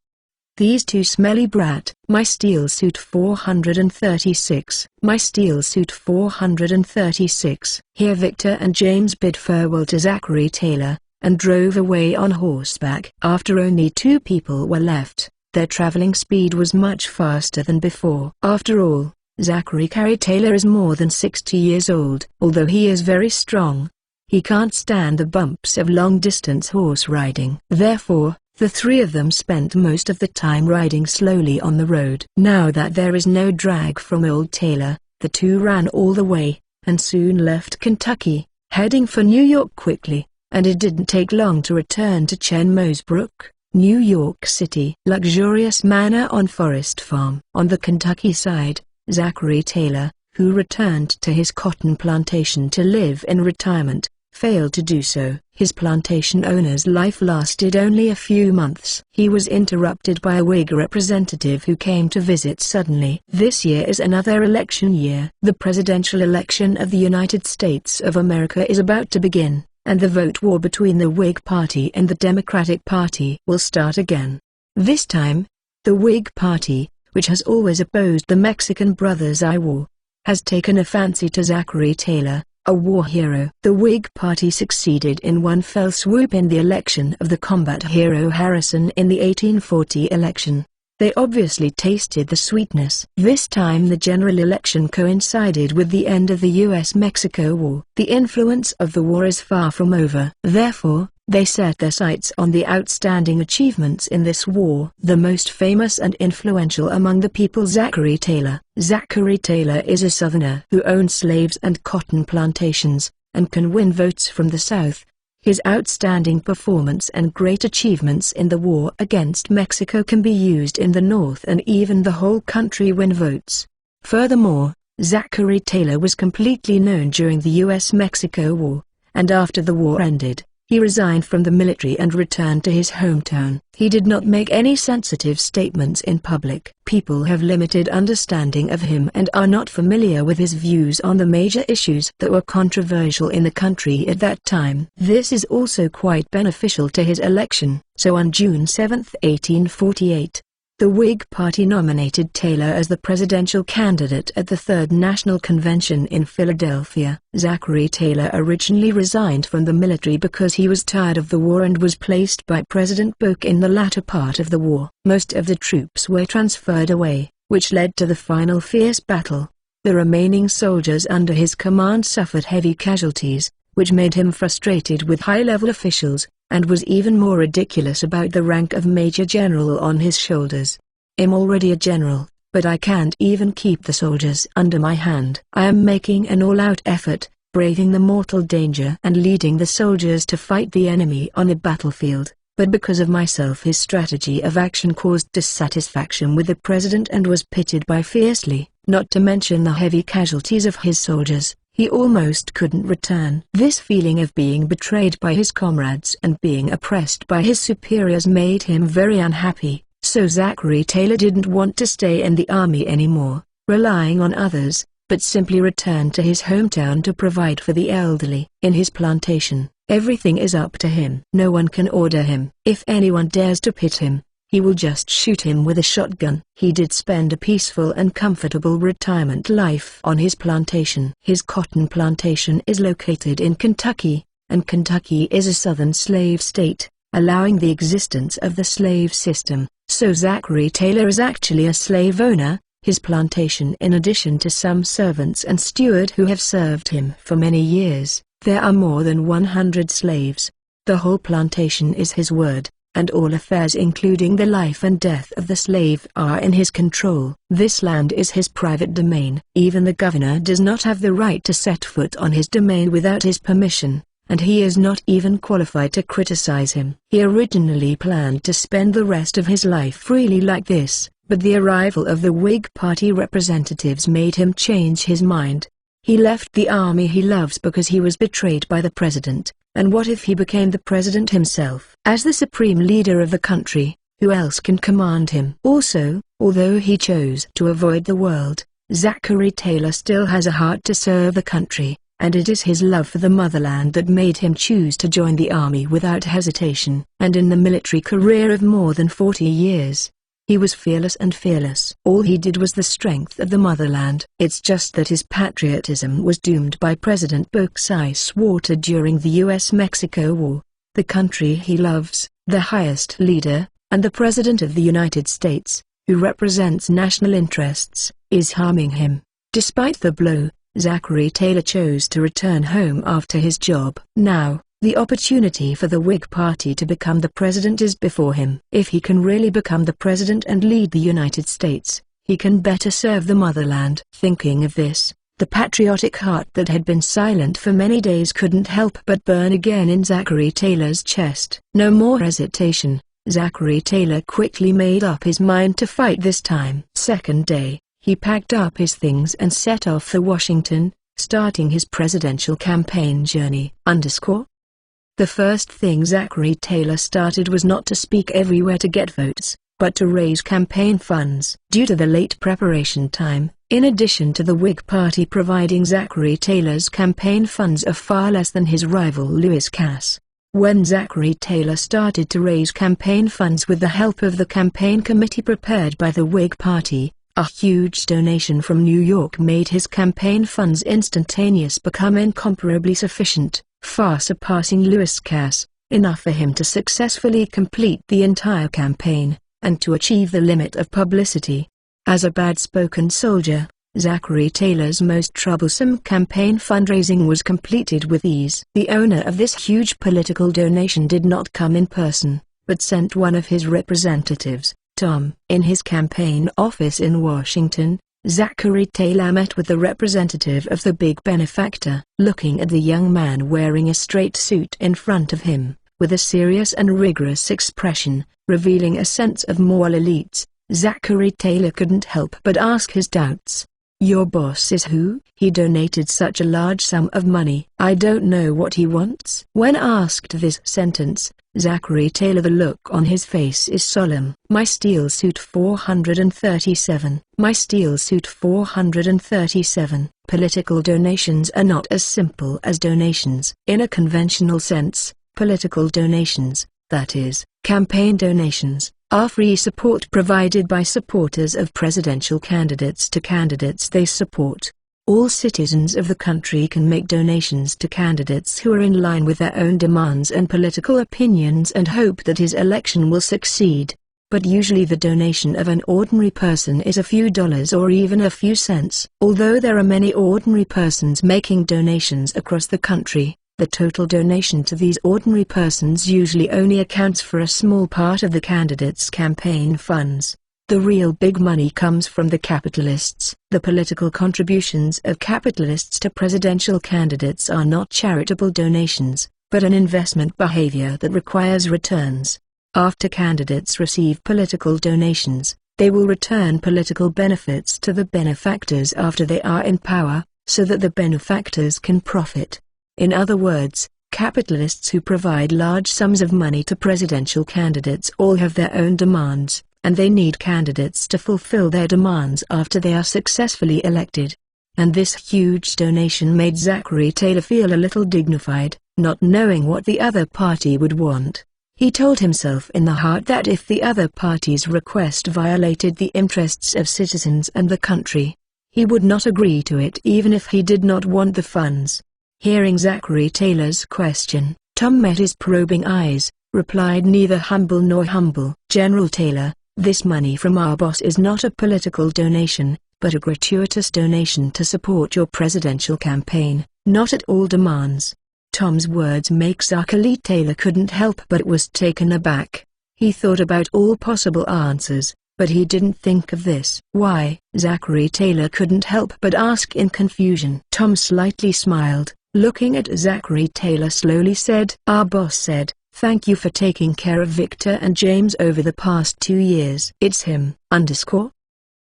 "These two smelly brat." My steel suit 436. My steel suit 436. Here Victor and James bid farewell to Zachary Taylor, and drove away on horseback. After only two people were left, their traveling speed was much faster than before. After all, Zachary Taylor is more than 60 years old. Although he is very strong, he can't stand the bumps of long-distance horse riding. Therefore, the three of them spent most of the time riding slowly on the road. Now that there is no drag from old Taylor, the two ran all the way, and soon left Kentucky, heading for New York quickly, and it didn't take long to return to Chen Mosebrook, New York City. Luxurious manor on Forest Farm. On the Kentucky side, Zachary Taylor, who returned to his cotton plantation to live in retirement, failed to do so. His plantation owner's life lasted only a few months. He was interrupted by a Whig representative who came to visit suddenly. This year is another election year. The presidential election of the United States of America is about to begin, and the vote war between the Whig Party and the Democratic Party will start again. This time, the Whig Party, which has always opposed the Mexican Brothers' I War, has taken a fancy to Zachary Taylor, a war hero. The Whig Party succeeded in one fell swoop in the election of the combat hero Harrison in the 1840 election. They obviously tasted the sweetness. This time the general election coincided with the end of the U.S.-Mexico War. The influence of the war is far from over. Therefore, they set their sights on the outstanding achievements in this war. The most famous and influential among the people, Zachary Taylor. Zachary Taylor is a Southerner who owns slaves and cotton plantations, and can win votes from the South. His outstanding performance and great achievements in the war against Mexico can be used in the North and even the whole country win votes. Furthermore, Zachary Taylor was completely known during the U.S.-Mexico War, and after the war ended, he resigned from the military and returned to his hometown. He did not make any sensitive statements in public. People have limited understanding of him and are not familiar with his views on the major issues that were controversial in the country at that time. This is also quite beneficial to his election. So on June 7, 1848, the Whig Party nominated Taylor as the presidential candidate at the Third National Convention in Philadelphia. Zachary Taylor originally resigned from the military because he was tired of the war and was placed by President Polk in the latter part of the war. Most of the troops were transferred away, which led to the final fierce battle. The remaining soldiers under his command suffered heavy casualties, which made him frustrated with high-level officials, and was even more ridiculous about the rank of Major General on his shoulders. "I'm already a general, but I can't even keep the soldiers under my hand. I am making an all-out effort, braving the mortal danger and leading the soldiers to fight the enemy on a battlefield, but because of myself his strategy of action caused dissatisfaction with the president and was pitted by fiercely, not to mention the heavy casualties of his soldiers. He almost couldn't return." This feeling of being betrayed by his comrades and being oppressed by his superiors made him very unhappy, so Zachary Taylor didn't want to stay in the army anymore, relying on others, but simply returned to his hometown to provide for the elderly. In his plantation, everything is up to him. No one can order him. If anyone dares to pit him, he will just shoot him with a shotgun. He did spend a peaceful and comfortable retirement life on his plantation. His cotton plantation is located in Kentucky, and Kentucky is a southern slave state, allowing the existence of the slave system. So Zachary Taylor is actually a slave owner. His plantation, in addition to some servants and steward who have served him for many years, there are more than 100 slaves. The whole plantation is his word, and all affairs including the life and death of the slave are in his control. This land is his private domain. Even the governor does not have the right to set foot on his domain without his permission, and he is not even qualified to criticize him. He originally planned to spend the rest of his life freely like this, but the arrival of the Whig Party representatives made him change his mind. He left the army he loves because he was betrayed by the president. And what if he became the president himself? As the supreme leader of the country, who else can command him? Also, Although he chose to avoid the world, Zachary Taylor still has a heart to serve the country, and it is his love for the motherland that made him choose to join the army without hesitation. And in the military career of more than 40 years, he was fearless and fearless. All he did was the strength of the motherland. It's just that his patriotism was doomed by President Bokssy Slaughter during the U.S.-Mexico War. The country he loves, the highest leader, and the President of the United States, who represents national interests, is harming him. Despite the blow, Zachary Taylor chose to return home after his job. Now, the opportunity for the Whig Party to become the president is before him. If he can really become the president and lead the United States, he can better serve the motherland. Thinking of this, the patriotic heart that had been silent for many days couldn't help but burn again in Zachary Taylor's chest. No more hesitation, Zachary Taylor quickly made up his mind to fight this time. Second day, he packed up his things and set off for Washington, starting his presidential campaign journey. The first thing Zachary Taylor started was not to speak everywhere to get votes, but to raise campaign funds. Due to the late preparation time, in addition to the Whig Party providing Zachary Taylor's campaign funds are far less than his rival Lewis Cass. When Zachary Taylor started to raise campaign funds with the help of the campaign committee prepared by the Whig Party, a huge donation from New York made his campaign funds instantaneous become incomparably sufficient, far surpassing Lewis Cass, enough for him to successfully complete the entire campaign, and to achieve the limit of publicity. As a bad-spoken soldier, Zachary Taylor's most troublesome campaign fundraising was completed with ease. The owner of this huge political donation did not come in person, but sent one of his representatives, Tom. In his campaign office in Washington, Zachary Taylor met with the representative of the big benefactor. Looking at the young man wearing a straight suit in front of him, with a serious and rigorous expression, revealing a sense of moral elites, Zachary Taylor couldn't help but ask his doubts. "Your boss is who?" "He donated such a large sum of money. I don't know what he wants." When asked this sentence, Zachary Taylor, the look on his face is solemn. My Steel Suit 437. My Steel Suit 437. Political donations are not as simple as donations. In a conventional sense, political donations, that is, campaign donations, are free support provided by supporters of presidential candidates to candidates they support. All citizens of the country can make donations to candidates who are in line with their own demands and political opinions and hope that his election will succeed. But usually the donation of an ordinary person is a few dollars or even a few cents. Although there are many ordinary persons making donations across the country, the total donation to these ordinary persons usually only accounts for a small part of the candidate's campaign funds. The real big money comes from the capitalists. The political contributions of capitalists to presidential candidates are not charitable donations, but an investment behavior that requires returns. After candidates receive political donations, they will return political benefits to the benefactors after they are in power, so that the benefactors can profit. In other words, capitalists who provide large sums of money to presidential candidates all have their own demands, and they need candidates to fulfill their demands after they are successfully elected. And this huge donation made Zachary Taylor feel a little dignified, not knowing what the other party would want. He told himself in the heart that if the other party's request violated the interests of citizens and the country, he would not agree to it even if he did not want the funds. Hearing Zachary Taylor's question, Tom met his probing eyes, replied neither humble nor humble. "General Taylor, this money from our boss is not a political donation, but a gratuitous donation to support your presidential campaign, not at all demands." Tom's words make Zachary Taylor couldn't help but was taken aback. He thought about all possible answers, but he didn't think of this. "Why?" Zachary Taylor couldn't help but ask in confusion. Tom slightly smiled, looking at Zachary Taylor slowly said, "Our boss said, thank you for taking care of Victor and James over the past 2 years. It's him,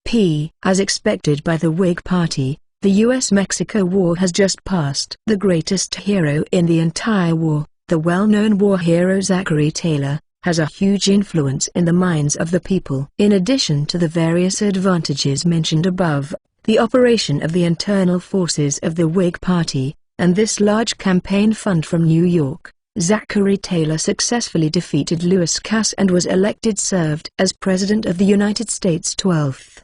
P. As expected by the Whig Party, the U.S.-Mexico War has just passed. The greatest hero in the entire war, the well-known war hero Zachary Taylor, has a huge influence in the minds of the people. In addition to the various advantages mentioned above, the operation of the internal forces of the Whig Party, and this large campaign fund from New York, Zachary Taylor successfully defeated Lewis Cass and was elected served as President of the United States 12th.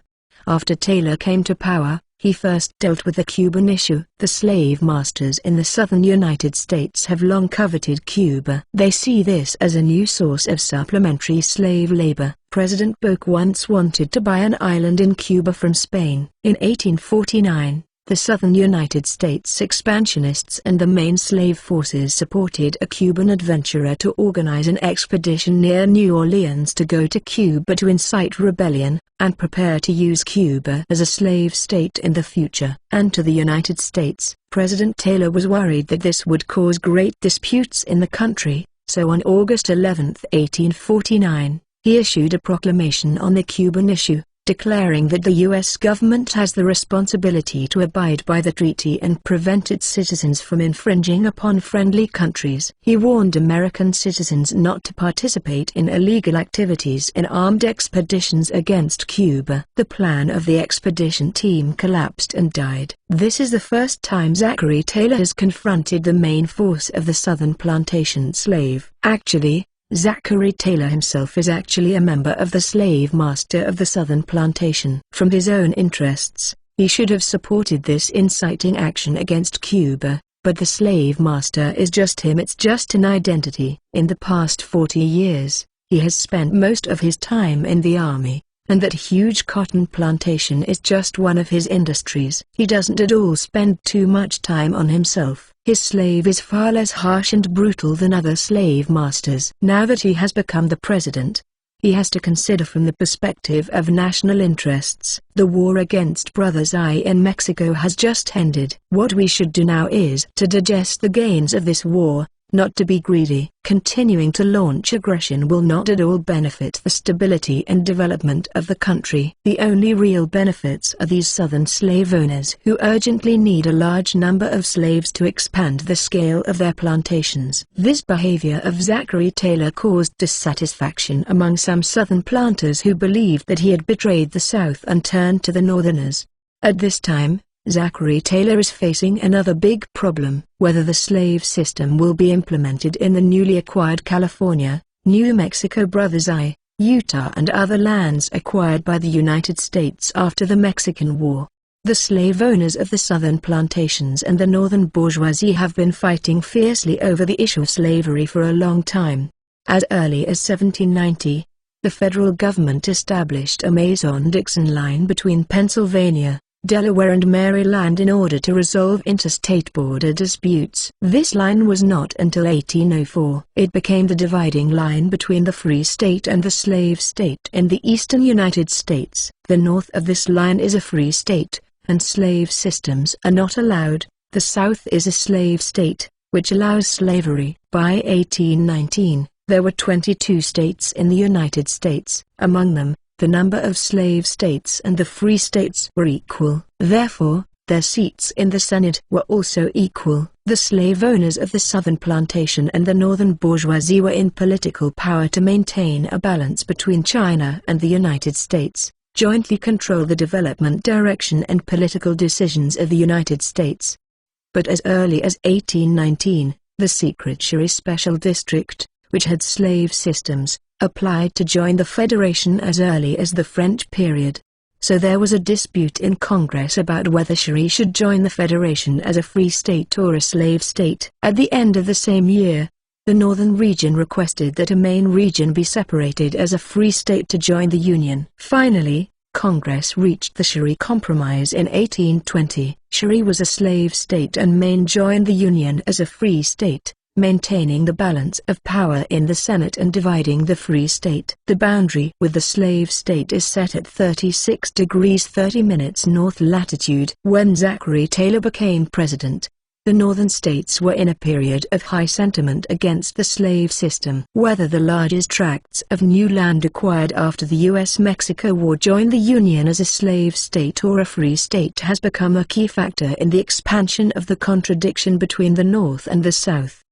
After Taylor came to power, he first dealt with the Cuban issue. The slave masters in the southern United States have long coveted Cuba. They see this as a new source of supplementary slave labor. President Polk once wanted to buy an island in Cuba from Spain. In 1849, the southern United States expansionists and the main slave forces supported a Cuban adventurer to organize an expedition near New Orleans to go to Cuba to incite rebellion, and prepare to use Cuba as a slave state in the future. And to the United States, President Taylor was worried that this would cause great disputes in the country, so on August 11, 1849, he issued a proclamation on the Cuban issue, declaring that the U.S. government has the responsibility to abide by the treaty and prevent its citizens from infringing upon friendly countries. He warned American citizens not to participate in illegal activities in armed expeditions against Cuba. The plan of the expedition team collapsed and died. This is the first time Zachary Taylor has confronted the main force of the Southern plantation slave. Actually, Zachary Taylor himself is actually a member of the slave master of the Southern plantation. From his own interests, he should have supported this inciting action against Cuba, but the slave master is just him. It's just an identity. In the past 40 years, he has spent most of his time in the army, and that huge cotton plantation is just one of his industries. He doesn't at all spend too much time on himself. His slave is far less harsh and brutal than other slave masters. Now that he has become the president, he has to consider from the perspective of national interests. The war against Brothers I in Mexico has just ended. What we should do now is to digest the gains of this war, not to be greedy. Continuing to launch aggression will not at all benefit the stability and development of the country. The only real benefits are these southern slave owners who urgently need a large number of slaves to expand the scale of their plantations. This behavior of Zachary Taylor caused dissatisfaction among some southern planters who believed that he had betrayed the South and turned to the Northerners. At this time, Zachary Taylor is facing another big problem: whether the slave system will be implemented in the newly acquired California, New Mexico Brothers I, Utah and other lands acquired by the United States after the Mexican War. The slave owners of the southern plantations and the northern bourgeoisie have been fighting fiercely over the issue of slavery for a long time. As early as 1790, the federal government established a Mason-Dixon line between Pennsylvania, Delaware and Maryland in order to resolve interstate border disputes. This line was not until 1804. It became the dividing line between the free state and the slave state in the eastern United States. The north of this line is a free state, and slave systems are not allowed. The south is a slave state, which allows slavery. By 1819, there were 22 states in the United States. Among them, the number of slave states and the free states were equal. Therefore, their seats in the Senate were also equal. The slave owners of the southern plantation and the northern bourgeoisie were in political power to maintain a balance between China and the United States, jointly control the development direction and political decisions of the United States. But as early as 1819, the Secretary Special District, which had slave systems, applied to join the Federation as early as the French period. So there was a dispute in Congress about whether Chile should join the Federation as a free state or a slave state. At the end of the same year, the northern region requested that a main region be separated as a free state to join the Union. Finally, Congress reached the Chile Compromise in 1820. Chile was a slave state and Maine joined the Union as a free state, maintaining the balance of power in the Senate and dividing the free state. The boundary with the slave state is set at 36 degrees 30 minutes north latitude. When Zachary Taylor became president, the northern states were in a period of high sentiment against the slave system. Whether the largest tracts of new land acquired after the U.S.-Mexico War joined the Union as a slave state or a free state has become a key factor in the expansion of the contradiction between the North and the South.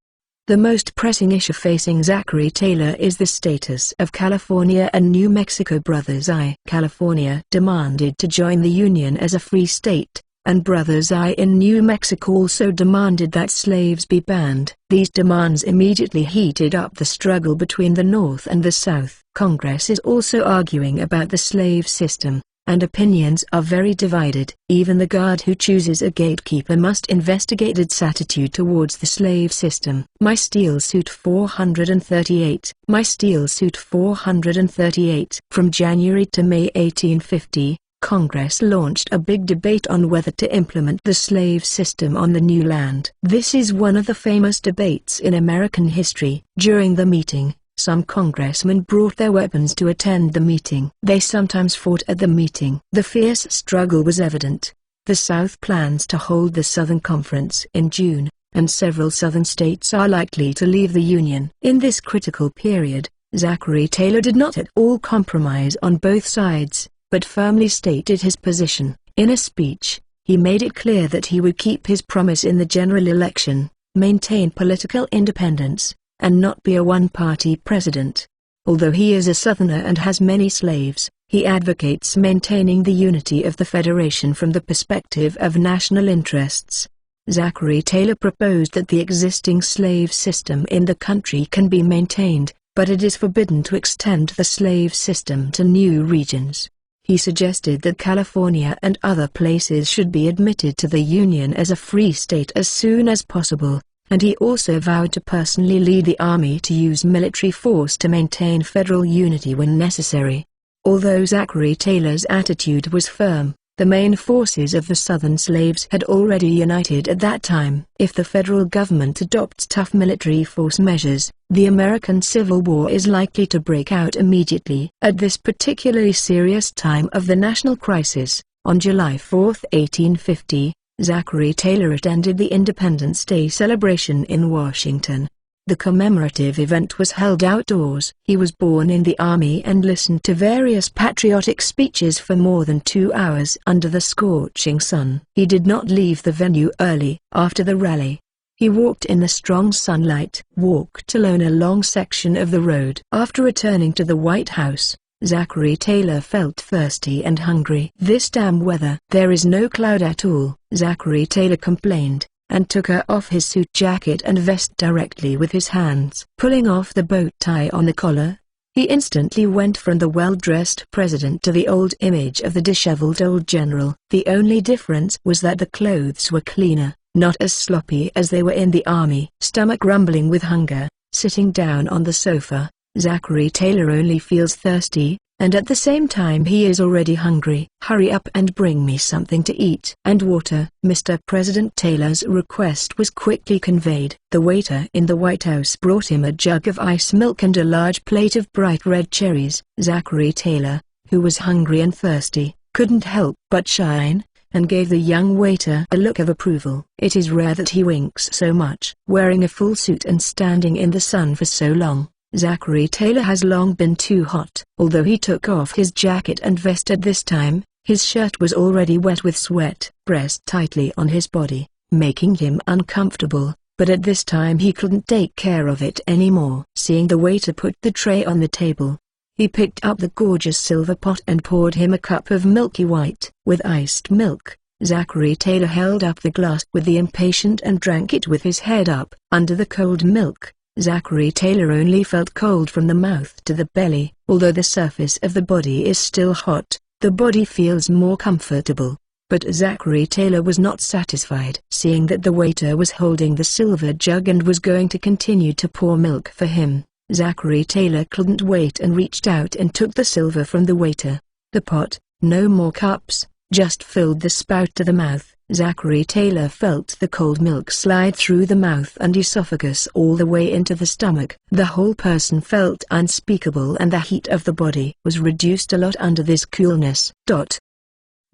The most pressing issue facing Zachary Taylor is the status of California and New Mexico. Brothers I. California demanded to join the Union as a free state, and Brothers I in New Mexico also demanded that slaves be banned. These demands immediately heated up the struggle between the North and the South. Congress is also arguing about the slave system, and opinions are very divided. Even the guard who chooses a gatekeeper must investigate its attitude towards the slave system. My Steel Suit 438. My Steel Suit 438. From January to May 1850, Congress launched a big debate on whether to implement the slave system on the new land. This is one of the famous debates in American history. During the meeting, some congressmen brought their weapons to attend the meeting. They sometimes fought at the meeting. The fierce struggle was evident. The South plans to hold the Southern Conference in June, and several Southern states are likely to leave the Union. In this critical period, Zachary Taylor did not at all compromise on both sides, but firmly stated his position. In a speech, he made it clear that he would keep his promise in the general election, maintain political independence, and not be a one-party president. Although he is a Southerner and has many slaves, he advocates maintaining the unity of the Federation from the perspective of national interests. Zachary Taylor proposed that the existing slave system in the country can be maintained, but it is forbidden to extend the slave system to new regions. He suggested that California and other places should be admitted to the Union as a free state as soon as possible, and he also vowed to personally lead the army to use military force to maintain federal unity when necessary. Although Zachary Taylor's attitude was firm, the main forces of the Southern slaves had already united at that time. If the federal government adopts tough military force measures, the American Civil War is likely to break out immediately. At this particularly serious time of the national crisis, on July 4, 1850, Zachary Taylor attended the Independence Day celebration in Washington. The commemorative event was held outdoors. He was born in the Army and listened to various patriotic speeches for more than 2 hours under the scorching sun. He did not leave the venue early. After the rally, he walked in the strong sunlight, walked alone a long section of the road. After returning to the White House, Zachary Taylor felt thirsty and hungry. "This damn weather." "There is no cloud at all," Zachary Taylor complained, and took off his suit jacket and vest directly with his hands. Pulling off the bow tie on the collar, he instantly went from the well-dressed president to the old image of the disheveled old general. The only difference was that the clothes were cleaner, not as sloppy as they were in the army. Stomach rumbling with hunger, sitting down on the sofa, Zachary Taylor only feels thirsty, and at the same time he is already hungry. "Hurry up and bring me something to eat." "And water." Mr. President Taylor's request was quickly conveyed. The waiter in the White House brought him a jug of ice milk and a large plate of bright red cherries. Zachary Taylor, who was hungry and thirsty, couldn't help but shine, and gave the young waiter a look of approval. It is rare that he winks so much. Wearing a full suit and standing in the sun for so long, Zachary Taylor has long been too hot. Although he took off his jacket and vest at this time, his shirt was already wet with sweat, pressed tightly on his body, making him uncomfortable, but at this time he couldn't take care of it anymore. Seeing the waiter put the tray on the table, he picked up the gorgeous silver pot and poured him a cup of milky white. With iced milk, Zachary Taylor held up the glass with the impatient and drank it with his head up. Under the cold milk, Zachary Taylor only felt cold from the mouth to the belly. Although the surface of the body is still hot, the body feels more comfortable. But Zachary Taylor was not satisfied. Seeing that the waiter was holding the silver jug and was going to continue to pour milk for him, Zachary Taylor couldn't wait and reached out and took the silver from the waiter. The pot, no more cups, just filled the spout to the mouth. Zachary Taylor felt the cold milk slide through the mouth and esophagus all the way into the stomach. The whole person felt unspeakable and the heat of the body was reduced a lot under this coolness.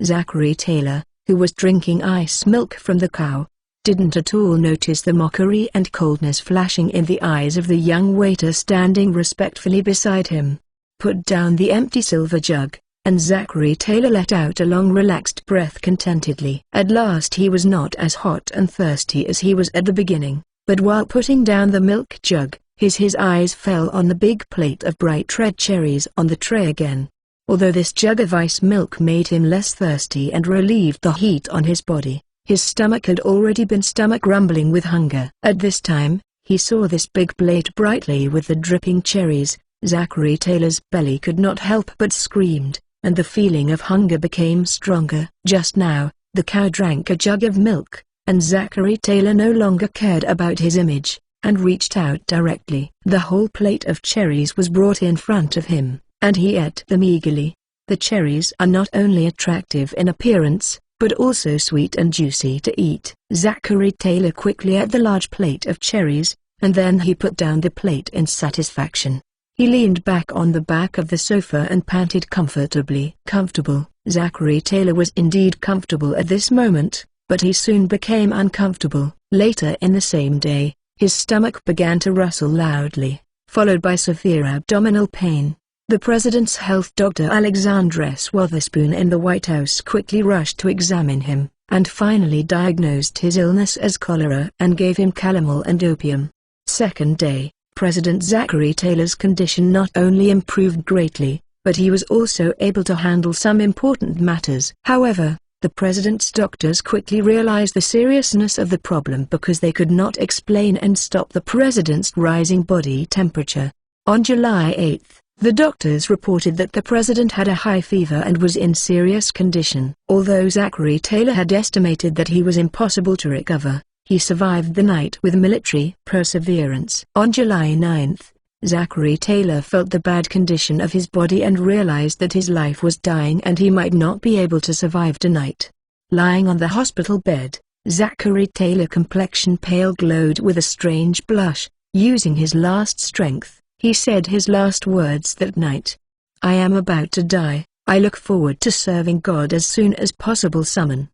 Zachary Taylor, who was drinking ice milk from the cow, didn't at all notice the mockery and coldness flashing in the eyes of the young waiter standing respectfully beside him. Put down the empty silver jug, and Zachary Taylor let out a long relaxed breath contentedly. At last he was not as hot and thirsty as he was at the beginning. But while putting down the milk jug, his eyes fell on the big plate of bright red cherries on the tray again. Although this jug of ice milk made him less thirsty and relieved the heat on his body, his stomach had already been rumbling with hunger. At this time, he saw this big plate brightly with the dripping cherries. Zachary Taylor's belly could not help but screamed, and the feeling of hunger became stronger. Just now, the cow drank a jug of milk, and Zachary Taylor no longer cared about his image, and reached out directly. The whole plate of cherries was brought in front of him, and he ate them eagerly. The cherries are not only attractive in appearance, but also sweet and juicy to eat. Zachary Taylor quickly ate the large plate of cherries, and then he put down the plate in satisfaction. He leaned back on the back of the sofa and panted comfortably. Comfortable. Zachary Taylor was indeed comfortable at this moment, but he soon became uncomfortable. Later in the same day, his stomach began to rustle loudly, followed by severe abdominal pain. The president's health doctor Alexander S. Wotherspoon in the White House quickly rushed to examine him, and finally diagnosed his illness as cholera and gave him calomel and opium. Second day, President Zachary Taylor's condition not only improved greatly, but he was also able to handle some important matters. However, the president's doctors quickly realized the seriousness of the problem because they could not explain and stop the president's rising body temperature. On July 8, the doctors reported that the president had a high fever and was in serious condition. Although Zachary Taylor had estimated that he was impossible to recover, he survived the night with military perseverance. On July 9, Zachary Taylor felt the bad condition of his body and realized that his life was dying and he might not be able to survive tonight. Lying on the hospital bed, Zachary Taylor's complexion pale glowed with a strange blush. Using his last strength, he said his last words that night. "I am about to die. I look forward to serving God as soon as possible.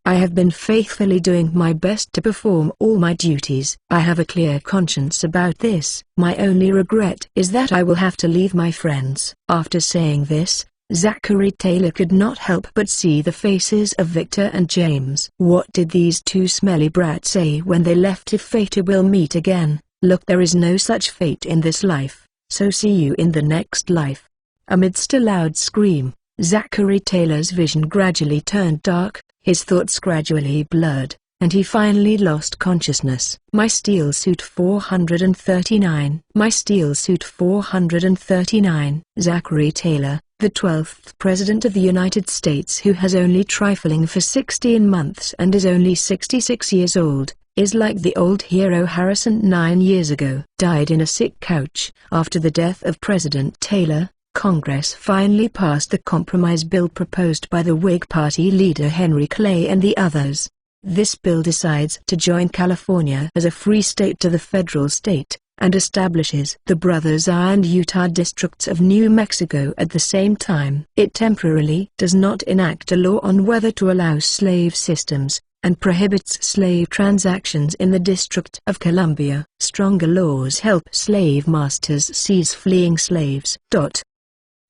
I have been faithfully doing my best to perform all my duties. I have a clear conscience about this. My only regret is that I will have to leave my friends." After saying this, Zachary Taylor could not help but see the faces of Victor and James. What did these two smelly brats say when they left? "If fate will meet again, look, there is no such fate in this life, so see you in the next life." Amidst a loud scream, Zachary Taylor's vision gradually turned dark, his thoughts gradually blurred, and he finally lost consciousness. My Steel Suit 439. My Steel Suit 439. Zachary Taylor, the 12th President of the United States who has only trifling for 16 months and is only 66 years old, is like the old hero Harrison 9 years ago. Died in a sick couch. After the death of President Taylor, Congress finally passed the compromise bill proposed by the Whig Party leader Henry Clay and the others. This bill decides to join California as a free state to the federal state, and establishes the Brothers and Utah districts of New Mexico at the same time. It temporarily does not enact a law on whether to allow slave systems, and prohibits slave transactions in the District of Columbia. Stronger laws help slave masters seize fleeing slaves.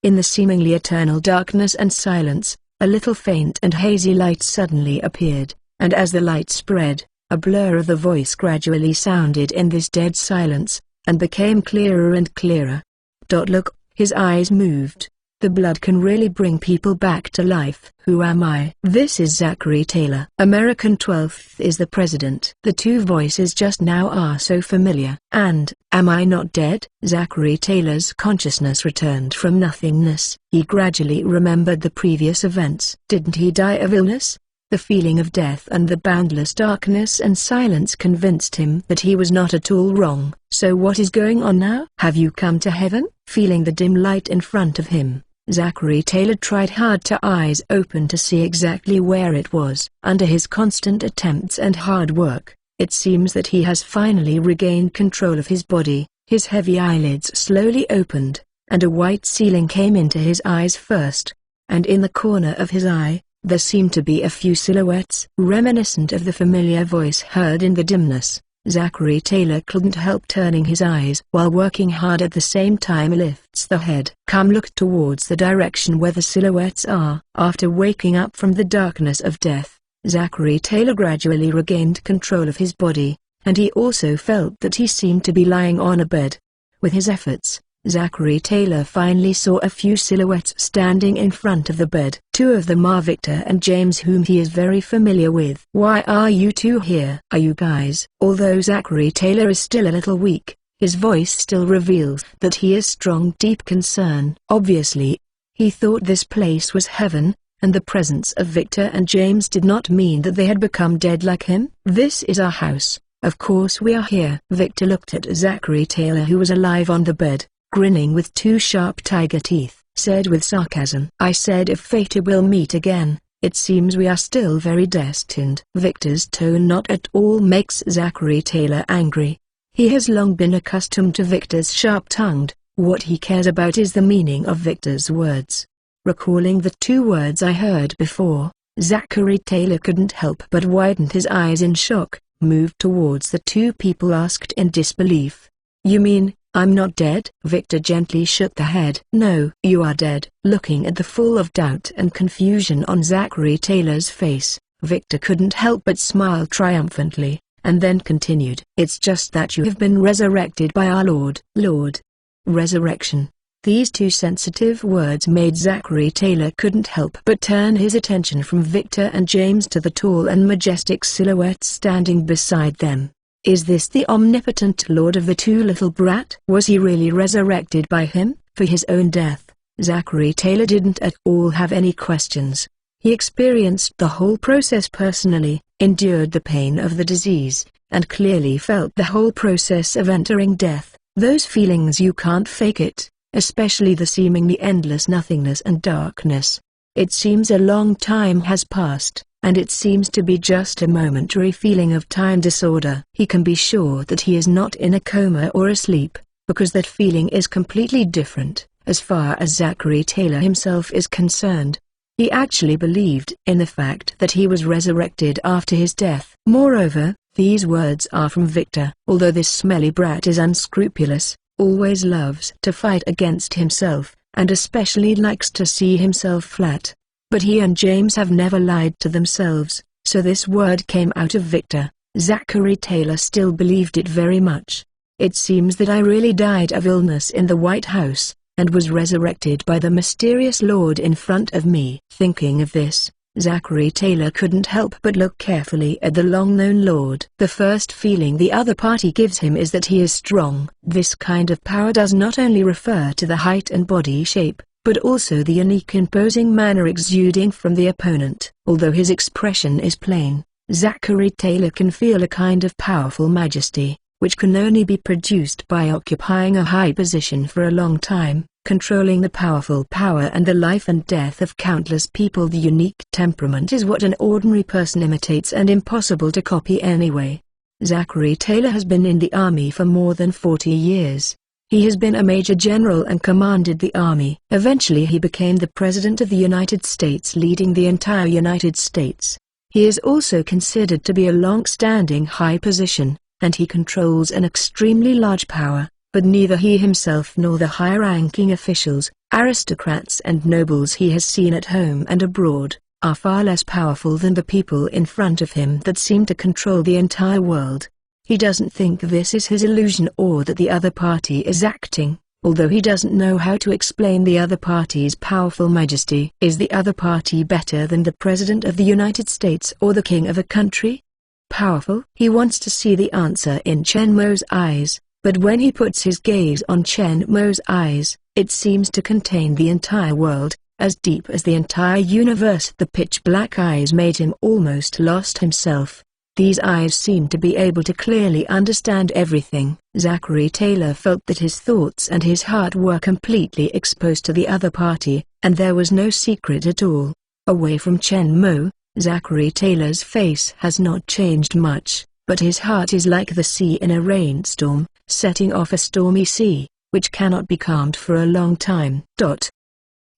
In the seemingly eternal darkness and silence, a little faint and hazy light suddenly appeared, and as the light spread, a blur of the voice gradually sounded in this dead silence, and became clearer and clearer. Look, his eyes moved. The blood can really bring people back to life. Who am I? This is Zachary Taylor. American 12th is the president. The two voices just now are so familiar. And, am I not dead? Zachary Taylor's consciousness returned from nothingness. He gradually remembered the previous events. Didn't he die of illness? The feeling of death and the boundless darkness and silence convinced him that he was not at all wrong. So what is going on now? Have you come to heaven? Feeling the dim light in front of him, Zachary Taylor tried hard to eyes open to see exactly where it was. Under his constant attempts and hard work, it seems that he has finally regained control of his body. His heavy eyelids slowly opened, and a white ceiling came into his eyes first, and in the corner of his eye, there seemed to be a few silhouettes reminiscent of the familiar voice heard in the dimness. Zachary Taylor couldn't help turning his eyes while working hard at the same time. Lifts the head. Come look towards the direction where the silhouettes are. After waking up from the darkness of death, Zachary Taylor gradually regained control of his body, and he also felt that he seemed to be lying on a bed. With his efforts, Zachary Taylor finally saw a few silhouettes standing in front of the bed. Two of them are Victor and James, whom he is very familiar with. "Why are you two here? Are you guys?" Although Zachary Taylor is still a little weak, his voice still reveals that he is strong deep concern. Obviously, he thought this place was heaven, and the presence of Victor and James did not mean that they had become dead like him. "This is our house, of course we are here." Victor looked at Zachary Taylor, who was alive on the bed, grinning with two sharp tiger teeth, said with sarcasm, "I said if fate will meet again, it seems we are still very destined." Victor's tone not at all makes Zachary Taylor angry. He has long been accustomed to Victor's sharp-tongued. What he cares about is the meaning of Victor's words. Recalling the two words I heard before, Zachary Taylor couldn't help but widened his eyes in shock, moved towards the two people, asked in disbelief, "You mean, I'm not dead?" Victor gently shook the head. "No, you are dead." Looking at the full of doubt and confusion on Zachary Taylor's face, Victor couldn't help but smile triumphantly, and then continued, "It's just that you have been resurrected by our Lord." Lord. Resurrection. These two sensitive words made Zachary Taylor couldn't help but turn his attention from Victor and James to the tall and majestic silhouette standing beside them. Is this the omnipotent Lord of the Two Little Brat? Was he really resurrected by him? For his own death, Zachary Taylor didn't at all have any questions. He experienced the whole process personally, endured the pain of the disease, and clearly felt the whole process of entering death. Those feelings you can't fake it, especially the seemingly endless nothingness and darkness. It seems a long time has passed, and it seems to be just a momentary feeling of time disorder. He can be sure that he is not in a coma or asleep, because that feeling is completely different, as far as Zachary Taylor himself is concerned. He actually believed in the fact that he was resurrected after his death. Moreover, these words are from Victor. Although this smelly brat is unscrupulous, always loves to fight against himself, and especially likes to see himself flat. But he and James have never lied to themselves, so this word came out of Victor. Zachary Taylor still believed it very much. "It seems that I really died of illness in the White House, and was resurrected by the mysterious Lord in front of me." Thinking of this, Zachary Taylor couldn't help but look carefully at the long-known Lord. The first feeling the other party gives him is that he is strong. This kind of power does not only refer to the height and body shape, but also the unique imposing manner exuding from the opponent. Although his expression is plain, Zachary Taylor can feel a kind of powerful majesty, which can only be produced by occupying a high position for a long time, controlling the powerful power and the life and death of countless people. The unique temperament is what an ordinary person imitates and impossible to copy anyway. Zachary Taylor has been in the army for more than 40 years. He has been a major general and commanded the army. Eventually he became the President of the United States, leading the entire United States. He is also considered to be a long-standing high position, and he controls an extremely large power, but neither he himself nor the higher-ranking officials, aristocrats and nobles he has seen at home and abroad, are far less powerful than the people in front of him that seem to control the entire world. He doesn't think this is his illusion or that the other party is acting, although he doesn't know how to explain the other party's powerful majesty. Is the other party better than the President of the United States or the King of a country? Powerful? He wants to see the answer in Chen Mo's eyes, but when he puts his gaze on Chen Mo's eyes, it seems to contain the entire world, as deep as the entire universe. The pitch-black eyes made him almost lost himself. These eyes seemed to be able to clearly understand everything. Zachary Taylor felt that his thoughts and his heart were completely exposed to the other party, and there was no secret at all. Away from Chen Mo, Zachary Taylor's face has not changed much, but his heart is like the sea in a rainstorm, setting off a stormy sea, which cannot be calmed for a long time.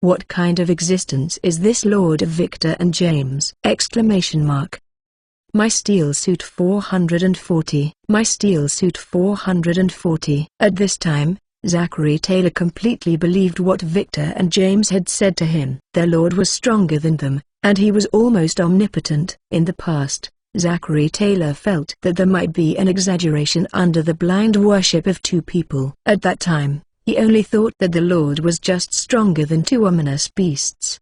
What kind of existence is this Lord of Victor and James? My steel suit 440. My steel suit 440. At this time, Zachary Taylor completely believed what Victor and James had said to him. Their Lord was stronger than them, and he was almost omnipotent. In the past, Zachary Taylor felt that there might be an exaggeration under the blind worship of two people. At that time, he only thought that the Lord was just stronger than two ominous beasts.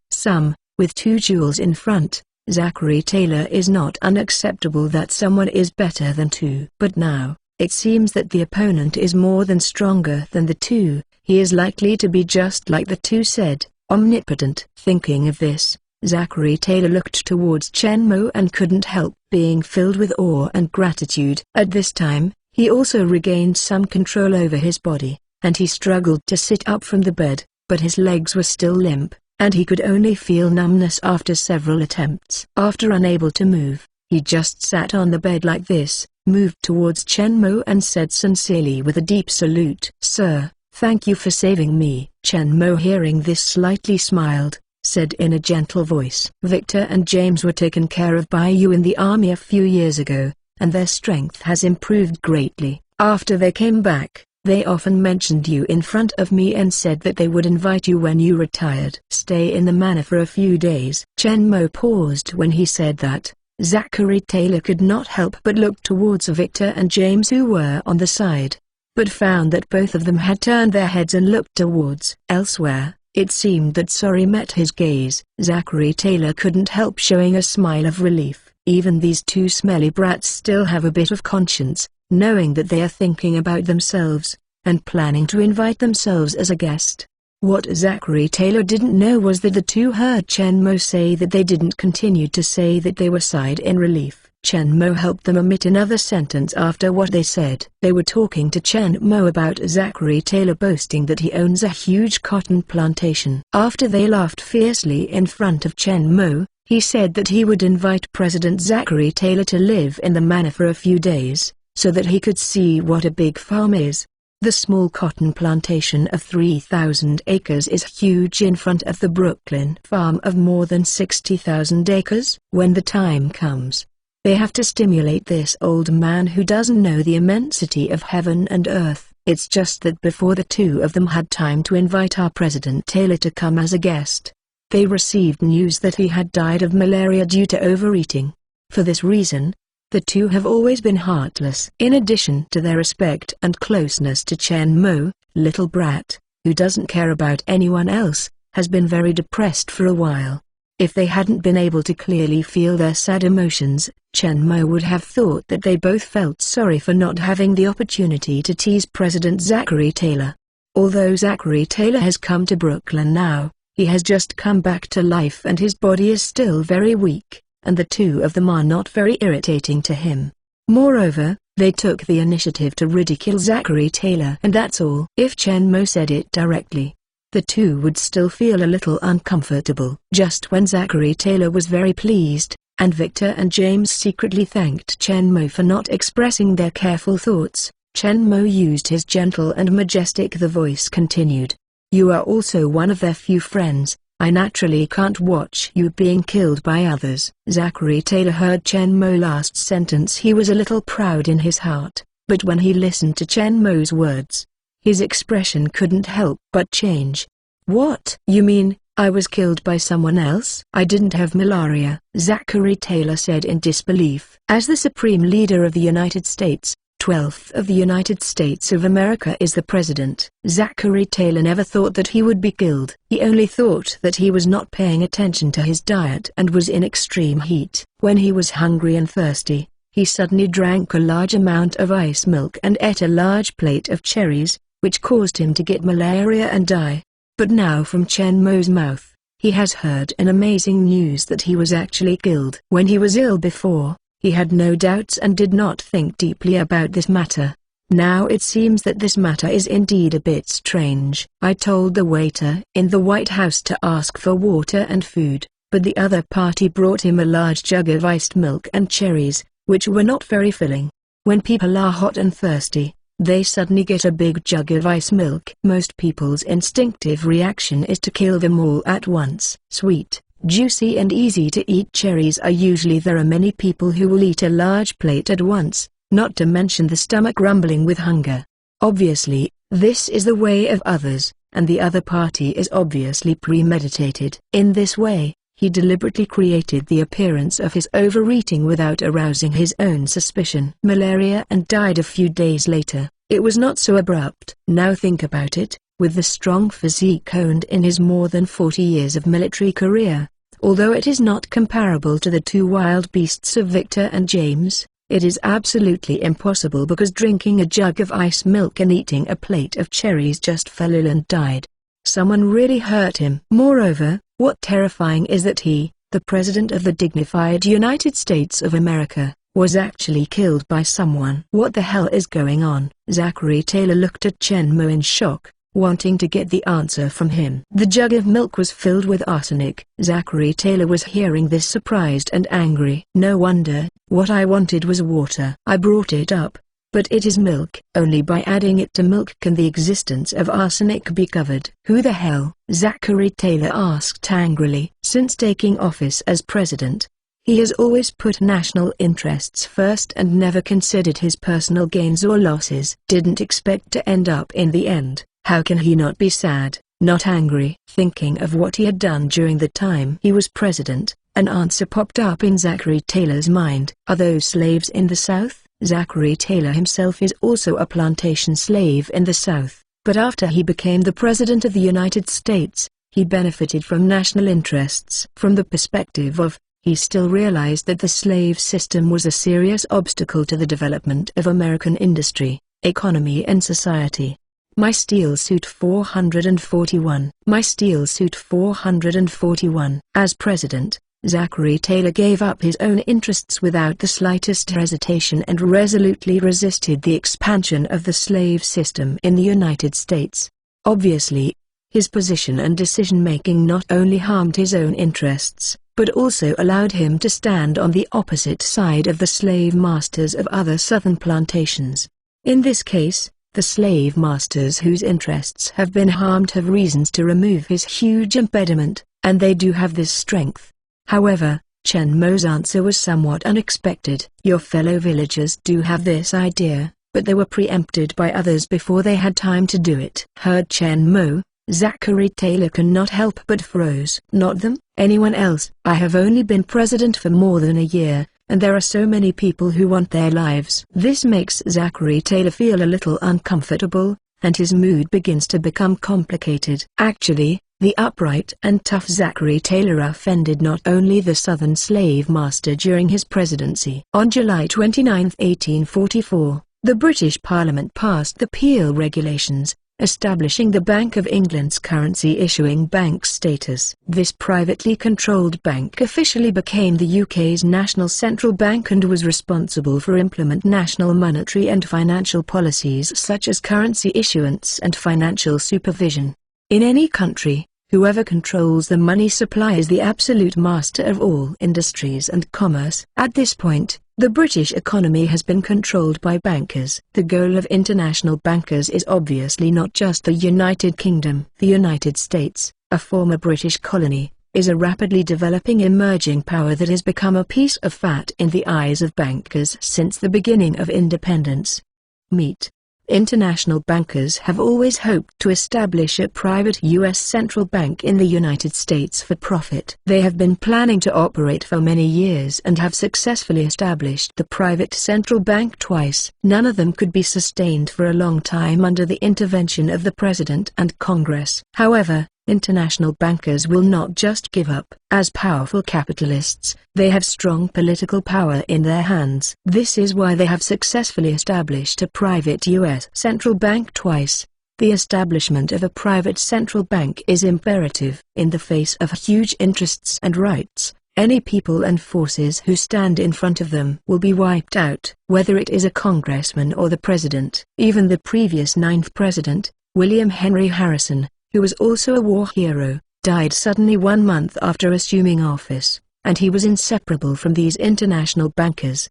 With two jewels in front, Zachary Taylor is not unacceptable that someone is better than two. But now, it seems that the opponent is more than stronger than the two. He is likely to be just like the two said, omnipotent. Thinking of this, Zachary Taylor looked towards Chen Mo and couldn't help being filled with awe and gratitude. At this time, he also regained some control over his body, and he struggled to sit up from the bed, but his legs were still limp, and he could only feel numbness after several attempts. After unable to move, he just sat on the bed like this, moved towards Chen Mo and said sincerely with a deep salute, "Sir, thank you for saving me." Chen Mo, hearing this, slightly smiled, said in a gentle voice, "Victor and James were taken care of by you in the army a few years ago, and their strength has improved greatly. After they came back, they often mentioned you in front of me and said that they would invite you when you retired. Stay in the manor for a few days." Chen Mo paused when he said that. Zachary Taylor could not help but look towards Victor and James, who were on the side, but found that both of them had turned their heads and looked towards elsewhere. It seemed that sorry met his gaze. Zachary Taylor couldn't help showing a smile of relief. Even these two smelly brats still have a bit of conscience, knowing that they are thinking about themselves, and planning to invite themselves as a guest. What Zachary Taylor didn't know was that the two heard Chen Mo say that they didn't continue to say that they were sighed in relief. Chen Mo helped them omit another sentence after what they said. They were talking to Chen Mo about Zachary Taylor boasting that he owns a huge cotton plantation. After they laughed fiercely in front of Chen Mo, he said that he would invite President Zachary Taylor to live in the manor for a few days, so that he could see what a big farm is. The small cotton plantation of 3,000 acres is huge in front of the Brooklyn farm of more than 60,000 acres. When the time comes, they have to stimulate this old man who doesn't know the immensity of heaven and earth. It's just that before the two of them had time to invite our President Taylor to come as a guest, they received news that he had died of malaria due to overeating. For this reason, the two have always been heartless. In addition to their respect and closeness to Chen Mo, little brat, who doesn't care about anyone else, has been very depressed for a while. If they hadn't been able to clearly feel their sad emotions, Chen Mo would have thought that they both felt sorry for not having the opportunity to tease President Zachary Taylor. Although Zachary Taylor has come to Brooklyn now, he has just come back to life and his body is still very weak, and the two of them are not very irritating to him. Moreover, they took the initiative to ridicule Zachary Taylor, and that's all. If Chen Mo said it directly, the two would still feel a little uncomfortable. Just when Zachary Taylor was very pleased, and Victor and James secretly thanked Chen Mo for not expressing their careful thoughts, Chen Mo used his gentle and majestic voice continued. "You are also one of their few friends. I naturally can't watch you being killed by others." Zachary Taylor heard Chen Mo's last sentence. He was a little proud in his heart, but when he listened to Chen Mo's words, his expression couldn't help but change. "What? You mean, I was killed by someone else?" "I didn't have malaria," Zachary Taylor said in disbelief. As the Supreme Leader of the United States, 12th of the United States of America is the President. Zachary Taylor never thought that he would be killed. He only thought that he was not paying attention to his diet and was in extreme heat. When he was hungry and thirsty, he suddenly drank a large amount of ice milk and ate a large plate of cherries, which caused him to get malaria and die. But now from Chen Mo's mouth, he has heard an amazing news that he was actually killed. When he was ill before, he had no doubts and did not think deeply about this matter. Now it seems that this matter is indeed a bit strange. "I told the waiter in the White House to ask for water and food, but the other party brought him a large jug of iced milk and cherries, which were not very filling. When people are hot and thirsty, they suddenly get a big jug of ice milk. Most people's instinctive reaction is to kill them all at once." Sweet, juicy and easy to eat cherries are usually there are many people who will eat a large plate at once, not to mention the stomach rumbling with hunger. Obviously, this is the way of others, and the other party is obviously premeditated. In this way, He deliberately created the appearance of his overeating without arousing his own suspicion. Malaria and died a few days later. It was not so abrupt. Now think about it, with the strong physique honed in his more than 40 years of military career. Although it is not comparable to the two wild beasts of Victor and James, it is absolutely impossible because drinking a jug of ice milk and eating a plate of cherries just fell ill and died. Someone really hurt him. Moreover, what terrifying is that he, the President of the dignified United States of America, was actually killed by someone. What the hell is going on? Zachary Taylor looked at Chen Mo in shock, wanting to get the answer from him. The jug of milk was filled with arsenic. Zachary Taylor was hearing this surprised and angry. No wonder. What I wanted was water. I brought it up. But it is milk. Only by adding it to milk can the existence of arsenic be covered. Who the hell? Zachary Taylor asked angrily. Since taking office as president, he has always put national interests first and never considered his personal gains or losses. Didn't expect to end up in the end. How can he not be sad, not angry? Thinking of what he had done during the time he was president, an answer popped up in Zachary Taylor's mind. Are those slaves in the South? Zachary Taylor himself is also a plantation slave in the South, but after he became the President of the United States, he benefited from national interests. From the perspective of, he still realized that the slave system was a serious obstacle to the development of American industry, economy and society. My Steel Suit 441. My Steel Suit 441. As president, Zachary Taylor gave up his own interests without the slightest hesitation and resolutely resisted the expansion of the slave system in the United States. Obviously, his position and decision-making not only harmed his own interests, but also allowed him to stand on the opposite side of the slave masters of other southern plantations. In this case, the slave masters whose interests have been harmed have reasons to remove his huge impediment, and they do have this strength. However, Chen Mo's answer was somewhat unexpected. Your fellow villagers do have this idea, but they were preempted by others before they had time to do it. Heard Chen Mo, Zachary Taylor cannot help but froze. Not them? Anyone else? I have only been president for more than a year, and there are so many people who want their lives. This makes Zachary Taylor feel a little uncomfortable, and his mood begins to become complicated. Actually, the upright and tough Zachary Taylor offended not only the Southern slave master during his presidency. On July 29, 1844, the British Parliament passed the Peel Regulations, establishing the Bank of England's currency-issuing bank status. This privately controlled bank officially became the UK's national central bank and was responsible for implement national monetary and financial policies such as currency issuance and financial supervision. In any country, whoever controls the money supply is the absolute master of all industries and commerce. At this point, the British economy has been controlled by bankers. The goal of international bankers is obviously not just the United Kingdom. The United States, a former British colony, is a rapidly developing emerging power that has become a piece of fat in the eyes of bankers since the beginning of independence. Meet. International bankers have always hoped to establish a private U.S. central bank in the United States for profit. They have been planning to operate for many years and have successfully established the private central bank twice. None of them could be sustained for a long time under the intervention of the President and Congress. However, international bankers will not just give up. As powerful capitalists, they have strong political power in their hands. This is why they have successfully established a private U.S. central bank twice. The establishment of a private central bank is imperative. In the face of huge interests and rights, any people and forces who stand in front of them will be wiped out. Whether it is a congressman or the president. Even the previous 9th president, William Henry Harrison, who was also a war hero, died suddenly 1 month after assuming office, and he was inseparable from these international bankers.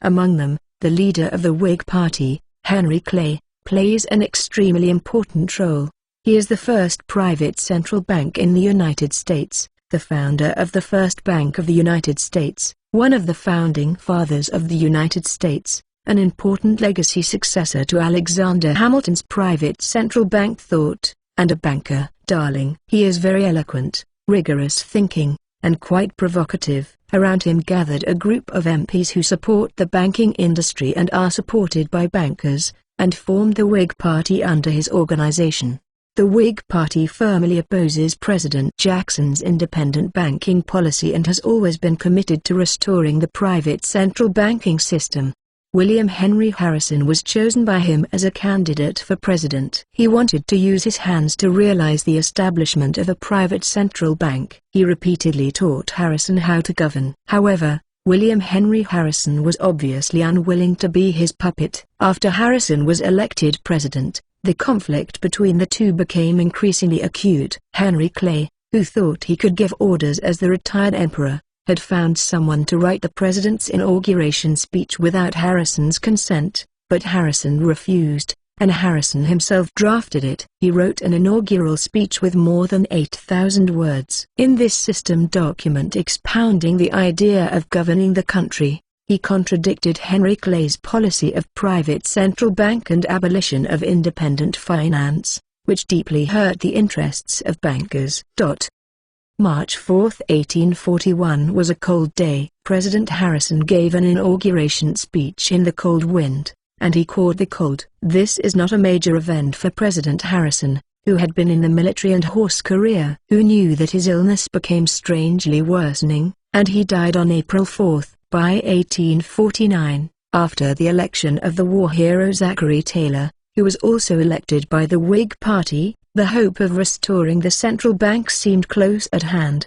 Among them, the leader of the Whig Party, Henry Clay, plays an extremely important role. He is the first private central bank in the United States, the founder of the First Bank of the United States, one of the founding fathers of the United States, an important legacy successor to Alexander Hamilton's private central bank thought, and a banker, darling. He is very eloquent, rigorous thinking, and quite provocative. Around him gathered a group of MPs who support the banking industry and are supported by bankers, and formed the Whig Party under his organization. The Whig Party firmly opposes President Jackson's independent banking policy and has always been committed to restoring the private central banking system. William Henry Harrison was chosen by him as a candidate for president. He wanted to use his hands to realize the establishment of a private central bank. He repeatedly taught Harrison how to govern. However, William Henry Harrison was obviously unwilling to be his puppet. After Harrison was elected president, the conflict between the two became increasingly acute. Henry Clay, who thought he could give orders as the retired emperor, had found someone to write the president's inauguration speech without Harrison's consent, but Harrison refused, and Harrison himself drafted it. He wrote an inaugural speech with more than 8,000 words. In this system document expounding the idea of governing the country, he contradicted Henry Clay's policy of private central bank and abolition of independent finance, which deeply hurt the interests of bankers. March 4, 1841 was a cold day. President Harrison gave an inauguration speech in the cold wind, and he caught the cold. This is not a major event for President Harrison, who had been in the military and horse career. Who knew that his illness became strangely worsening, and he died on April 4, by 1849, after the election of the war hero Zachary Taylor, who was also elected by the Whig Party. The hope of restoring the central bank seemed close at hand.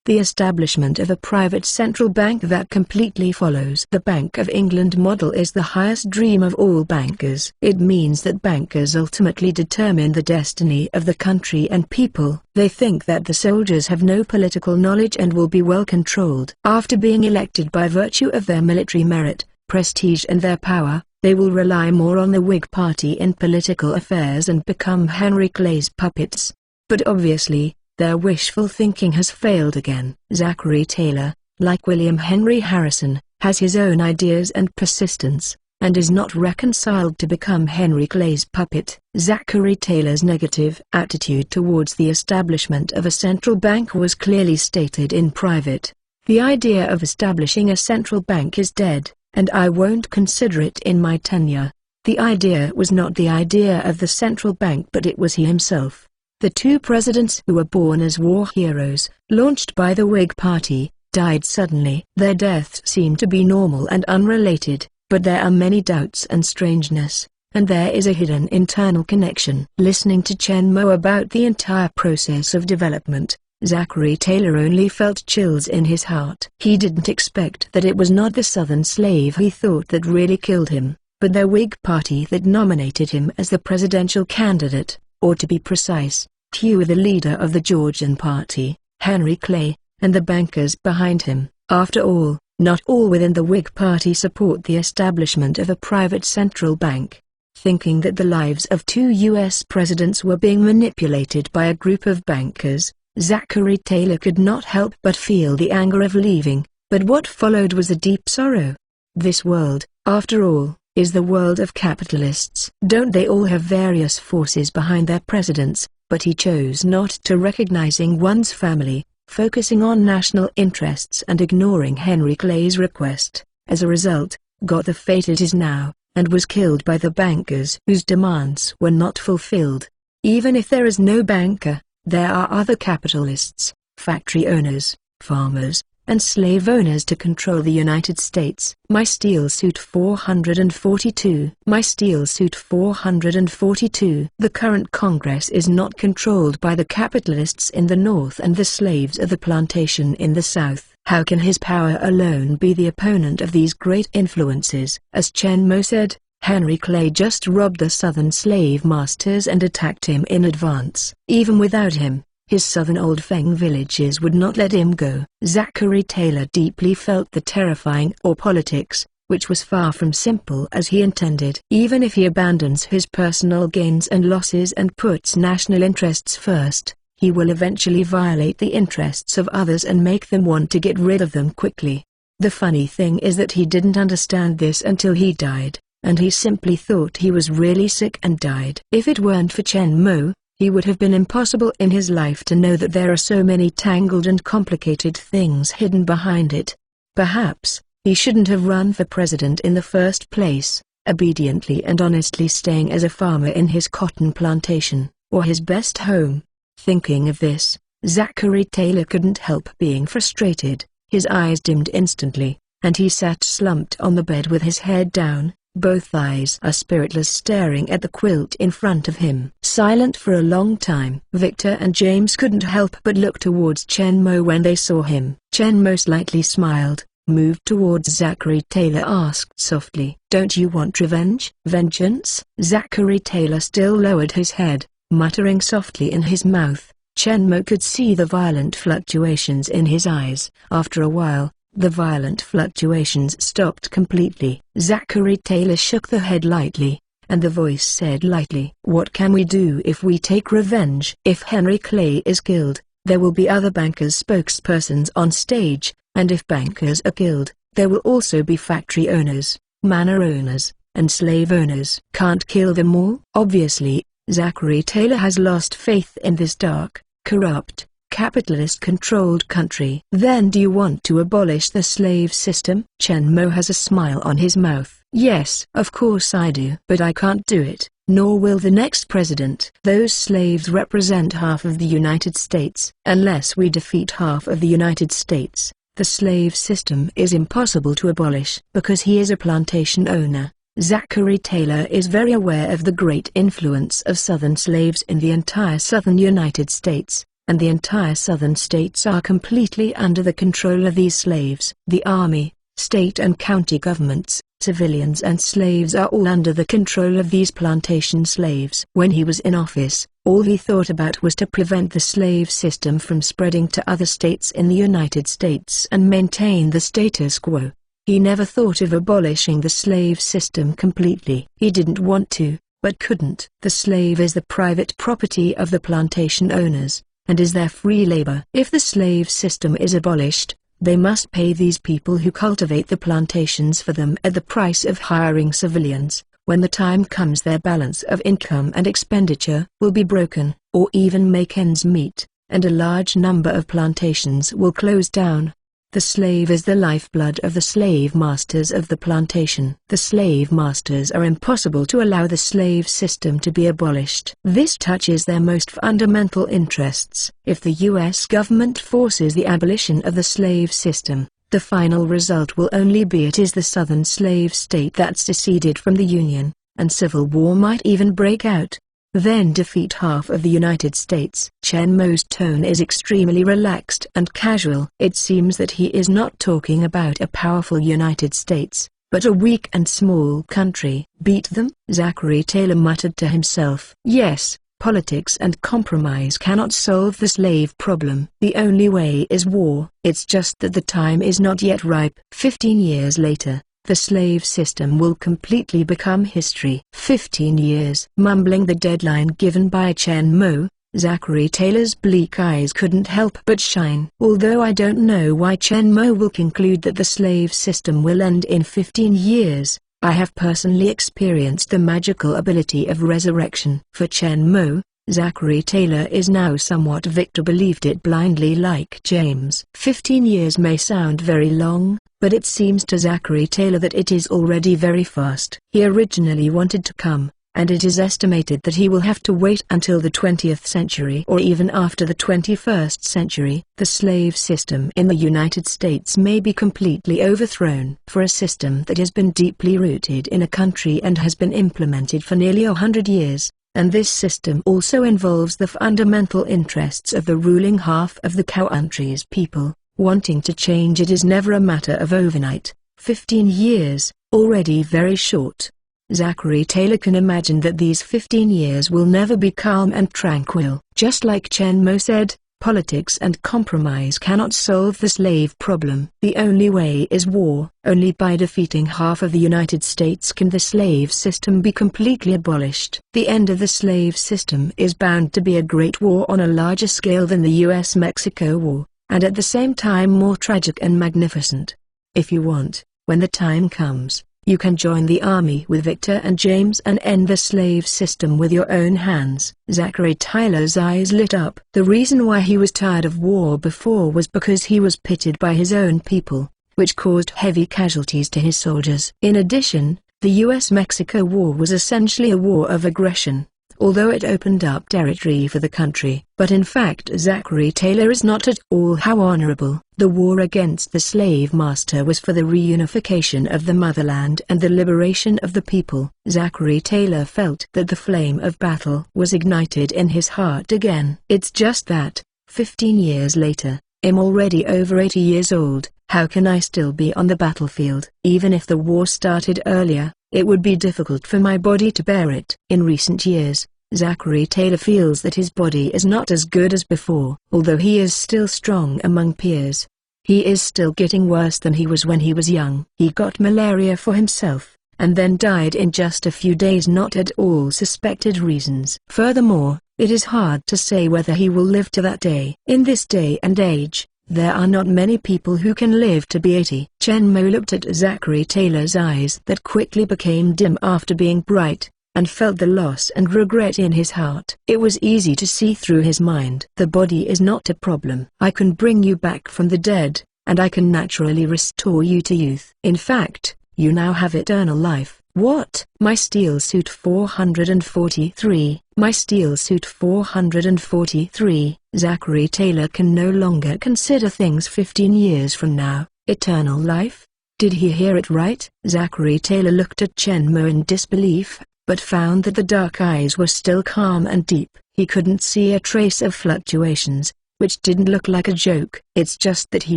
The establishment of a private central bank that completely follows the Bank of England model is the highest dream of all bankers. It means that bankers ultimately determine the destiny of the country and people. They think that the soldiers have no political knowledge and will be well controlled. After being elected by virtue of their military merit, prestige and their power, they will rely more on the Whig Party in political affairs and become Henry Clay's puppets. But obviously, their wishful thinking has failed again. Zachary Taylor, like William Henry Harrison, has his own ideas and persistence, and is not reconciled to become Henry Clay's puppet. Zachary Taylor's negative attitude towards the establishment of a central bank was clearly stated in private. The idea of establishing a central bank is dead, and I won't consider it in my tenure. The idea was not the idea of the central bank, but it was he himself. The two presidents who were born as war heroes, launched by the Whig Party, died suddenly. Their deaths seem to be normal and unrelated, but there are many doubts and strangeness, and there is a hidden internal connection. Listening to Chen Mo about the entire process of development, Zachary Taylor only felt chills in his heart. He didn't expect that it was not the Southern slave he thought that really killed him, but the Whig Party that nominated him as the presidential candidate, or to be precise, Hugh, the leader of the Georgian Party, Henry Clay, and the bankers behind him. After all, not all within the Whig Party support the establishment of a private central bank. Thinking that the lives of two U.S. presidents were being manipulated by a group of bankers, Zachary Taylor could not help but feel the anger of leaving, but what followed was a deep sorrow. This world, after all, is the world of capitalists. Don't they all have various forces behind their presidents? But he chose not to, recognizing one's family, focusing on national interests and ignoring Henry Clay's request. As a result, got the fate it is now, and was killed by the bankers whose demands were not fulfilled. Even if there is no banker, there are other capitalists, factory owners, farmers, and slave owners to control the United States. My Steel Suit 442. My Steel Suit 442. The current Congress is not controlled by the capitalists in the North and the slaves of the plantation in the South. How can his power alone be the opponent of these great influences? As Chen Mo said, Henry Clay just robbed the Southern slave masters and attacked him in advance. Even without him, his Southern Old Feng villages would not let him go. Zachary Taylor deeply felt the terrifying politics, which was far from simple as he intended. Even if he abandons his personal gains and losses and puts national interests first, he will eventually violate the interests of others and make them want to get rid of them quickly. The funny thing is that he didn't understand this until he died, and he simply thought he was really sick and died. If it weren't for Chen Mo, He would have been impossible in his life to know that there are so many tangled and complicated things hidden behind it. Perhaps he shouldn't have run for president in the first place, obediently and honestly staying as a farmer in his cotton plantation, or his best home. Thinking of this, Zachary Taylor couldn't help being frustrated. His eyes dimmed instantly, and he sat slumped on the bed with his head down, both eyes spiritless, staring at the quilt in front of him. Silent for a long time. Victor and James couldn't help but look towards Chen Mo when they saw him. Chen Mo slightly smiled, moved towards Zachary Taylor, asked softly, "Don't you want revenge?" "Vengeance?" Zachary Taylor still lowered his head, muttering softly in his mouth. Chen Mo could see the violent fluctuations in his eyes. After a while, the violent fluctuations stopped completely. Zachary Taylor shook the head lightly, and the voice said lightly, "What can we do if we take revenge?" "If Henry Clay is killed, there will be other bankers' spokespersons on stage, and if bankers are killed, there will also be factory owners, manor owners, and slave owners. Can't kill them all?" Obviously, Zachary Taylor has lost faith in this dark, corrupt, capitalist-controlled country. "Then do you want to abolish the slave system?" Chen Mo has a smile on his mouth. "Yes, of course I do. But I can't do it, nor will the next president. Those slaves represent half of the United States. Unless we defeat half of the United States, the slave system is impossible to abolish." Because he is a plantation owner, Zachary Taylor is very aware of the great influence of Southern slaves in the entire Southern United States, and the entire Southern states are completely under the control of these slaves. The army, state and county governments, civilians and slaves are all under the control of these plantation slaves. When he was in office, all he thought about was to prevent the slave system from spreading to other states in the United States and maintain the status quo. He never thought of abolishing the slave system completely. He didn't want to, but couldn't. The slave is the private property of the plantation owners, and is their free labor. If the slave system is abolished, they must pay these people who cultivate the plantations for them at the price of hiring civilians. When the time comes, their balance of income and expenditure will be broken, or even make ends meet, and a large number of plantations will close down. The slave is the lifeblood of the slave masters of the plantation. The slave masters are impossible to allow the slave system to be abolished. This touches their most fundamental interests. If the U.S. government forces the abolition of the slave system, the final result will only be it is the southern slave state that seceded from the Union, and civil war might even break out. Then defeat half of the United States. Chen Mo's tone is extremely relaxed and casual. It seems that he is not talking about a powerful United States, but a weak and small country. Beat them? Zachary Taylor muttered to himself. Yes, politics and compromise cannot solve the slave problem. The only way is war. It's just that the time is not yet ripe. 15 years later, the slave system will completely become history. 15 years. Mumbling the deadline given by Chen Mo, Zachary Taylor's bleak eyes couldn't help but shine. Although I don't know why Chen Mo will conclude that the slave system will end in 15 years, I have personally experienced the magical ability of resurrection. For Chen Mo, Zachary Taylor is now somewhat Victor believed it blindly like James. 15 years may sound very long, but it seems to Zachary Taylor that it is already very fast. He originally wanted to come, and it is estimated that he will have to wait until the 20th century or even after the 21st century. The slave system in the United States may be completely overthrown. For a system that has been deeply rooted in a country and has been implemented for nearly 100 years, and this system also involves the fundamental interests of the ruling half of the country's people, wanting to change it is never a matter of overnight. 15 years, already very short. Zachary Taylor can imagine that these 15 years will never be calm and tranquil. Just like Chen Mo said, politics and compromise cannot solve the slave problem. The only way is war. Only by defeating half of the United States can the slave system be completely abolished. The end of the slave system is bound to be a great war on a larger scale than the US-Mexico War, and at the same time more tragic and magnificent. If you want, when the time comes, You can join the army with Victor and James and end the slave system with your own hands." Zachary Taylor's eyes lit up. The reason why he was tired of war before was because he was pitted by his own people, which caused heavy casualties to his soldiers. In addition, the US-Mexico War was essentially a war of aggression, although it opened up territory for the country. But in fact Zachary Taylor is not at all how honorable. The war against the slave master was for the reunification of the motherland and the liberation of the people. Zachary Taylor felt that the flame of battle was ignited in his heart again. It's just that, 15 years later, I'm already over 80 years old. How can I still be on the battlefield? Even if the war started earlier, it would be difficult for my body to bear it. In recent years, Zachary Taylor feels that his body is not as good as before. Although he is still strong among peers, he is still getting worse than he was when he was young. He got malaria for himself, and then died in just a few days, not at all suspected reasons. Furthermore, it is hard to say whether he will live to that day. In this day and age, there are not many people who can live to be 80. Chen Mo looked at Zachary Taylor's eyes that quickly became dim after being bright, and felt the loss and regret in his heart. It was easy to see through his mind. The body is not a problem. I can bring you back from the dead, and I can naturally restore you to youth. In fact, you now have eternal life. What? My steel suit 443. My steel suit 443. Zachary Taylor can no longer consider things 15 years from now. Eternal life? Did he hear it right? Zachary Taylor looked at Chen Mo in disbelief, but found that the dark eyes were still calm and deep. He couldn't see a trace of fluctuations, which didn't look like a joke. It's just that he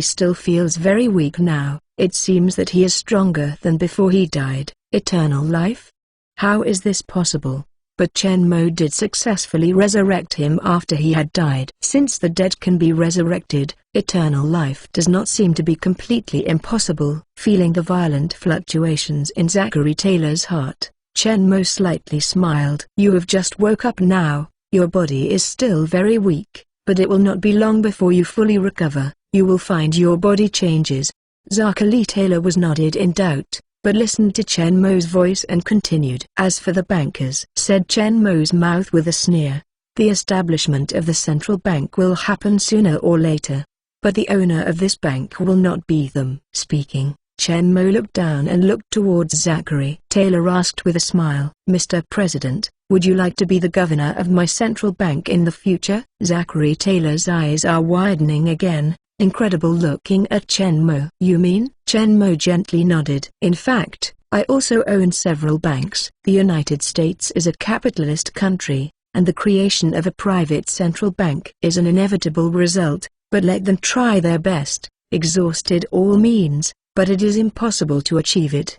still feels very weak now. It seems that he is stronger than before he died. Eternal life? How is this possible? But Chen Mo did successfully resurrect him after he had died. Since the dead can be resurrected, eternal life does not seem to be completely impossible. Feeling the violent fluctuations in Zachary Taylor's heart, Chen Mo slightly smiled. You have just woke up now. Your body is still very weak, but it will not be long before you fully recover. You will find your body changes. Zachary Taylor was nodded in doubt, but listened to Chen Mo's voice and continued. As for the bankers, said Chen Mo's mouth with a sneer, the establishment of the central bank will happen sooner or later. But the owner of this bank will not be them. Speaking, Chen Mo looked down and looked towards Zachary. Taylor asked with a smile, Mr. President, would you like to be the governor of my central bank in the future? Zachary Taylor's eyes are widening again, incredible looking at Chen Mo. You mean? Chen Mo gently nodded. In fact, I also own several banks. The United States is a capitalist country, and the creation of a private central bank is an inevitable result, but let them try their best, exhausted all means, but it is impossible to achieve it.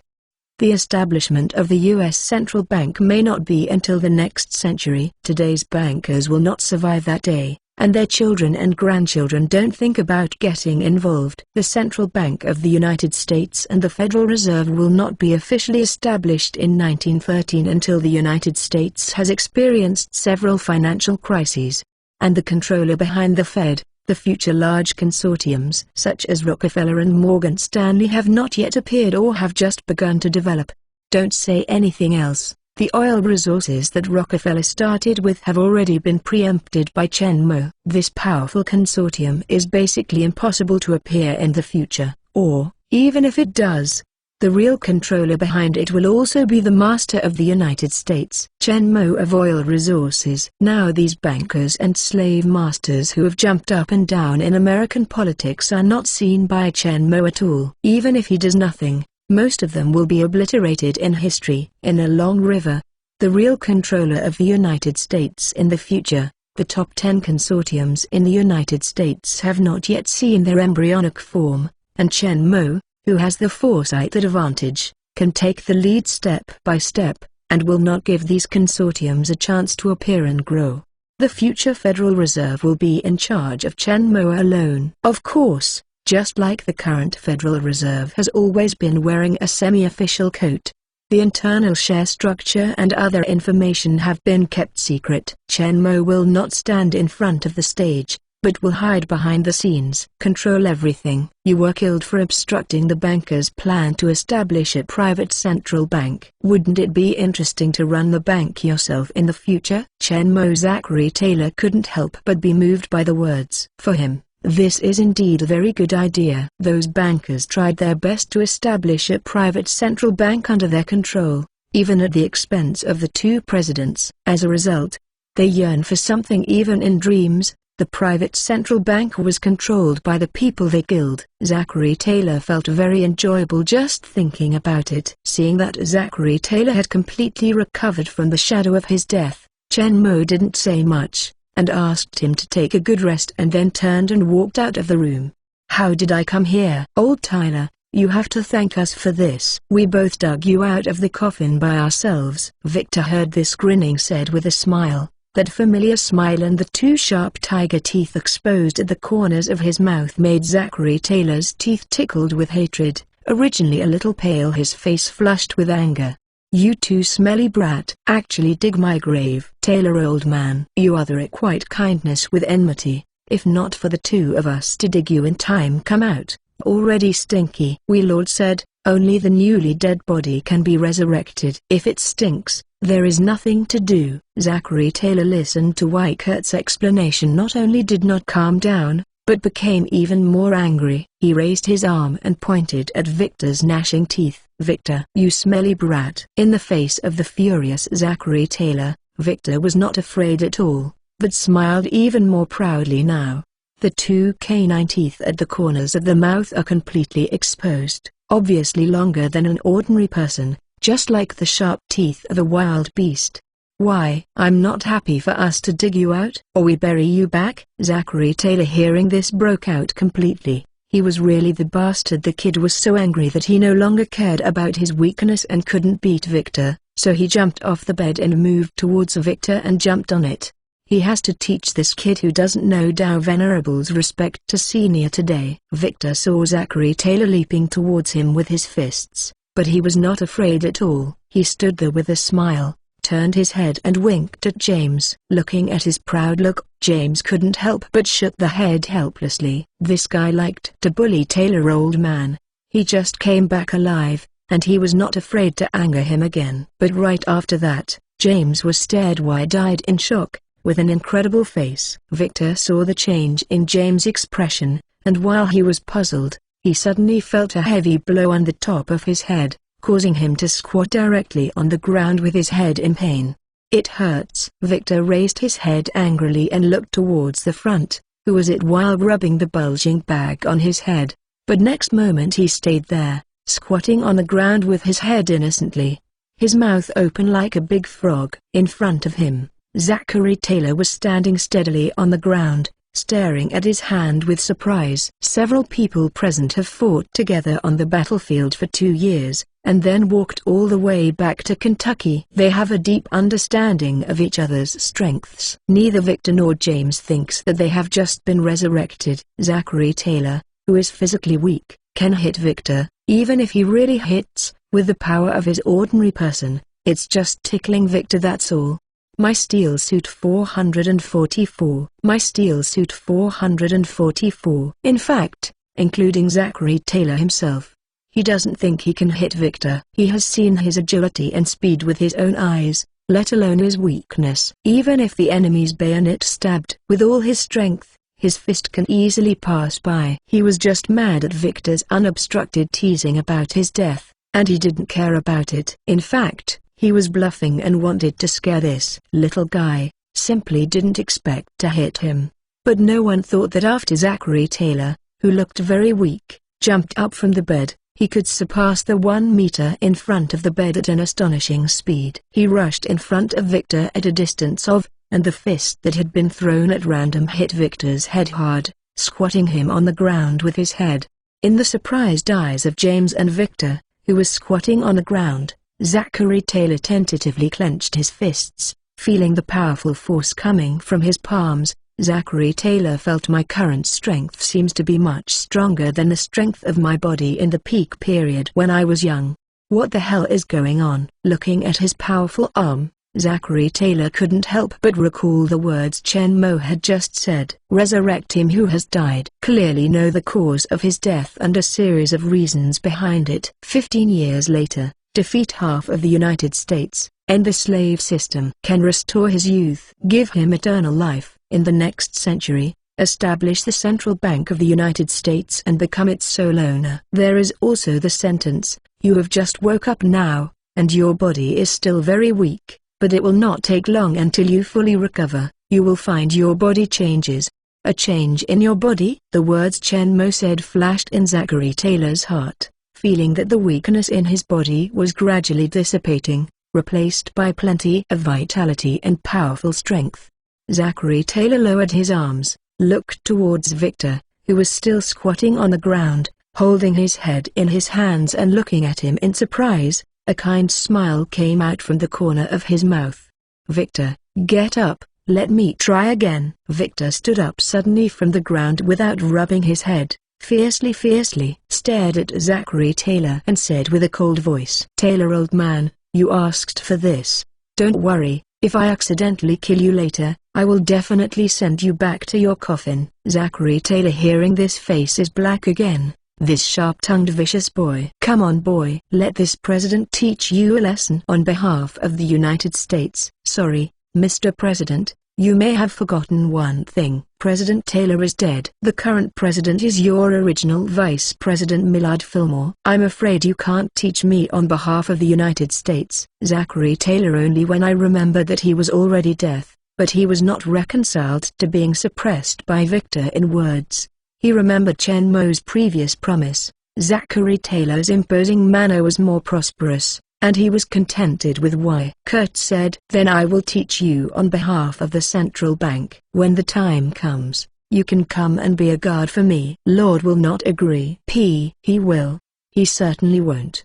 The establishment of the U.S. Central Bank may not be until the next century. Today's bankers will not survive that day, and their children and grandchildren don't think about getting involved. The Central Bank of the United States and the Federal Reserve will not be officially established in 1913 until the United States has experienced several financial crises, and the controller behind the Fed, the future large consortiums such as Rockefeller and Morgan Stanley have not yet appeared or have just begun to develop. Don't say anything else. The oil resources that Rockefeller started with have already been preempted by Chen Mo. This powerful consortium is basically impossible to appear in the future, or, even if it does, the real controller behind it will also be the master of the United States. Chen Mo of Oil Resources. Now these bankers and slave masters who have jumped up and down in American politics are not seen by Chen Mo at all. Even if he does nothing, most of them will be obliterated in history. In a long river, the real controller of the United States in the future, the top 10 consortiums in the United States have not yet seen their embryonic form, and Chen Mo, who has the foresight advantage, can take the lead step by step, and will not give these consortiums a chance to appear and grow. The future Federal Reserve will be in charge of Chen Mo alone. Of course, just like the current Federal Reserve has always been wearing a semi-official coat, the internal share structure and other information have been kept secret. Chen Mo will not stand in front of the stage, but will hide behind the scenes. Control everything. You were killed for obstructing the banker's plan to establish a private central bank. Wouldn't it be interesting to run the bank yourself in the future? Chen Mo. Zachary Taylor couldn't help but be moved by the words. For him, this is indeed a very good idea. Those bankers tried their best to establish a private central bank under their control, even at the expense of the two presidents. As a result, they yearn for something even in dreams. The private central bank was controlled by the people they killed. Zachary Taylor felt very enjoyable just thinking about it. Seeing that Zachary Taylor had completely recovered from the shadow of his death, Chen Mo didn't say much, and asked him to take a good rest and then turned and walked out of the room. How did I come here? Old Tyler, you have to thank us for this. We both dug you out of the coffin by ourselves. Victor heard this, grinning, said with a smile, that familiar smile, and the two sharp tiger teeth exposed at the corners of his mouth made Zachary Taylor's teeth tickled with hatred. Originally a little pale, his face flushed with anger. You two smelly brat. Actually dig my grave. Taylor, old man. You other requite kindness with enmity. If not for the two of us to dig you in time come out, already stinky. We Lord said, only the newly dead body can be resurrected. If it stinks, there is nothing to do. Zachary Taylor listened to Weichert's explanation. Not only did not calm down, but became even more angry. He raised his arm and pointed at Victor's gnashing teeth. Victor, you smelly brat. In the face of the furious Zachary Taylor, Victor was not afraid at all, but smiled even more proudly now. The two canine teeth at the corners of the mouth are completely exposed, obviously longer than an ordinary person, just like the sharp teeth of a wild beast. Why? I'm not happy for us to dig you out, or we bury you back? Zachary Taylor, hearing this, broke out completely. He was really the bastard. The kid was so angry that he no longer cared about his weakness and couldn't beat Victor, so he jumped off the bed and moved towards Victor and jumped on it. He has to teach this kid who doesn't know Tao Venerable's respect to senior today. Victor saw Zachary Taylor leaping towards him with his fists, but he was not afraid at all. He stood there with a smile, turned his head and winked at James. Looking at his proud look, James couldn't help but shook the head helplessly. This guy liked to bully Taylor, old man. He just came back alive, and he was not afraid to anger him again. But right after that, James was stared wide-eyed in shock, with an incredible face. Victor saw the change in James' expression, and while he was puzzled, he suddenly felt a heavy blow on the top of his head, causing him to squat directly on the ground with his head in pain. It hurts. Victor raised his head angrily and looked towards the front, who was it while rubbing the bulging bag on his head, but next moment he stayed there, squatting on the ground with his head innocently, his mouth open like a big frog. In front of him, Zachary Taylor was standing steadily on the ground, staring at his hand with surprise. Several people present have fought together on the battlefield for 2 years, and then walked all the way back to Kentucky. They have a deep understanding of each other's strengths. Neither Victor nor James thinks that they have just been resurrected. Zachary Taylor, who is physically weak, can hit Victor, even if he really hits, with the power of his ordinary person. It's just tickling Victor, that's all. My Steel Suit 444. My Steel Suit 444. In fact, including Zachary Taylor himself, he doesn't think he can hit Victor. He has seen his agility and speed with his own eyes, let alone his weakness. Even if the enemy's bayonet stabbed with all his strength, his fist can easily pass by. He was just mad at Victor's unobstructed teasing about his death, and he didn't care about it. In fact, he was bluffing and wanted to scare this little guy, simply didn't expect to hit him. But no one thought that after Zachary Taylor, who looked very weak, jumped up from the bed, he could surpass the 1 meter in front of the bed at an astonishing speed. He rushed in front of Victor at a distance of, and the fist that had been thrown at random hit Victor's head hard, squatting him on the ground with his head. In the surprised eyes of James and Victor, who was squatting on the ground, Zachary Taylor tentatively clenched his fists, feeling the powerful force coming from his palms. Zachary Taylor felt, my current strength seems to be much stronger than the strength of my body in the peak period when I was young. What the hell is going on? Looking at his powerful arm, Zachary Taylor couldn't help but recall the words Chen Mo had just said. Resurrect him who has died. Clearly know the cause of his death and a series of reasons behind it. 15 years later, defeat half of the United States, end the slave system. Can restore his youth. Give him eternal life. In the next century, establish the Central Bank of the United States and become its sole owner. There is also the sentence, you have just woke up now, and your body is still very weak, but it will not take long until you fully recover. You will find your body changes. A change in your body? The words Chen Mo said flashed in Zachary Taylor's heart, feeling that the weakness in his body was gradually dissipating, replaced by plenty of vitality and powerful strength. Zachary Taylor lowered his arms, looked towards Victor, who was still squatting on the ground, holding his head in his hands and looking at him in surprise. A kind smile came out from the corner of his mouth. Victor, get up, let me try again. Victor stood up suddenly from the ground without rubbing his head, fiercely stared at Zachary Taylor and said with a cold voice, Taylor old man, you asked for this. Don't worry, if I accidentally kill you later, I will definitely send you back to your coffin. Zachary Taylor hearing this face is black again. This sharp-tongued vicious boy. Come on boy. Let this president teach you a lesson. On behalf of the United States. Sorry, Mr. President, you may have forgotten one thing. President Taylor is dead. The current president is your original Vice President Millard Fillmore. I'm afraid you can't teach me on behalf of the United States. Zachary Taylor only when I remembered that he was already dead, but he was not reconciled to being suppressed by Victor in words. He remembered Chen Mo's previous promise. Zachary Taylor's imposing manner was more prosperous, and he was contented with why. Kurt said, then I will teach you on behalf of the central bank. When the time comes, you can come and be a guard for me. Lord will not agree. He will. He certainly won't.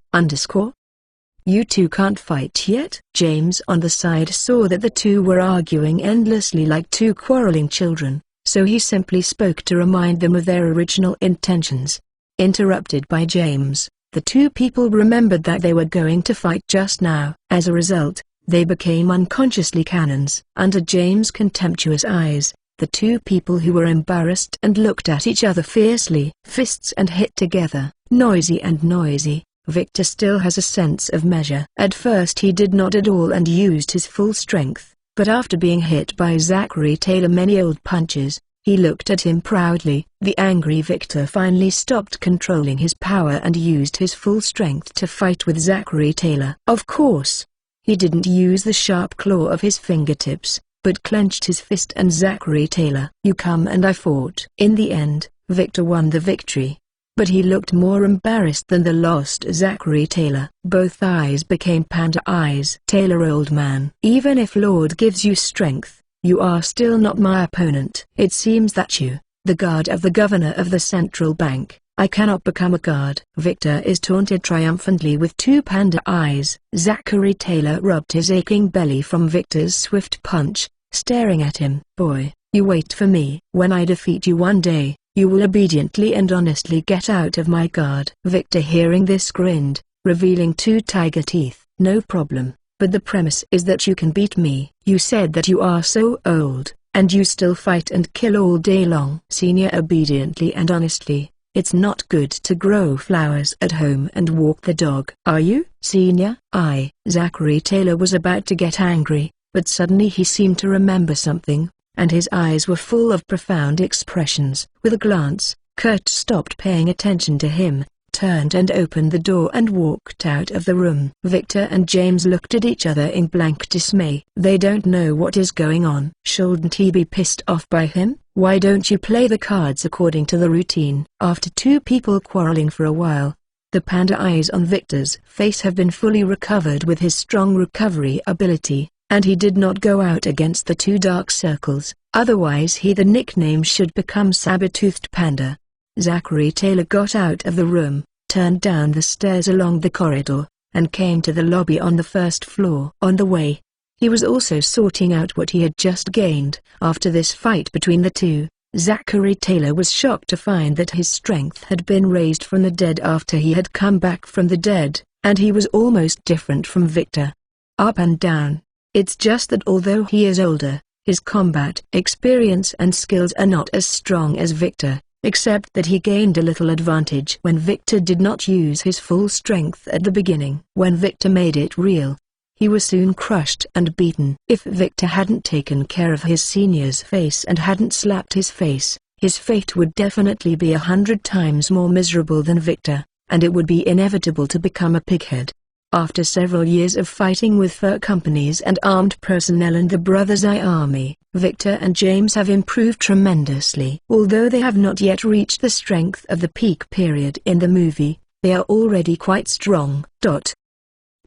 You two can't fight yet? James on the side saw that the two were arguing endlessly like two quarreling children, so he simply spoke to remind them of their original intentions. Interrupted by James, the two people remembered that they were going to fight just now. As a result, they became unconsciously cannons. Under James' contemptuous eyes, the two people who were embarrassed and looked at each other fiercely, fists and hit together, noisy. Victor still has a sense of measure. At first he did not at all and used his full strength. But after being hit by Zachary Taylor many old punches, he looked at him proudly. The angry Victor finally stopped controlling his power and used his full strength to fight with Zachary Taylor. Of course, he didn't use the sharp claw of his fingertips, but clenched his fist and Zachary Taylor. You come and I fought. In the end, Victor won the victory. But he looked more embarrassed than the lost Zachary Taylor. Both eyes became panda eyes. Taylor old man. Even if Lord gives you strength, you are still not my opponent. It seems that you, the guard of the governor of the central bank, I cannot become a guard. Victor is taunted triumphantly with two panda eyes. Zachary Taylor rubbed his aching belly from Victor's swift punch, staring at him. Boy, you wait for me. When I defeat you one day, you will obediently and honestly get out of my guard. Victor hearing this grinned, revealing two tiger teeth. No problem, but the premise is that you can beat me. You said that you are so old, and you still fight and kill all day long. Senior obediently and honestly, it's not good to grow flowers at home and walk the dog. Are you? Senior? Zachary Taylor was about to get angry, but suddenly he seemed to remember something, and his eyes were full of profound expressions. With a glance, Kurt stopped paying attention to him, turned and opened the door and walked out of the room. Victor and James looked at each other in blank dismay. They don't know what is going on. Shouldn't he be pissed off by him? Why don't you play the cards according to the routine? After two people quarreling for a while, the panda eyes on Victor's face have been fully recovered with his strong recovery ability, and he did not go out against the two dark circles, otherwise the nickname should become Saber-Toothed Panda. Zachary Taylor got out of the room, turned down the stairs along the corridor, and came to the lobby on the first floor. On the way, he was also sorting out what he had just gained. After this fight between the two, Zachary Taylor was shocked to find that his strength had been raised from the dead after he had come back from the dead, and he was almost different from Victor. Up and down, It's just that although he is older, his combat experience and skills are not as strong as Victor, except that he gained a little advantage when Victor did not use his full strength at the beginning. When Victor made it real, he was soon crushed and beaten. If Victor hadn't taken care of his senior's face and hadn't slapped his fate would definitely be 100 times more miserable than Victor, and it would be inevitable to become a pighead. After several years of fighting with fur companies and armed personnel in the Brothers' Eye Army, Victor and James have improved tremendously. Although they have not yet reached the strength of the peak period in the movie, they are already quite strong.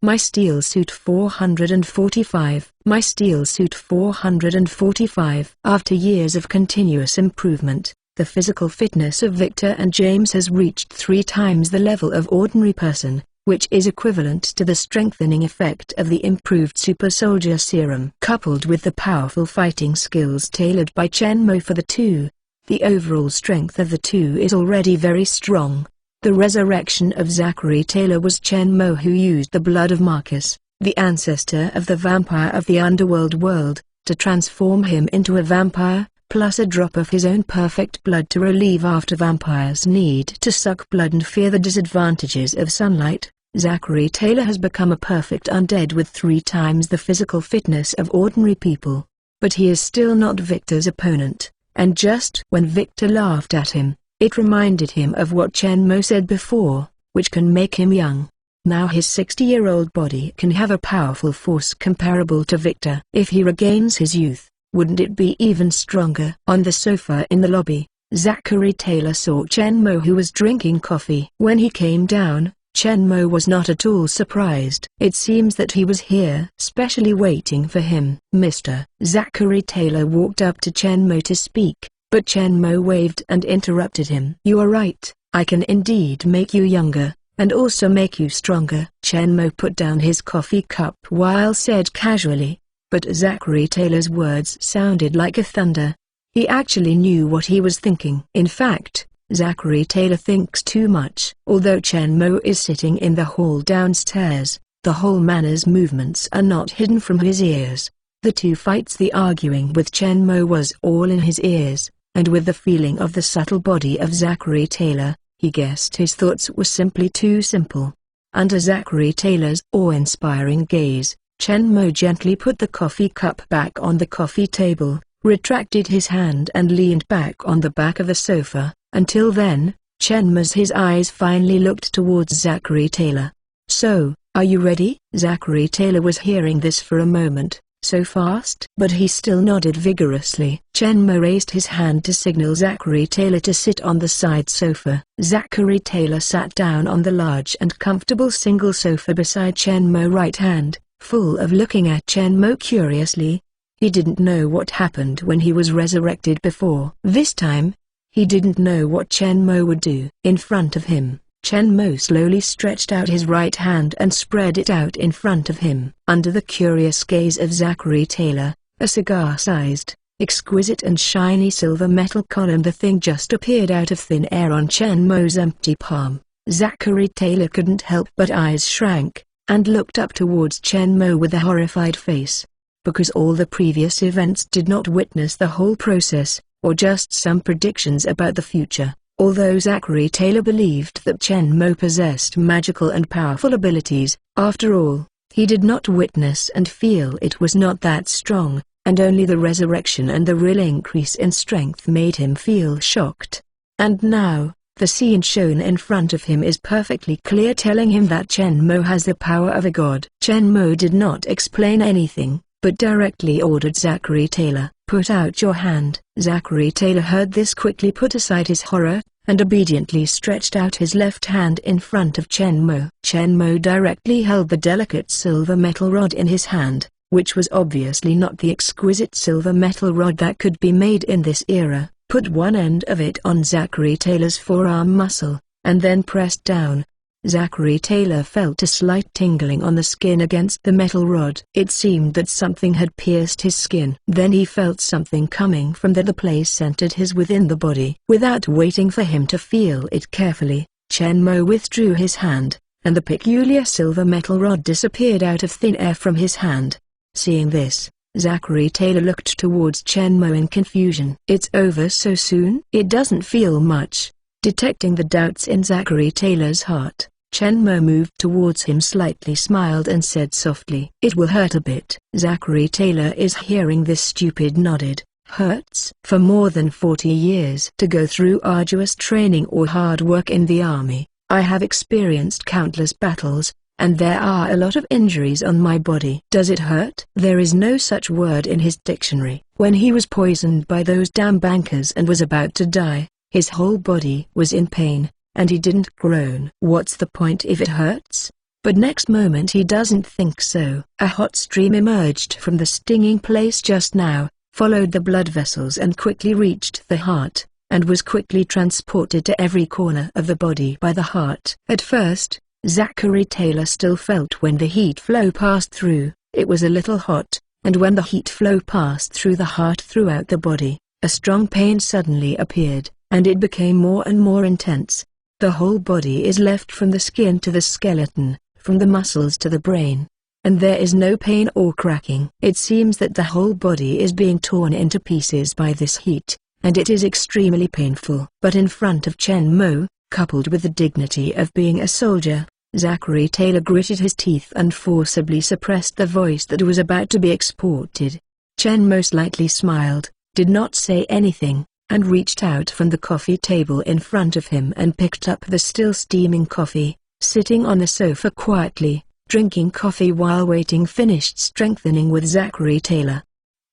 My Steel Suit 445. My Steel Suit 445. After years of continuous improvement, the physical fitness of Victor and James has reached 3 times the level of ordinary person, which is equivalent to the strengthening effect of the improved super soldier serum. Coupled with the powerful fighting skills tailored by Chen Mo for the two, the overall strength of the two is already very strong. The resurrection of Zachary Taylor was Chen Mo who used the blood of Marcus, the ancestor of the vampire of the underworld world, to transform him into a vampire, plus a drop of his own perfect blood to relieve after vampires need to suck blood and fear the disadvantages of sunlight. Zachary Taylor has become a perfect undead with 3 times the physical fitness of ordinary people. But he is still not Victor's opponent, and just when Victor laughed at him, it reminded him of what Chen Mo said before, which can make him young. Now his 60-year-old body can have a powerful force comparable to Victor. If he regains his youth, wouldn't it be even stronger? On the sofa in the lobby, Zachary Taylor saw Chen Mo who was drinking coffee. When he came down, Chen Mo was not at all surprised. It seems that he was here specially waiting for him. Mr. Zachary Taylor walked up to Chen Mo to speak, but Chen Mo waved and interrupted him. You are right, I can indeed make you younger, and also make you stronger. Chen Mo put down his coffee cup while said casually, but Zachary Taylor's words sounded like a thunder. He actually knew what he was thinking. In fact, Zachary Taylor thinks too much. Although Chen Mo is sitting in the hall downstairs, the whole man's movements are not hidden from his ears. The two fights, the arguing with Chen Mo was all in his ears, and with the feeling of the subtle body of Zachary Taylor, he guessed his thoughts were simply too simple. Under Zachary Taylor's awe-inspiring gaze, Chen Mo gently put the coffee cup back on the coffee table, retracted his hand and leaned back on the back of the sofa. Until then, Chen Mo's eyes finally looked towards Zachary Taylor. So, are you ready? Zachary Taylor was hearing this for a moment. So fast? But he still nodded vigorously. Chen Mo raised his hand to signal Zachary Taylor to sit on the side sofa. Zachary Taylor sat down on the large and comfortable single sofa beside Chen Mo's right hand, full of looking at Chen Mo curiously. He didn't know what happened when he was resurrected before. This time, he didn't know what Chen Mo would do. In front of him, Chen Mo slowly stretched out his right hand and spread it out in front of him. Under the curious gaze of Zachary Taylor, a cigar-sized, exquisite and shiny silver metal column, the thing just appeared out of thin air on Chen Mo's empty palm. Zachary Taylor couldn't help but eyes shrank, and looked up towards Chen Mo with a horrified face. Because all the previous events did not witness the whole process, or just some predictions about the future. Although Zachary Taylor believed that Chen Mo possessed magical and powerful abilities, after all, he did not witness and feel it was not that strong, and only the resurrection and the real increase in strength made him feel shocked. And now, the scene shown in front of him is perfectly clear, telling him that Chen Mo has the power of a god. Chen Mo did not explain anything, but directly ordered Zachary Taylor, "Put out your hand." Zachary Taylor heard this, quickly put aside his horror, and obediently stretched out his left hand in front of Chen Mo. Chen Mo directly held the delicate silver metal rod in his hand, which was obviously not the exquisite silver metal rod that could be made in this era, put one end of it on Zachary Taylor's forearm muscle, and then pressed down. Zachary Taylor felt a slight tingling on the skin against the metal rod. It seemed that something had pierced his skin. Then he felt something coming from the place entered his within the body. Without waiting for him to feel it carefully, Chen Mo withdrew his hand, and the peculiar silver metal rod disappeared out of thin air from his hand. Seeing this, Zachary Taylor looked towards Chen Mo in confusion. "It's over so soon?" "It doesn't feel much." Detecting the doubts in Zachary Taylor's heart, Chen Mo moved towards him, slightly smiled and said softly, "It will hurt a bit." Zachary Taylor is hearing this stupid nodded. "Hurts?" "For more than 40 years to go through arduous training or hard work in the army, I have experienced countless battles, and there are a lot of injuries on my body." "Does it hurt?" There is no such word in his dictionary. When he was poisoned by those damn bankers and was about to die, his whole body was in pain, and he didn't groan. "What's the point if it hurts?" But next moment he doesn't think so. A hot stream emerged from the stinging place just now, followed the blood vessels and quickly reached the heart, and was quickly transported to every corner of the body by the heart. At first, Zachary Taylor still felt when the heat flow passed through, it was a little hot, and when the heat flow passed through the heart throughout the body, a strong pain suddenly appeared, and it became more and more intense. The whole body is left from the skin to the skeleton, from the muscles to the brain, and there is no pain or cracking. It seems that the whole body is being torn into pieces by this heat, and it is extremely painful. But in front of Chen Mo, coupled with the dignity of being a soldier, Zachary Taylor gritted his teeth and forcibly suppressed the voice that was about to be exported. Chen Mo slightly smiled, did not say anything, and reached out from the coffee table in front of him and picked up the still steaming coffee, sitting on the sofa quietly, drinking coffee while waiting, finished strengthening with Zachary Taylor.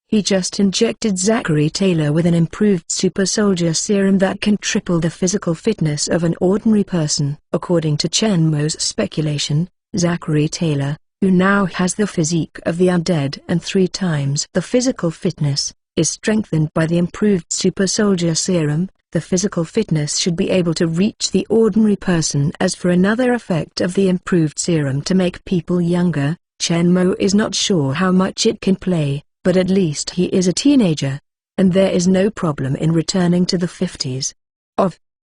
He just injected Zachary Taylor with an improved super soldier serum that can triple the physical fitness of an ordinary person. According to Chen Mo's speculation, Zachary Taylor, who now has the physique of the undead and 3 times the physical fitness, is strengthened by the improved super soldier serum. The physical fitness should be able to reach the ordinary person. As for another effect of the improved serum to make people younger, Chen Mo is not sure how much it can play, but at least he is a teenager, and there is no problem in returning to the 50s.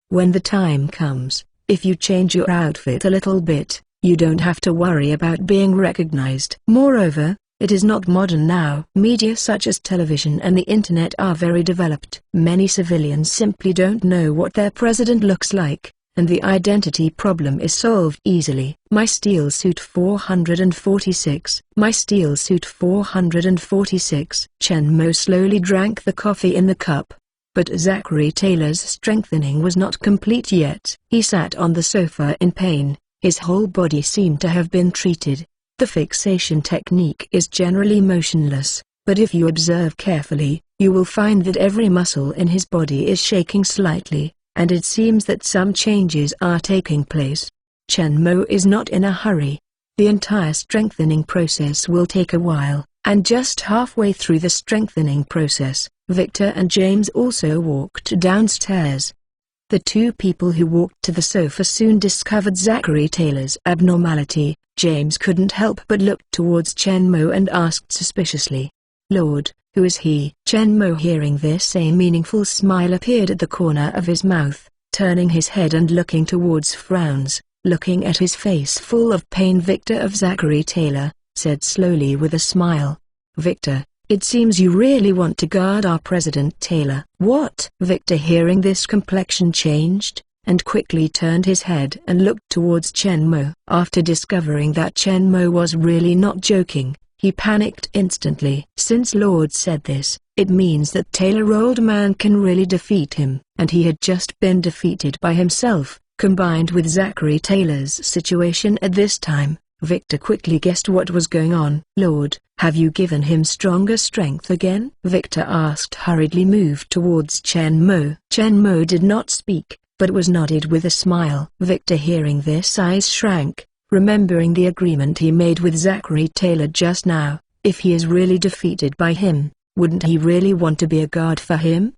When the time comes, if you change your outfit a little bit, you don't have to worry about being recognized. Moreover, it is not modern now. Media such as television and the internet are very developed. Many civilians simply don't know what their president looks like, and the identity problem is solved easily. My steel suit 446. My steel suit 446. Chen Mo slowly drank the coffee in the cup. But Zachary Taylor's strengthening was not complete yet. He sat on the sofa in pain. His whole body seemed to have been treated. The fixation technique is generally motionless, but if you observe carefully, you will find that every muscle in his body is shaking slightly, and it seems that some changes are taking place. Chen Mo is not in a hurry. The entire strengthening process will take a while, and just halfway through the strengthening process, Victor and James also walked downstairs. The 2 people who walked to the sofa soon discovered Zachary Taylor's abnormality. James couldn't help but look towards Chen Mo and asked suspiciously, "Lord, who is he?" Chen Mo, hearing this, a meaningful smile appeared at the corner of his mouth, turning his head and looking towards frowns, looking at his face full of pain. Victor of Zachary Taylor, said slowly with a smile, "Victor, it seems you really want to guard our President Taylor." "What?" Victor, hearing this, complexion changed, and quickly turned his head and looked towards Chen Mo. After discovering that Chen Mo was really not joking, he panicked instantly. Since Lord said this, it means that Taylor old man can really defeat him, and he had just been defeated by himself, combined with Zachary Taylor's situation at this time. Victor quickly guessed what was going on. "Lord, have you given him stronger strength again?" Victor asked, hurriedly moved towards Chen Mo. Chen Mo did not speak, but was nodded with a smile. Victor, hearing this, eyes shrank, remembering the agreement he made with Zachary Taylor just now. If he is really defeated by him, wouldn't he really want to be a guard for him?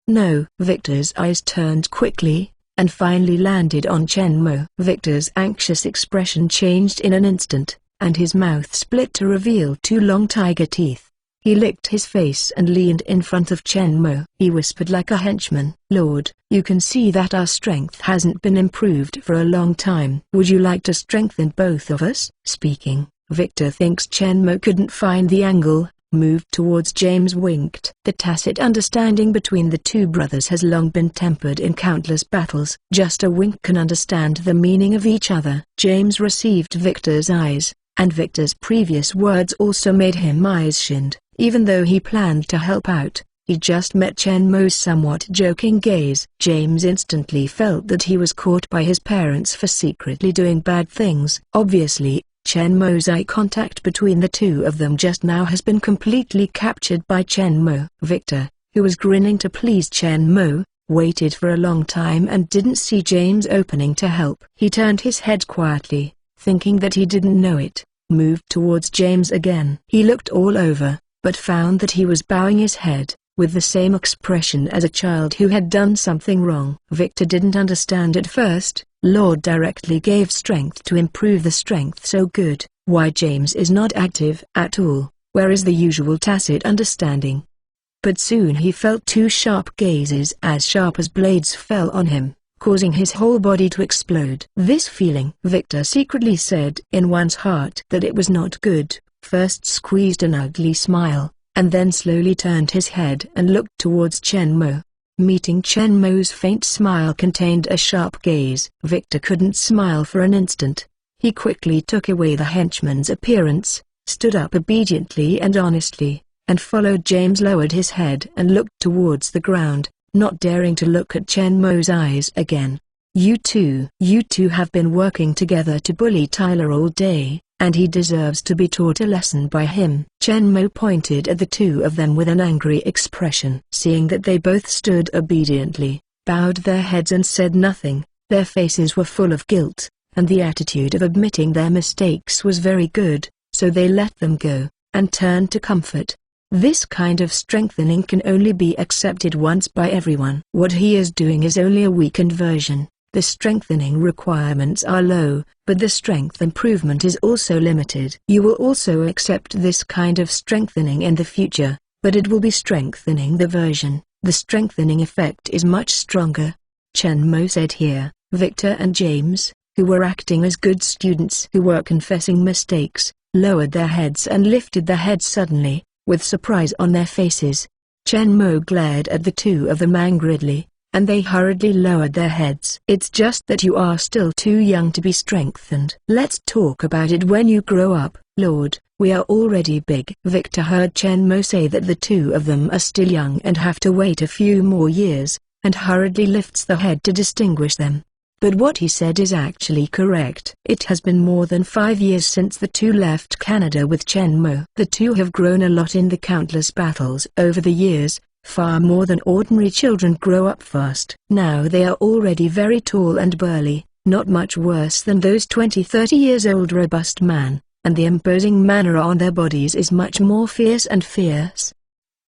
No. Victor's eyes turned quickly, and finally landed on Chen Mo. Victor's anxious expression changed in an instant, and his mouth split to reveal 2 long tiger teeth. He licked his face and leaned in front of Chen Mo. He whispered like a henchman, "Lord, you can see that our strength hasn't been improved for a long time. Would you like to strengthen both of us?" Speaking, Victor thinks Chen Mo couldn't find the angle, moved towards James, winked. The tacit understanding between the two brothers has long been tempered in countless battles. Just a wink can understand the meaning of each other. James received Victor's eyes, and Victor's previous words also made him eyes-shinned. Even though he planned to help out, he just met Chen Mo's somewhat joking gaze. James instantly felt that he was caught by his parents for secretly doing bad things. Obviously, Chen Mo's eye contact between the two of them just now has been completely captured by Chen Mo. Victor, who was grinning to please Chen Mo, waited for a long time and didn't see James opening to help. He turned his head quietly, thinking that he didn't know it, moved towards James again. He looked all over, but found that he was bowing his head, with the same expression as a child who had done something wrong. Victor didn't understand at first. Lord directly gave strength to improve the strength so good. Why James is not active at all, where is the usual tacit understanding? But soon he felt two sharp gazes as sharp as blades fell on him, causing his whole body to explode. This feeling, Victor secretly said in one's heart that it was not good, first squeezed an ugly smile, and then slowly turned his head and looked towards Chen Mo. Meeting Chen Mo's faint smile contained a sharp gaze. Victor couldn't smile for an instant. He quickly took away the henchman's appearance, stood up obediently and honestly, and followed James, lowered his head and looked towards the ground, not daring to look at Chen Mo's eyes again. You two have been working together to bully Tyler all day, and he deserves to be taught a lesson by him. Chen Mo pointed at the two of them with an angry expression. Seeing that they both stood obediently, bowed their heads and said nothing, their faces were full of guilt, and the attitude of admitting their mistakes was very good, so they let them go, and turned to comfort. This kind of strengthening can only be accepted once by everyone. What he is doing is only a weakened version. The strengthening requirements are low, but the strength improvement is also limited. You will also accept this kind of strengthening in the future, but it will be strengthening the version. The strengthening effect is much stronger. Chen Mo said here. Victor and James, who were acting as good students who were confessing mistakes, lowered their heads and lifted their heads suddenly, with surprise on their faces. Chen Mo glared at the two of them angrily, and they hurriedly lowered their heads. It's just that you are still too young to be strengthened. Let's talk about it when you grow up, Lord. We are already big. Victor heard Chen Mo say that the two of them are still young and have to wait a few more years, and hurriedly lifts the head to distinguish them. But what he said is actually correct. It has been more than 5 years since the two left Canada with Chen Mo. The two have grown a lot in the countless battles over the years, far more than ordinary children grow up fast. Now they are already very tall and burly, not much worse than those 20-30 years old robust man, and the imposing manner on their bodies is much more fierce and fierce.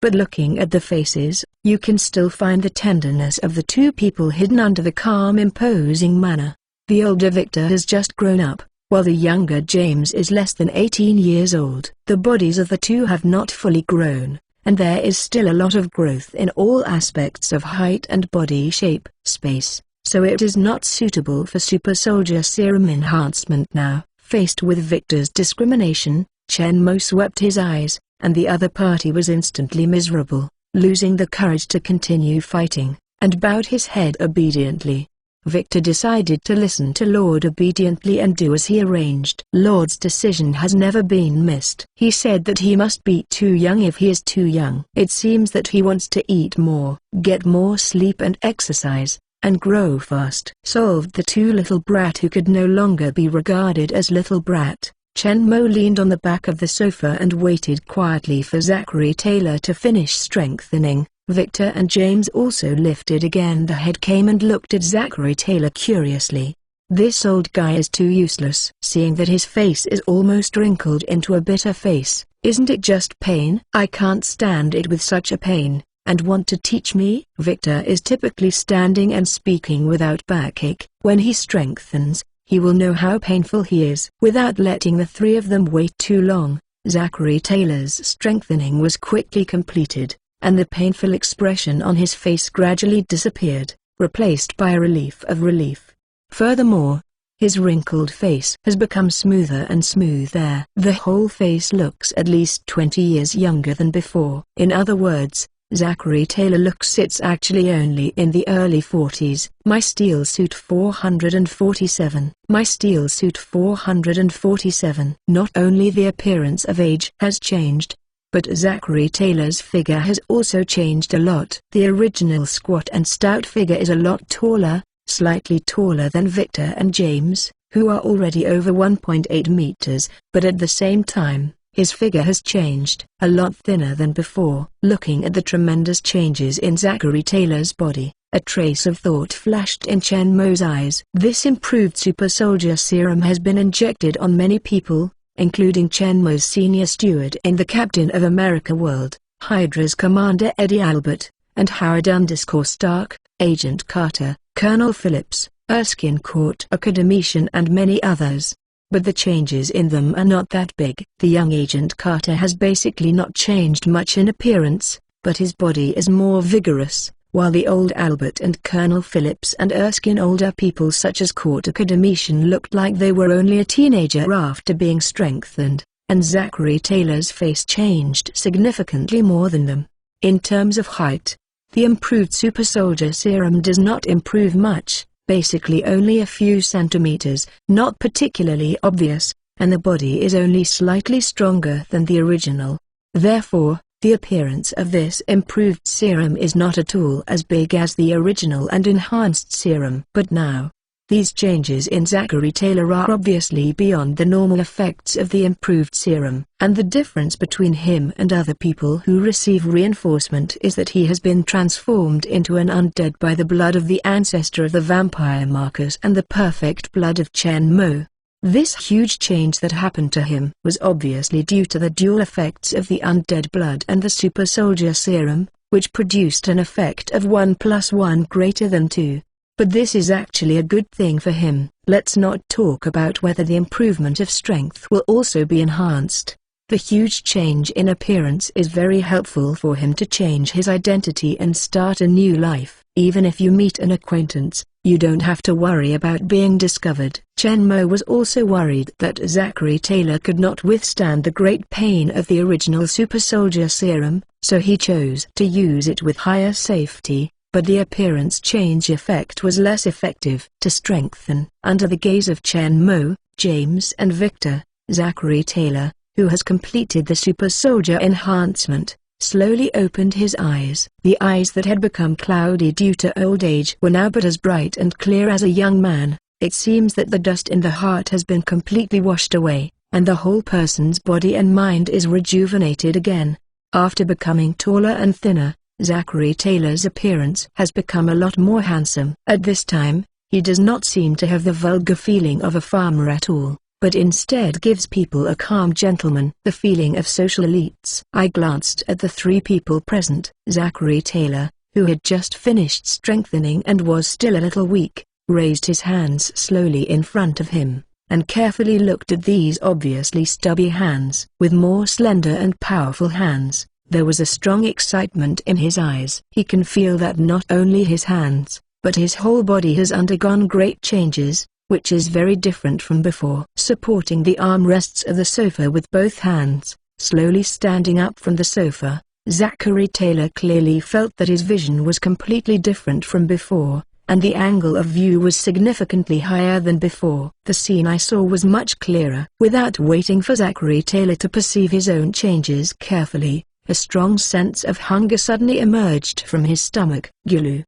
But looking at the faces, you can still find the tenderness of the two people hidden under the calm imposing manner. The older Victor has just grown up, while the younger James is less than 18 years old. The bodies of the two have not fully grown, and there is still a lot of growth in all aspects of height and body shape, space, so it is not suitable for super soldier serum enhancement now. Faced with Victor's discrimination, Chen Mo swept his eyes, and the other party was instantly miserable, losing the courage to continue fighting, and bowed his head obediently. Victor decided to listen to Lord obediently and do as he arranged. Lord's decision has never been missed. He said that he must be too young if he is too young. It seems that he wants to eat more, get more sleep and exercise, and grow fast. Solved the too little brat who could no longer be regarded as little brat. Chen Mo leaned on the back of the sofa and waited quietly for Zachary Taylor to finish strengthening. Victor and James also lifted again. The head came and looked at Zachary Taylor curiously. This old guy is too useless. Seeing that his face is almost wrinkled into a bitter face, isn't it just pain? I can't stand it with such a pain, and want to teach me? Victor is typically standing and speaking without backache. When he strengthens, he will know how painful he is. Without letting the three of them wait too long, Zachary Taylor's strengthening was quickly completed, and the painful expression on his face gradually disappeared, replaced by a relief of relief. Furthermore, His wrinkled face has become smoother and smoother. The whole face looks at least 20 years younger than before. In other words, Zachary Taylor looks it's actually only in the early 40s. My Steel Suit 447. My Steel Suit 447. Not only the appearance of age has changed, but Zachary Taylor's figure has also changed a lot. The original squat and stout figure is a lot taller, slightly taller than Victor and James, who are already over 1.8 meters, but at the same time, his figure has changed. A lot thinner than before. Looking at the tremendous changes in Zachary Taylor's body, a trace of thought flashed in Chen Mo's eyes. This improved super soldier serum has been injected on many people, including Chen Mo's senior steward in the Captain of America world, Hydra's Commander Eddie Albert, and Howard Stark, Agent Carter, Colonel Phillips, Erskine Court Academician and many others. But the changes in them are not that big. The young Agent Carter has basically not changed much in appearance, but his body is more vigorous, while the old Albert and Colonel Phillips and Erskine older people such as Court Academician looked like they were only a teenager after being strengthened, and Zachary Taylor's face changed significantly more than them. In terms of height, the improved super soldier serum does not improve much, basically only a few centimeters, not particularly obvious, and the body is only slightly stronger than the original. Therefore, the appearance of this improved serum is not at all as big as the original and enhanced serum. But now, these changes in Zachary Taylor are obviously beyond the normal effects of the improved serum, and the difference between him and other people who receive reinforcement is that he has been transformed into an undead by the blood of the ancestor of the vampire Marcus and the perfect blood of Chen Mo. This huge change that happened to him was obviously due to the dual effects of the undead blood and the super soldier serum, which produced an effect of 1 + 1 greater than 2. But this is actually a good thing for him. Let's not talk about whether the improvement of strength will also be enhanced. The huge change in appearance is very helpful for him to change his identity and start a new life. Even if you meet an acquaintance, you don't have to worry about being discovered. Chen Mo was also worried that Zachary Taylor could not withstand the great pain of the original super soldier serum, so he chose to use it with higher safety. But the appearance change effect was less effective. To strengthen. Under the gaze of Chen Mo, James and Victor, Zachary Taylor, who has completed the super soldier enhancement, slowly opened his eyes. The eyes that had become cloudy due to old age were now but as bright and clear as a young man. It seems that the dust in the heart has been completely washed away, and the whole person's body and mind is rejuvenated again. After becoming taller and thinner, Zachary Taylor's appearance has become a lot more handsome. At this time, he does not seem to have the vulgar feeling of a farmer at all, but instead gives people a calm gentleman, the feeling of social elites. I glanced at the three people present. Zachary Taylor, who had just finished strengthening and was still a little weak, raised his hands slowly in front of him, and carefully looked at these obviously stubby hands. With more slender and powerful hands, there was a strong excitement in his eyes. He can feel that not only his hands, but his whole body has undergone great changes, which is very different from before. Supporting the armrests of the sofa with both hands, slowly standing up from the sofa, Zachary Taylor clearly felt that his vision was completely different from before, and the angle of view was significantly higher than before. The scene I saw was much clearer. Without waiting for Zachary Taylor to perceive his own changes carefully, a strong sense of hunger suddenly emerged from his stomach. Gulu.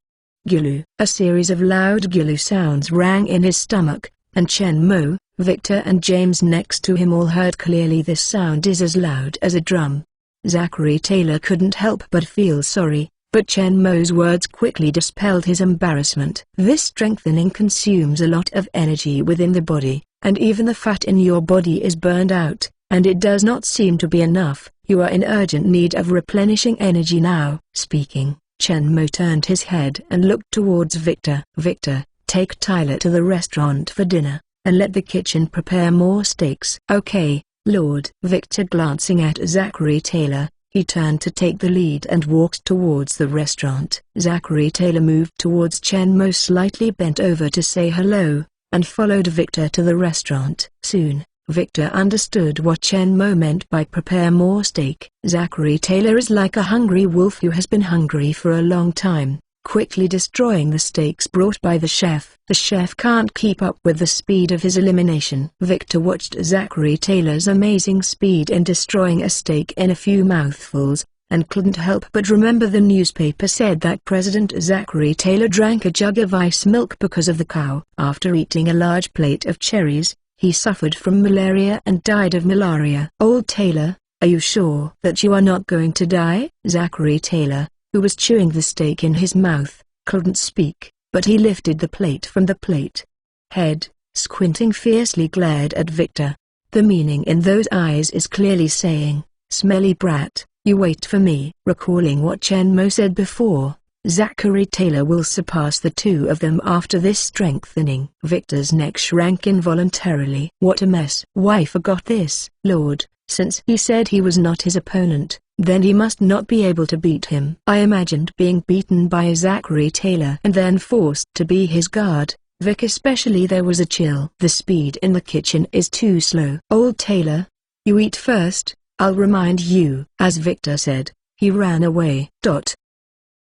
Gulu. A series of loud gulu sounds rang in his stomach, and Chen Mo, Victor and James next to him all heard clearly this sound is as loud as a drum. Zachary Taylor couldn't help but feel sorry, but Chen Mo's words quickly dispelled his embarrassment. This strengthening consumes a lot of energy within the body, and even the fat in your body is burned out, and it does not seem to be enough. You are in urgent need of replenishing energy now. Speaking, Chen Mo turned his head and looked towards Victor. Victor, take Tyler to the restaurant for dinner, and let the kitchen prepare more steaks. Okay, Lord. Victor glancing at Zachary Taylor, he turned to take the lead and walked towards the restaurant. Zachary Taylor moved towards Chen Mo, slightly bent over to say hello, and followed Victor to the restaurant. Soon, Victor understood what Chen Mo meant by prepare more steak. Zachary Taylor is like a hungry wolf who has been hungry for a long time, quickly destroying the steaks brought by the chef. The chef can't keep up with the speed of his elimination. Victor watched Zachary Taylor's amazing speed in destroying a steak in a few mouthfuls, and couldn't help but remember the newspaper said that President Zachary Taylor drank a jug of ice milk because of the cow. After eating a large plate of cherries, he suffered from malaria and died of malaria. Old Taylor, are you sure that you are not going to die? Zachary Taylor, who was chewing the steak in his mouth, couldn't speak, but he lifted the plate from the plate. Head, squinting fiercely glared at Victor. The meaning in those eyes is clearly saying, "Smelly brat, you wait for me." Recalling what Chen Mo said before, Zachary Taylor will surpass the two of them after this strengthening. Victor's neck shrank involuntarily. What a mess. Why forgot this? Lord, since he said he was not his opponent, then he must not be able to beat him. I imagined being beaten by Zachary Taylor and then forced to be his guard. Vic especially, there was a chill. The speed in the kitchen is too slow. Old Taylor, you eat first, I'll remind you. As Victor said, he ran away.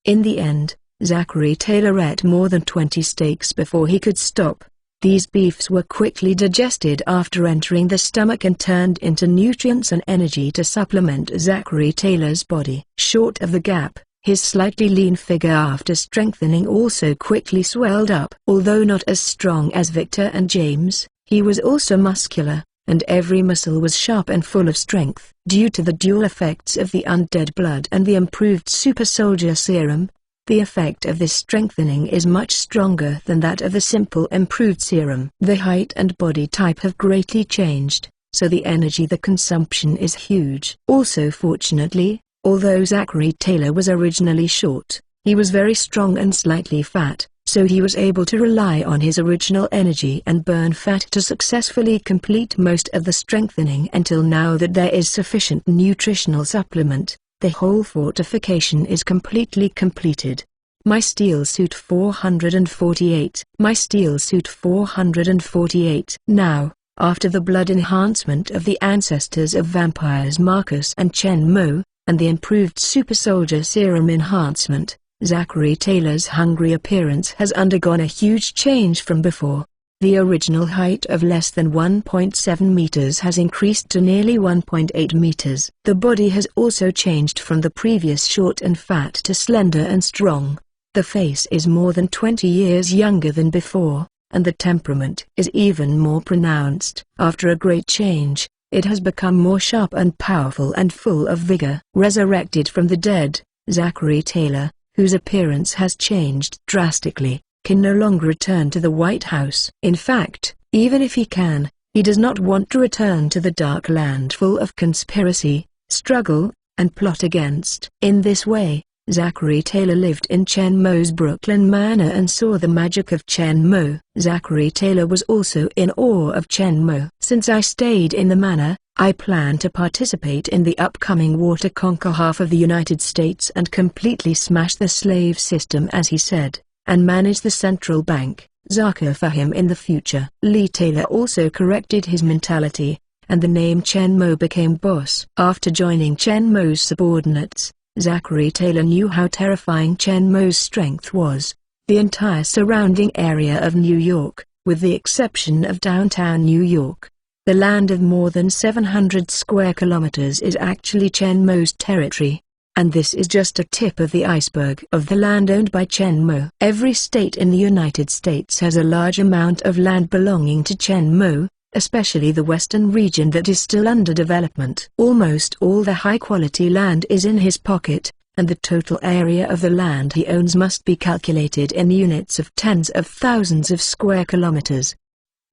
In the end, Zachary Taylor ate more than 20 steaks before he could stop. These beefs were quickly digested after entering the stomach and turned into nutrients and energy to supplement Zachary Taylor's body. Short of the gap, his slightly lean figure after strengthening also quickly swelled up. Although not as strong as Victor and James, he was also muscular, and every muscle was sharp and full of strength. Due to the dual effects of the undead blood and the improved super soldier serum, the effect of this strengthening is much stronger than that of the simple improved serum. The height and body type have greatly changed, so the energy the consumption is huge. Also fortunately, although Zachary Taylor was originally short, he was very strong and slightly fat, so he was able to rely on his original energy and burn fat to successfully complete most of the strengthening until now that there is sufficient nutritional supplement. The whole fortification is completely completed. My Steel Suit 448. My Steel Suit 448. Now, after the blood enhancement of the ancestors of vampires Marcus and Chen Mo, and the improved super soldier serum enhancement, Zachary Taylor's hungry appearance has undergone a huge change from before. The original height of less than 1.7 meters has increased to nearly 1.8 meters. The body has also changed from the previous short and fat to slender and strong. The face is more than 20 years younger than before, and the temperament is even more pronounced. After a great change, it has become more sharp and powerful and full of vigor. Resurrected from the dead, Zachary Taylor, whose appearance has changed drastically, can no longer return to the White House. In fact, even if he can, he does not want to return to the dark land full of conspiracy, struggle, and plot against. In this way, Zachary Taylor lived in Chen Mo's Brooklyn Manor and saw the magic of Chen Mo. Zachary Taylor was also in awe of Chen Mo. Since I stayed in the manor, I plan to participate in the upcoming war to conquer half of the United States and completely smash the slave system, as he said, and manage the central bank, Zaka, for him in the future. Lee Taylor also corrected his mentality, and the name Chen Mo became boss. After joining Chen Mo's subordinates, Zachary Taylor knew how terrifying Chen Mo's strength was. The entire surrounding area of New York, with the exception of downtown New York, the land of more than 700 square kilometers, is actually Chen Mo's territory. And this is just a tip of the iceberg of the land owned by Chen Mo. Every state in the United States has a large amount of land belonging to Chen Mo, especially the western region that is still under development. Almost all the high-quality land is in his pocket, and the total area of the land he owns must be calculated in units of tens of thousands of square kilometers.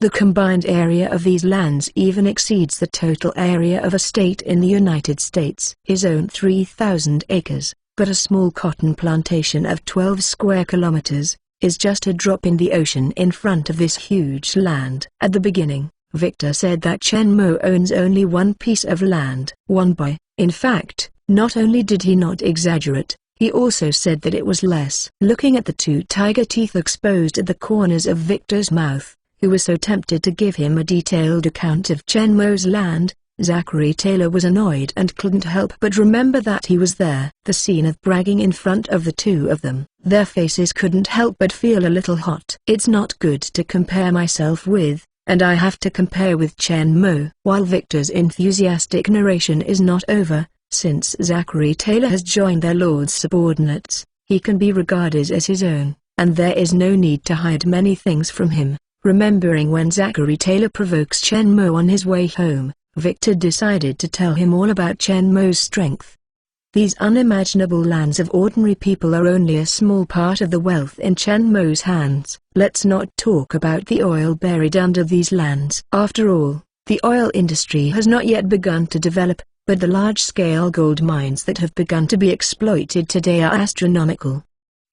The combined area of these lands even exceeds the total area of a state in the United States. His own 3,000 acres, but a small cotton plantation of 12 square kilometers, is just a drop in the ocean in front of this huge land. At the beginning, Victor said that Chen Mo owns only one piece of land. One boy. In fact, not only did he not exaggerate, he also said that it was less. Looking at the two tiger teeth exposed at the corners of Victor's mouth, who was so tempted to give him a detailed account of Chen Mo's land. Zachary Taylor was annoyed and couldn't help but remember that he was there. The scene of bragging in front of the two of them, their faces couldn't help but feel a little hot. It's not good to compare myself with, and I have to compare with Chen Mo. While Victor's enthusiastic narration is not over, since Zachary Taylor has joined their lord's subordinates, he can be regarded as his own, and there is no need to hide many things from him. Remembering when Zachary Taylor provokes Chen Mo on his way home, Victor decided to tell him all about Chen Mo's strength. These unimaginable lands of ordinary people are only a small part of the wealth in Chen Mo's hands. Let's not talk about the oil buried under these lands. After all, the oil industry has not yet begun to develop, but the large-scale gold mines that have begun to be exploited today are astronomical.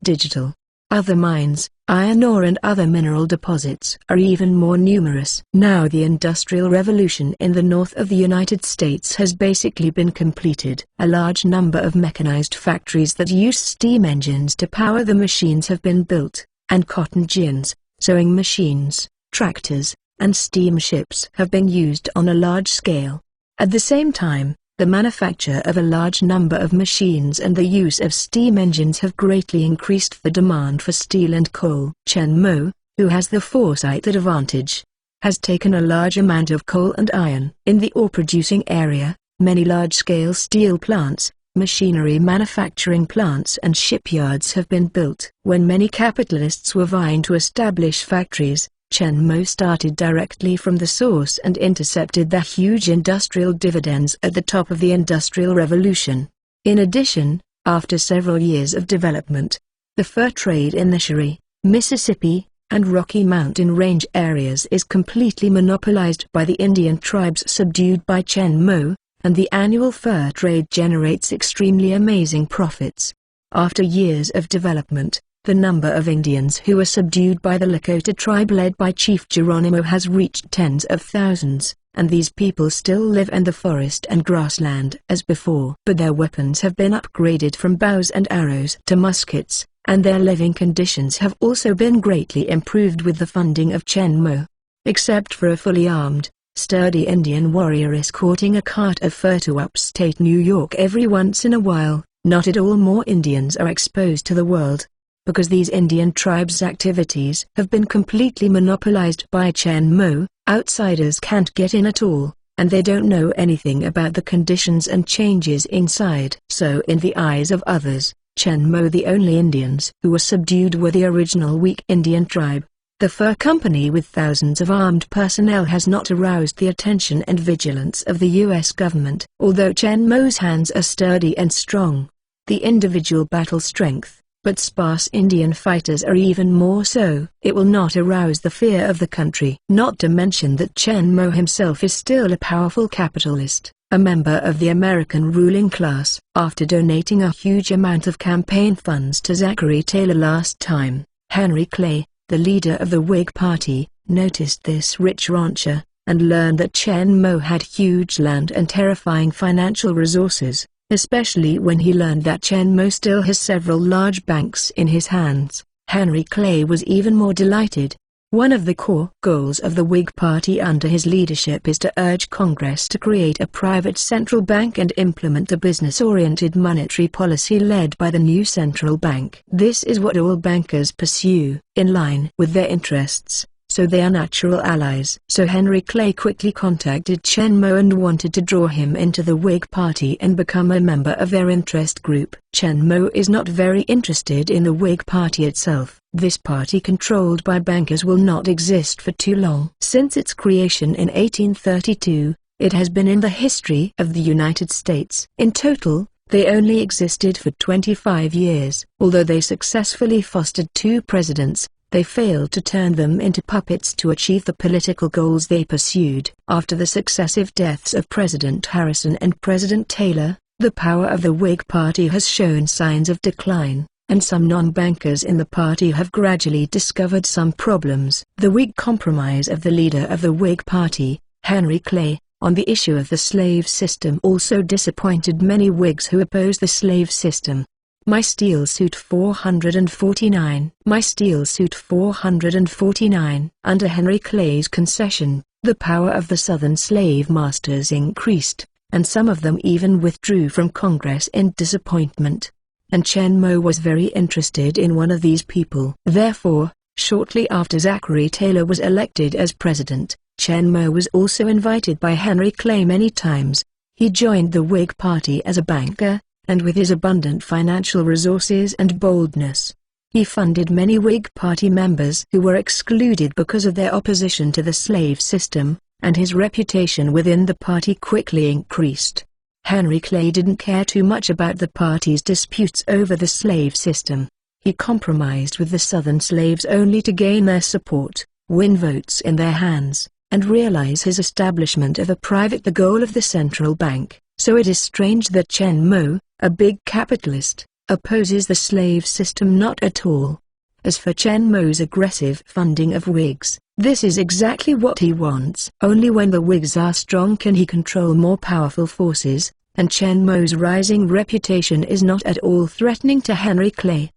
Digital. Other mines, iron ore and other mineral deposits are even more numerous. Now the Industrial Revolution in the north of the United States has basically been completed. A large number of mechanized factories that use steam engines to power the machines have been built, and cotton gins, sewing machines, tractors, and steamships have been used on a large scale. At the same time, the manufacture of a large number of machines and the use of steam engines have greatly increased the demand for steel and coal. Chen Mo, who has the foresight advantage, has taken a large amount of coal and iron. In the ore-producing area, many large-scale steel plants, machinery manufacturing plants and shipyards have been built. When many capitalists were vying to establish factories, Chen Mo started directly from the source and intercepted the huge industrial dividends at the top of the Industrial Revolution. In addition, after several years of development, the fur trade in the Missouri, Mississippi, and Rocky Mountain Range areas is completely monopolized by the Indian tribes subdued by Chen Mo, and the annual fur trade generates extremely amazing profits. After years of development, the number of Indians who are subdued by the Lakota tribe led by Chief Geronimo has reached tens of thousands, and these people still live in the forest and grassland as before. But their weapons have been upgraded from bows and arrows to muskets, and their living conditions have also been greatly improved with the funding of Chen Mo. Except for a fully armed, sturdy Indian warrior escorting a cart of fur to upstate New York every once in a while, not at all more Indians are exposed to the world. Because these Indian tribes' activities have been completely monopolized by Chen Mo, outsiders can't get in at all, and they don't know anything about the conditions and changes inside. So in the eyes of others, Chen Mo the only Indians who were subdued were the original weak Indian tribe. The fur company with thousands of armed personnel has not aroused the attention and vigilance of the U.S. government. Although Chen Mo's hands are sturdy and strong, the individual battle strength, but sparse Indian fighters are even more so. It will not arouse the fear of the country. Not to mention that Chen Mo himself is still a powerful capitalist, a member of the American ruling class. After donating a huge amount of campaign funds to Zachary Taylor last time, Henry Clay, the leader of the Whig Party, noticed this rich rancher, and learned that Chen Mo had huge land and terrifying financial resources. Especially when he learned that Chen Mo still has several large banks in his hands, Henry Clay was even more delighted. One of the core goals of the Whig Party under his leadership is to urge Congress to create a private central bank and implement a business-oriented monetary policy led by the new central bank. This is what all bankers pursue, in line with their interests, so they are natural allies. So Henry Clay quickly contacted Chen Mo and wanted to draw him into the Whig Party and become a member of their interest group. Chen Mo is not very interested in the Whig Party itself. This party controlled by bankers will not exist for too long. Since its creation in 1832, it has been in the history of the United States. In total, they only existed for 25 years. Although they successfully fostered 2 presidents, they failed to turn them into puppets to achieve the political goals they pursued. After the successive deaths of President Harrison and President Taylor, the power of the Whig Party has shown signs of decline, and some non-bankers in the party have gradually discovered some problems. The Whig compromise of the leader of the Whig Party, Henry Clay, on the issue of the slave system also disappointed many Whigs who opposed the slave system. My Steel Suit 449. My Steel Suit 449. Under Henry Clay's concession, the power of the Southern slave masters increased, and some of them even withdrew from Congress in disappointment. And Chen Mo was very interested in one of these people. Therefore, shortly after Zachary Taylor was elected as president, Chen Mo was also invited by Henry Clay many times. He joined the Whig Party as a banker, and with his abundant financial resources and boldness, he funded many Whig Party members who were excluded because of their opposition to the slave system, and his reputation within the party quickly increased. Henry Clay didn't care too much about the party's disputes over the slave system. He compromised with the Southern slaves only to gain their support, win votes in their hands, and realize his establishment of the goal of the central bank. So it is strange that Chen Mo, a big capitalist, opposes the slave system not at all. As for Chen Mo's aggressive funding of Whigs, this is exactly what he wants. Only when the Whigs are strong can he control more powerful forces, and Chen Mo's rising reputation is not at all threatening to Henry Clay.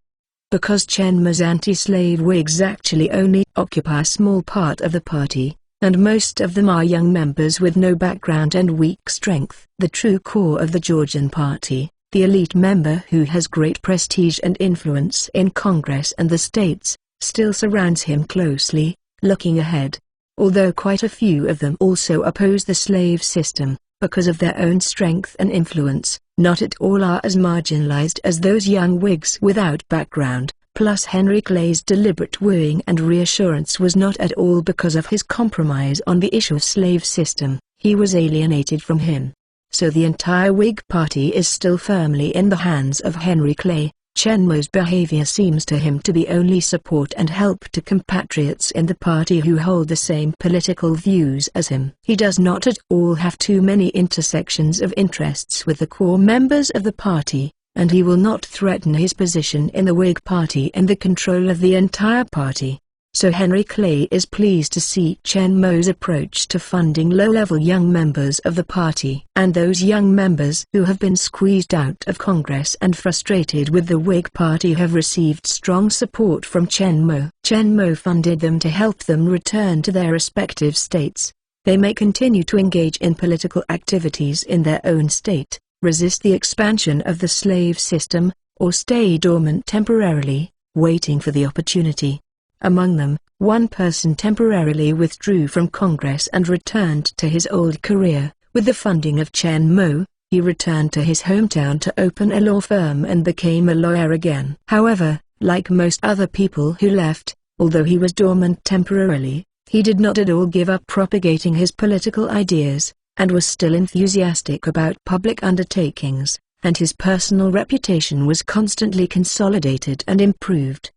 Because Chen Mo's anti-slave Whigs actually only occupy a small part of the party, and most of them are young members with no background and weak strength. The true core of the Georgian party, the elite member who has great prestige and influence in Congress and the states, still surrounds him closely, looking ahead. Although quite a few of them also oppose the slave system, because of their own strength and influence, not at all are as marginalized as those young Whigs without background. Plus Henry Clay's deliberate wooing and reassurance was not at all because of his compromise on the issue of slave system. He was alienated from him. So the entire Whig Party is still firmly in the hands of Henry Clay. Chen Mo's behavior seems to him to be only support and help to compatriots in the party who hold the same political views as him. He does not at all have too many intersections of interests with the core members of the party, and he will not threaten his position in the Whig Party and the control of the entire party. So Henry Clay is pleased to see Chen Mo's approach to funding low-level young members of the party. And those young members who have been squeezed out of Congress and frustrated with the Whig Party have received strong support from Chen Mo. Chen Mo funded them to help them return to their respective states. They may continue to engage in political activities in their own state, resist the expansion of the slave system, or stay dormant temporarily, waiting for the opportunity. Among them, one person temporarily withdrew from Congress and returned to his old career. With the funding of Chen Mo, he returned to his hometown to open a law firm and became a lawyer again. However, like most other people who left, although he was dormant temporarily, he did not at all give up propagating his political ideas, and was still enthusiastic about public undertakings, and his personal reputation was constantly consolidated and improved.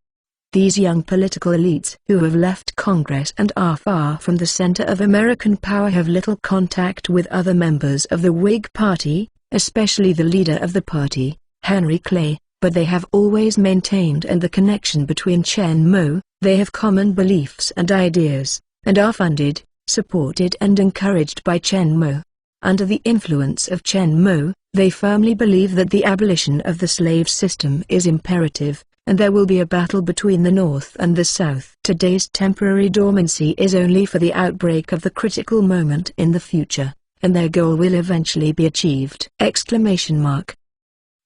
These young political elites who have left Congress and are far from the center of American power have little contact with other members of the Whig Party, especially the leader of the party, Henry Clay, but they have always maintained the connection between Chen Mo. They have common beliefs and ideas, and are funded, supported and encouraged by Chen Mo. Under the influence of Chen Mo, they firmly believe that the abolition of the slave system is imperative, and there will be a battle between the North and the South. Today's temporary dormancy is only for the outbreak of the critical moment in the future, and their goal will eventually be achieved!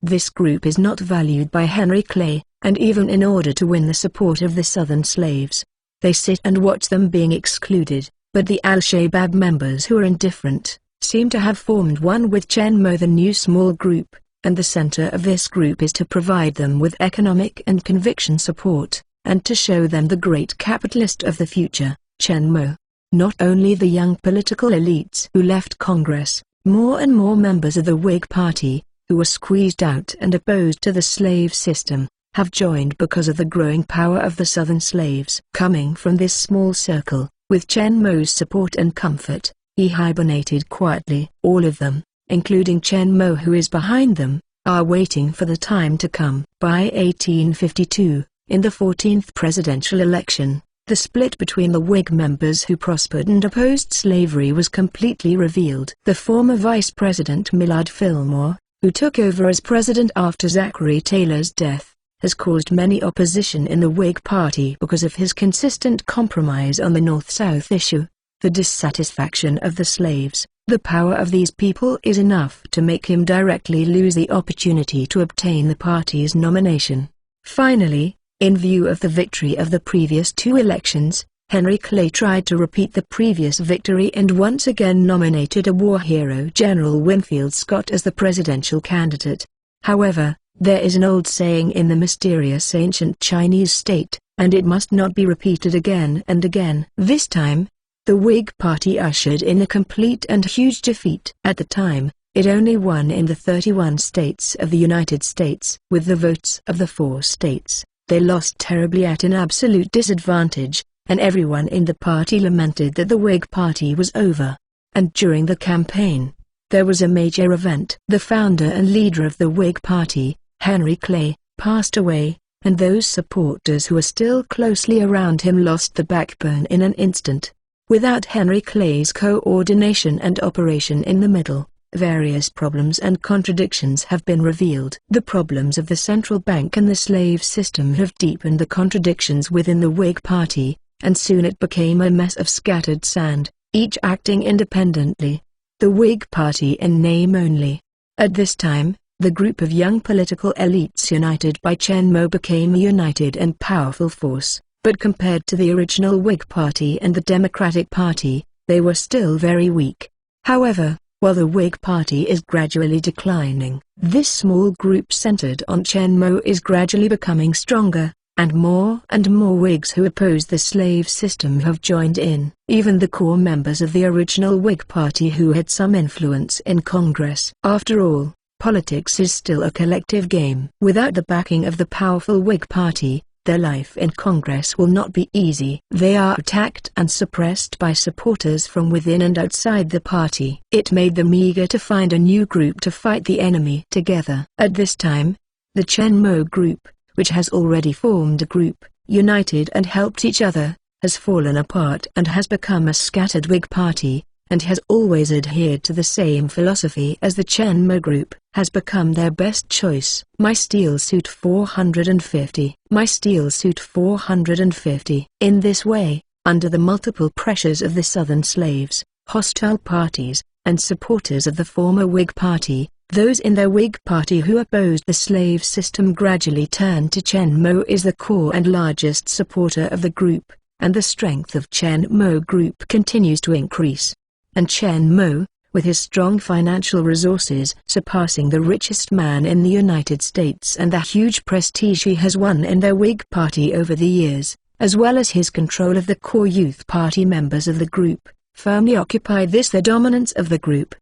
This group is not valued by Henry Clay, and even in order to win the support of the Southern slaves, they sit and watch them being excluded. But the Al-Shabaab members who are indifferent, seem to have formed one with Chen Mo, the new small group, and the center of this group is to provide them with economic and conviction support, and to show them the great capitalist of the future, Chen Mo. Not only the young political elites who left Congress, more and more members of the Whig Party, who were squeezed out and opposed to the slave system, have joined because of the growing power of the Southern slaves. Coming from this small circle, with Chen Mo's support and comfort, he hibernated quietly. All of them, including Chen Mo who is behind them, are waiting for the time to come. By 1852, in the 14th presidential election, the split between the Whig members who prospered and opposed slavery was completely revealed. The former Vice President Millard Fillmore, who took over as president after Zachary Taylor's death, has caused many opposition in the Whig Party because of his consistent compromise on the North-South issue. The dissatisfaction of the slaves, the power of these people is enough to make him directly lose the opportunity to obtain the party's nomination. Finally, in view of the victory of the previous two elections, Henry Clay tried to repeat the previous victory and once again nominated a war hero, General Winfield Scott, as the presidential candidate. However, there is an old saying in the mysterious ancient Chinese state, and it must not be repeated again and again. This time, the Whig Party ushered in a complete and huge defeat. At the time, it only won in the 31 states of the United States. With the votes of the 4 states, they lost terribly at an absolute disadvantage, and everyone in the party lamented that the Whig Party was over. And during the campaign, there was a major event. The founder and leader of the Whig Party, Henry Clay, passed away, and those supporters who were still closely around him lost the backbone in an instant. Without Henry Clay's coordination and operation in the middle, various problems and contradictions have been revealed. The problems of the central bank and the slave system have deepened the contradictions within the Whig Party, and soon it became a mess of scattered sand, each acting independently. The Whig Party in name only. At this time, the group of young political elites united by Chen Mo became a united and powerful force. But compared to the original Whig Party and the Democratic Party, they were still very weak. However, while the Whig Party is gradually declining, this small group centered on Chen Mo is gradually becoming stronger, and more Whigs who oppose the slave system have joined in. Even the core members of the original Whig Party who had some influence in Congress. After all, politics is still a collective game. Without the backing of the powerful Whig Party, their life in Congress will not be easy. They are attacked and suppressed by supporters from within and outside the party. It made them eager to find a new group to fight the enemy together. At this time, the Chen Mo group, which has already formed a group, united and helped each other, has fallen apart and has become a scattered Whig Party, and has always adhered to the same philosophy as the Chen Mo group, has become their best choice. My Steel Suit 450. My Steel Suit 450. In this way, under the multiple pressures of the Southern slaves, hostile parties, and supporters of the former Whig Party, those in their Whig Party who opposed the slave system gradually turned to Chen Mo as the core and largest supporter of the group, and the strength of Chen Mo group continues to increase. And Chen Mo, with his strong financial resources surpassing the richest man in the United States and the huge prestige he has won in their Whig Party over the years, as well as his control of the core youth party members of the group, firmly occupy the dominance of the group.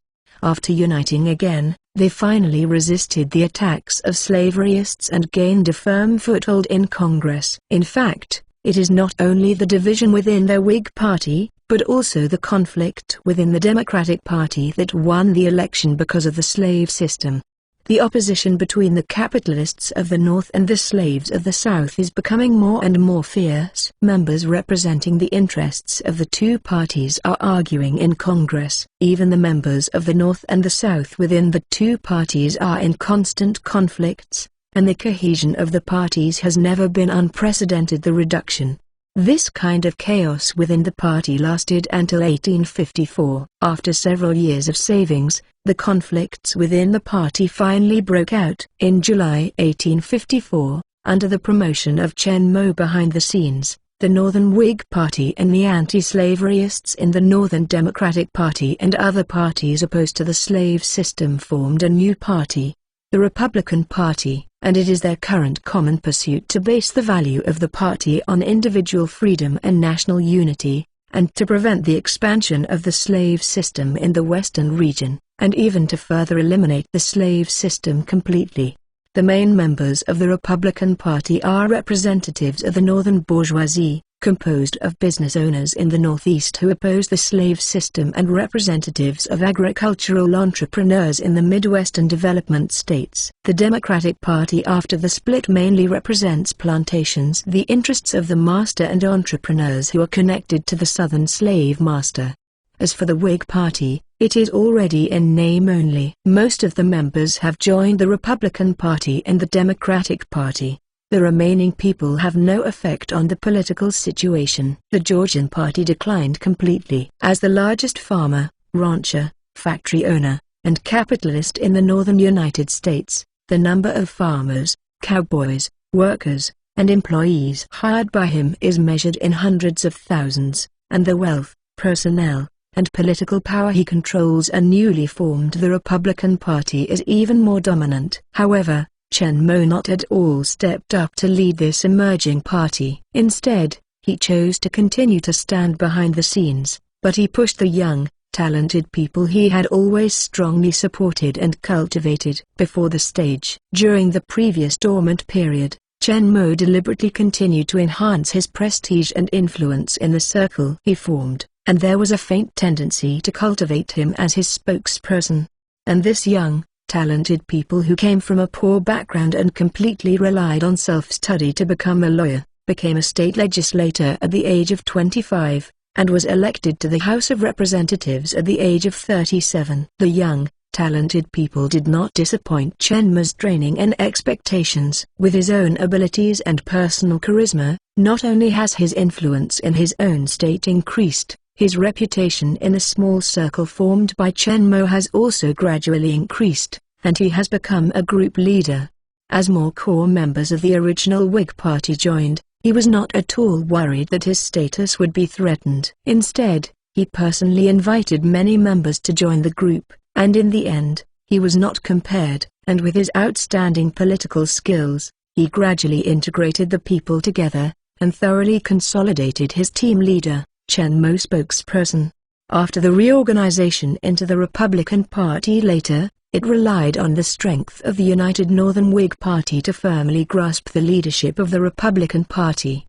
After uniting again, they finally resisted the attacks of slaveryists and gained a firm foothold in Congress. In fact, it is not only the division within their Whig Party, but also the conflict within the Democratic Party that won the election because of the slave system. The opposition between the capitalists of the North and the slaves of the South is becoming more and more fierce. Members representing the interests of the two parties are arguing in Congress. Even the members of the North and the South within the two parties are in constant conflicts, and the cohesion of the parties has never been unprecedented. The reduction. This kind of chaos within the party lasted until 1854. After several years of savings, the conflicts within the party finally broke out. In July 1854, under the promotion of Chen Mo behind the scenes, the Northern Whig Party and the anti-slaveryists in the Northern Democratic Party and other parties opposed to the slave system formed a new party, the Republican Party, and it is their current common pursuit to base the value of the party on individual freedom and national unity, and to prevent the expansion of the slave system in the Western region, and even to further eliminate the slave system completely. The main members of the Republican Party are representatives of the Northern bourgeoisie, composed of business owners in the Northeast who oppose the slave system and representatives of agricultural entrepreneurs in the Midwest and development states. The Democratic Party after the split mainly represents plantations, the interests of the master and entrepreneurs who are connected to the Southern slave master. As for the Whig Party, It is already in name only. Most of the members have joined the Republican Party and the Democratic Party. The remaining people have no effect on the political situation. The Georgian Party declined completely. As the largest farmer, rancher, factory owner, and capitalist in the northern United States, the number of farmers, cowboys, workers, and employees hired by him is measured in hundreds of thousands, and the wealth, personnel, and political power he controls and newly formed the Republican Party is even more dominant. However, Chen Mo not at all stepped up to lead this emerging party. Instead, he chose to continue to stand behind the scenes, but he pushed the young, talented people he had always strongly supported and cultivated before the stage. During the previous dormant period, Chen Mo deliberately continued to enhance his prestige and influence in the circle he formed, and there was a faint tendency to cultivate him as his spokesperson. And this young, talented people who came from a poor background and completely relied on self-study to become a lawyer, became a state legislator at the age of 25, and was elected to the House of Representatives at the age of 37. The young, talented people did not disappoint Chen Mo's training and expectations. With his own abilities and personal charisma, not only has his influence in his own state increased, his reputation in the small circle formed by Chen Mo has also gradually increased, and he has become a group leader. As more core members of the original Whig Party joined, he was not at all worried that his status would be threatened. Instead, he personally invited many members to join the group, and in the end, he was not compared, and with his outstanding political skills, he gradually integrated the people together, and thoroughly consolidated his team leader, Chen Mo spokesperson. After the reorganization into the Republican Party later, it relied on the strength of the United Northern Whig Party to firmly grasp the leadership of the Republican Party.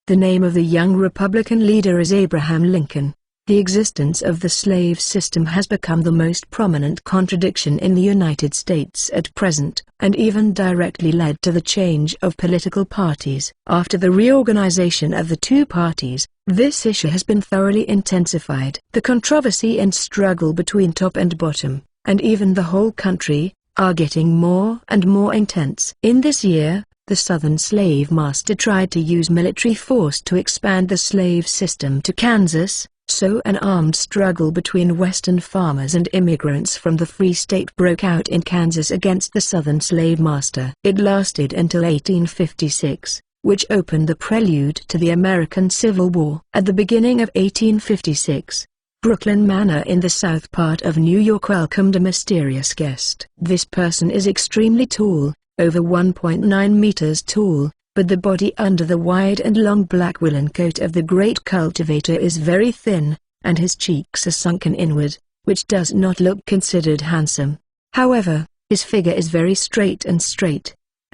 The name of the young Republican leader is Abraham Lincoln. The existence of the slave system has become the most prominent contradiction in the United States at present, and even directly led to the change of political parties. After the reorganization of the two parties, this issue has been thoroughly intensified. The controversy and struggle between top and bottom, and even the whole country, are getting more and more intense. In this year, the Southern slave master tried to use military force to expand the slave system to Kansas, so an armed struggle between Western farmers and immigrants from the Free State broke out in Kansas against the Southern slave master. It lasted until 1856, which opened the prelude to the American Civil War. At the beginning of 1856, Brooklyn Manor in the south part of New York welcomed a mysterious guest. This person is extremely tall, over 1.9 meters tall, but the body under the wide and long black woolen coat of the great cultivator is very thin, and his cheeks are sunken inward, which does not look considered handsome. However, his figure is very straight,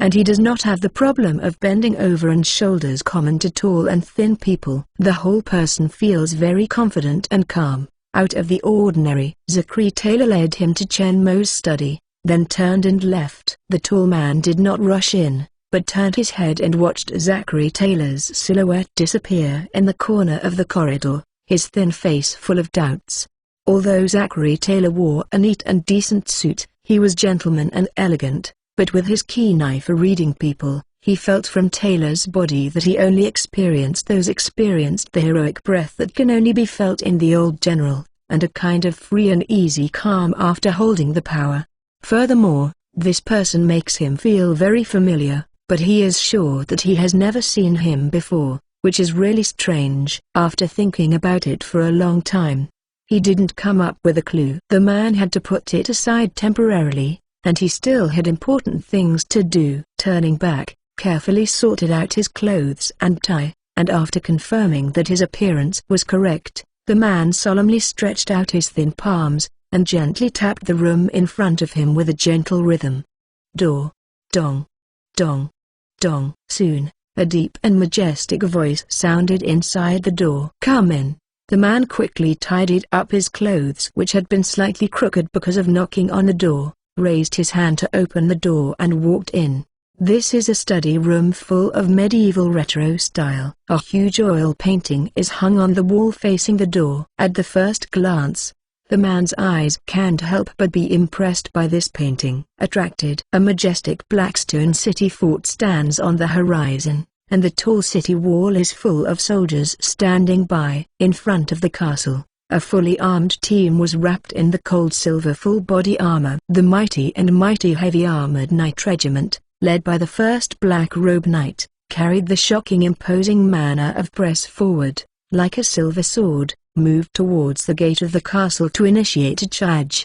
and he does not have the problem of bending over and shoulders common to tall and thin people. The whole person feels very confident and calm, out of the ordinary. Zachary Taylor led him to Chen Mo's study, then turned and left. The tall man did not rush in, but turned his head and watched Zachary Taylor's silhouette disappear in the corner of the corridor, his thin face full of doubts. Although Zachary Taylor wore a neat and decent suit, he was gentleman and elegant, but with his keen eye for reading people, he felt from Taylor's body that he only experienced the heroic breath that can only be felt in the old general, and a kind of free and easy calm after holding the power. Furthermore, this person makes him feel very familiar, but he is sure that he has never seen him before, which is really strange. After thinking about it for a long time, he didn't come up with a clue. The man had to put it aside temporarily, and he still had important things to do. Turning back, carefully sorted out his clothes and tie, and after confirming that his appearance was correct, the man solemnly stretched out his thin palms, and gently tapped the room in front of him with a gentle rhythm. Door. Dong. Dong. Dong. Soon, a deep and majestic voice sounded inside the door. Come in. The man quickly tidied up his clothes, which had been slightly crooked because of knocking on the door, raised his hand to open the door and walked in. This is a study room full of medieval retro style. A huge oil painting is hung on the wall facing the door. At the first glance, The man's eyes can't help but be impressed by this painting. Attracted, a majestic black stone city fort stands on the horizon, and the tall city wall is full of soldiers standing by. In front of the castle, a fully armed team was wrapped in the cold silver full-body armor. The mighty heavy-armored knight regiment, led by the first black-robed knight, carried the shocking imposing manner of press forward, like a silver sword, moved towards the gate of the castle to initiate a charge.